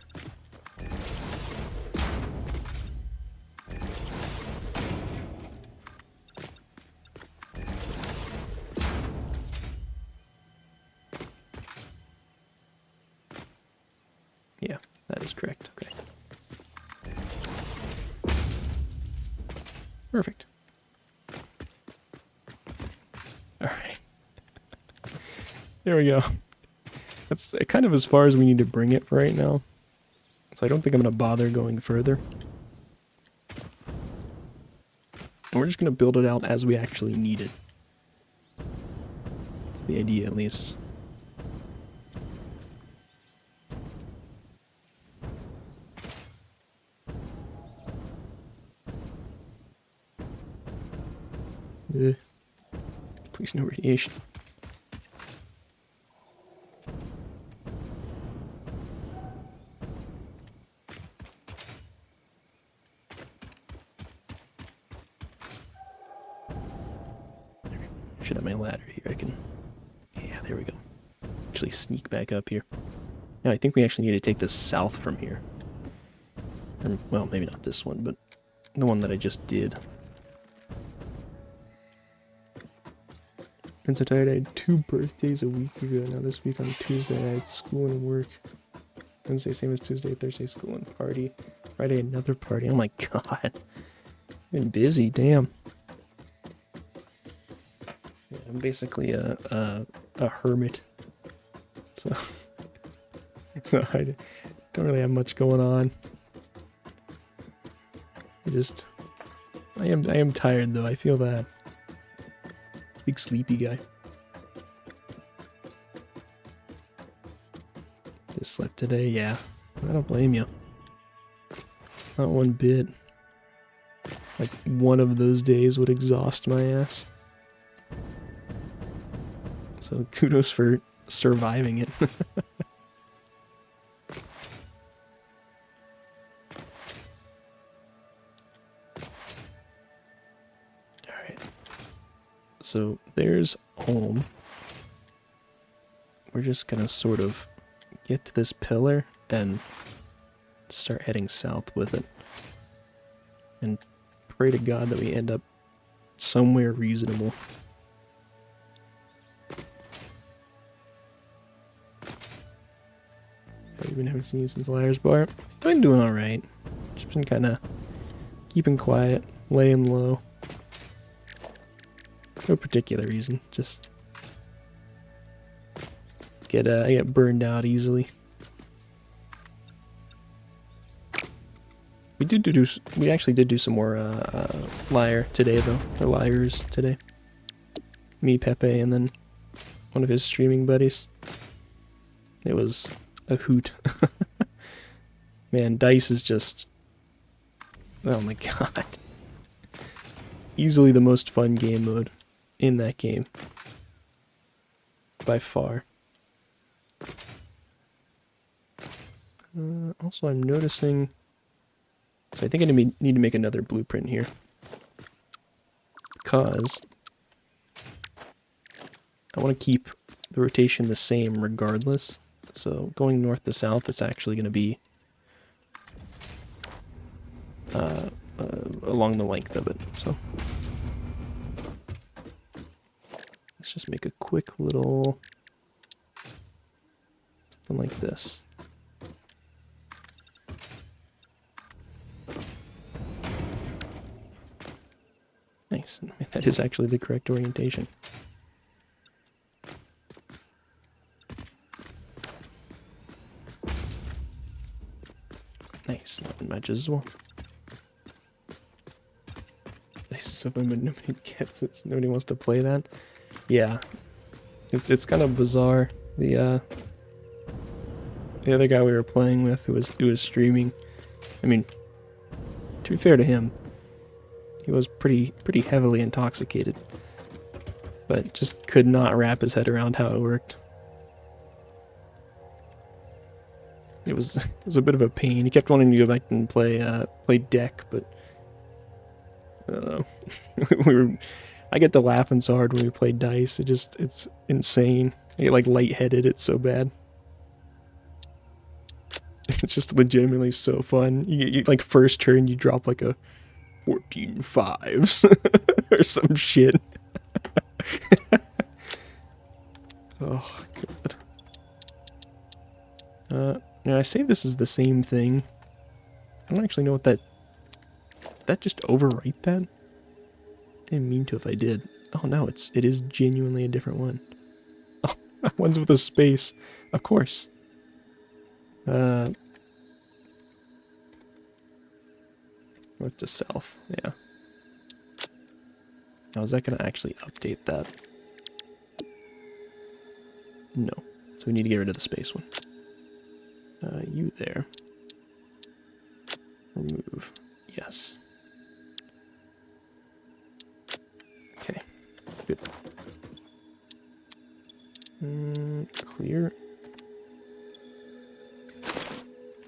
Yeah, that is correct. Okay. Perfect. Alright. There we go. That's kind of as far as we need to bring it for right now. So I don't think I'm going to bother going further. And we're just going to build it out as we actually need it. That's the idea, at least. Please no radiation. Should have my ladder here. I can... Yeah, there we go. Actually sneak back up here. Now I think we actually need to take this south from here. Or, well, maybe not this one, but the one that I just did. I'm so tired. I had 2 birthdays a week ago. Now this week on Tuesday I had school and work. Wednesday same as Tuesday, Thursday school and party. Friday another party. Oh my god. Been busy, damn. Yeah, I'm basically a hermit. So I don't really have much going on. I am tired though. I feel that. Big sleepy guy. Just slept today, yeah. I don't blame you. Not one bit. Like, one of those days would exhaust my ass. So kudos for surviving it. Alright. So there's home. We're just gonna sort of get to this pillar and start heading south with it. And pray to God that we end up somewhere reasonable. I even haven't seen you since Liar's Bar. I've been doing alright. Just been kinda keeping quiet, laying low. No particular reason, just I get burned out easily. We actually did do some more Liar today though, or Liars today. Me, Pepe, and then one of his streaming buddies. It was a hoot. Man, Dice is just, oh my god. Easily the most fun game mode in that game. By far. Also, I'm noticing... So I think I need to make another blueprint here. Because I want to keep the rotation the same regardless. So going north to south, it's actually going to be along the length of it. So let's just make a quick little something like this. Nice. That is actually the correct orientation. Nice. That matches as well. Nice. So but nobody gets it. Nobody wants to play that. Yeah. It's kind of bizarre. The other guy we were playing with who was streaming. I mean, to be fair to him, he was pretty heavily intoxicated, but just could not wrap his head around how it worked. It was a bit of a pain. He kept wanting to go back and play deck, but I don't know. I get to laughing so hard when we play dice. It's insane. I get like lightheaded. It's so bad. It's just legitimately so fun. You like first turn you drop like a 14 fives or some shit. Oh god. Now I say this is the same thing. I don't actually know what that... Did that just overwrite that? I didn't mean to if I did. Oh no, it is genuinely a different one. Oh, one's with a space. Of course. North to south, yeah. Now is that gonna actually update that? No. So we need to get rid of the space one. You there. Remove. Yes. Okay. Good. Clear.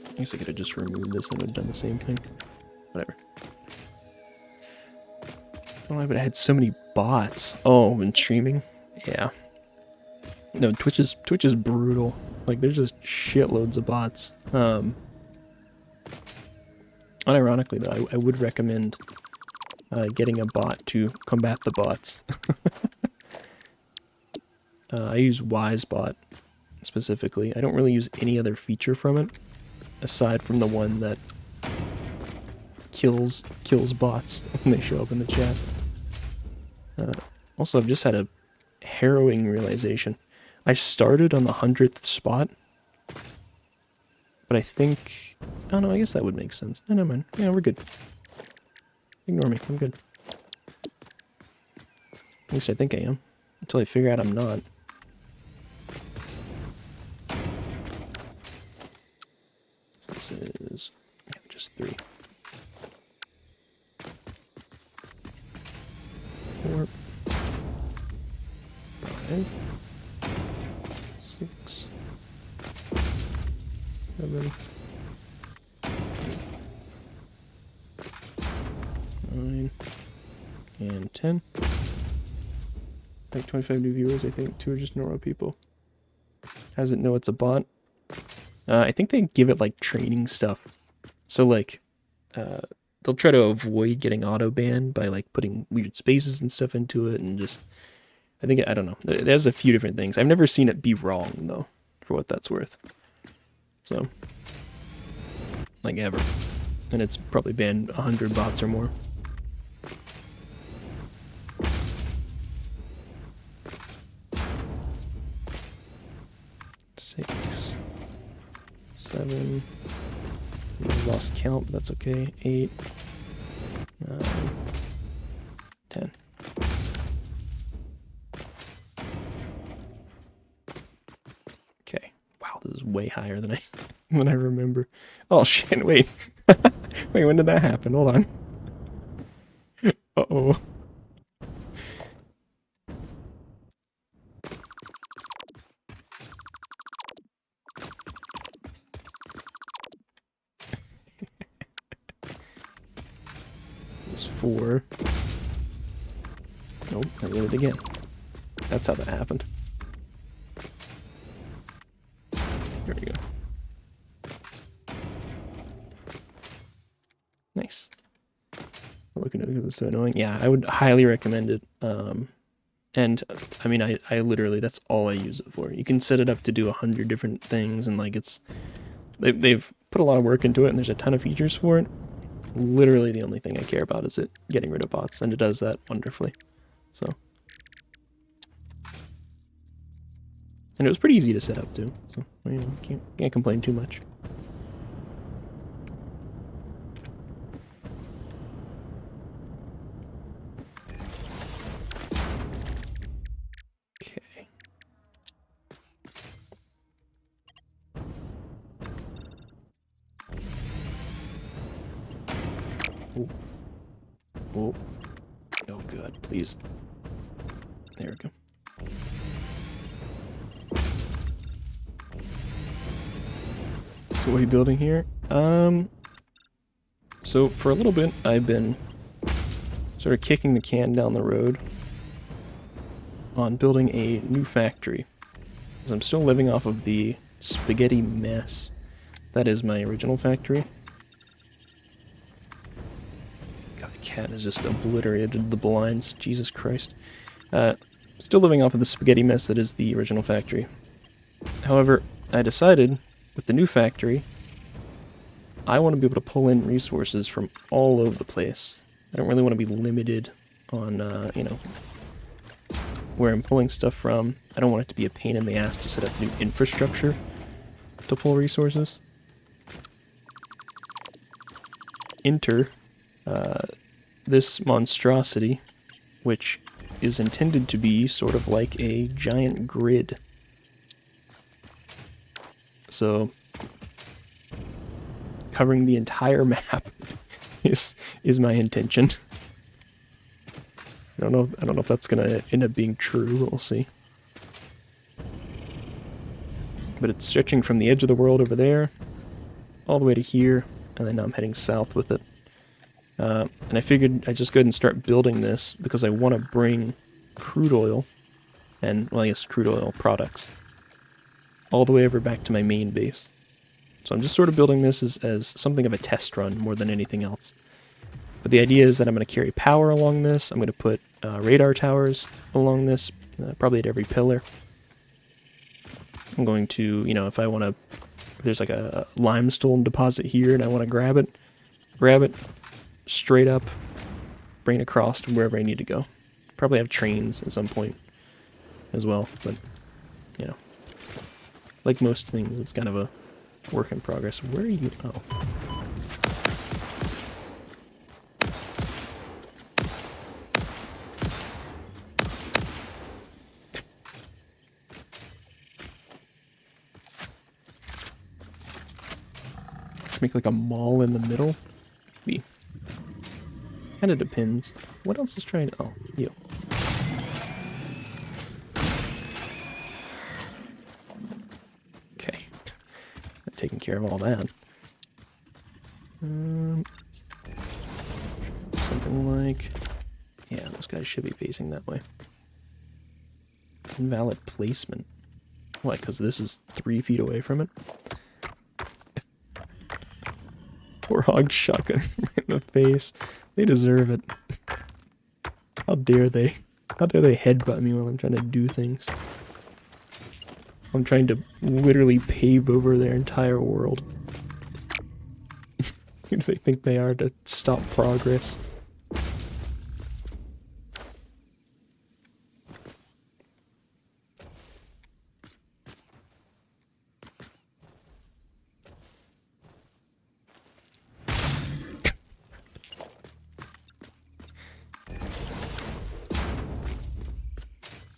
I guess I could have just removed this and would have done the same thing. Whatever. Oh, but I had so many bots. Oh, when streaming? Yeah. No, Twitch is brutal. Like, there's just shitloads of bots. Unironically, though, I would recommend getting a bot to combat the bots. I use WiseBot specifically. I don't really use any other feature from it, aside from the one that kills bots when they show up in the chat. Also, I've just had a harrowing realization. I started on the 100th spot, but I think... Oh no, I guess that would make sense. No, never mind. Yeah, we're good. Ignore me. I'm good. At least I think I am. Until I figure out I'm not. So this is... Yeah, just 3. 4. 5. 6. 7. 9. And 10. Like 25 new viewers, I think. 2 are just normal people. How does it know it's a bot? I think they give it like training stuff. So like, they'll try to avoid getting auto banned by like putting weird spaces and stuff into it, and just, I don't know. There's a few different things. I've never seen it be wrong though, for what that's worth. So, like ever. And it's probably banned 100 bots or more. Six, 7, I lost count, but that's okay. 8, 9, 10. Okay. Wow, this is way higher than I remember. Oh shit! Wait, wait. When did that happen? Hold on. Uh-oh. It's 4. Nope, I rolled it again. That's how that happened. There we go. Nice. Looking at it because it's so annoying. Yeah, I would highly recommend it. And I mean, I literally, that's all I use it for. You can set it up to do 100 different things, and like they've put a lot of work into it, and there's a ton of features for it. Literally the only thing I care about is it getting rid of bots, and it does that wonderfully. So, and it was pretty easy to set up too. So, you know, can't complain too much. Okay. Oh. Oh. Oh, good. Please. There we go. So what are you building here? So for a little bit, I've been sort of kicking the can down the road on building a new factory. Because I'm still living off of the spaghetti mess that is my original factory. God, the cat has just obliterated the blinds. Jesus Christ. Still living off of the spaghetti mess that is the original factory. However, I decided with the new factory, I want to be able to pull in resources from all over the place. I don't really want to be limited on, you know, where I'm pulling stuff from. I don't want it to be a pain in the ass to set up new infrastructure to pull resources. Enter this monstrosity, which is intended to be sort of like a giant grid. So, covering the entire map is my intention. I don't know if that's gonna end up being true. We'll see. But it's stretching from the edge of the world over there all the way to here, and then I'm heading south with it. And I figured I'd just go ahead and start building this because I want to bring crude oil and, well, I guess crude oil products all the way over back to my main base. So I'm just sort of building this as something of a test run more than anything else. But the idea is that I'm going to carry power along this. I'm going to put radar towers along this, probably at every pillar. I'm going to, you know, if there's like a limestone deposit here and I want to grab it straight up, bring it across to wherever I need to go. Probably have trains at some point as well, but, you know, like most things, it's kind of a work in progress. Where are you? Oh. Make like a mall in the middle? Maybe. Kind of depends. What else is trying to... Oh, you. Okay. I'm taking care of all that. Something like... Yeah, those guys should be facing that way. Invalid placement. What, because this is 3 feet away from it? Poor hog shotgun right in the face. They deserve it. How dare they? How dare they headbutt me while I'm trying to do things? I'm trying to literally pave over their entire world. Who do they think they are to stop progress?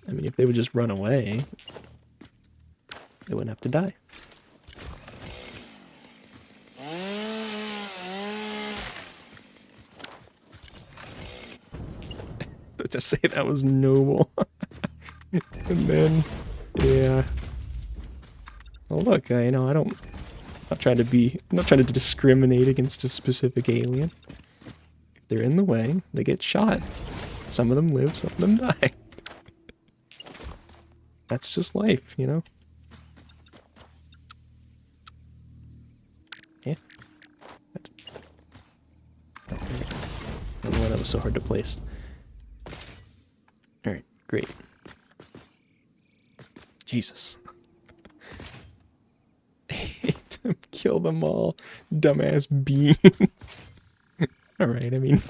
I mean, if they would just run away, they wouldn't have to die. But to say that was noble. And then, yeah. Well, look, I'm not trying to discriminate against a specific alien. If they're in the way, they get shot. Some of them live, some of them die. That's just life, you know? Yeah. Oh, there we go. I don't know why that was so hard to place. Alright, great. Jesus. I hate them. Kill them all. Dumbass beans. Alright, I mean...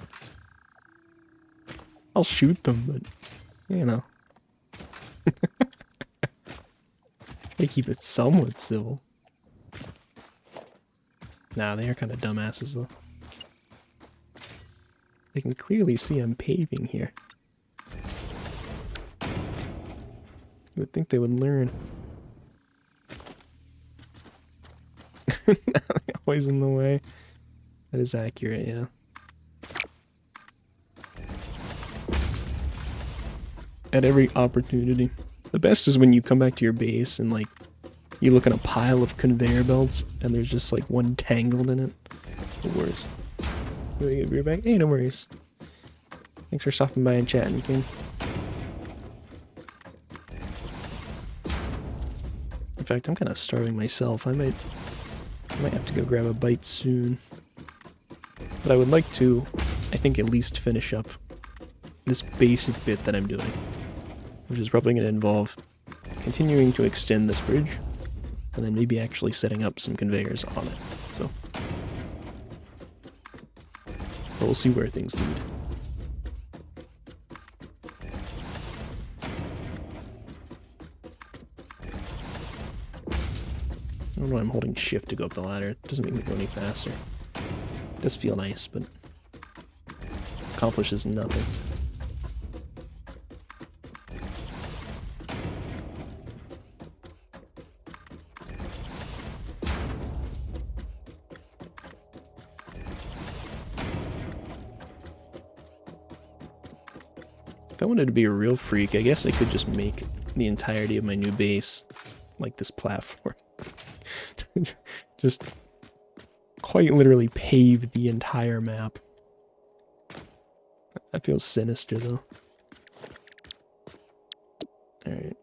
I'll shoot them, but... You know. They keep it somewhat civil. Nah, they are kind of dumbasses, though. They can clearly see I'm paving here. You would think they would learn. Always in the way. That is accurate, yeah. At every opportunity. The best is when you come back to your base and, like, you look at a pile of conveyor belts and there's just, like, one tangled in it. The worst. You're back? Hey, no worries. Thanks for stopping by and chatting, King. In fact, I'm kind of starving myself. I might have to go grab a bite soon. But I would like to, I think, at least finish up this basic bit that I'm doing. Which is probably going to involve continuing to extend this bridge, and then maybe actually setting up some conveyors on it. So, but we'll see where things lead. I don't know why I'm holding shift to go up the ladder. It doesn't make me go any faster. It does feel nice, but accomplishes nothing. If I wanted to be a real freak, I guess I could just make the entirety of my new base like this platform. Just quite literally pave the entire map. That feels sinister, though. Alright.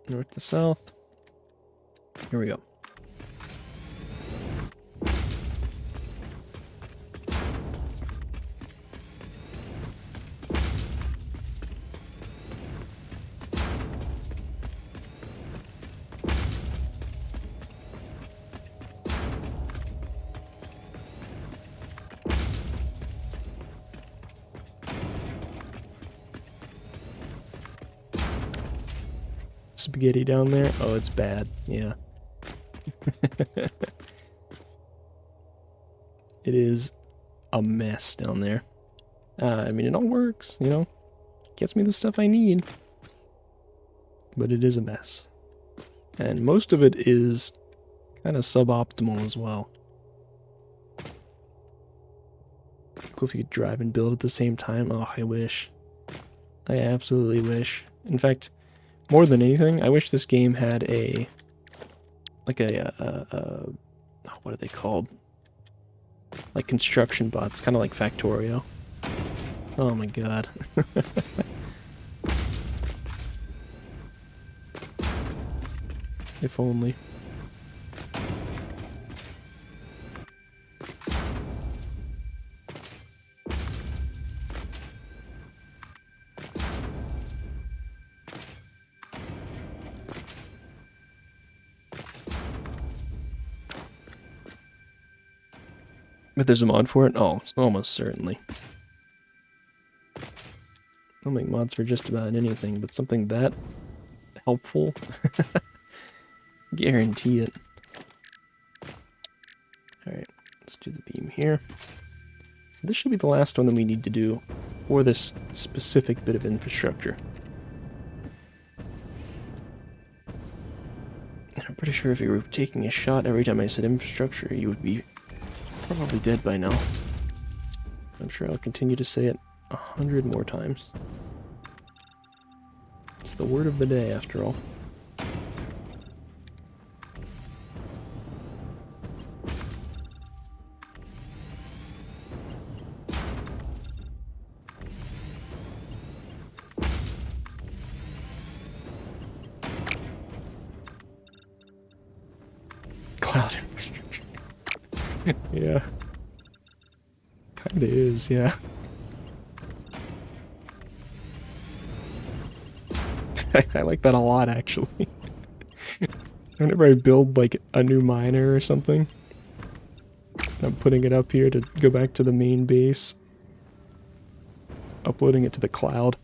North to south. Here we go. spaghetti down there. Oh, it's bad. Yeah. It is a mess down there. I mean, it all works, you know? Gets me the stuff I need. But it is a mess. And most of it is kind of suboptimal as well. Cool if you could drive and build at the same time. Oh, I wish. I absolutely wish. In fact, more than anything, I wish this game had a... like what are they called? Like construction bots, kind of like Factorio. Oh my god. If only. But there's a mod for it? Oh, almost certainly. I'll make mods for just about anything, but something that helpful? Guarantee it. Alright, let's do the beam here. So this should be the last one that we need to do for this specific bit of infrastructure. I'm pretty sure if you were taking a shot every time I said infrastructure, you would be probably dead by now. I'm sure I'll continue to say it 100 more times. It's the word of the day, after all. Cloud infrastructure. Yeah. Kinda is, yeah. I like that a lot, actually. Whenever I build, like, a new miner or something, I'm putting it up here to go back to the main base, uploading it to the cloud.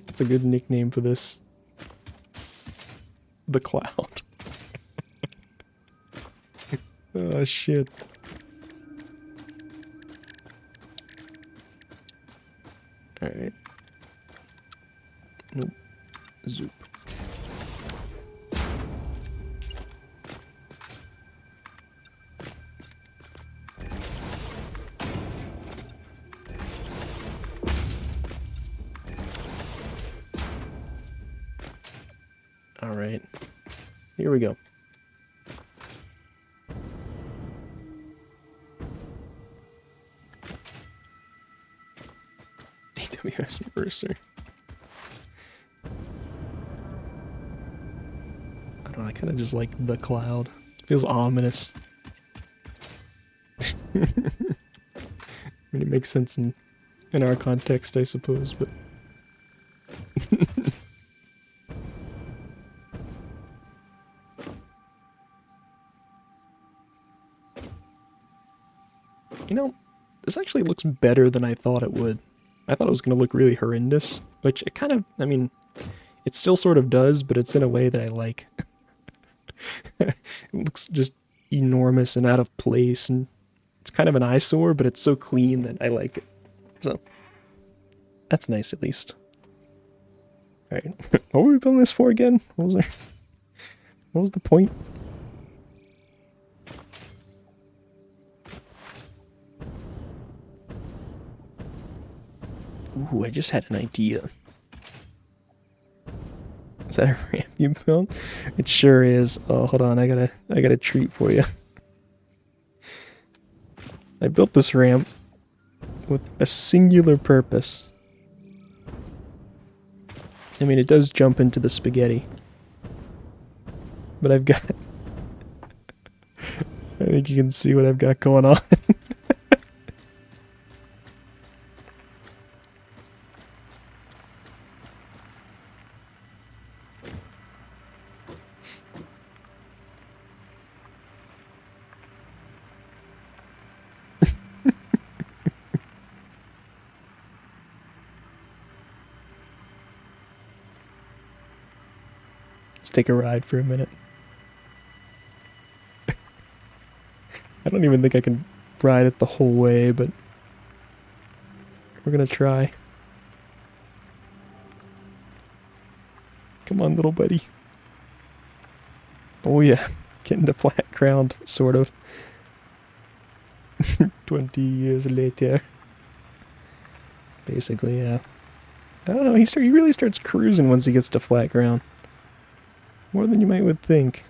That's a good nickname for this. The cloud. Oh, shit. Alright. Nope. Zoop. Alright. Here we go. AWS Mercer. I don't know, I kind of just like the cloud. It feels ominous. I mean, it makes sense in our context, I suppose, but... You know, this actually looks better than I thought it would. I thought it was going to look really horrendous, which it kind of, I mean, it still sort of does, but it's in a way that I like. It looks just enormous and out of place, and it's kind of an eyesore, but it's so clean that I like it. So, that's nice at least. Alright, what were we building this for again? What was the point? Ooh, I just had an idea. Is that a ramp you built? It sure is. Oh, hold on, I got a treat for you. I built this ramp with a singular purpose. I mean, it does jump into the spaghetti. But I've got... I think you can see what I've got going on. Let's take a ride for a minute. I don't even think I can ride it the whole way, but we're gonna try. Come on, little buddy. Oh yeah, getting to flat ground, sort of. 20 years later. Basically, yeah. I don't know, he really starts cruising once he gets to flat ground. More than you might would think.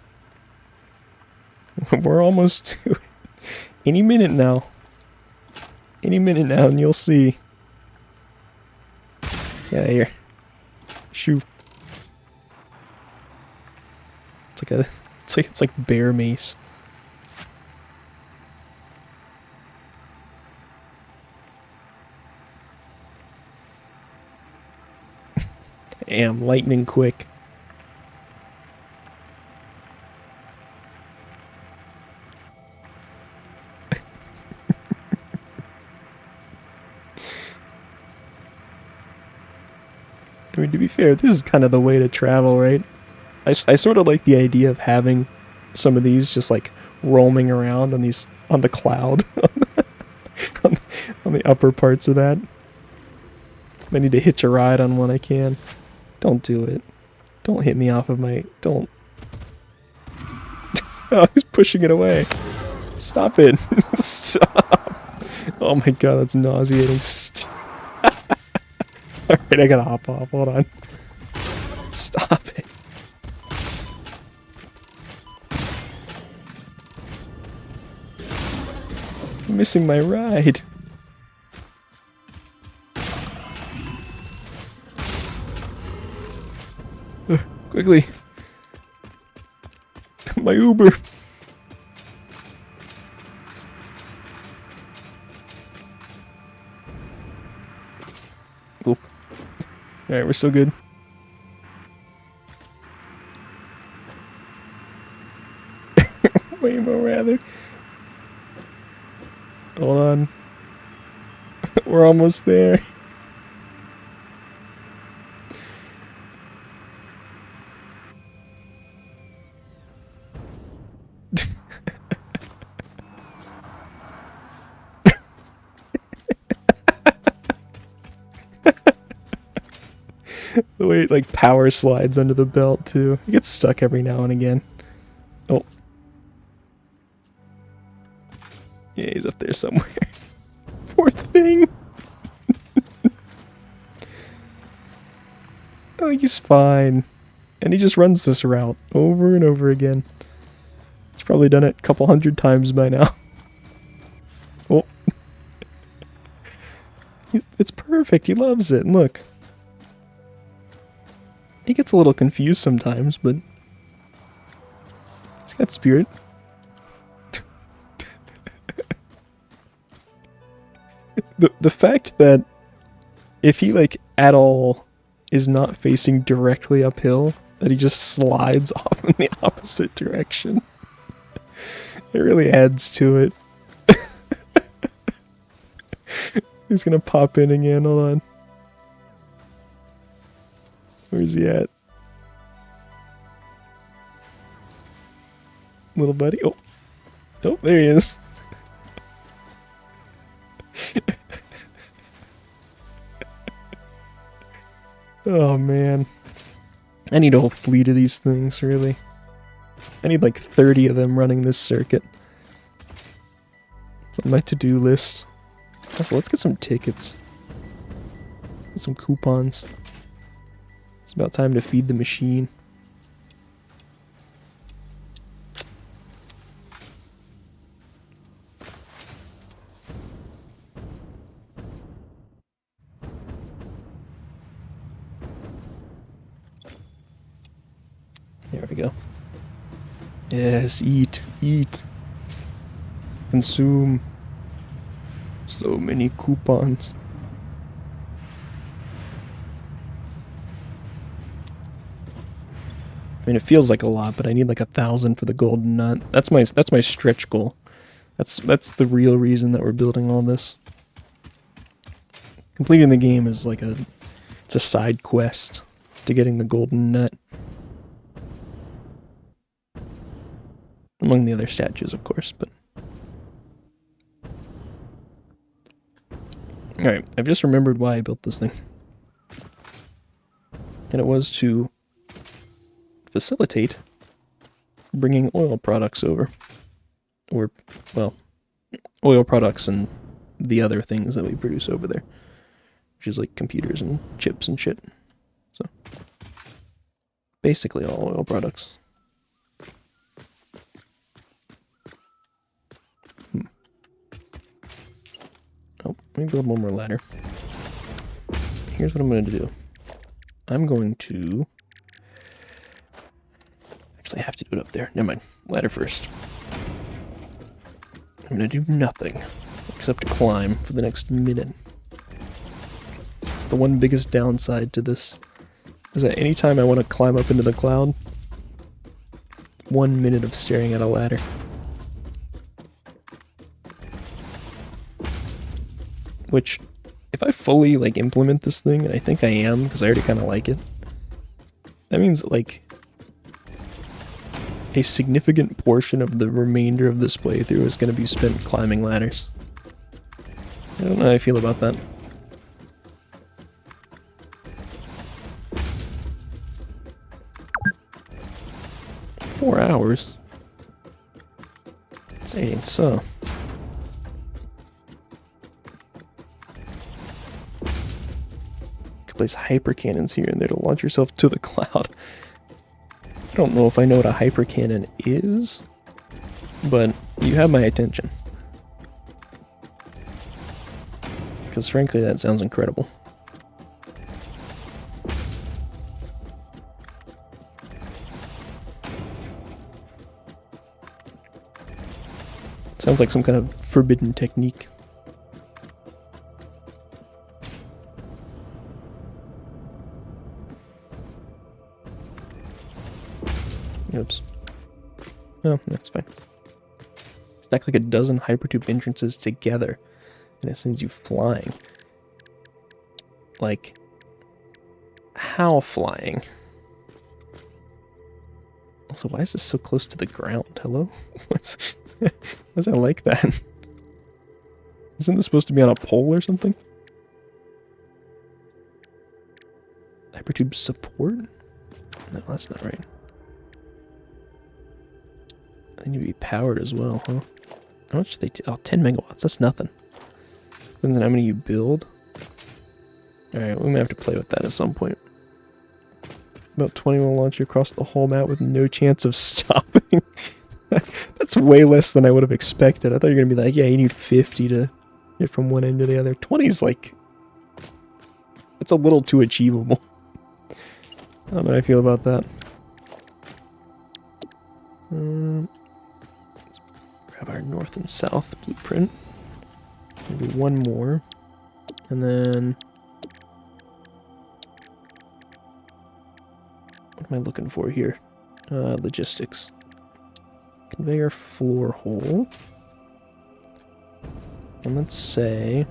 We're almost to it. Any minute now. Any minute now, and you'll see. Get out of here. Shoo. It's like bear mace. Damn, lightning quick. I mean, to be fair, this is kind of the way to travel, right? I sort of like the idea of having some of these just like roaming around on the cloud on the upper parts of that. If I need to hitch a ride on one, I can. Don't do it. Don't hit me off of my... Don't. Oh, he's pushing it away. Stop it. Stop. Oh my god, that's nauseating. Alright, I gotta hop off. Hold on. Stop it. I'm missing my ride. Quickly. My Uber. Oop. Alright, we're still good. Way more rather. Hold on. We're almost there. The way it like power slides under the belt too. It gets stuck every now and again. Oh. Yeah, he's up there somewhere. Poor thing. I think he's fine. And he just runs this route over and over again. He's probably done it a couple 100 times by now. Oh. It's perfect. He loves it. Look. He gets a little confused sometimes, but he's got spirit. The fact that if he like at all is not facing directly uphill, that he just slides off in the opposite direction, it really adds to it. He's gonna pop in again. Hold on. Where's he at? Little buddy. Oh. Oh, there he is. Oh, man. I need a whole fleet of these things, really. I need like 30 of them running this circuit. It's on my to-do list. Also, let's get some tickets. Get some coupons. It's about time to feed the machine. There we go. Yes, eat, eat. Consume. So many coupons. I mean, it feels like a lot, but I need like 1,000 for the golden nut. That's my stretch goal. That's the real reason that we're building all this. Completing the game is like it's a side quest to getting the golden nut. Among the other statues, of course, but... Alright, I've just remembered why I built this thing. And it was to facilitate bringing oil products over. Or, well, oil products and the other things that we produce over there. Which is like computers and chips and shit. So, basically all oil products. Oh, let me build one more ladder. Here's what I'm going to do. I'm going to... Actually, I have to do it up there. Never mind. Ladder first. I'm going to do nothing except climb for the next minute. It's the one biggest downside to this. Is that anytime I want to climb up into the cloud, 1 minute of staring at a ladder. Which, if I fully, like, implement this thing, and I think I am, because I already kind of like it, that means, like, a significant portion of the remainder of this playthrough is going to be spent climbing ladders. I don't know how I feel about that. Four hours? This ain't so. Place hyper cannons here and there to launch yourself to the cloud. I don't know if I know what a hyper cannon is, but you have my attention. Because frankly, that sounds incredible. Sounds like some kind of forbidden technique. Oops. Oh, that's fine. Stack like a dozen hypertube entrances together, and it sends you flying. Like, how flying? Also, why is this so close to the ground? Hello? What's that like that? Isn't this supposed to be on a pole or something? Hypertube support? No, that's not right. They need to be powered as well, huh? How much do they... Oh, 10 megawatts. That's nothing. Depends on how many you build. Alright, we might have to play with that at some point. About 20 will launch you across the whole map with no chance of stopping. That's way less than I would have expected. I thought you were going to be like, yeah, you need 50 to get from one end to the other. 20 is like... It's a little too achievable. I don't know how I feel about that. Let's grab our north and south blueprint. Maybe one more. And then... What am I looking for here? Logistics. Conveyor floor hole. And let's say...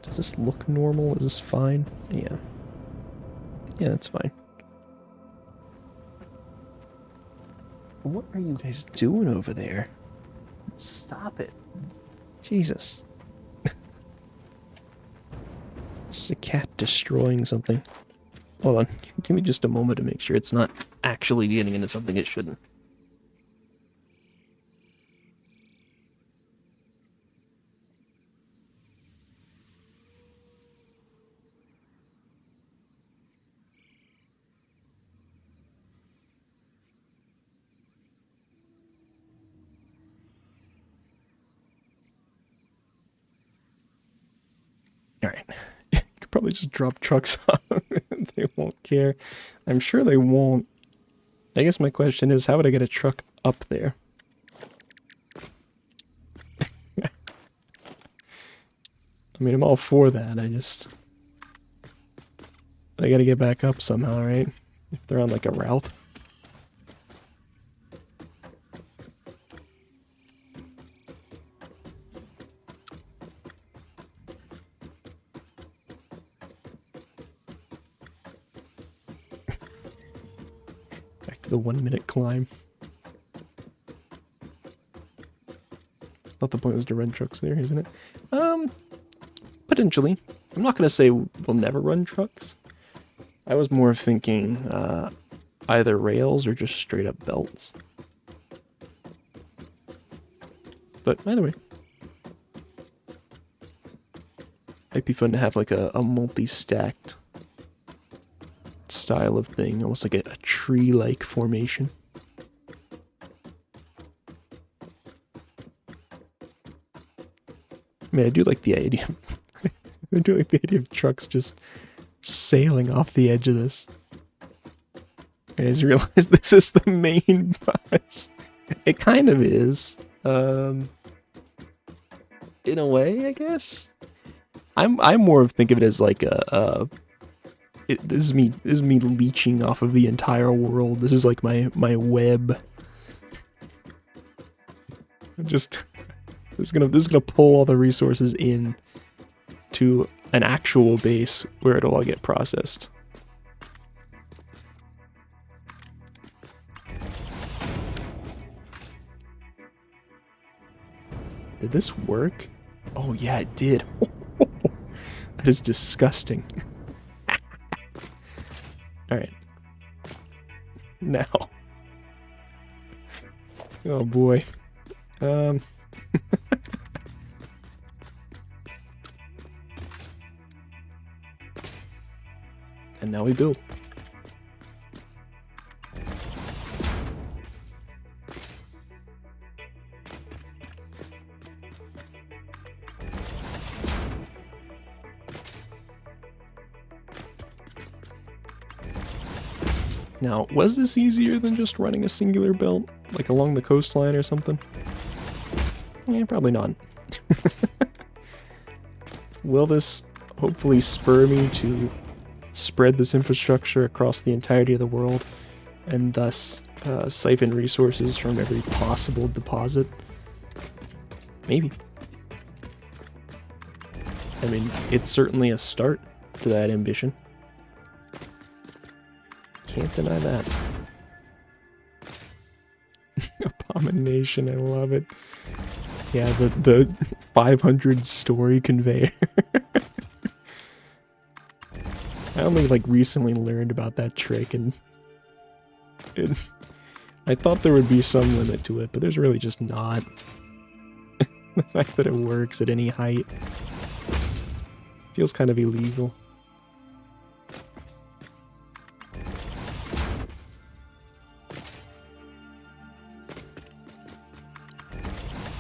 Does this look normal? Is this fine? Yeah. Yeah, that's fine. What are you guys doing over there? Stop it. Jesus. It's just a cat destroying something. Hold on. Give me just a moment to make sure it's not actually getting into something it shouldn't. Alright. You could probably just drop trucks on them. They won't care. I'm sure they won't. I guess my question is, how would I get a truck up there? I mean, I'm all for that. I gotta get back up somehow, right? If they're on like a route. to the 1 minute climb. Thought the point was to run trucks there, isn't it? Potentially. I'm not gonna say we'll never run trucks. I was more thinking either rails or just straight up belts. But either way. Might be fun to have like a multi-stacked style of thing, almost like a tree-like formation. I mean, I do like the idea. I do like the idea of trucks just sailing off the edge of this. I just realized this is the main bus. It kind of is. In a way, I guess. I'm more of think of it as like this is me leeching off of the entire world. This is like my web. Just this is gonna pull all the resources in to an actual base where it'll all get processed. Did this work? Oh yeah, it did. That is disgusting. Alright. Now. Oh boy. And now we build. Now, was this easier than just running a singular belt, like along the coastline or something? Yeah, probably not. Will this hopefully spur me to spread this infrastructure across the entirety of the world, and thus siphon resources from every possible deposit? Maybe. I mean, it's certainly a start to that ambition. Can't deny that. Abomination, I love it. Yeah, the 500 story conveyor. I only like recently learned about that trick, and I thought there would be some limit to it, but there's really just not. The fact that it works at any height feels kind of illegal.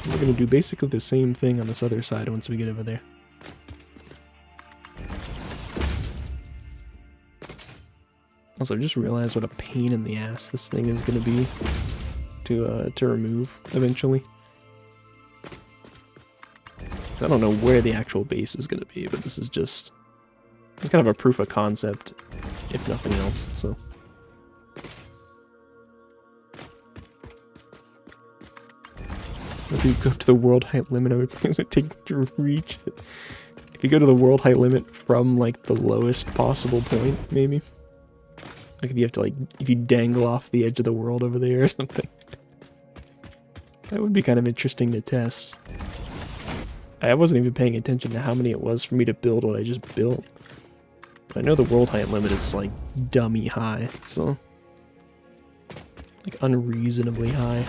We're gonna do basically the same thing on this other side once we get over there. Also, I just realized what a pain in the ass this thing is gonna be to remove eventually. I don't know where the actual base is gonna be, but this is just it's kind of a proof of concept, if nothing else. So. If you go to the world height limit, I would take to reach it. If you go to the world height limit from like the lowest possible point, maybe. Like if you have to if you dangle off the edge of the world over there or something. That would be kind of interesting to test. I wasn't even paying attention to how many it was for me to build what I just built. But I know the world height limit is like dummy high, so like unreasonably high.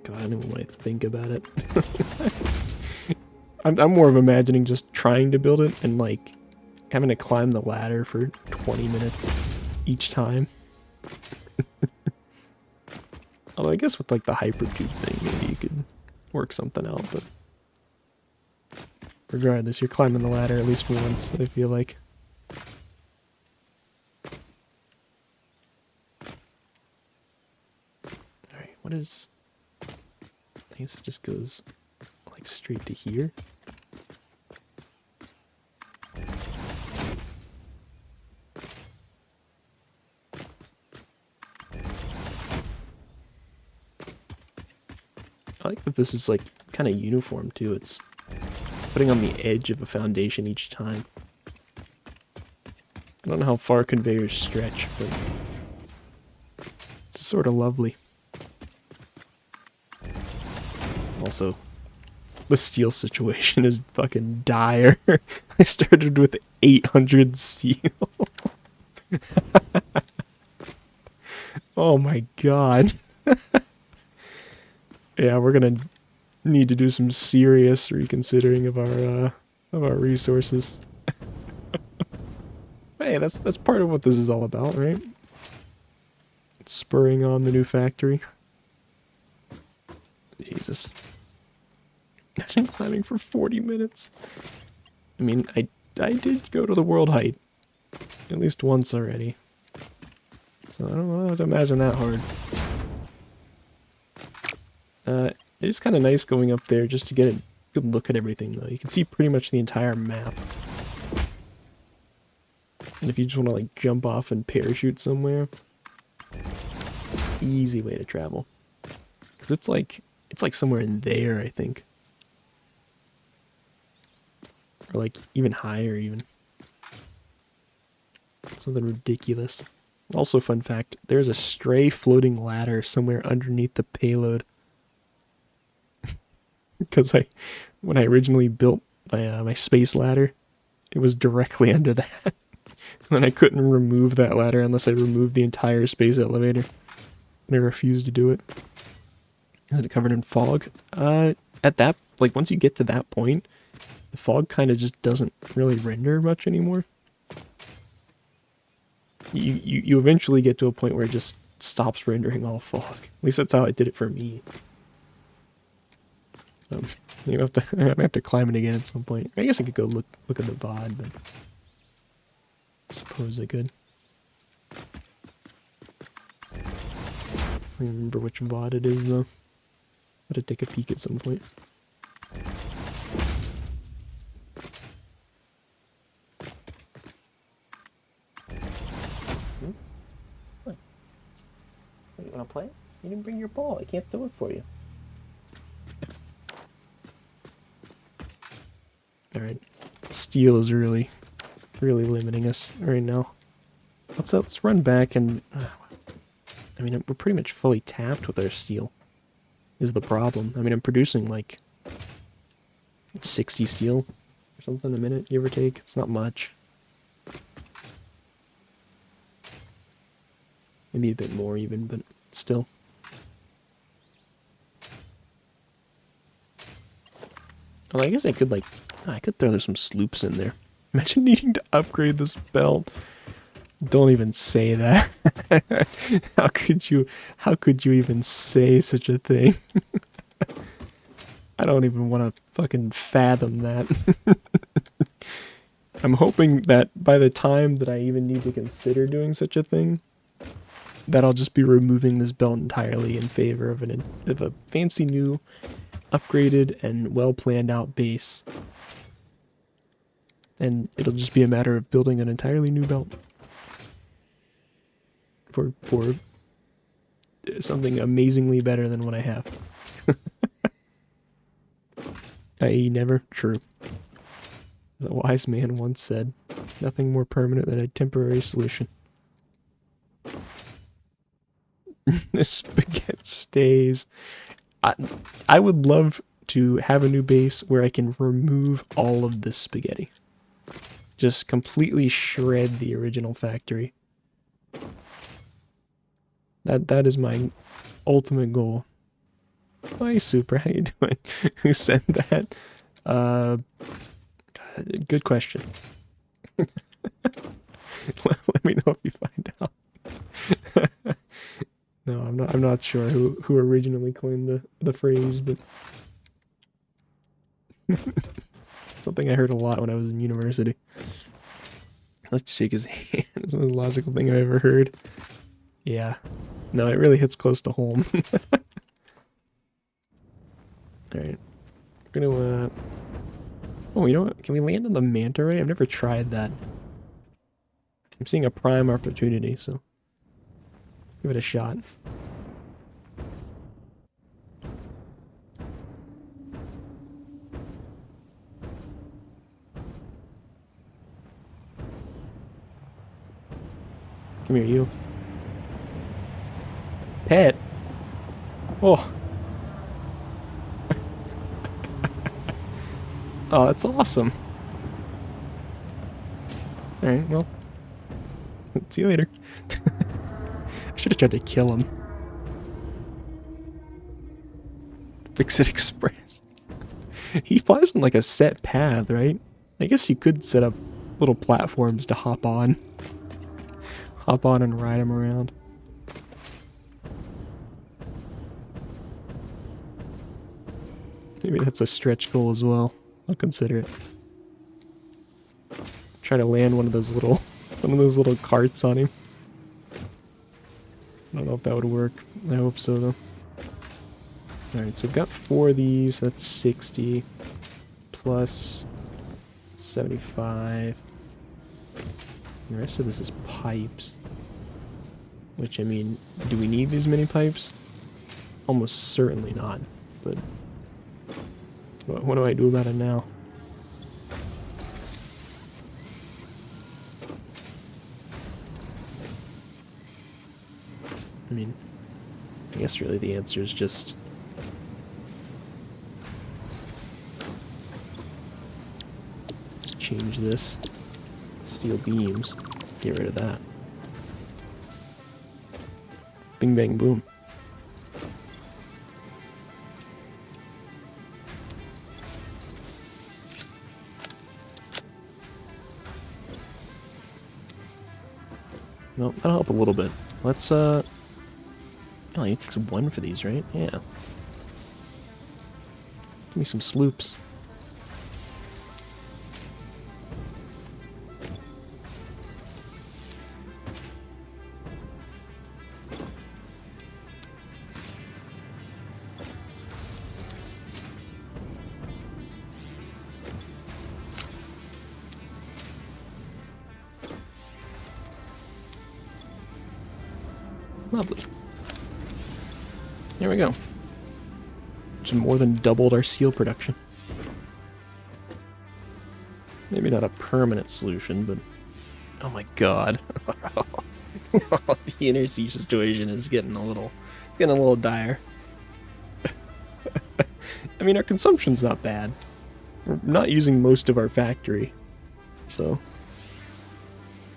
God, I don't even want to think about it. I'm more of imagining just trying to build it and like having to climb the ladder for 20 minutes each time. Although I guess with like the hypertube thing, maybe you could work something out, but regardless, you're climbing the ladder at least once, I feel like. Alright, what is... I guess it just goes like straight to here. I like that this is like kind of uniform too. It's putting on the edge of a foundation each time. I don't know how far conveyors stretch, but it's sort of lovely. Also, the steel situation is fucking dire. I started with 800 steel. Oh my god. Yeah, we're gonna need to do some serious reconsidering of our resources. Hey, that's part of what this is all about, right? Spurring on the new factory. Jesus. I've been climbing for 40 minutes. I mean, I did go to the world height at least once already. So I don't have to imagine that hard. It is kind of nice going up there just to get a good look at everything, though. You can see pretty much the entire map. And if you just want to, like, jump off and parachute somewhere, easy way to travel. Because it's like somewhere in there, I think. Or, like, even higher, even. Something ridiculous. Also, fun fact, there's a stray floating ladder somewhere underneath the payload. Because when I originally built my space ladder, it was directly under that. And then I couldn't remove that ladder unless I removed the entire space elevator. And I refused to do it. Is it covered in fog? At that, like, once you get to that point, the fog kind of just doesn't really render much anymore. You eventually get to a point where it just stops rendering all fog. At least that's how it did it for me. You have to, I have to climb it again at some point. I guess I could go look at the VOD, but I suppose I could. I don't remember which VOD it is, though. I'll have to take a peek at some point. What? You wanna play? You didn't bring your ball. I can't throw it for you. Alright. Steel is really limiting us right now. Let's run back and... I mean, we're pretty much fully tapped with our steel, is the problem. I mean, I'm producing like 60 steel or something a minute, give or take. It's not much. Maybe a bit more even, but still. Well, I guess I could throw some sloops in there. Imagine needing to upgrade this belt. Don't even say that. How could you even say such a thing? I don't even want to fucking fathom that. I'm hoping that by the time that I even need to consider doing such a thing, that I'll just be removing this belt entirely in favor of a fancy new, upgraded, and well planned out base. And it'll just be a matter of building an entirely new belt. For something amazingly better than what I have. I.e. never. True. As a wise man once said, nothing more permanent than a temporary solution. This spaghetti stays. I would love to have a new base where I can remove all of this spaghetti. Just completely shred the original factory. That is my ultimate goal. Hi, Super, how you doing? Who sent that? Good question. Let me know if you find out. No, I'm not sure who originally coined the phrase, but something I heard a lot when I was in university. Let's shake his hand. It's the most logical thing I've ever heard. Yeah. No, it really hits close to home. Alright. We're gonna, oh, you know what? Can we land on the manta ray? I've never tried that. I'm seeing a prime opportunity, so give it a shot. Come here, you. Pet? Oh. Oh, that's awesome. Alright, well. See you later. I should have tried to kill him. Fix-It Express. He flies on like a set path, right? I guess you could set up little platforms to hop on. Hop on and ride him around. Maybe that's a stretch goal as well. I'll consider it. Try to land one of those little carts on him. I don't know if that would work. I hope so though. Alright, so we've got 4 of these. That's 60 plus 75. The rest of this is pipes. Which, I mean, do we need these many pipes? Almost certainly not, but what do I do about it now? I mean, I guess really the answer is just change this. Steel beams. Get rid of that. Bing bang boom. Well, that'll help a little bit. Let's oh, you take some 1 for these, right? Yeah. Give me some sloops. Lovely. Here we go. Just more than doubled our steel production. Maybe not a permanent solution, but oh my god. The inner siege situation is getting a little dire. I mean, our consumption's not bad. We're not using most of our factory, so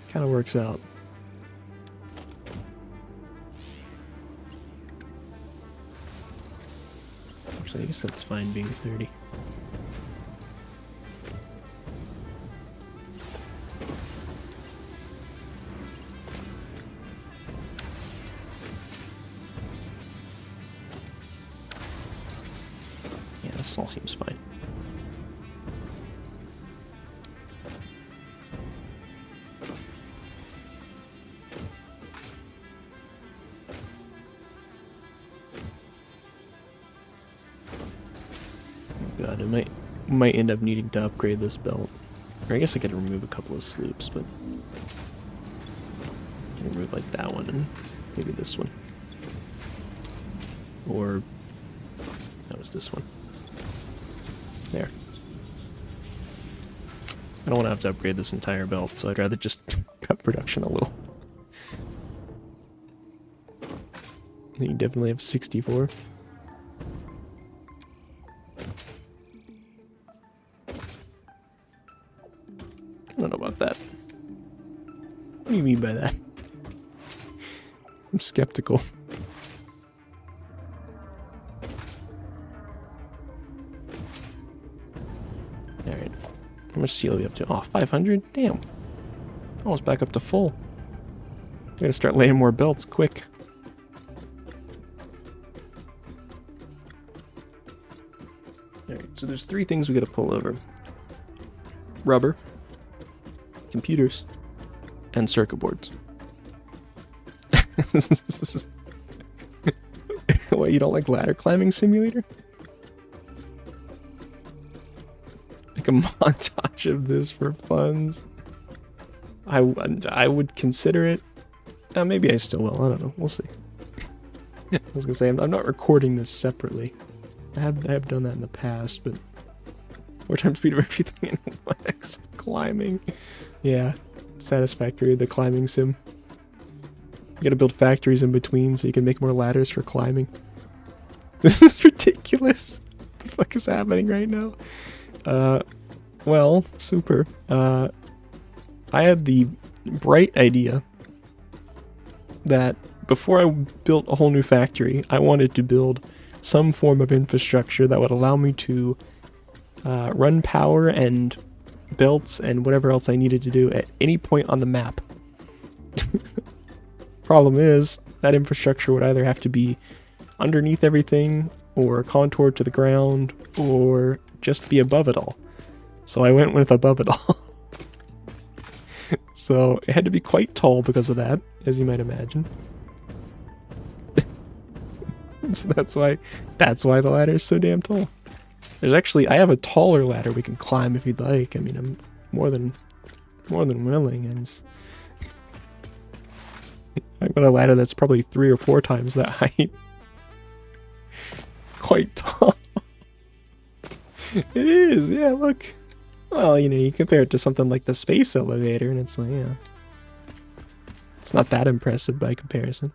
kind of works out. Actually, I guess that's fine being 30. Yeah, this all seems fine. God, I might end up needing to upgrade this belt. Or I guess I could remove a couple of sloops, but I can remove like that one and maybe this one. Or that was this one. There. I don't want to have to upgrade this entire belt, so I'd rather just cut production a little. You definitely have 64. I don't know about that. What do you mean by that? I'm skeptical. Alright. How much steel are we up to? Oh, 500? Damn. Almost back up to full. We gotta start laying more belts quick. Alright, so there's 3 things we gotta pull over. Rubber, computers, and circuit boards. What, you don't like ladder climbing simulator? Make a montage of this for puns. I would consider it. Maybe I still will. I don't know. We'll see. I was gonna say I'm not recording this separately. I have done that in the past, but 4 times speed of everything in 1x climbing. Yeah, Satisfactory, the climbing sim. You gotta build factories in between so you can make more ladders for climbing. This is ridiculous. What the fuck is happening right now? Well, super. I had the bright idea that before I built a whole new factory, I wanted to build some form of infrastructure that would allow me to run power and belts and whatever else I needed to do at any point on the map. Problem is, that infrastructure would either have to be underneath everything, or contoured to the ground, or just be above it all. So I went with above it all. So it had to be quite tall because of that, as you might imagine. So that's why the ladder is so damn tall. There's actually, I have a taller ladder we can climb if you'd like. I mean, I'm more than willing. And I've got a ladder that's probably 3 or 4 times that height. Quite tall. It is, yeah, look. Well, you know, you compare it to something like the space elevator, and it's like, yeah. It's not that impressive by comparison.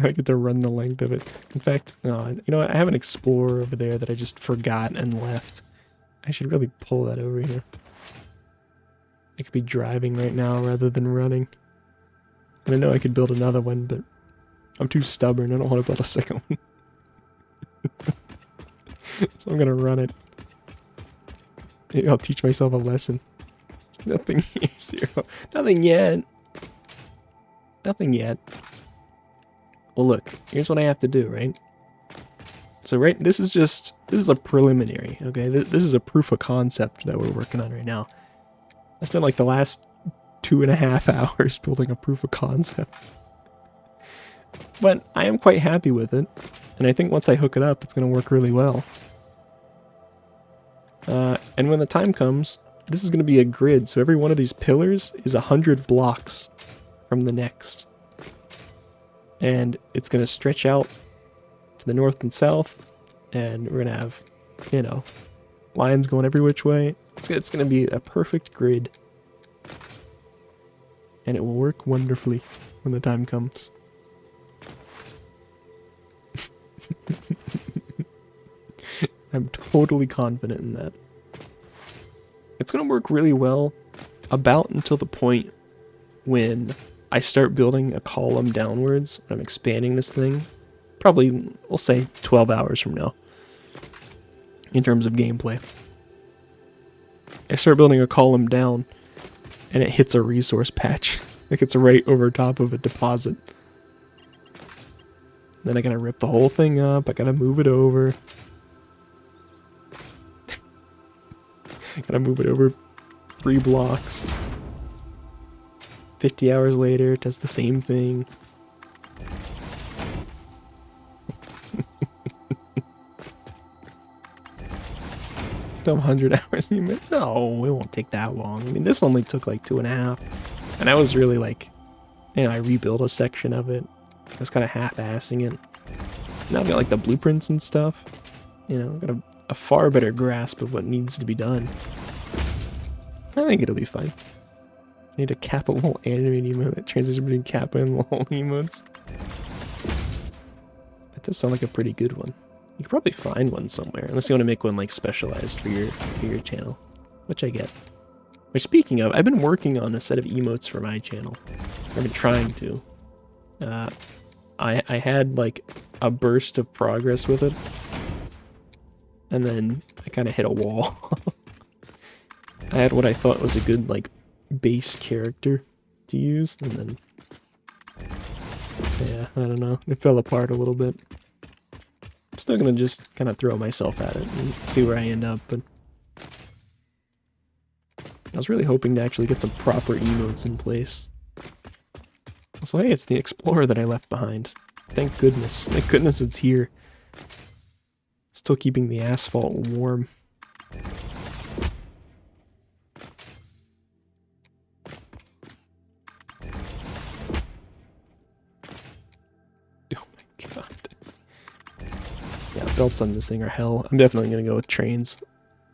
I get to run the length of it. In fact, no, you know what? I have an explorer over there that I just forgot and left. I should really pull that over here. I could be driving right now rather than running. And I know I could build another one, but I'm too stubborn. I don't want to build a second one. So I'm gonna run it. Maybe I'll teach myself a lesson. Nothing here, 0. Nothing yet. Nothing yet. Well, look, here's what I have to do, right? So, this is a preliminary, okay? This is a proof of concept that we're working on right now. I spent like the last 2.5 hours building a proof of concept. But I am quite happy with it, and I think once I hook it up, it's going to work really well. And when the time comes, this is going to be a grid, so every one of these pillars is 100 blocks from the next. And it's going to stretch out to the north and south, and we're going to have, you know, lines going every which way. It's going to be a perfect grid. And it will work wonderfully when the time comes. I'm totally confident in that. It's going to work really well about until the point when I start building a column downwards. When I'm expanding this thing. Probably, we'll say 12 hours from now. In terms of gameplay. I start building a column down, and it hits a resource patch. Like it's right over top of a deposit. Then I gotta rip the whole thing up, I gotta move it over. Gotta move it over 3 blocks. 50 hours later, it does the same thing. Come 100 hours. No, it won't take that long. I mean, this only took like 2.5. And I was really like, you know, I rebuilt a section of it. I was kind of half-assing it. Now I've got like the blueprints and stuff. You know, I've got a far better grasp of what needs to be done. I think it'll be fine. I need a Kappa little animate emote that transitions between Kappa and lol emotes. That does sound like a pretty good one. You could probably find one somewhere, unless you want to make one like specialized for your channel, which I get. Which, speaking of, I've been working on a set of emotes for my channel. I've been trying to. I had like a burst of progress with it, and then I kind of hit a wall. I had what I thought was a good like base character to use, and then yeah, I don't know, it fell apart a little bit. I'm still gonna just kind of throw myself at it and see where I end up, but I was really hoping to actually get some proper emotes in place. So hey, it's the Explorer that I left behind. Thank goodness. Thank goodness it's here. Still keeping the asphalt warm. Oh my god. Yeah, Belts on this thing are hell. I'm definitely gonna go with trains.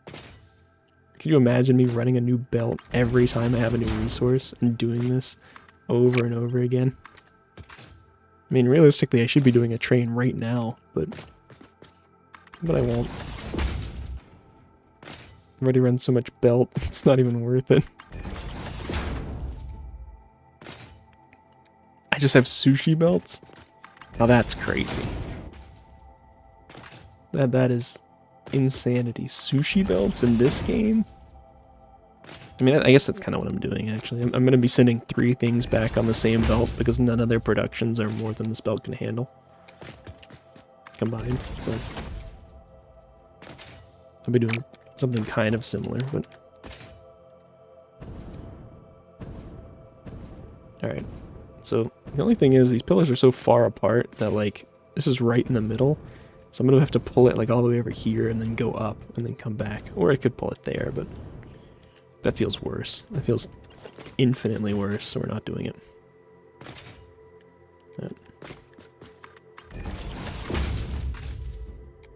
Could you imagine me running a new belt every time I have a new resource and doing this over and over again? I mean, realistically, I should be doing a train right now, but I won't. I've already run so much belt, it's not even worth it. I just have sushi belts? Now that's crazy. That is insanity. Sushi belts in this game? I mean, I guess that's kind of what I'm doing, actually. I'm going to be sending 3 things back on the same belt because none of their productions are more than this belt can handle. Combined, so... I'll be doing something kind of similar, but... Alright. So, the only thing is, these pillars are so far apart that, like, this is right in the middle. So I'm going to have to pull it, like, all the way over here and then go up and then come back. Or I could pull it there, but... That feels worse. That feels infinitely worse, so we're not doing it.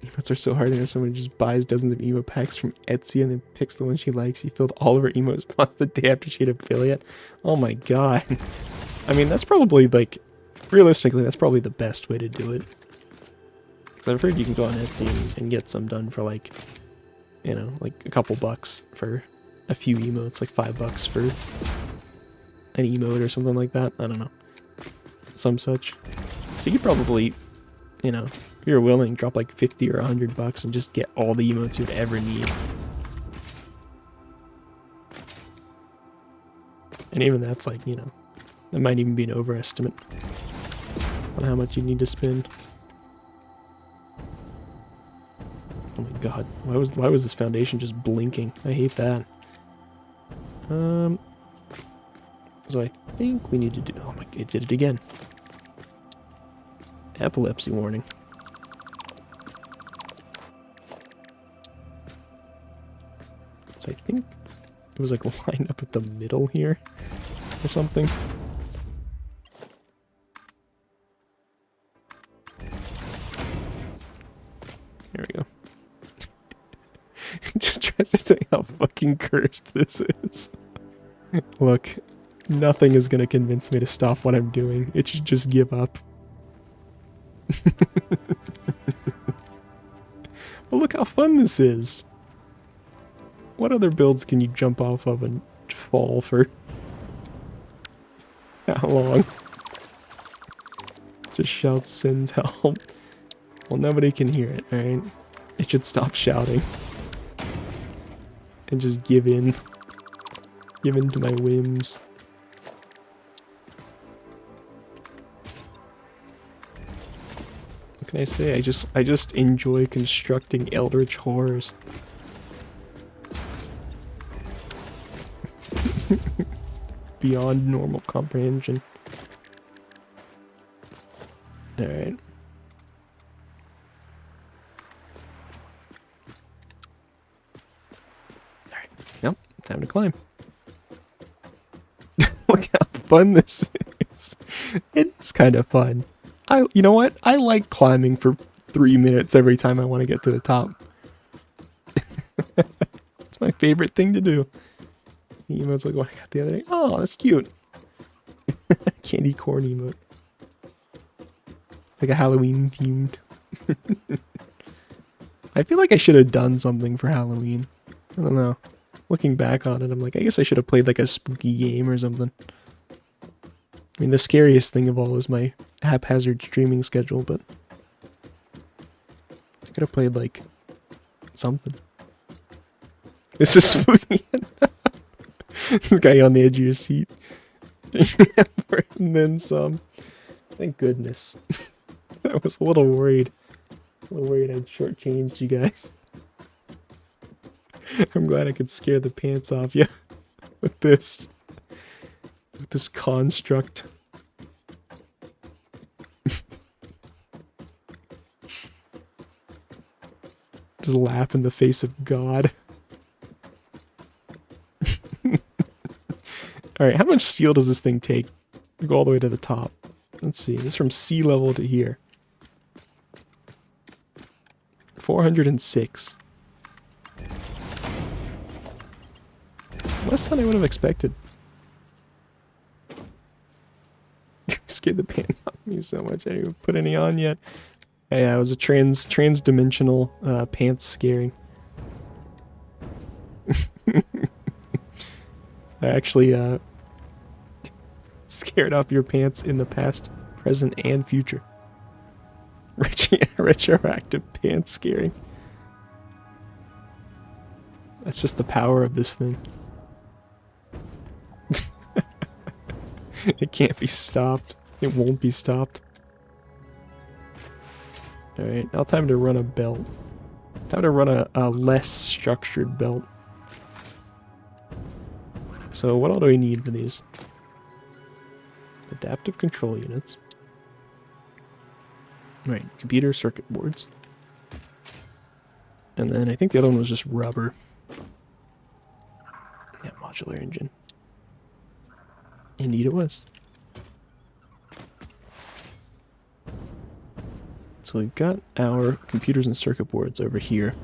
Emotes are so hard to know. Someone just buys dozens of emote packs from Etsy and then picks the one she likes. She filled all of her emote spots the day after she had affiliate. Oh my god. I mean, that's probably, like, realistically, that's probably the best way to do it. Because I've heard you can go on Etsy and get some done for, like, you know, like a couple bucks for a few emotes, like $5 for an emote or something like that. I don't know. Some such. So you could probably, you know, if you're willing, drop like 50 or $100 and just get all the emotes you'd ever need. And even that's like, you know, that might even be an overestimate on how much you need to spend. Oh my god, why was this foundation just blinking? I hate that. So I think we need to do... Oh my... It did it again. Epilepsy warning. So I think it was like lined up at the middle here or something. There we go. Just tries to say how fucking cursed this is. Look, nothing is gonna convince me to stop what I'm doing. It should just give up. Well, look how fun this is. What other builds can you jump off of and fall for how long? Just shouts sends help. Well, nobody can hear it, alright? It should stop shouting. And just give in. Give in to my whims. What can I say? I just enjoy constructing eldritch horrors. Beyond normal comprehension. Alright. Alright. Yep, time to climb. Look how fun this is. It is kind of fun. You know what? I like climbing for 3 minutes every time I want to get to the top. It's my favorite thing to do. The emote's like what I got the other day. Oh, that's cute. Candy corn emote. Like a Halloween themed. I feel like I should have done something for Halloween. I don't know. Looking back on it, I'm like, I guess I should have played like a spooky game or something. I mean, the scariest thing of all is my haphazard streaming schedule, but I could have played like something. This is spooky. This guy on the edge of your seat. And then some. Thank goodness. I was a little worried. A little worried I'd shortchanged you guys. I'm glad I could scare the pants off you with this. With this construct. Just laugh in the face of God. Alright, how much steel does this thing take? Go all the way to the top. Let's see, this is from sea level to here. 406. Less than I would have expected. Scared the pan off me so much. I didn't even put any on yet. Yeah, it was a trans-dimensional pants scaring. I actually scared off your pants in the past, present, and future. Retroactive pants scaring. That's just the power of this thing. It can't be stopped. It won't be stopped. Alright, now time to run a belt. Time to run a less structured belt. So what all do we need for these? Adaptive control units. Right, computer circuit boards. And then I think the other one was just rubber. Yeah, modular engine. Indeed it was. So we've got our computers and circuit boards over here.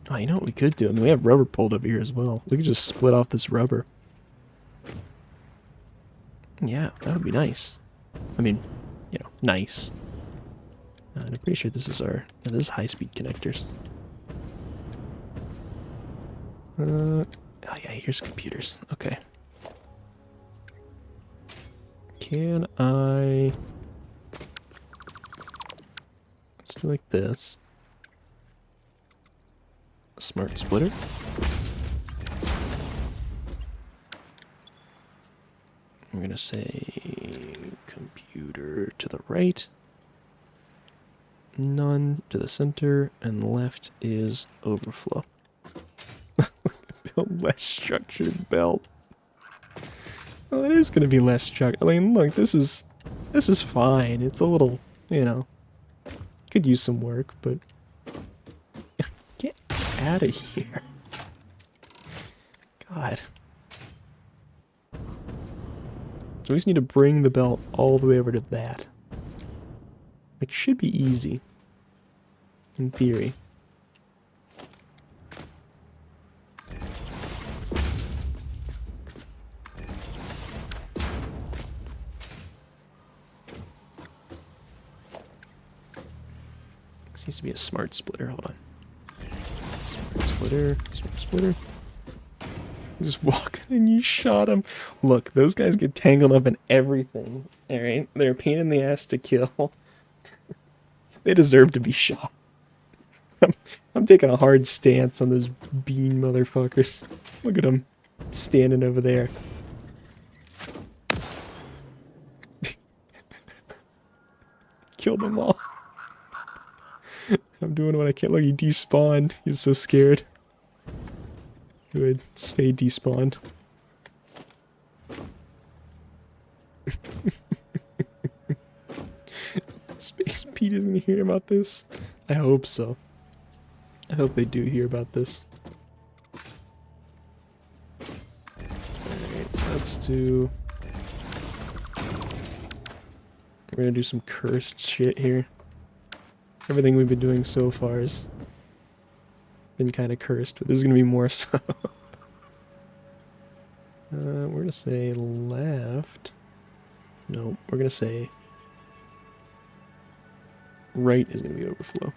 Oh, you know what we could do? I mean, we have rubber pulled over here as well. We could just split off this rubber. Yeah, that would be nice. I mean, you know, nice. And I'm pretty sure this is our... this is high-speed connectors. Oh yeah, here's computers. Okay. Can I... let's do like this. A smart splitter. I'm gonna say computer to the right. None to the center, and left is overflow. Build less structured belt. Well, it is gonna be less structured. I mean, look, this is fine. It's a little, you know, could use some work, but get out of here. God. So we just need to bring the belt all the way over to that. It should be easy. In theory. This needs to be a smart splitter. Hold on. Smart splitter. Smart splitter. Just walk and you shot him. Look, those guys get tangled up in everything. Alright? They're a pain in the ass to kill. They deserve to be shot. I'm taking a hard stance on those bean motherfuckers. Look at them standing over there. Killed them all. I'm doing what I can. Look, he despawned. He was so scared. Good. Stay despawned. Space Pete isn't hear about this. I hope so. I hope they do hear about this. Alright, let's do... we're gonna do some cursed shit here. Everything we've been doing so far has been kind of cursed, but this is gonna be more so. We're gonna say left. No, we're gonna say right is gonna be overflow.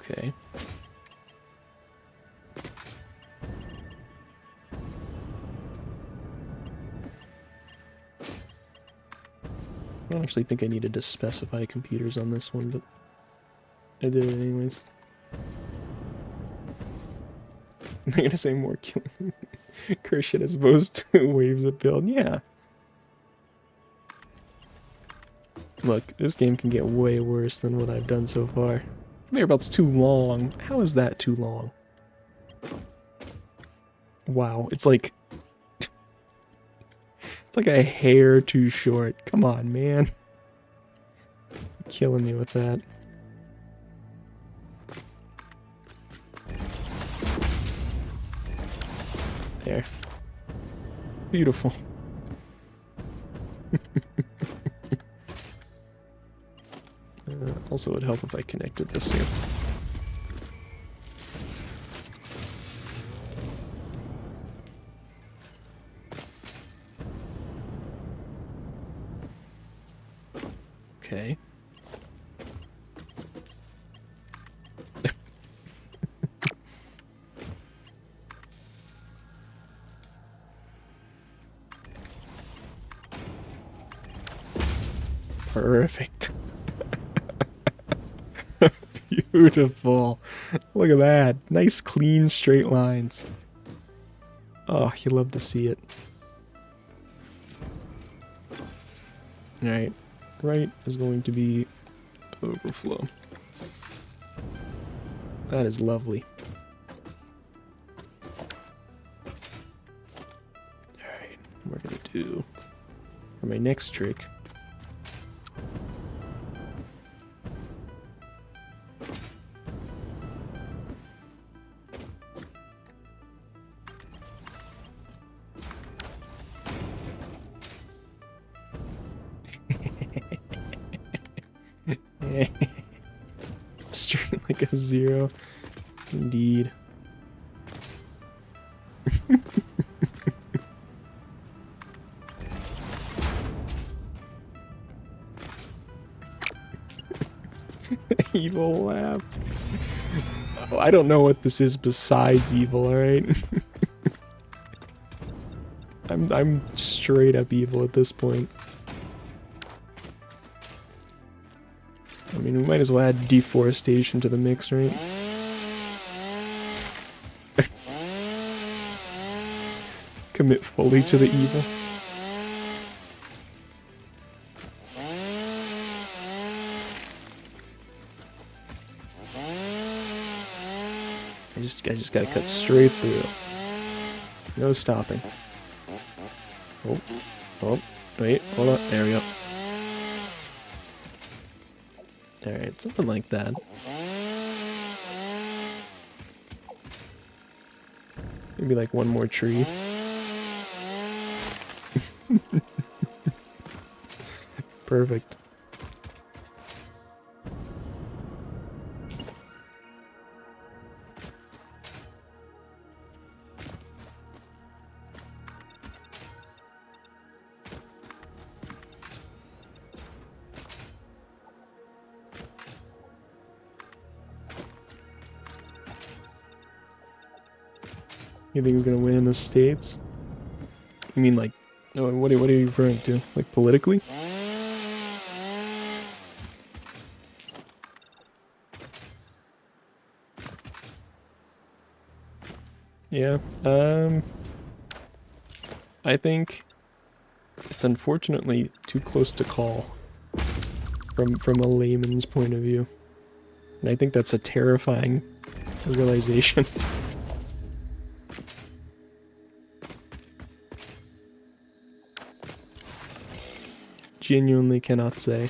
Okay. I don't actually think I needed to specify computers on this one, but I did it anyways. I'm gonna say more killing curse shit as opposed to waves of build. Yeah. Look, this game can get way worse than what I've done so far. Conveyor belt's too long. How is that too long? Wow, it's like... it's like a hair too short. Come on, man. You're killing me with that. There. Beautiful. Also, it would help if I connected this here. Okay. Perfect. Beautiful. Look at that. Nice, clean, straight lines. Oh, you love to see it. Alright. Right is going to be overflow. That is lovely. Alright. We're going to do for my next trick. Straight like a 0. Indeed. Evil laugh. Oh, I don't know what this is besides evil, alright? I'm straight up evil at this point. I mean, we might as well add deforestation to the mix, right? Commit fully to the evil. I just gotta cut straight through. No stopping. Oh, oh, wait, hold on, there we go. Alright, something like that. Maybe like one more tree. Perfect. You think he's gonna win in the States? You mean like, oh, what are you referring to? Like politically? Yeah, I think it's unfortunately too close to call from a layman's point of view. And I think that's a terrifying realization. Genuinely cannot say.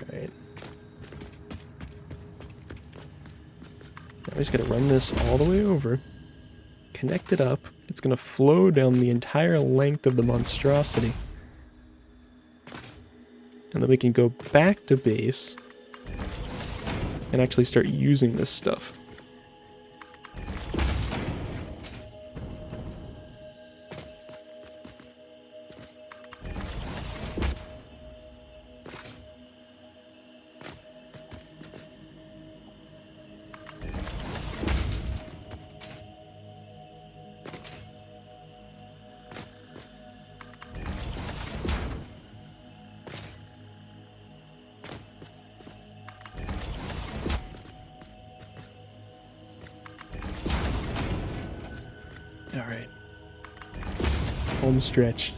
Alright. Now we just gotta run this all the way over. Connect it up. It's gonna flow down the entire length of the monstrosity. And then we can go back to base and actually start using this stuff. Alright. Home stretch.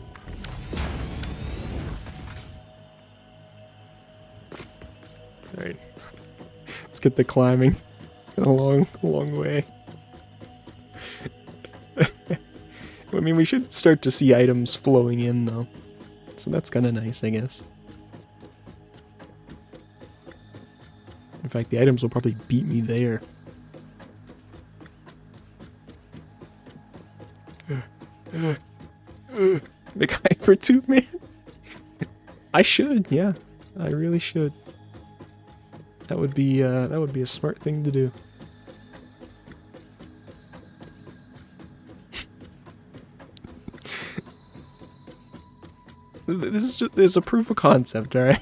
Alright. Let's get the climbing. A long way. I mean, we should start to see items flowing in, though. So that's kind of nice, I guess. fact, the items will probably beat me there. Big hyper tube, man. I should, yeah. I really should. That would be a smart thing to do. This is a proof of concept, alright?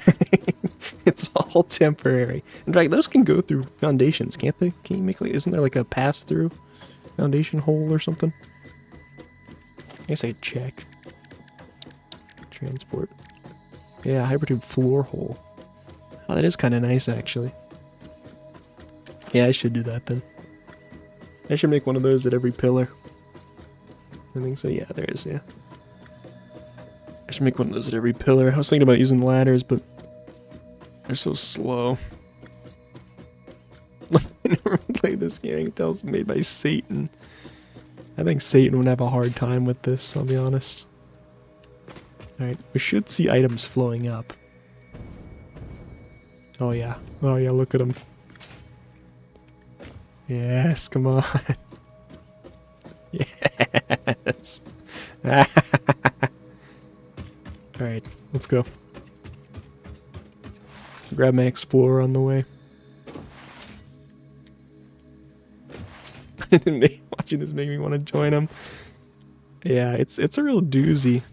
It's all temporary. In fact, those can go through foundations, can't they? Can you make like, isn't there like a pass-through foundation hole or something? I guess I could check. Transport. Yeah, hypertube floor hole. Oh, that is kind of nice, actually. Yeah, I should do that then. I should make one of those at every pillar. I think so, yeah, there is, yeah. I should make one of those at every pillar. I was thinking about using ladders, but they're so slow. I never played this game. I can tell it's made by Satan. I think Satan would have a hard time with this, I'll be honest. Alright, we should see items flowing up. Oh yeah. Oh yeah, look at them. Yes, come on. Yes. Alright, let's go. Grab my explorer on the way. Watching this make me want to join him. Yeah, it's a real doozy.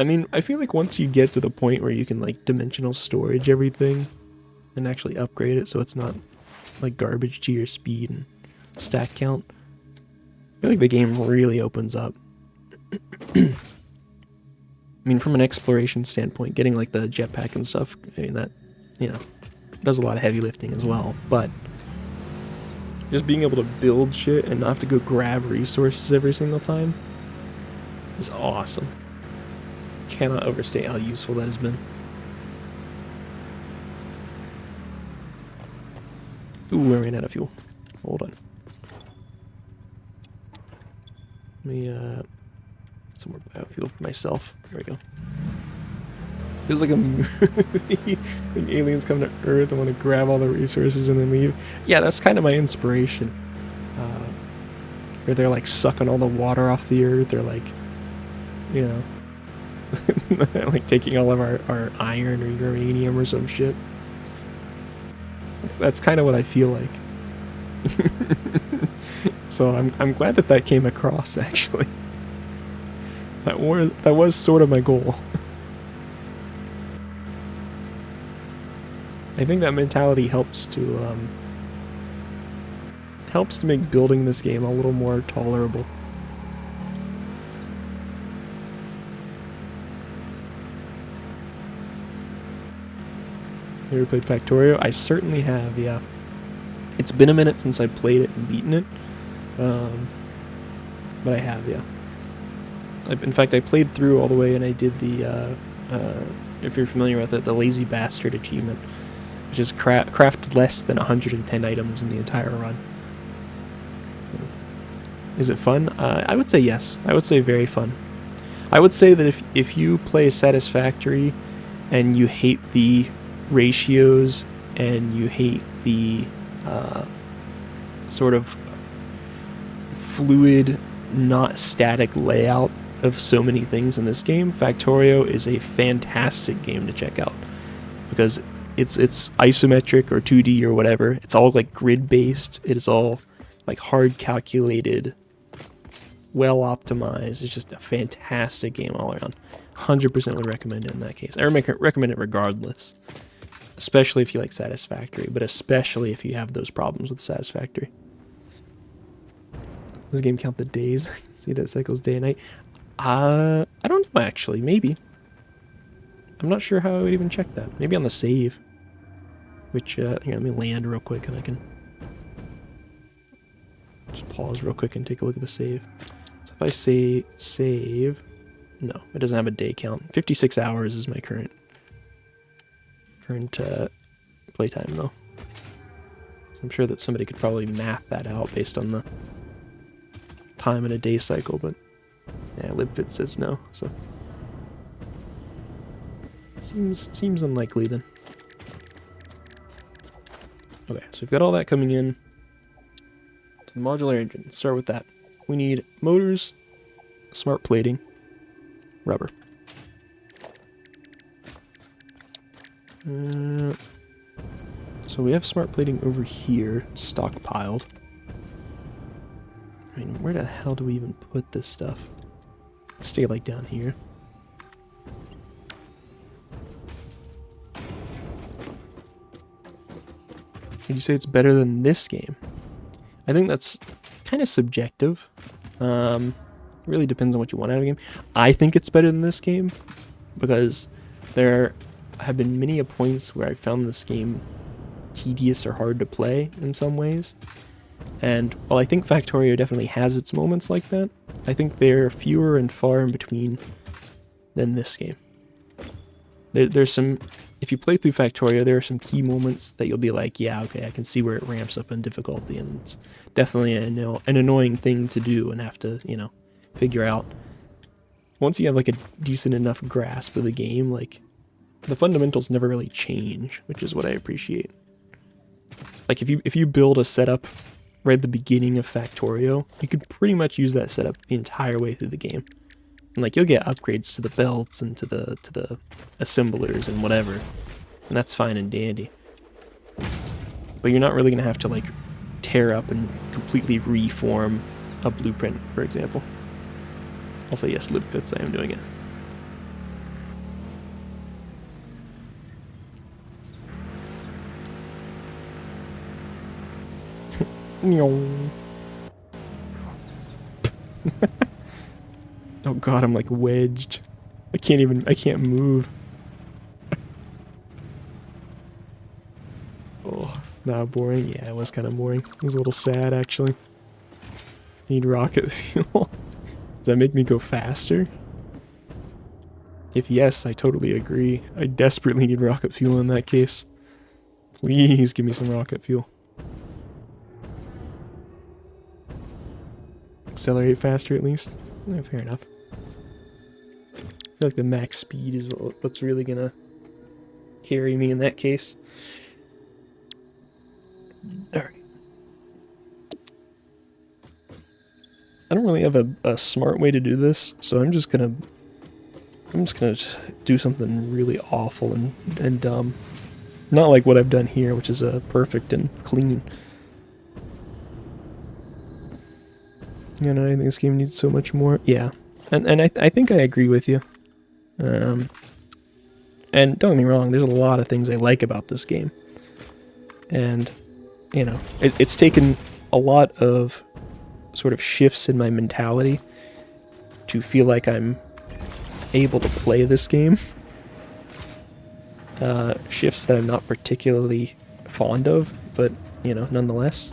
I mean, I feel like once you get to the point where you can like dimensional storage everything and actually upgrade it so it's not like garbage to your speed and stack count, I feel like the game really opens up. I mean, from an exploration standpoint, getting like the jetpack and stuff, I mean that, you know, does a lot of heavy lifting as well, but just being able to build shit and not have to go grab resources every single time is awesome. Cannot overstate how useful that has been. Ooh, I ran out of fuel. Hold on. Let me get some more biofuel for myself. There we go. Feels like a movie. Like aliens come to Earth and want to grab all the resources and then leave. Yeah, that's kind of my inspiration. Where they're like sucking all the water off the Earth. They're like, you know, like taking all of our iron or uranium or some shit. That's kind of what I feel like. So I'm glad that came across, actually. That was sort of my goal. I think that mentality helps to make building this game a little more tolerable. You ever played Factorio? I certainly have, yeah. It's been a minute since I played it and beaten it. But I have, yeah. In fact, I played through all the way and I did the, if you're familiar with it, the Lazy Bastard achievement, which is craft less than 110 items in the entire run. Is it fun? I would say yes. I would say very fun. I would say that if you play Satisfactory and you hate the ratios and you hate the sort of fluid, not static layout of so many things in this game, Factorio is a fantastic game to check out because it's isometric or 2D or whatever. It's all like grid based. It is all like hard calculated, well optimized. It's just a fantastic game all around. 100% would recommend it in that case. I recommend it regardless. Especially if you like Satisfactory, but especially if you have those problems with Satisfactory. Does this game count the days? See that cycles day and night? I don't know actually, maybe. I'm not sure how I would even check that. Maybe on the save. Which, here, let me land real quick and I can just pause real quick and take a look at the save. So if I say save, no, it doesn't have a day count. 56 hours is my current playtime though. So I'm sure that somebody could probably map that out based on the time in a day cycle, but yeah, libfit says no, so seems unlikely then. Okay, so we've got all that coming in to the modular engine. Let's start with that. We need motors, smart plating, rubber. So we have smart plating over here, stockpiled. I mean, where the hell do we even put this stuff? Let's stay like down here. Would you say it's better than this game? I think that's kind of subjective. Really depends on what you want out of a game. I think it's better than this game because there have been many points where I found this game tedious or hard to play in some ways. And while I think Factorio definitely has its moments like that, I think they're fewer and far in between than this game. There's some, if you play through Factorio, there are some key moments that you'll be like, yeah, okay, I can see where it ramps up in difficulty, and it's definitely an annoying thing to do and have to, figure out. Once you have like a decent enough grasp of the game, like the fundamentals never really change, which is what I appreciate. Like if you build a setup right at the beginning of Factorio, you could pretty much use that setup the entire way through the game. And like you'll get upgrades to the belts and to the assemblers and whatever. And that's fine and dandy. But you're not really gonna have to like tear up and completely reform a blueprint, for example. Also, yes, lib fits, I am doing it. Oh god, I'm like wedged. I can't move. Oh, not boring? Yeah, it was kind of boring. It was a little sad, actually. Need rocket fuel. Does that make me go faster? If yes, I totally agree. I desperately need rocket fuel in that case. Please give me some rocket fuel. Accelerate faster at least. Yeah, fair enough. I feel like the max speed is what's really gonna carry me in that case. Alright. I don't really have a smart way to do this, so I'm just gonna do something really awful and dumb. Not like what I've done here, which is perfect and clean. I think this game needs so much more. Yeah, and I think I agree with you. And don't get me wrong, there's a lot of things I like about this game. And, it's taken a lot of sort of shifts in my mentality to feel like I'm able to play this game. Shifts that I'm not particularly fond of, but, nonetheless.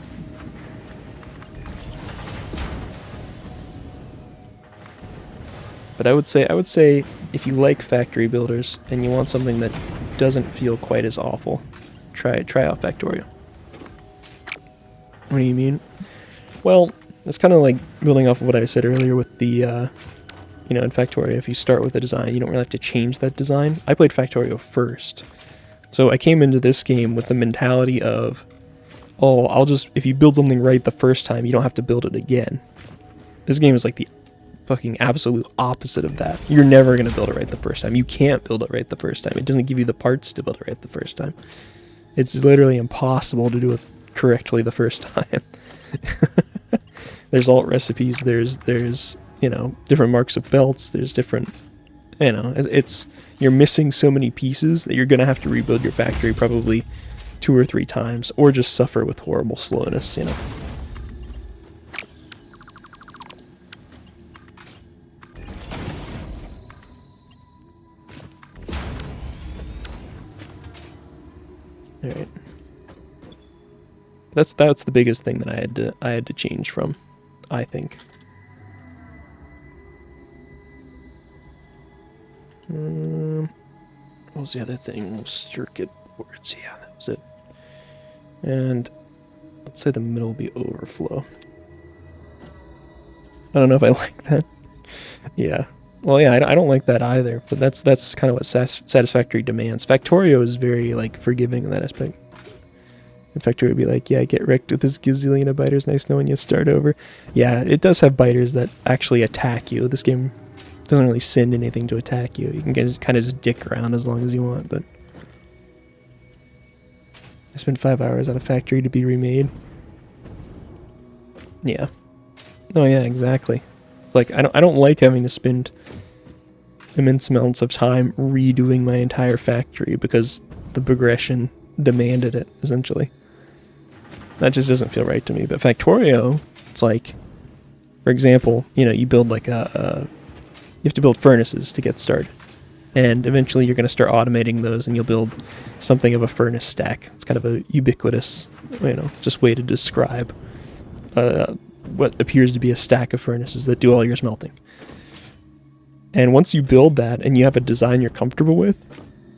But I would say if you like factory builders and you want something that doesn't feel quite as awful, try out Factorio. What do you mean? Well, it's kind of like building off of what I said earlier with the, in Factorio, if you start with a design, you don't really have to change that design. I played Factorio first. So I came into this game with the mentality of, oh, if you build something right the first time, you don't have to build it again. This game is like the fucking absolute opposite of that. You're never going to build it right the first time. You can't build it right the first time. It doesn't give you the parts to build it right the first time. It's literally impossible to do it correctly the first time. There's alt recipes, there's different marks of belts, there's different, you're missing so many pieces that you're going to have to rebuild your factory probably 2 or 3 times, or just suffer with horrible slowness, Alright. That's the biggest thing that I had to change from, I think. What was the other thing? Circuit boards. Yeah, that was it. And let's say the middle will be overflow. I don't know if I like that. Yeah. Well, yeah, I don't like that either. But that's kind of what Satisfactory demands. Factorio is very forgiving in that aspect. In fact, it would be like, yeah, get wrecked with this gazillion of biters. Nice knowing you, start over. Yeah, it does have biters that actually attack you. This game doesn't really send anything to attack you. You can kind of just dick around as long as you want, but I spent 5 hours on a factory to be remade. Yeah. Oh yeah, exactly. It's like I don't like having to spend immense amounts of time redoing my entire factory because the progression demanded it, essentially. That just doesn't feel right to me. But Factorio, it's like, for example, you build like you have to build furnaces to get started. And eventually you're going to start automating those and you'll build something of a furnace stack. It's kind of a ubiquitous, just way to describe what appears to be a stack of furnaces that do all your smelting. And once you build that and you have a design you're comfortable with,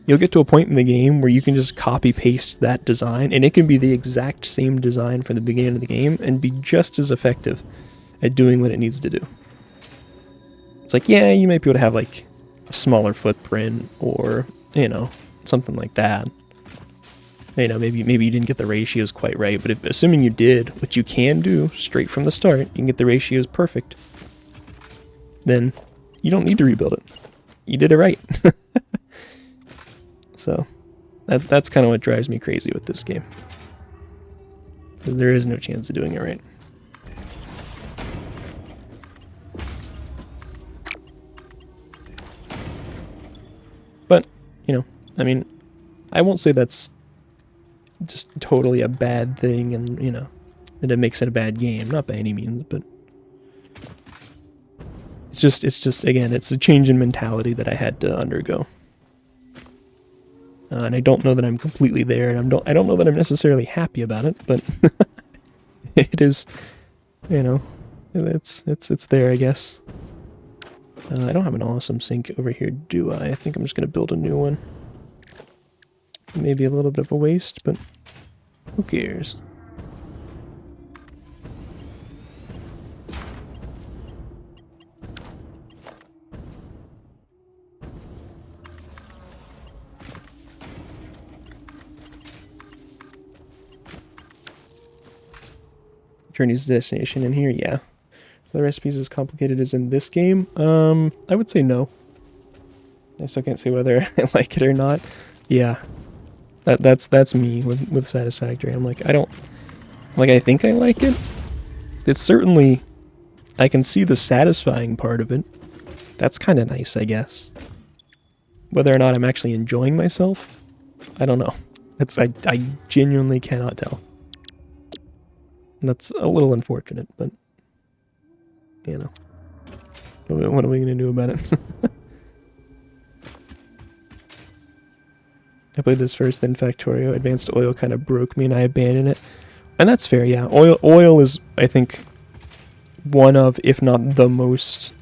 you'll get to a point in the game where you can just copy paste that design, and it can be the exact same design from the beginning of the game and be just as effective at doing what it needs to do. It's like, yeah, you might be able to have like a smaller footprint or, something like that. Maybe you didn't get the ratios quite right, but assuming you did, what you can do straight from the start, you can get the ratios perfect, then you don't need to rebuild it. You did it right. So that's kind of what drives me crazy with this game. There is no chance of doing it right. But, I won't say that's just totally a bad thing and, that it makes it a bad game. Not by any means, but it's just again, it's a change in mentality that I had to undergo. And I don't know that I'm completely there, and I don't know that I'm necessarily happy about it, but it is, it's there, I guess. I don't have an awesome sink over here, do I? I think I'm just going to build a new one. Maybe a little bit of a waste, but who cares? Journey's destination in here, yeah. Are the recipes as complicated as in this game? I would say no. I still can't say whether I like it or not. Yeah. That's me with Satisfactory. I'm like, I think I like it. It's certainly, I can see the satisfying part of it. That's kind of nice, I guess. Whether or not I'm actually enjoying myself, I don't know. I genuinely cannot tell. That's a little unfortunate, but, what are we going to do about it? I played this first, then Factorio. Advanced Oil kind of broke me and I abandoned it. And that's fair, yeah. Oil is, I think, one of, if not the most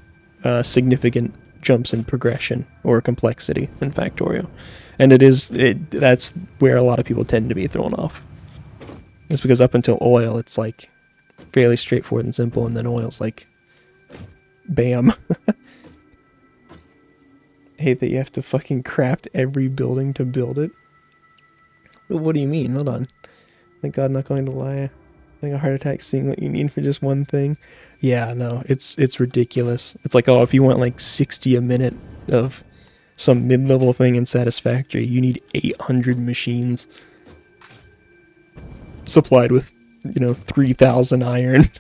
significant jumps in progression or complexity in Factorio. And that's where a lot of people tend to be thrown off. It's because up until Oil, it's like fairly straightforward and simple, and then Oil's like, bam. I hate that you have to fucking craft every building to build it. What do you mean? Hold on. Thank God, not going to lie. Having a heart attack seeing what you need for just one thing. Yeah, no, it's ridiculous. It's like, oh, if you want like 60 a minute of some mid-level thing in Satisfactory, you need 800 machines supplied with, 3,000 iron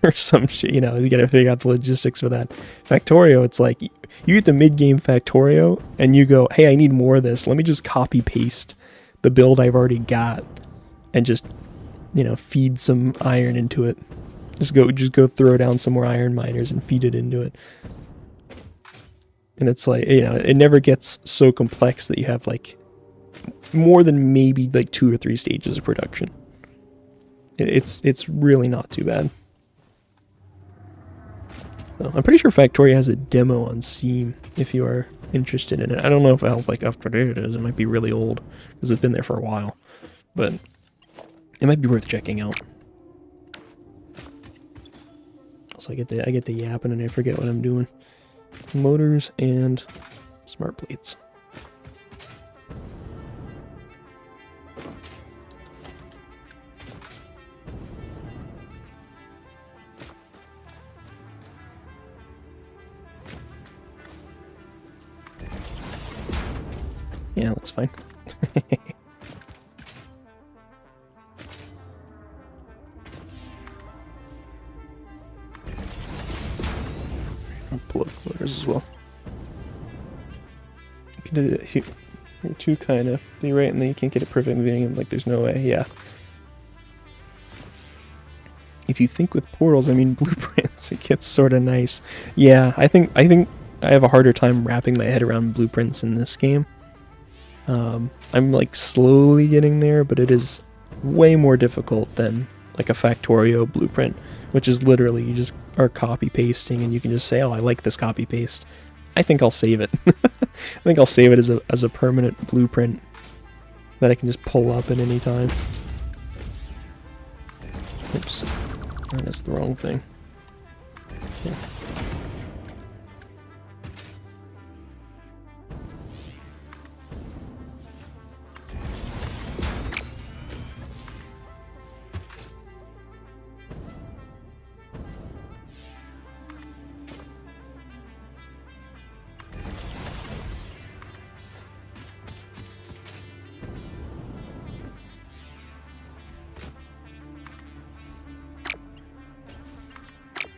or some shit. You gotta figure out the logistics for that. Factorio, it's like, you get the mid-game Factorio, and you go, hey, I need more of this. Let me just copy-paste the build I've already got, and just, feed some iron into it. Just go throw down some more iron miners and feed it into it. And it's like, it never gets so complex that you have, like, more than maybe, like, 2 or 3 stages of production. It's really not too bad. So, I'm pretty sure Factorio has a demo on Steam, if you are interested in it. I don't know how, like, up to date it is. It might be really old, because it's been there for a while. But it might be worth checking out. So I get the yapping and I forget what I'm doing. Motors and smart plates. Yeah, looks fine. I'll pull up loaders as well. You can do it here. You're too kind of. You're right, and then you can't get it perfect being like there's no way. Yeah. If you think with portals, I mean blueprints, it gets sort of nice. Yeah, I think I have a harder time wrapping my head around blueprints in this game. I'm like slowly getting there, but it is way more difficult than like a Factorio blueprint, which is literally you just are copy pasting and you can just say, oh, I like this copy paste. I think I'll save it. I think I'll save it as a permanent blueprint that I can just pull up at any time. Oops, that's the wrong thing. Yeah.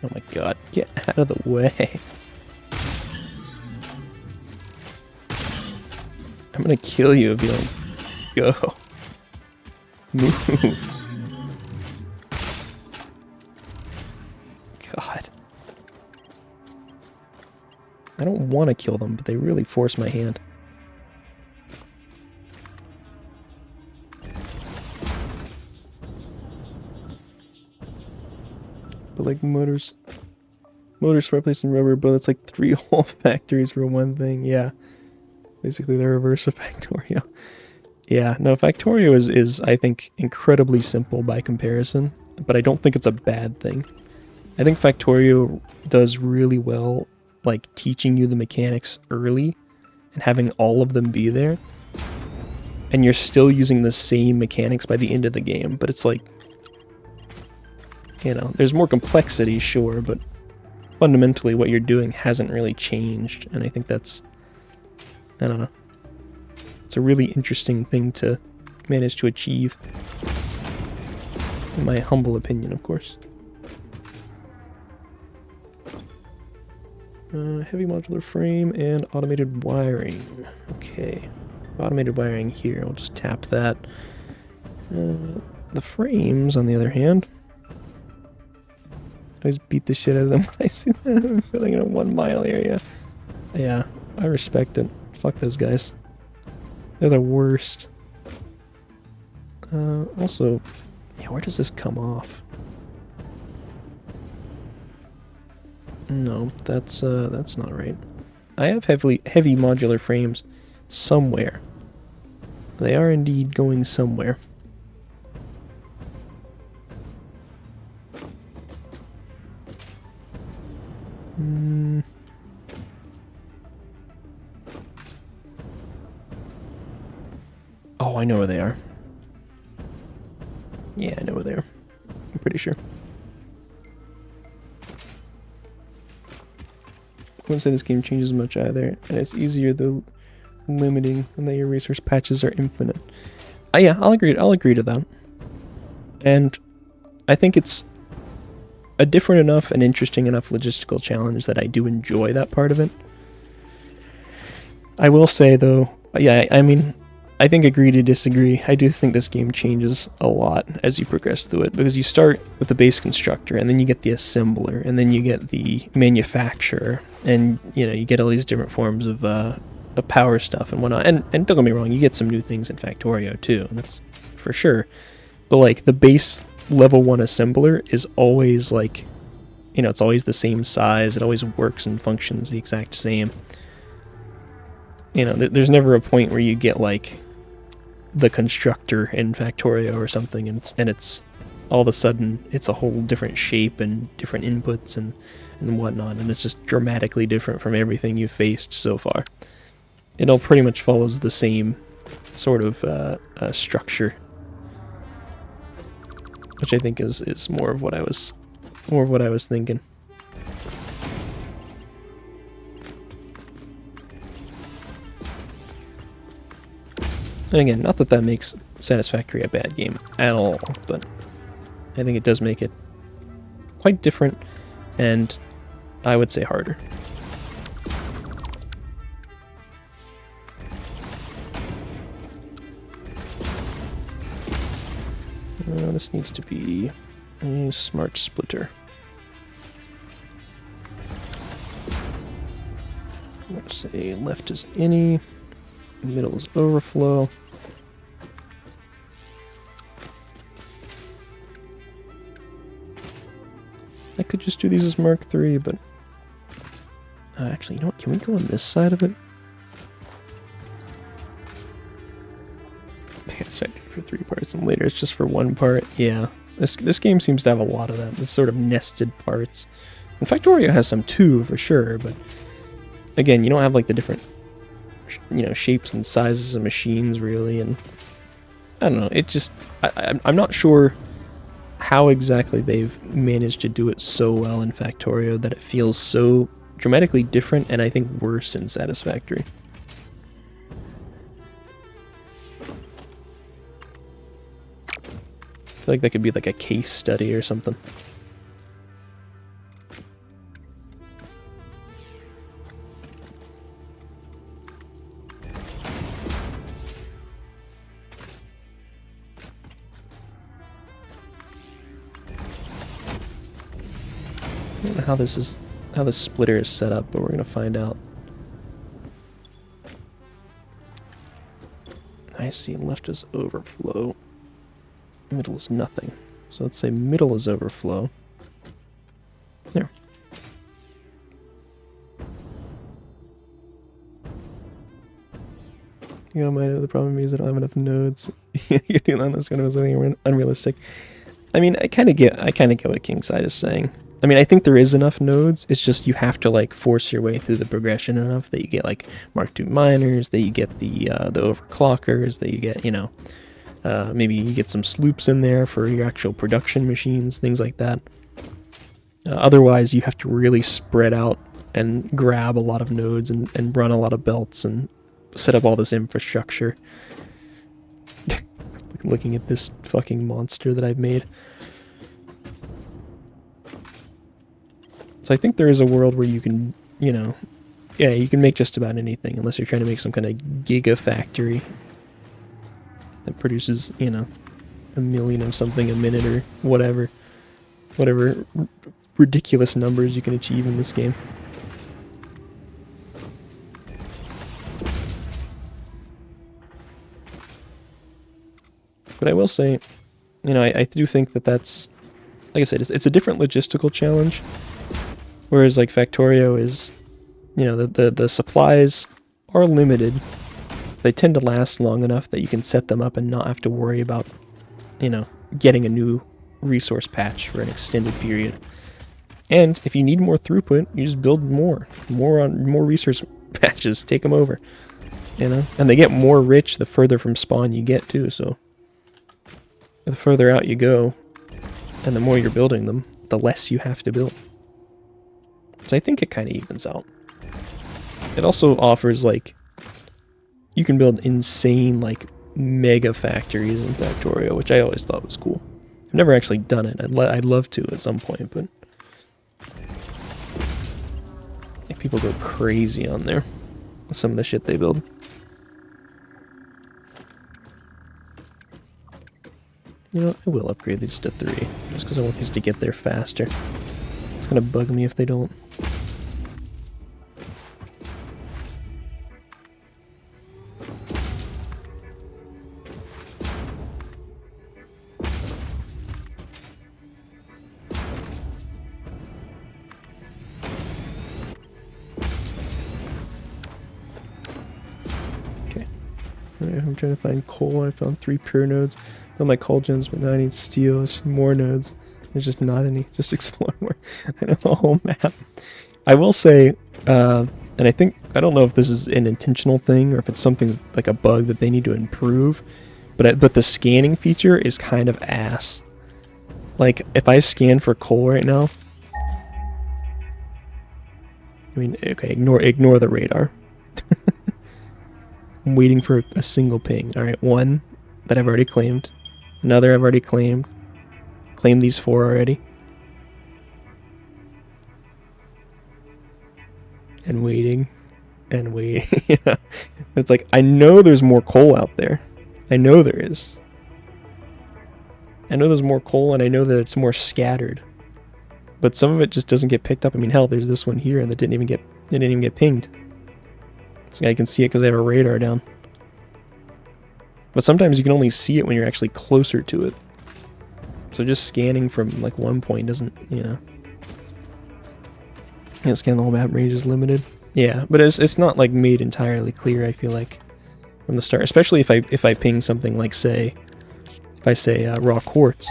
Oh my god, get out of the way. I'm gonna kill you if you don't go. Move. God. I don't want to kill them, but they really force my hand. But like motors fireplace and rubber, but it's like 3 whole factories for one thing. Yeah, basically the reverse of Factorio. Yeah, no, Factorio is I think incredibly simple by comparison, but I don't think it's a bad thing. I think Factorio does really well like teaching you the mechanics early and having all of them be there, and you're still using the same mechanics by the end of the game, but it's like, you know, there's more complexity, sure, but fundamentally what you're doing hasn't really changed, and I think that's, I don't know, it's a really interesting thing to manage to achieve, in my humble opinion, of course. Heavy modular frame and automated wiring. Okay, automated wiring here, I'll just tap that. The frames, on the other hand, I always beat the shit out of them when I see them. I'm filling in a 1 mile area. Yeah, I respect it. Fuck those guys. They're the worst. Also, yeah, where does this come off? No, that's not right. I have heavy modular frames somewhere. They are indeed going somewhere. Oh, I know where they are. Yeah, I know where they are. I'm pretty sure. I wouldn't say this game changes much either, and it's easier though limiting, and that your resource patches are infinite. Yeah, I'll agree to that. And I think it's a different enough and interesting enough logistical challenge that I do enjoy that part of it. I will say though, yeah, I mean, I think agree to disagree. I do think this game changes a lot as you progress through it, because you start with the base constructor, and then you get the assembler, and then you get the manufacturer, and you know, you get all these different forms of power stuff and whatnot. And don't get me wrong, you get some new things in Factorio too, that's for sure. But like the base level 1 assembler is always like, you know, it's always the same size, it always works and functions the exact same. You know, there's never a point where you get like the constructor in Factorio or something, and it's all of a sudden it's a whole different shape and different inputs and whatnot, and it's just dramatically different from everything you've faced so far. It all pretty much follows the same sort of structure, which I think is more of what I was thinking. And again, not that that makes Satisfactory a bad game at all, but I think it does make it quite different, and I would say harder. This needs to be a smart splitter. Let's say left is any, middle is overflow. I could just do these as Mark III, but actually, you know what? Can we go on this side of it? It's for 3 parts, and later it's just for 1 part. Yeah, this game seems to have a lot of that. This sort of nested parts. And Factorio has some too, for sure. But again, you don't have like the different, shapes and sizes of machines really. And I don't know. It just I'm not sure how exactly they've managed to do it so well in Factorio that it feels so dramatically different, and I think worse in Satisfactory. I feel like that could be like a case study or something. I don't know how this splitter is set up, but we're gonna find out. I see left is overflow. Middle is nothing. So let's say middle is overflow. There. The problem is I don't have enough nodes. You're doing that, that's gonna be something unrealistic. I mean, I kinda get what Kingside is saying. I mean, I think there is enough nodes, it's just you have to like force your way through the progression enough that you get like Mark II miners, that you get the overclockers, that you get, maybe you get some sloops in there for your actual production machines, things like that. Otherwise, you have to really spread out and grab a lot of nodes and run a lot of belts and set up all this infrastructure. Looking at this fucking monster that I've made. So I think there is a world where you can, you can make just about anything, unless you're trying to make some kind of gigafactory that produces, a million of something a minute or whatever ridiculous numbers you can achieve in this game. But I will say, I do think that that's, like I said, it's a different logistical challenge. Whereas like Factorio is, the supplies are limited. They tend to last long enough that you can set them up and not have to worry about, getting a new resource patch for an extended period. And if you need more throughput, you just build more resource patches, take them over, and they get more rich the further from spawn you get too. So the further out you go, and the more you're building them, the less you have to build. So I think it kind of evens out. It also offers, like, you can build insane, like, mega factories in Factorio, which I always thought was cool. I've never actually done it. I'd love to at some point, but I think people go crazy on there with some of the shit they build. I will upgrade these to 3, just because I want these to get there faster. It's gonna bug me if they don't. Okay. Alright, I'm trying to find coal. I found 3 pure nodes. Found my coal gens, but now I need steel. It's more nodes. There's just not any. Just explore more. I know the whole map. I will say, and I don't know if this is an intentional thing or if it's something like a bug that they need to improve, but the scanning feature is kind of ass. Like, if I scan for coal right now, I mean, okay, ignore the radar. I'm waiting for a single ping. Alright, one that I've already claimed. Another I've already claimed. Claimed these 4 already. And waiting. And waiting. Yeah. It's like, I know there's more coal out there. I know there is. I know there's more coal, and I know that it's more scattered. But some of it just doesn't get picked up. I mean, hell, there's this one here that didn't even get pinged. So I can see it because I have a radar down. But sometimes you can only see it when you're actually closer to it. So just scanning from like one point doesn't, you know. Can't scan the whole map, range is limited. Yeah, but it's not like made entirely clear, I feel like, from the start. Especially if I ping something like, say, if I say raw quartz.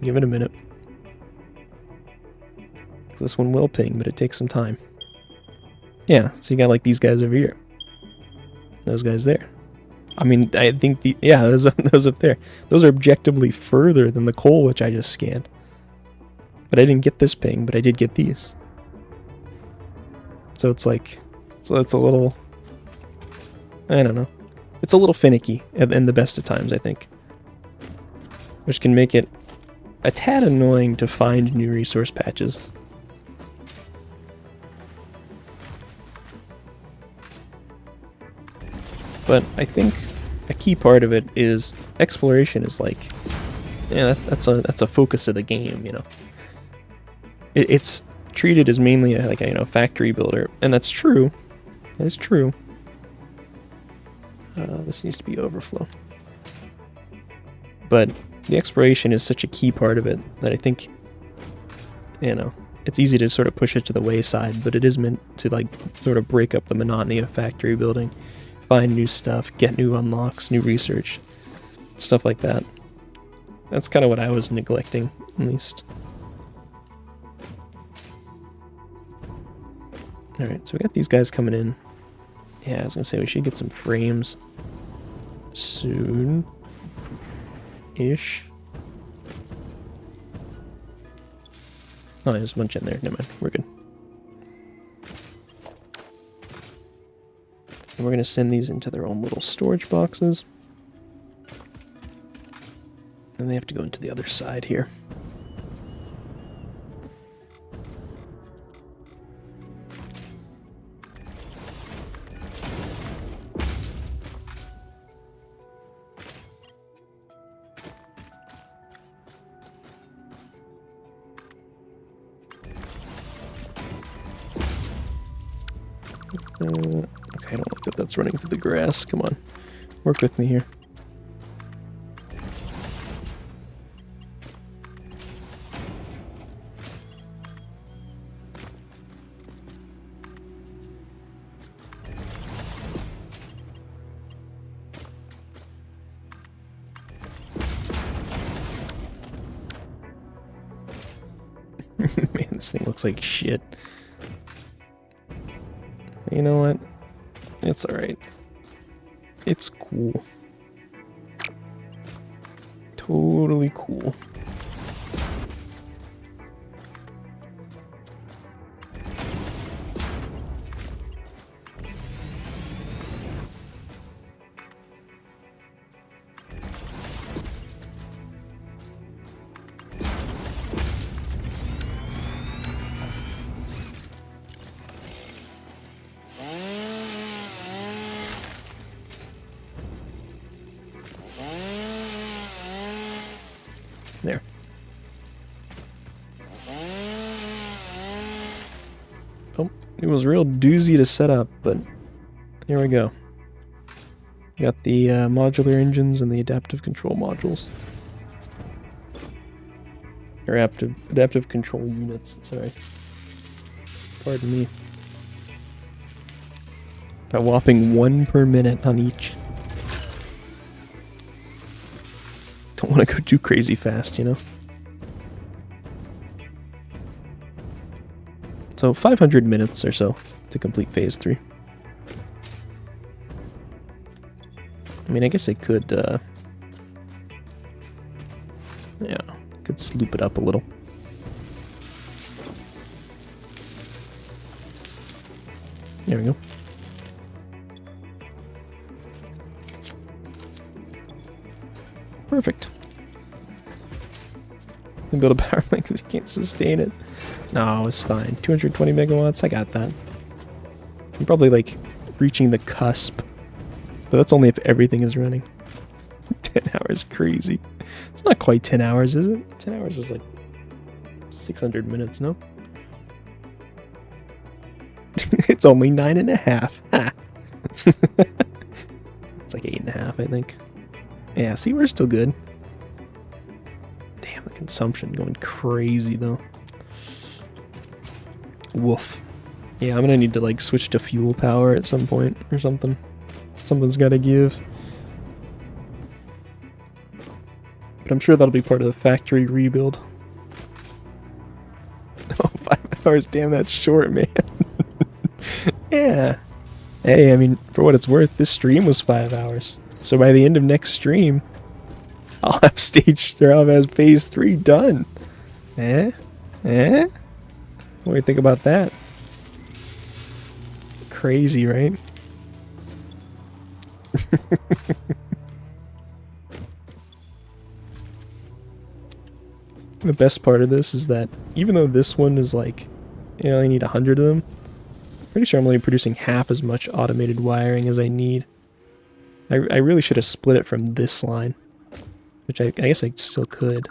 Give it a minute. This one will ping, but it takes some time. Yeah, so you got like these guys over here. Those guys there. I mean, I think those up there. Those are objectively further than the coal which I just scanned. But I didn't get this ping, but I did get these. So it's like, it's a little, I don't know. It's a little finicky in the best of times, I think. Which can make it a tad annoying to find new resource patches. But I think a key part of it is exploration is like, yeah, that's a focus of the game, you know. It's treated as mainly like a factory builder, and that's true. That is true. This needs to be overflow. But the exploration is such a key part of it that I think, you know, it's easy to sort of push it to the wayside, but it is meant to like sort of break up the monotony of factory building. Find new stuff, get new unlocks, new research, stuff like that. That's kind of what I was neglecting, at least. Alright, so we got these guys coming in. Yeah, I was gonna say we should get some frames soon-ish. Oh, there's a bunch in there. Never mind, we're good. And we're going to send these into their own little storage boxes. And they have to go into the other side here. Okay, I don't like that that's running through the grass. Come on. Work with me here. Man, this thing looks like shit. You know what? It's alright. It's cool. Totally cool. There. Oh, it was real doozy to set up, but here we go. We got the modular engines and the adaptive control modules. Or adaptive control units, sorry. Pardon me. A whopping 1 per minute on each. Don't want to go too crazy fast, you know? So 500 minutes or so to complete phase 3. I mean, I guess I could, yeah, could sloop it up a little. There we go. Perfect. And build a power plant because you can't sustain it. No, it's fine. 220 megawatts, I got that. I'm probably like reaching the cusp. But that's only if everything is running. 10 hours, crazy. It's not quite 10 hours, is it? 10 hours is like 600 minutes, no? It's only 9.5. Ha! It's like 8.5, I think. Yeah, see, we're still good. Damn, the consumption going crazy, though. Woof. Yeah, I'm gonna need to, like, switch to fuel power at some point or something. Something's gotta give. But I'm sure that'll be part of the factory rebuild. Oh, 5 hours, damn, that's short, man. Yeah. Hey, I mean, for what it's worth, this stream was 5 hours. So by the end of next stream, I'll have phase 3 done. Eh? Eh? What do you think about that? Crazy, right? The best part of this is that even though this one is like, you know, I need 100 of them, pretty sure I'm only producing half as much automated wiring as I need. I really should have split it from this line, which I guess I still could.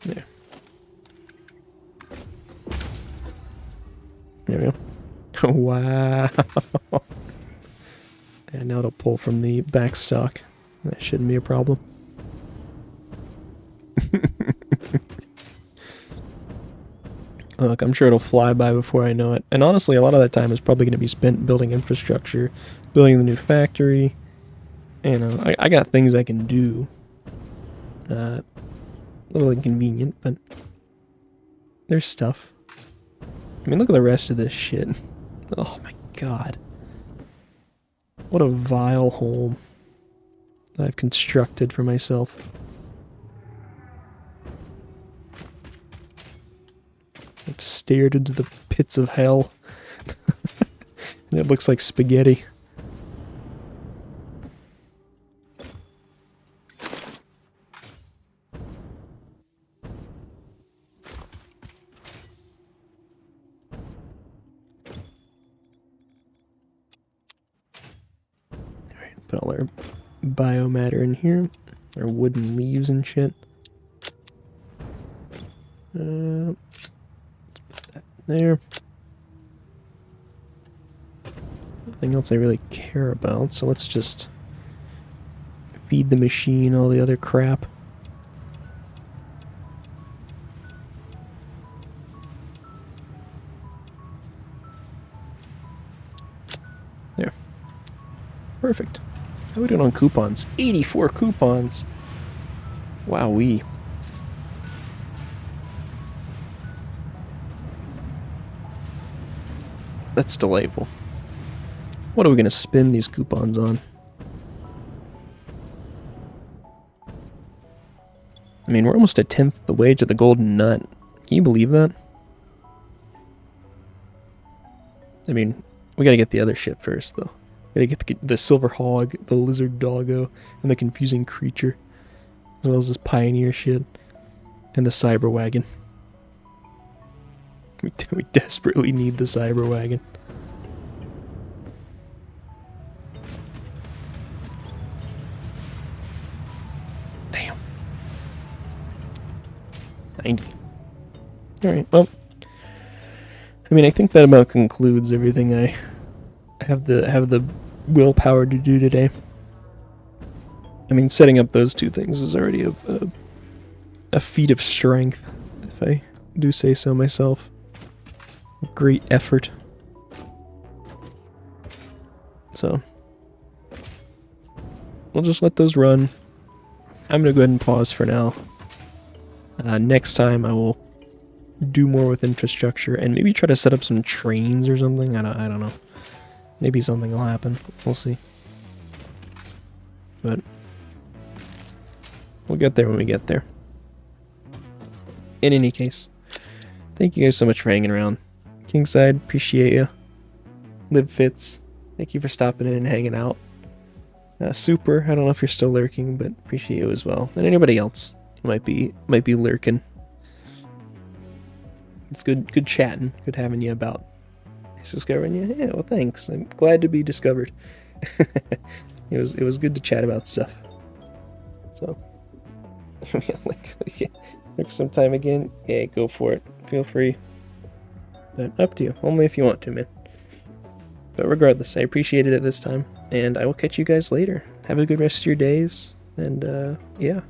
There. There we go. Wow. And now it'll pull from the back stock. That shouldn't be a problem. Look, I'm sure it'll fly by before I know it. And honestly, a lot of that time is probably going to be spent building infrastructure, building the new factory. You know, I got things I can do. A little inconvenient, but there's stuff. I mean, look at the rest of this shit. Oh my god. What a vile home that I've constructed for myself. I've stared into the pits of hell. And it looks like spaghetti. Alright, put all our biomatter in here. Our wooden leaves and shit. Let's put that there. Nothing else I really care about, so let's just feed the machine all the other crap. There. Perfect. How are we doing on coupons? 84 coupons! Wowee. That's delightful. What are we going to spend these coupons on? I mean, we're almost a tenth the way to the golden nut. Can you believe that? I mean, we gotta get the other shit first, though. We gotta get the silver hog, the lizard doggo, and the confusing creature. As well as this pioneer shit. And the cyber wagon. We desperately need the cyber wagon. Damn. 90. Alright, well. I mean, I think that about concludes everything I have the willpower to do today. I mean, setting up those two things is already a feat of strength, if I do say so myself. Great effort. So, we'll just let those run. I'm gonna go ahead and pause for now. Next time I will do more with infrastructure and maybe try to set up some trains or something. I don't know. Maybe something will happen. We'll see. But we'll get there when we get there. In any case, thank you guys so much for hanging around. Kingside, appreciate you. Live Fits, thank you for stopping in and hanging out. Super, I don't know if you're still lurking, but appreciate you as well. And anybody else who might be lurking. It's good chatting, good having you about. Discovering you? Yeah, well thanks. I'm glad to be discovered. It was good to chat about stuff. So like sometime again, yeah, go for it. Feel free. But up to you. Only if you want to, man. But regardless, I appreciated it this time, and I will catch you guys later. Have a good rest of your days, and yeah.